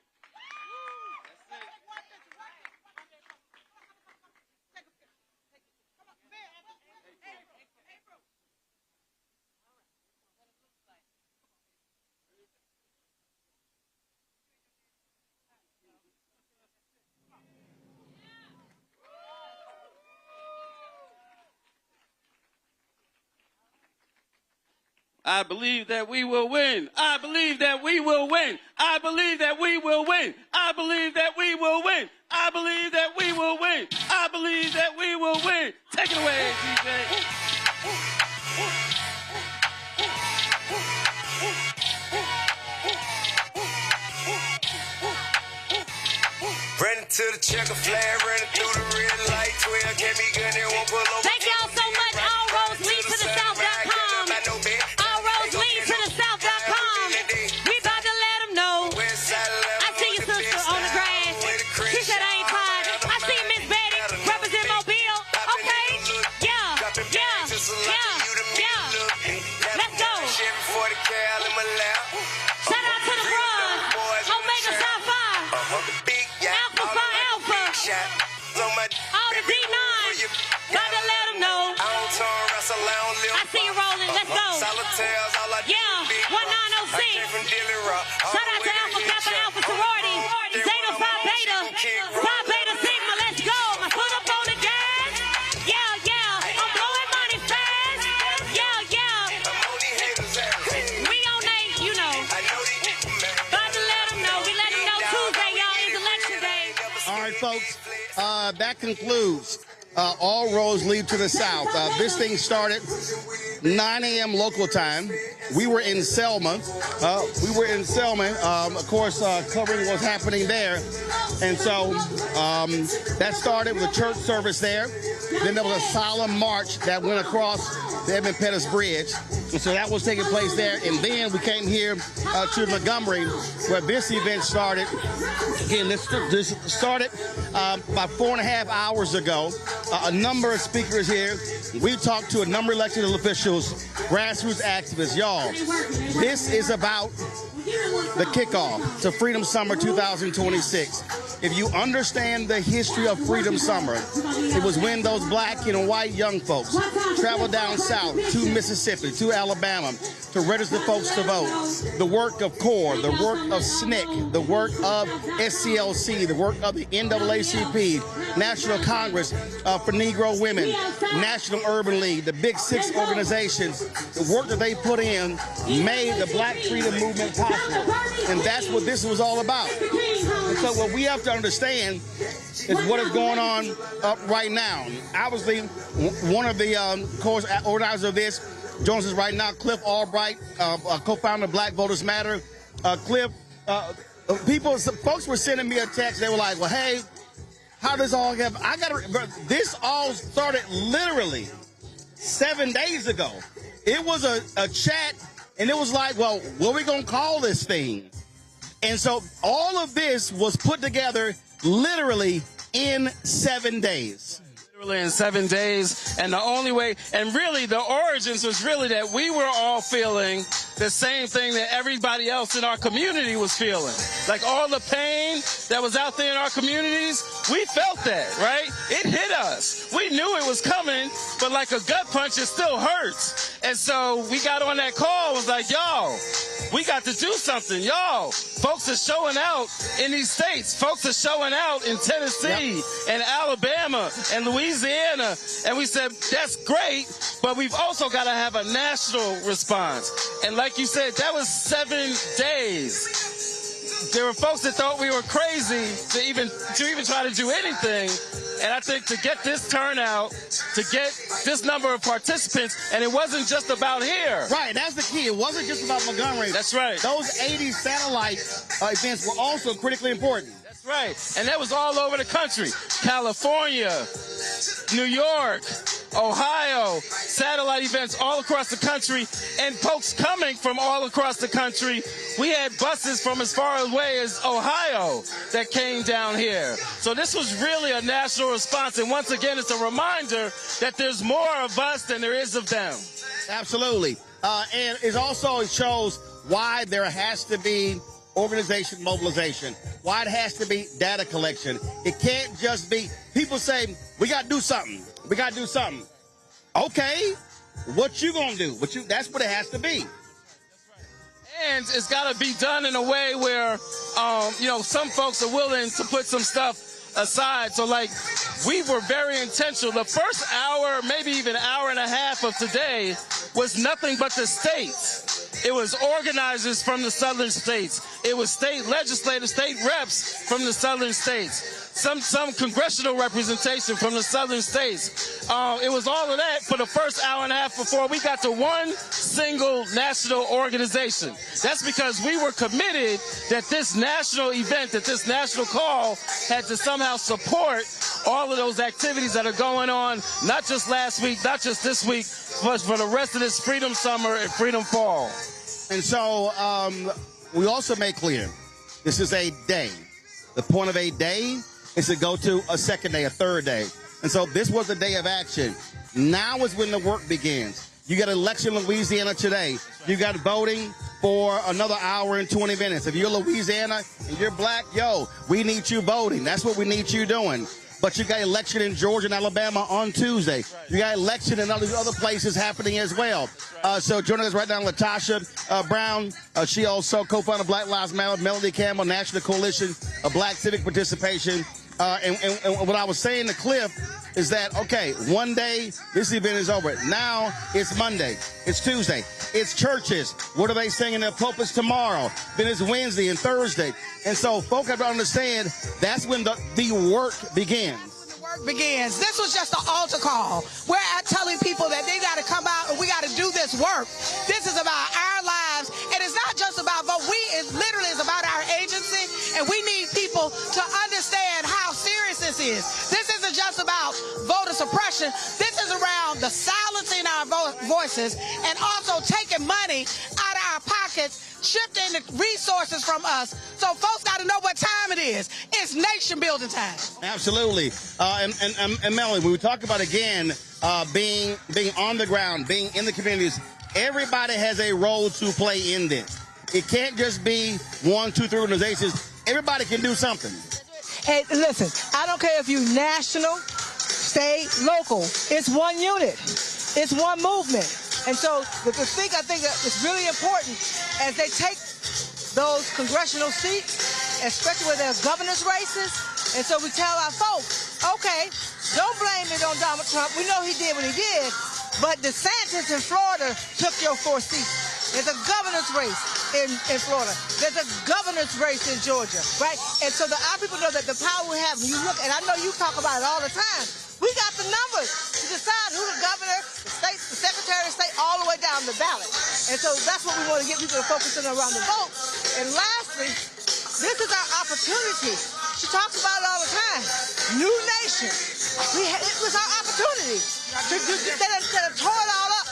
I believe that we will win. I believe that we will win. I believe that we will win. I believe that we will win. I believe that we will win. I believe that we will win. Take it away, DJ. Running to the checker flag, running through the red light. 12 can't be good, they won't pull over. Thank y'all so much. All roads lead to the south.com. All roads lead to the south.com. We about to let them know. I see your sister on the grass. She said I ain't tired. I see Miss Betty represent Mobile. Okay? Yeah. Let's go. Shout out to the bros. Omega Psi Phi. Alpha Phi Alpha. All the D9s. Got to let them know. I see you rolling. Let's go. Yeah. 1906. Shout out to Alpha Kappa Alpha Sorority. Zeta Phi Beta. Phi Beta Sigma. Let's go. My foot up on the gas. Yeah. I'm blowing money fast. Yeah. We on they, you know. Got to let them know. We let them know Tuesday, y'all, is election day. All right, folks, that concludes All Roads Lead to the South. This thing started 9 a.m. local time. We were in Selma. Of course, covering what's happening there. And so that started with a church service there. Then there was a solemn march that went across the Edmund Pettus Bridge. And so that was taking place there. And then we came here to Montgomery, where this event started. Again, this started about 4.5 hours ago. A number of speakers here. We talked to a number of elected officials, grassroots activists. Y'all, this is about the kickoff to Freedom Summer 2026. If you understand the history of Freedom Summer, it was when those black and white young folks traveled down south to Mississippi, to Alabama, to register folks to vote. The work of CORE, the work of SNCC, the work of SCLC, the work of the NAACP, National Congress for Negro Women, National Urban League, the Big Six organizations, the work that they put in made the Black Freedom Movement possible. And that's what this was all about. And so what we have to understand is what is going on right now. Obviously, one of the organizers of this joins us right now, Cliff Albright, co-founder of Black Voters Matter. Cliff, folks were sending me a text. They were like, well, hey, how does all have, this all started literally 7 days ago. It was a chat, and it was like, well, what are we going to call this thing? And so all of this was put together literally in 7 days. Literally in 7 days. And the only way, and really the origins was really that we were all feeling the same thing that everybody else in our community was feeling. Like all the pain that was out there in our communities, we felt that, right? It hit us. We knew it was coming, but like a gut punch, it still hurts. And so we got on that call, was like, y'all, we got to do something. Y'all, folks are showing out in these states. Folks are showing out in Tennessee and Alabama and Louisiana. And we said, that's great, but we've also got to have a national response. And like you said, that was 7 days. there were folks that thought we were crazy to even try to do anything. And I think to get this turnout, to get this number of participants, and it wasn't just about here. Right, that's the key. It wasn't just about Montgomery. That's right. Those 80 satellite events were also critically important. That's right. And that was all over the country. California, New York, Ohio, satellite events all across the country, and folks coming from all across the country. We had buses from as far away as Ohio that came down here. So this was really a national response, and once again, it's a reminder that there's more of us than there is of them. Absolutely. And it also shows why there has to be organization mobilization, why it has to be data collection. It can't just be, people say, we got to do something. We got to do something. Okay, what you going to do? That's what it has to be. And it's got to be done in a way where, some folks are willing to put some stuff aside. So, like, we were very intentional. The first hour, maybe even hour and a half of today was nothing but the states. It was organizers from the southern states. It was state legislators, state reps from the southern states. Some congressional representation from the southern states. It was all of that for the first hour and a half before we got to one single national organization. That's because we were committed that this national event, that this national call had to somehow support all of those activities that are going on, not just last week, not just this week, but for the rest of this Freedom Summer and Freedom Fall. And so we also made clear this is a day. The point of a day is to go to a second day, a third day. And so this was a day of action. Now is when the work begins. You got an election in Louisiana today. You got voting for another hour and 20 minutes. If you're Louisiana and you're black, we need you voting. That's what we need you doing. But you got election in Georgia and Alabama on Tuesday. You got election in all these other places happening as well. So joining us right now, Latasha Brown. She also co-founded Black Lives Matter. Melody Campbell, National Coalition of Black Civic Participation. And what I was saying to Cliff is that, okay, one day this event is over. Now it's Monday. It's Tuesday. It's churches. What are they saying in their pulpits tomorrow? Then it's Wednesday and Thursday. And so folk have to understand that's when the work begins. Begins. This was just an altar call. We're telling people that they got to come out and we got to do this work. This is about our lives, and it's not just about vote. It literally is about our agency, and we need people to understand how serious this is. This isn't just about voter suppression. This is around the silencing our voices and also taking money out of our pockets, shifting the resources from us. So folks got to know what time it is. It's nation building time. Absolutely. And Melanie, we talk about again being on the ground, being in the communities. Everybody has a role to play in this. It can't just be 1, 2, 3 organizations. Everybody can do something. Hey, listen, I don't care if you're national, state, local. It's one unit. It's one movement. And so I think that it's really important as they take those congressional seats, especially where there's governor's races. And so we tell our folks, okay, don't blame it on Donald Trump. We know he did what he did, but DeSantis in Florida took your 4 seats. There's a governor's race in Florida. There's a governor's race in Georgia, right? And so our people know that the power we have, when you look, and I know you talk about it all the time, we got the numbers to decide who the governor, the state, the secretary of state, all the way down the ballot. And so that's what we want to get people to focus on around the vote. And lastly, this is our opportunity. She talks about it all the time. New nation. It was our opportunity to tore it all up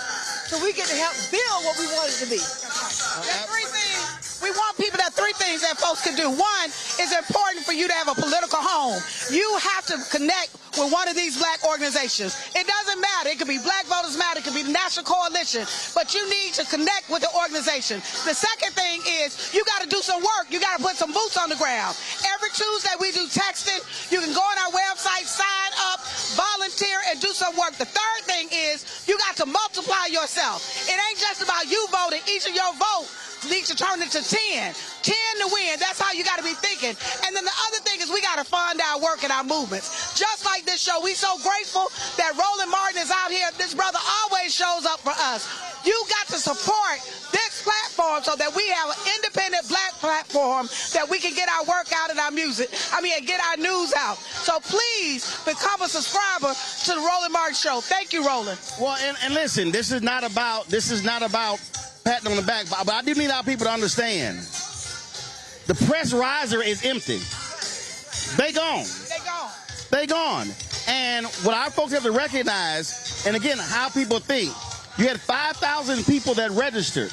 so we get to help build what we want it to be. There's 3 things. We want people that 3 things that folks can do. One, it's important for you to have a political home. You have to connect with one of these black organizations. It doesn't matter. It could be Black Voters Matter. It could be the National Coalition. But you need to connect with the organization. The second thing is you got to do some work. You got to put some boots on the ground. Every Tuesday we do texting. You can go on our website, sign up, volunteer, and do some work. The third thing is you got to multiply yourself. It ain't just about you voting. Each of your vote needs to turn into 10. 10 to win. That's how you got to be thinking. And then the other thing is we got to to fund our work and our movements. Just like this show, we so grateful that Roland Martin is out here. This brother always shows up for us. You got to support this platform so that we have an independent black platform that we can get our work out and our music, and get our news out. So please become a subscriber to the Roland Martin Show. Thank you, Roland. Well, and listen, this is not about patting on the back, but I do need our people to understand. The press riser is empty. They gone. They gone. And what our folks have to recognize, and again, how people think, you had 5,000 people that registered,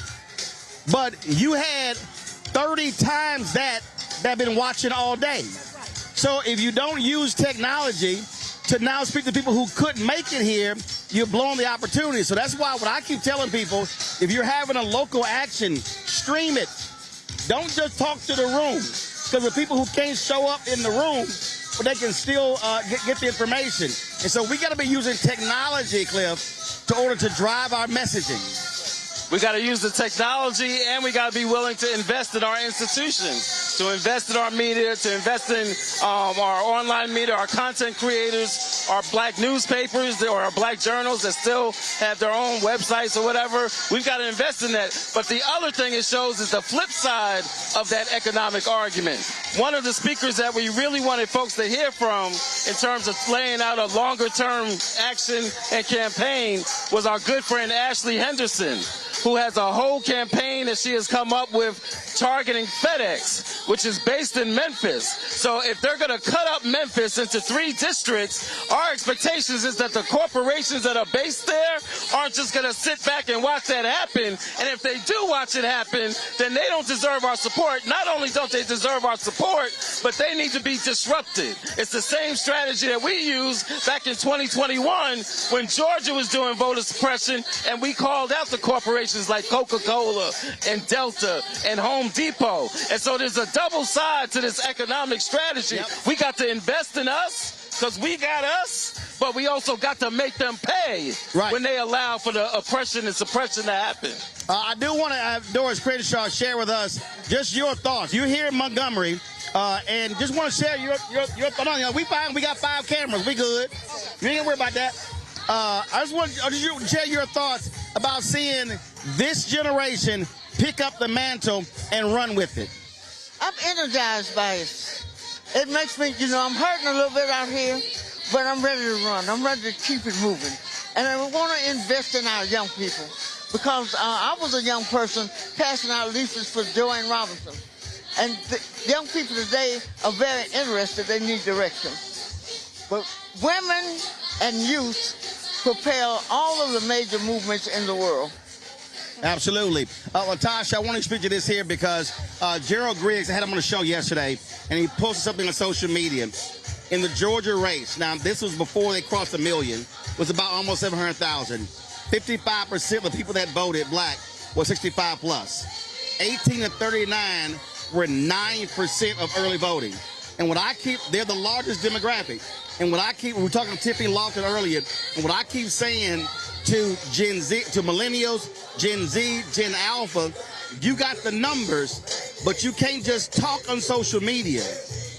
but you had 30 times that have been watching all day. So if you don't use technology to now speak to people who couldn't make it here, you're blowing the opportunity. So that's why what I keep telling people, if you're having a local action, stream it. Don't just talk to the room, because the people who can't show up in the room, but they can still get the information. And so we got to be using technology, Cliff, in order to drive our messaging. We got to use the technology, and we got to be willing to invest in our institutions, to invest in our media, to invest in our online media, our content creators, our black newspapers, or our black journals that still have their own websites or whatever. We've got to invest in that. But the other thing it shows is the flip side of that economic argument. One of the speakers that we really wanted folks to hear from in terms of laying out a longer-term action and campaign was our good friend Ashley Henderson, who has a whole campaign that she has come up with targeting FedEx, which is based in Memphis. So if they're going to cut up Memphis into 3 districts, our expectations is that the corporations that are based there aren't just going to sit back and watch that happen. And if they do watch it happen, then they don't deserve our support. Not only don't they deserve our support, but they need to be disrupted. It's the same strategy that we used back in 2021 when Georgia was doing voter suppression, and we called out the corporations like Coca-Cola and Delta and Home Depot. And so there's a double side to this economic strategy. Yep. We got to invest in us because we got us, but we also got to make them pay when they allow for the oppression and suppression to happen. I do want to have Doris Crenshaw share with us just your thoughts. You're here in Montgomery, and just want to share your thoughts. We fine. We got 5 cameras. We good. You ain't gonna worry about that. I just want you to share your thoughts about seeing this generation pick up the mantle and run with it. I'm energized by it. It makes me, I'm hurting a little bit out here, but I'm ready to run. I'm ready to keep it moving. And I want to invest in our young people because I was a young person passing out leaflets for Joanne Robinson. And the young people today are very interested. They need direction. But women and youth propel all of the major movements in the world. Absolutely. Latasha, I want to speak to this here because Gerald Griggs, I had him on the show yesterday, and he posted something on social media. In the Georgia race, now this was before they crossed 1 million, was about almost 700,000. 55% of the people that voted black were 65 plus. 18 to 39 were 9% of early voting. And what I keep, they're the largest demographic. And what I keep, we were talking to Tiffany Lawton earlier, and what I keep saying to Gen Z, to millennials, Gen Z, Gen Alpha, you got the numbers, but you can't just talk on social media.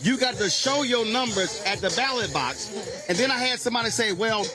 You got to show your numbers at the ballot box. And then I had somebody say, well,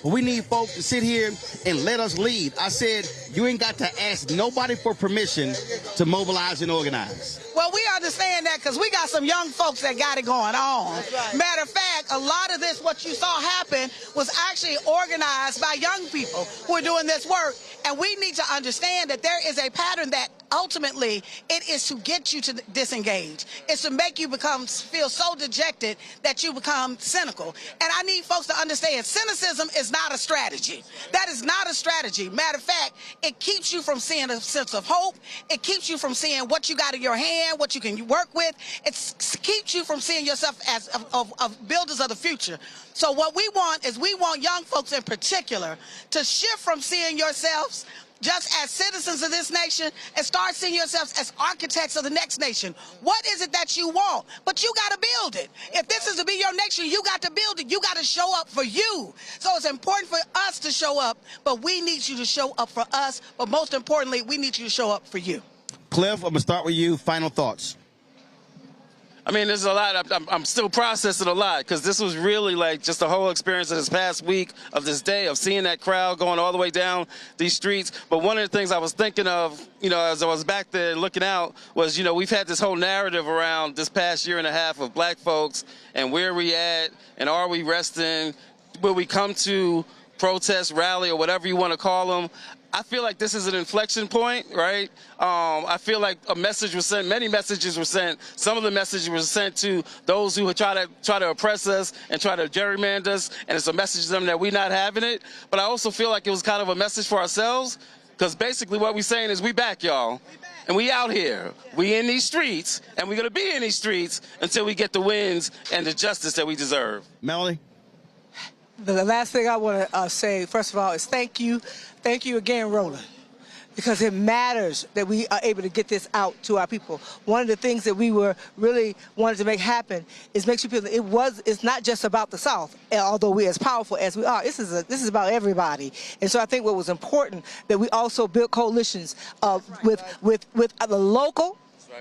we need folks to sit here and let us lead. I said, you ain't got to ask nobody for permission to mobilize and organize. Well, we understand that because we got some young folks that got it going on. Right. Matter of fact, a lot of this, what you saw happen, was actually organized by young people who are doing this work. And we need to understand that there is a pattern that ultimately it is to get you to disengage. It's to make you feel so dejected that you become cynical. And I need folks to understand cynicism is not a strategy. That is not a strategy. Matter of fact, it keeps you from seeing a sense of hope. It keeps you from seeing what you got in your hand, what you can work with. It keeps you from seeing yourself as of builders of the future. So what we want is we want young folks in particular to shift from seeing yourselves just as citizens of this nation and start seeing yourselves as architects of the next nation. What is it that you want? But you got to build it. If this is to be your nation, you got to build it. You got to show up for you. So it's important for us to show up, but we need you to show up for us. But most importantly, we need you to show up for you. Cliff, I'm going to start with you. Final thoughts. mean, there's a lot. I'm still processing a lot because this was really like just the whole experience of this past week, of this day, of seeing that crowd going all the way down these streets. But one of the things I was thinking of, you know, as I was back there looking out was, you know, we've had this whole narrative around this past year and a half of black folks and where we at and are we resting? Will we come to protest, rally, or whatever you want to call them? I feel like this is an inflection point, right? I feel like a message was sent, many messages were sent. Some of the messages were sent to those who would try to oppress us and try to gerrymander us, and it's a message to them that we're not having it. But I also feel like it was kind of a message for ourselves, because basically what we're saying is we back, y'all. And we out here. We in these streets, and we're going to be in these streets until we get the wins and the justice that we deserve. Melanie? The last thing I want to say, first of all, is thank you. Thank you again, Roland, because it matters that we are able to get this out to our people. One of the things that we were really wanted to make happen is make sure people it's not just about the South, although we're as powerful as we are. This is about everybody. And so I think what was important that we also built coalitions with the local,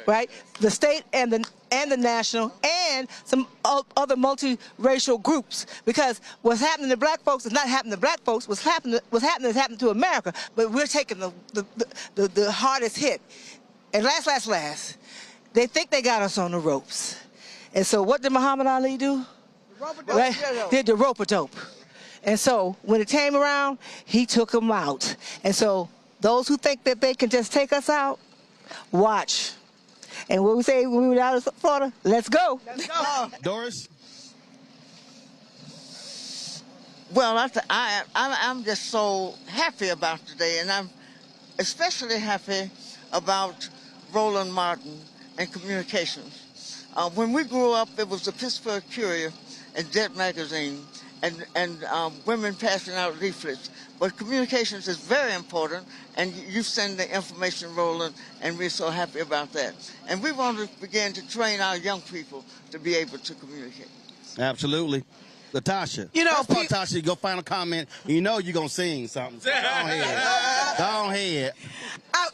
right, the state and the national, and some other multiracial groups, because what's happening to black folks is not happening to black folks. What's happening is happening to America, but we're taking the hardest hit. And last, they think they got us on the ropes. And so what did Muhammad Ali do? Right? Did the rope-a-dope. And so when it came around, he took them out. And so those who think that they can just take us out, watch. And what we say when we were out of Florida, let's go. Let's go. Doris? Well, I'm just so happy about today, and I'm especially happy about Roland Martin and communications. When we grew up, it was the Pittsburgh Courier and Debt Magazine and women passing out leaflets. But communications is very important, and you send the information, Roland, and we're so happy about that. And we want to begin to train our young people to be able to communicate. Absolutely. Latasha. You know, Latasha, go final comment. You know you're going to sing something. Go ahead. Go ahead.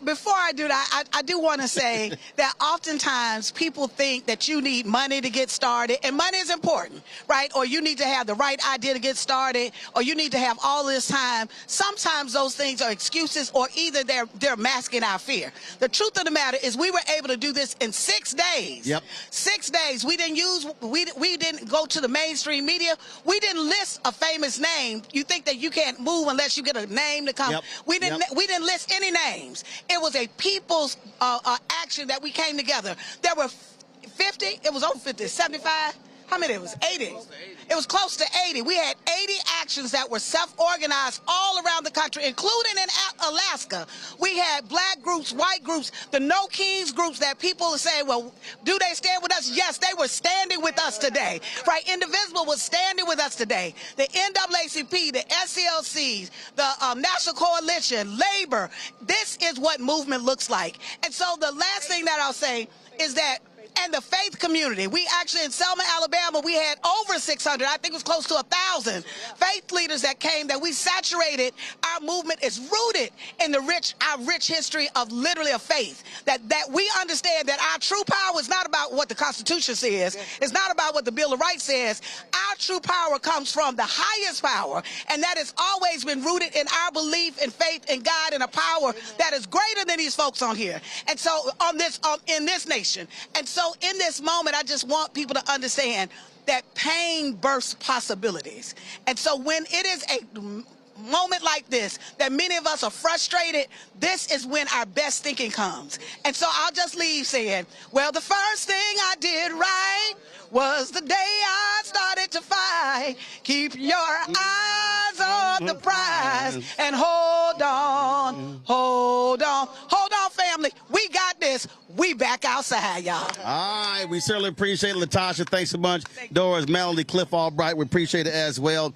Before I do that, I do want to say that oftentimes people think that you need money to get started, and money is important, right? Or you need to have the right idea to get started, or you need to have all this time. Sometimes those things are excuses, or either they're masking our fear. The truth of the matter is we were able to do this in 6 days. Yep. 6 days. We didn't go to the mainstream media. We didn't list a famous name. You think that you can't move unless you get a name to come. Yep. We didn't list any names. It was a people's action that we came together. There were 50, it was over 50, 75. How many? It was 80. It was close to 80. We had 80 actions that were self-organized all around the country, including in Alaska. We had black groups, white groups, the No Kings groups that people are saying, well, do they stand with us? Yes, they were standing with us today. Right? Indivisible was standing with us today. The NAACP, the SCLCs, the National Coalition, Labor. This is what movement looks like. And so the last thing that I'll say is that, and the faith community. We actually, in Selma, Alabama, we had over 600, I think it was close to 1,000 faith leaders that came, that we saturated. Our movement is rooted in our rich history of literally a faith. That we understand that our true power is not about what the Constitution says. It's not about what the Bill of Rights says. Our true power comes from the highest power, and that has always been rooted in our belief and faith in God and a power that is greater than these folks on here. And so in this nation. And so in this moment, I just want people to understand that pain births possibilities. And so when it is a moment like this, that many of us are frustrated, this is when our best thinking comes. And so I'll just leave saying, well, the first thing I did right was the day I started to fight. Keep your eyes on the prize and hold on, hold on. Hold on, family. We got this. We back outside, y'all. All right. We certainly appreciate it, Latasha. Thanks so much. Doris, Melanie, Cliff Albright, we appreciate it as well.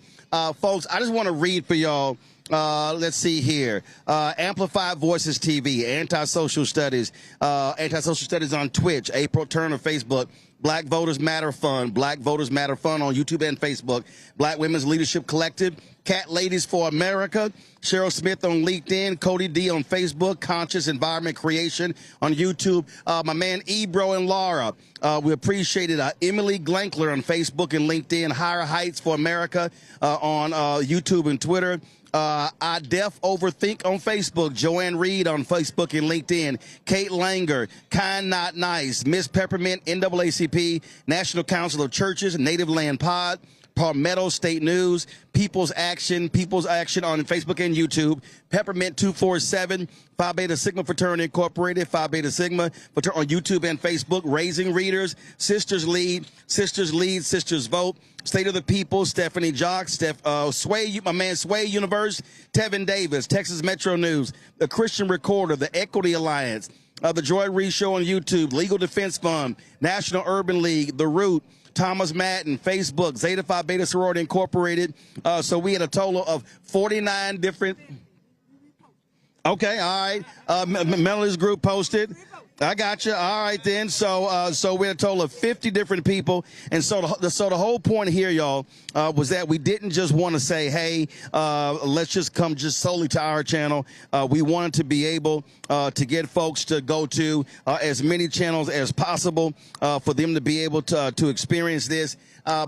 Folks, I just want to read for y'all. Let's see here. Amplified Voices TV, Anti-Social Studies on Twitch, April Turner, Facebook, Black Voters Matter Fund, Black Voters Matter Fund on YouTube and Facebook, Black Women's Leadership Collective, Cat Ladies for America, Cheryl Smith on LinkedIn, Cody D on Facebook, Conscious Environment Creation on YouTube, my man Ebro and Laura. We appreciate it. Emily Glankler on Facebook and LinkedIn, Higher Heights for America on YouTube and Twitter. I Def Overthink on Facebook, Joanne Reed on Facebook and LinkedIn, Kate Langer, Kind Not Nice, Miss Peppermint, NAACP, National Council of Churches, Native Land Pod, Palmetto State News, People's Action on Facebook and YouTube, Peppermint 247, Phi Beta Sigma Fraternity Incorporated, Phi Beta Sigma on YouTube and Facebook, Raising Readers, Sisters Lead, Sisters Vote, State of the People, Stephanie Jock, Sway, my man Sway Universe, Tevin Davis, Texas Metro News, The Christian Recorder, The Equity Alliance, The Joy Reed Show on YouTube, Legal Defense Fund, National Urban League, The Root, Thomas Madden, Facebook, Zeta Phi Beta Sorority Incorporated. So we had a total of 49 different. Okay, all right. Melody's group posted. I got you. All right, then. So we had a total of 50 different people, and so the whole point here, y'all, was that we didn't just want to say, hey, let's just come just solely to our channel. We wanted to be able to get folks to go to as many channels as possible for them to be able to experience this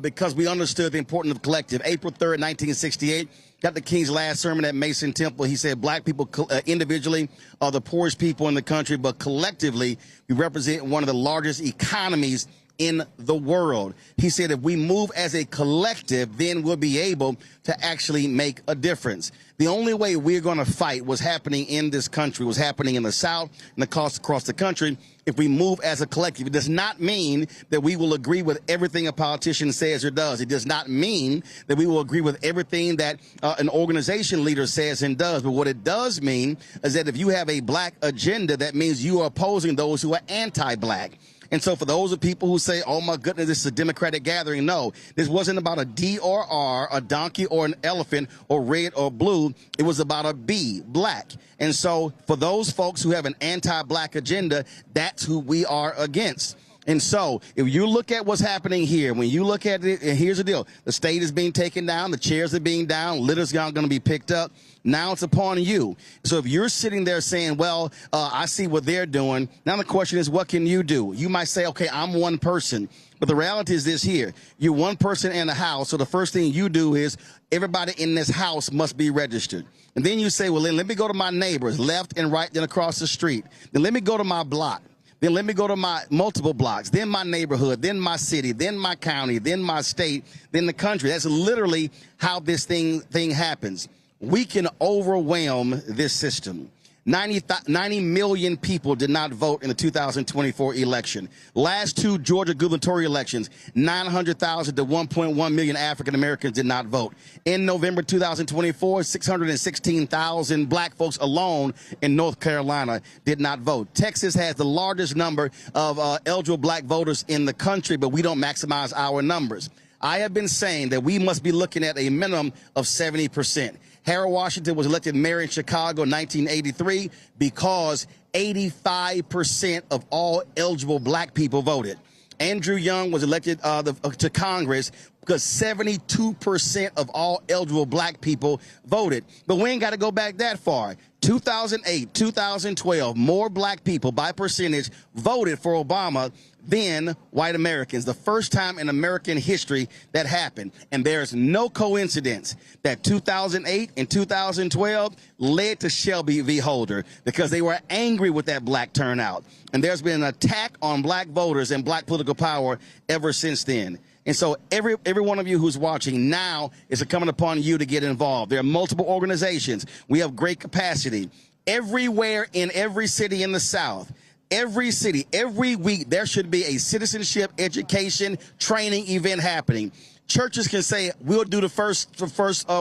because we understood the importance of collective. April 3rd, 1968. Dr. King's last sermon at Mason Temple, he said black people individually are the poorest people in the country, but collectively we represent one of the largest economies in the world. He said if we move as a collective, then we'll be able to actually make a difference. The only way we're going to fight what's happening in this country, what's happening in the South and across the country, if we move as a collective. It does not mean that we will agree with everything a politician says or does. It does not mean that we will agree with everything that an organization leader says and does. But what it does mean is that if you have a black agenda, that means you are opposing those who are anti-black. And so for those of people who say, oh, my goodness, this is a Democratic gathering, no, this wasn't about a D or R, a donkey or an elephant or red or blue. It was about a B, black. And so for those folks who have an anti-black agenda, that's who we are against. And so if you look at what's happening here, when you look at it, and here's the deal. The state is being taken down. The chairs are being down. Litter's not going to be picked up. Now it's upon you. So if you're sitting there saying, well, I see what they're doing. Now the question is, what can you do? You might say, okay, I'm one person. But the reality is this here. You're one person in the house. So the first thing you do is everybody in this house must be registered. And then you say, well, then let me go to my neighbors, left and right, then across the street. Then let me go to my block. Then let me go to my multiple blocks, then my neighborhood, then my city, then my county, then my state, then the country. That's literally how this thing happens. We can overwhelm this system. 90 million people did not vote in the 2024 election. Last two Georgia gubernatorial elections, 900,000 to 1.1 million African Americans did not vote. In November 2024, 616,000 black folks alone in North Carolina did not vote. Texas has the largest number of eligible black voters in the country, but we don't maximize our numbers. I have been saying that we must be looking at a minimum of 70%. Harold Washington was elected mayor in Chicago in 1983 because 85% of all eligible black people voted. Andrew Young was elected to Congress because 72% of all eligible black people voted. But we ain't got to go back that far. 2008, 2012, more black people by percentage voted for Obama than white Americans. The first time in American history that happened. And there's no coincidence that 2008 and 2012 led to Shelby v. Holder because they were angry with that black turnout. And there's been an attack on black voters and black political power ever since then. And so every one of you who's watching now is coming upon you to get involved. There are multiple organizations. We have great capacity. Everywhere in every city in the South, every city, every week, there should be a citizenship education training event happening. Churches can say, we'll do the first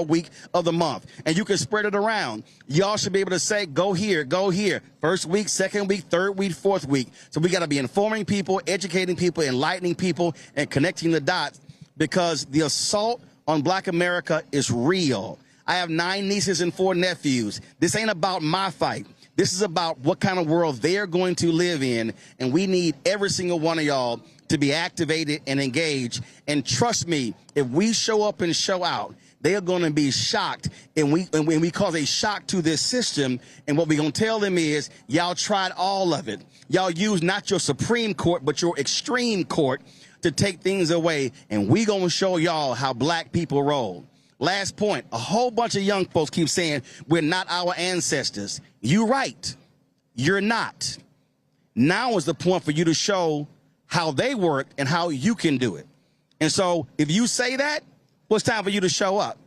week of the month, and you can spread it around. Y'all should be able to say, go here, first week, second week, third week, fourth week. So we got to be informing people, educating people, enlightening people, and connecting the dots because the assault on black America is real. I have 9 nieces and 4 nephews. This ain't about my fight. This is about what kind of world they're going to live in, and we need every single one of y'all to be activated and engaged. And trust me, if we show up and show out, they are going to be shocked, and we cause a shock to this system. And what we're going to tell them is, y'all tried all of it. Y'all used not your Supreme Court, but your extreme court to take things away. And we going to show y'all how black people roll. Last point, a whole bunch of young folks keep saying we're not our ancestors. You're right. You're not. Now is the point for you to show how they work and how you can do it. And so if you say that, well, it's time for you to show up.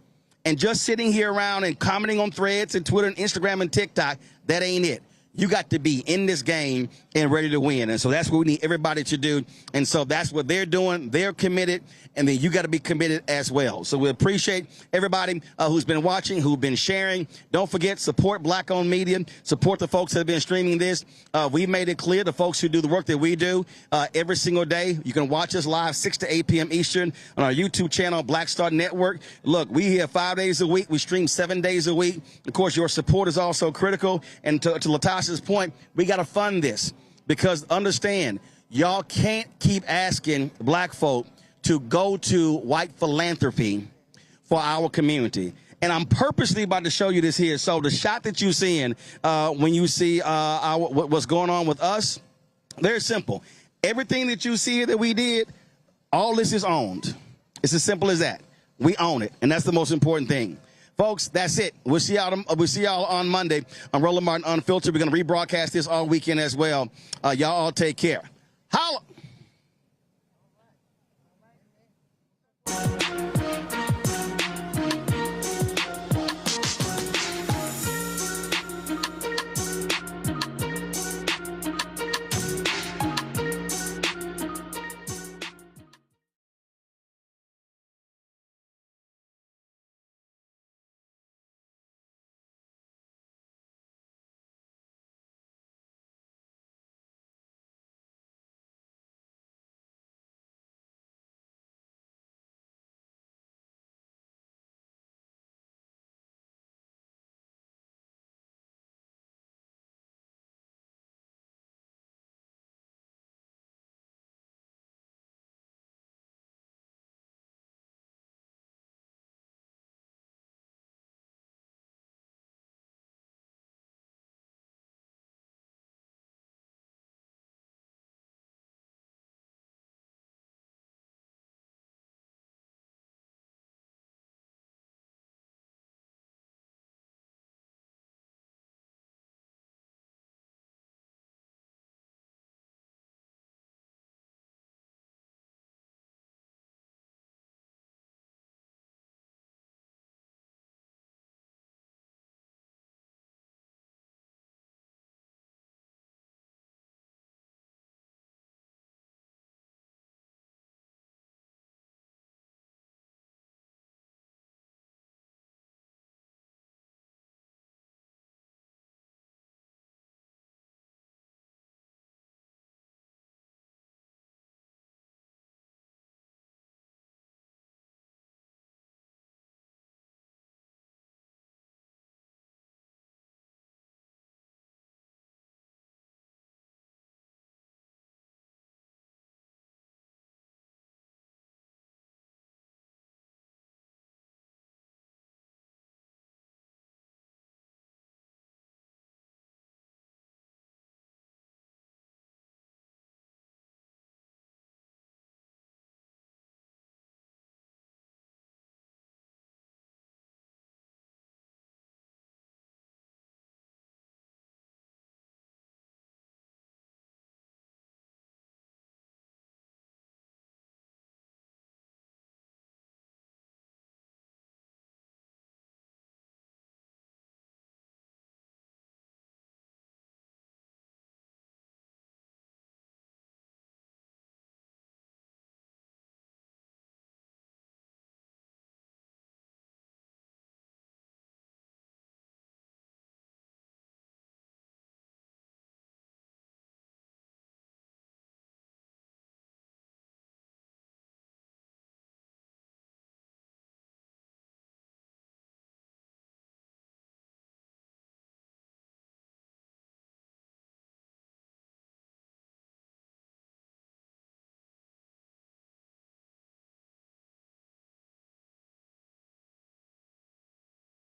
And just sitting here around and commenting on threads and Twitter and Instagram and TikTok, that ain't it. You got to be in this game and ready to win. And so that's what we need everybody to do. And so that's what they're doing. They're committed. And then you got to be committed as well. So we appreciate everybody who's been watching, who've been sharing. Don't forget, support Black-owned media. Support the folks that have been streaming this. We made it clear, the folks who do the work that we do every single day. You can watch us live 6 to 8 p.m. Eastern on our YouTube channel, Black Star Network. Look, we here 5 days a week. We stream 7 days a week. Of course, your support is also critical. And to Latasha's point, we got to fund this, because understand, y'all can't keep asking black folk to go to white philanthropy for our community. And I'm purposely about to show you this here. So the shot that you're seeing when you see what's going on with us, very simple. Everything that you see here that we did, all this is owned. It's as simple as that. We own it, and that's the most important thing. Folks, that's it. We'll see y'all on Monday on Roland Martin Unfiltered. We're going to rebroadcast this all weekend as well. Y'all all take care. Holla!